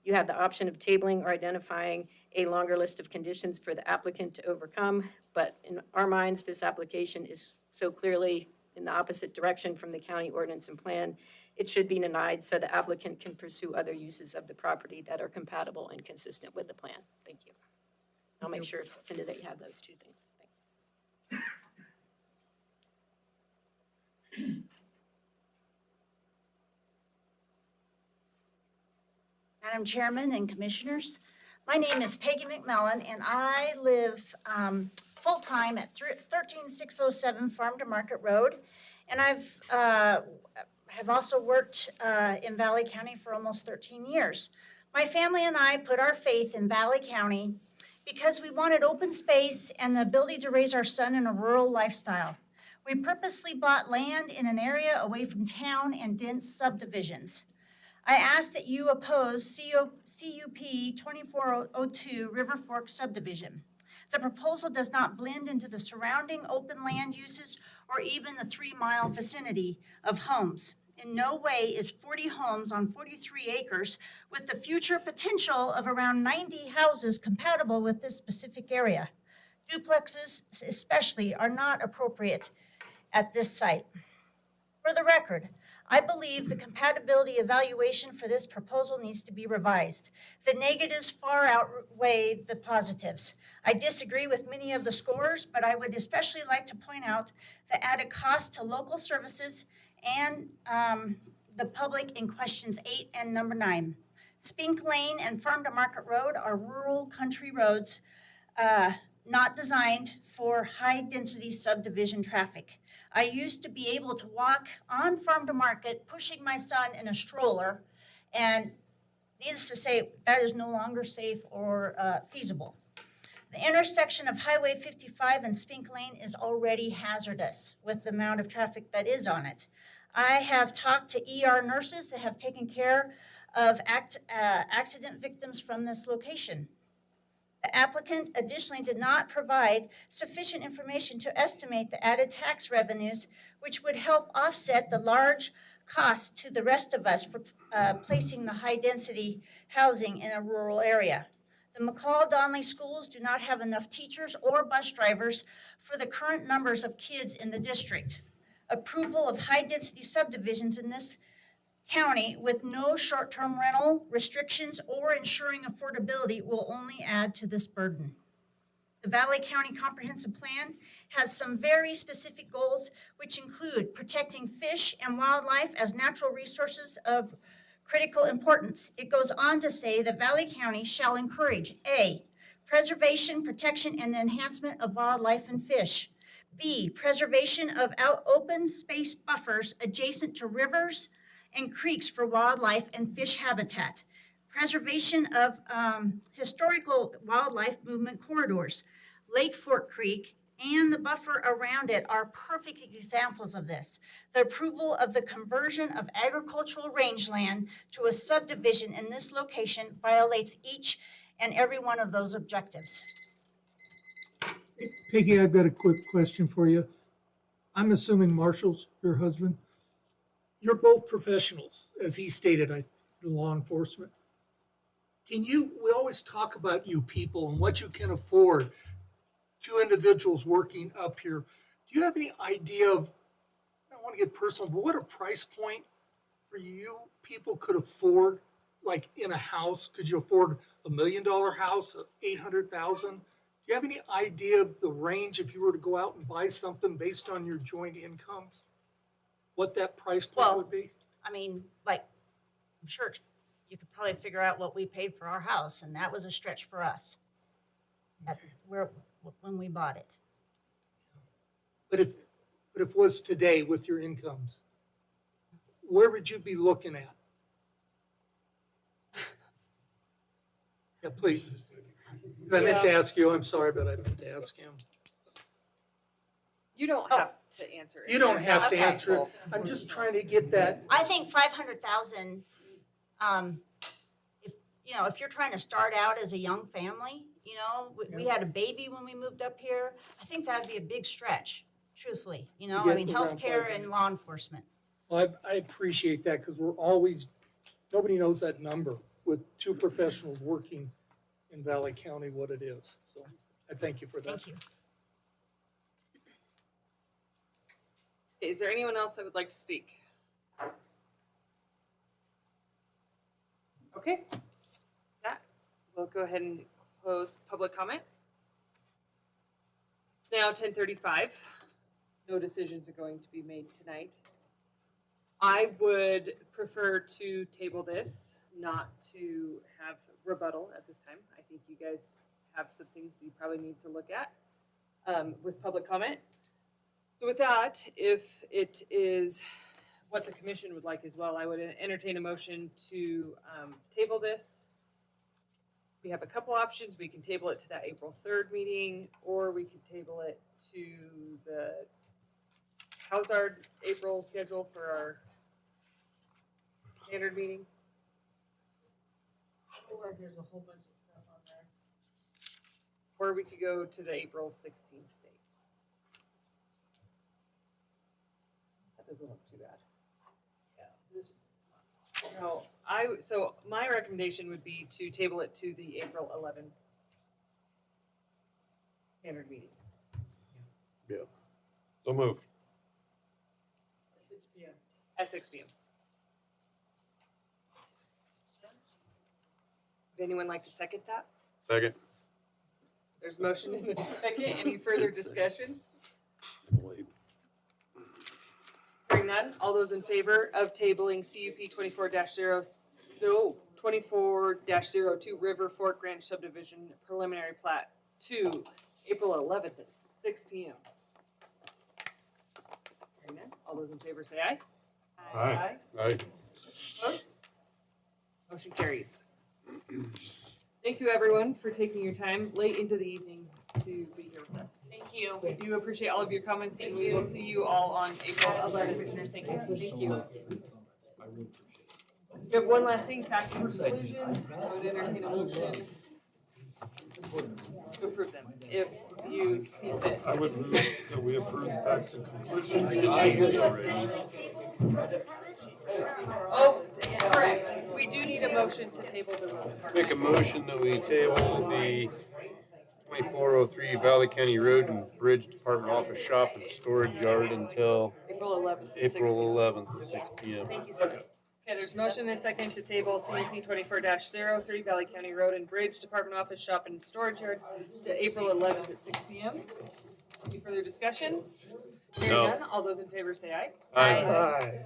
You have the option of tabling or identifying a longer list of conditions for the applicant to overcome, but in our minds, this application is so clearly in the opposite direction from the county ordinance and plan, it should be denied so the applicant can pursue other uses of the property that are compatible and consistent with the plan. Thank you. I'll make sure, Cindy, that you have those two things. Thanks. Madam Chairman and Commissioners, my name is Peggy McMillan, and I live full-time at 13607 Farm to Market Road. And I've have also worked in Valley County for almost 13 years. My family and I put our faith in Valley County because we wanted open space and the ability to raise our son in a rural lifestyle. We purposely bought land in an area away from town and dense subdivisions. I ask that you oppose CUP 2402 River Fork subdivision. The proposal does not blend into the surrounding open land uses or even the 3-mile vicinity of homes. In no way is 40 homes on 43 acres with the future potential of around 90 houses compatible with this specific area. Duplexes especially are not appropriate at this site. For the record, I believe the compatibility evaluation for this proposal needs to be revised. The negatives far outweigh the positives. I disagree with many of the scores, but I would especially like to point out the added cost to local services and the public in questions 8 and number 9. Spink Lane and Farm to Market Road are rural country roads not designed for high-density subdivision traffic. I used to be able to walk on Farm to Market, pushing my son in a stroller, and needless to say, that is no longer safe or feasible. The intersection of Highway 55 and Spink Lane is already hazardous with the amount of traffic that is on it. I have talked to ER nurses that have taken care of accident victims from this location. The applicant additionally did not provide sufficient information to estimate the added tax revenues, which would help offset the large costs to the rest of us for placing the high-density housing in a rural area. The McCall-Donley schools do not have enough teachers or bus drivers for the current numbers of kids in the district. Approval of high-density subdivisions in this county with no short-term rental restrictions or ensuring affordability will only add to this burden. The Valley County Comprehensive Plan has some very specific goals, which include protecting fish and wildlife as natural resources of critical importance. It goes on to say that Valley County shall encourage A, preservation, protection, and enhancement of wildlife and fish. B, preservation of open space buffers adjacent to rivers and creeks for wildlife and fish habitat. Preservation of historical wildlife movement corridors. Lake Fork Creek and the buffer around it are perfect examples of this. The approval of the conversion of agricultural rangeland to a subdivision in this location violates each and every one of those objectives. Peggy, I've got a quick question for you. I'm assuming Marshall's your husband. You're both professionals, as he stated, law enforcement. We always talk about you people and what you can afford. 2 individuals working up here. Do you have any idea of, I don't want to get personal, but what a price point for you people could afford, like in a house? Could you afford $1 million house, 800,000? Do you have any idea of the range if you were to go out and buy something based on your joint incomes? What that price point would be? I mean, like, I'm sure you could probably figure out what we paid for our house, and that was a stretch for us when we bought it. But if it was today with your incomes, where would you be looking at? Yeah, please. I meant to ask you, I'm sorry, but I meant to ask him. You don't have to answer it. You don't have to Okay. answer it. I'm just trying to get that. I think 500,000, if you're trying to start out as a young family, we had a baby when we moved up here. I think that'd be a big stretch, truthfully, I mean, around healthcare 500. and law enforcement. Well, I appreciate that because nobody knows that number. with two professionals working in Valley County what it is. So I thank you for that. Thank you. Is there anyone else that would like to speak? Okay. That, we'll go ahead and close public comment. It's now 10:35. No decisions are going to be made tonight. I would prefer to table this, not to have rebuttal at this time. I think you guys have some things you probably need to look at with public comment. So with that, if it is what the commission would like as well, I would entertain a motion to table this. We have a couple options. We can table it to that April 3rd meeting, or we could table it to the, how's our April schedule for our standard meeting? Or there's a whole bunch of stuff on there. Or we could go to the April 16th date. That doesn't look too bad. No, so my recommendation would be to table it to the April 11th standard meeting. So moved. At 6 p.m. Would anyone like to second that? Second. There's motion in a second. Any further discussion? Hearing none, all those in favor of tabling CUP 24-02 River Fork Ranch Subdivision Preliminary Plat to April 11th at 6 p.m. Hearing none, all those in favor say aye. Aye. Aye. Opposed? Motion carries. Thank you, everyone, for taking your time late into the evening to be here with us. Thank you. We do appreciate all of your comments, and we will see you all on April 11th. Commissioners, thank you. Thank you. We have one last thing, facts and conclusions. I would entertain a motion to approve them, if you see fit. I would move that we approve facts and conclusions. Oh, correct. We do need a motion to table the road department. Make a motion that we table the 2403 Valley County Road and Bridge Department Office Shop and Storage Yard until April 11th. at 6 April p.m. 11th at 6 p.m. Thank you, sir. Okay, there's motion and a second to table CUP 24-03 Valley County Road and Bridge Department Office Shop and Storage Yard to April 11th at 6 p.m. Any further discussion? Hearing No. none, all those in favor say aye. Aye.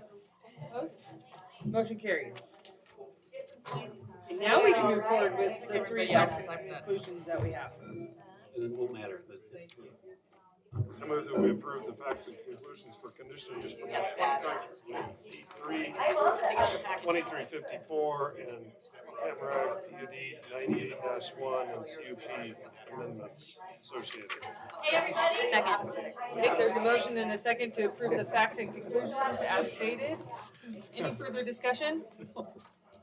Opposed? Motion carries. And now we can move forward with the three facts and conclusions that we have. It won't matter. I move that we approve the facts and conclusions for conditional use permit 2354 and Tamarack PUD 98-1 and CUP amendments associated. Second. Okay, there's a motion and a second to approve the facts and conclusions as stated. Any further discussion? All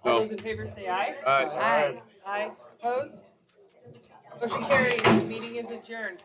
No. those in favor say aye. Aye. Aye. Aye. Opposed? Motion carries. Meeting is adjourned.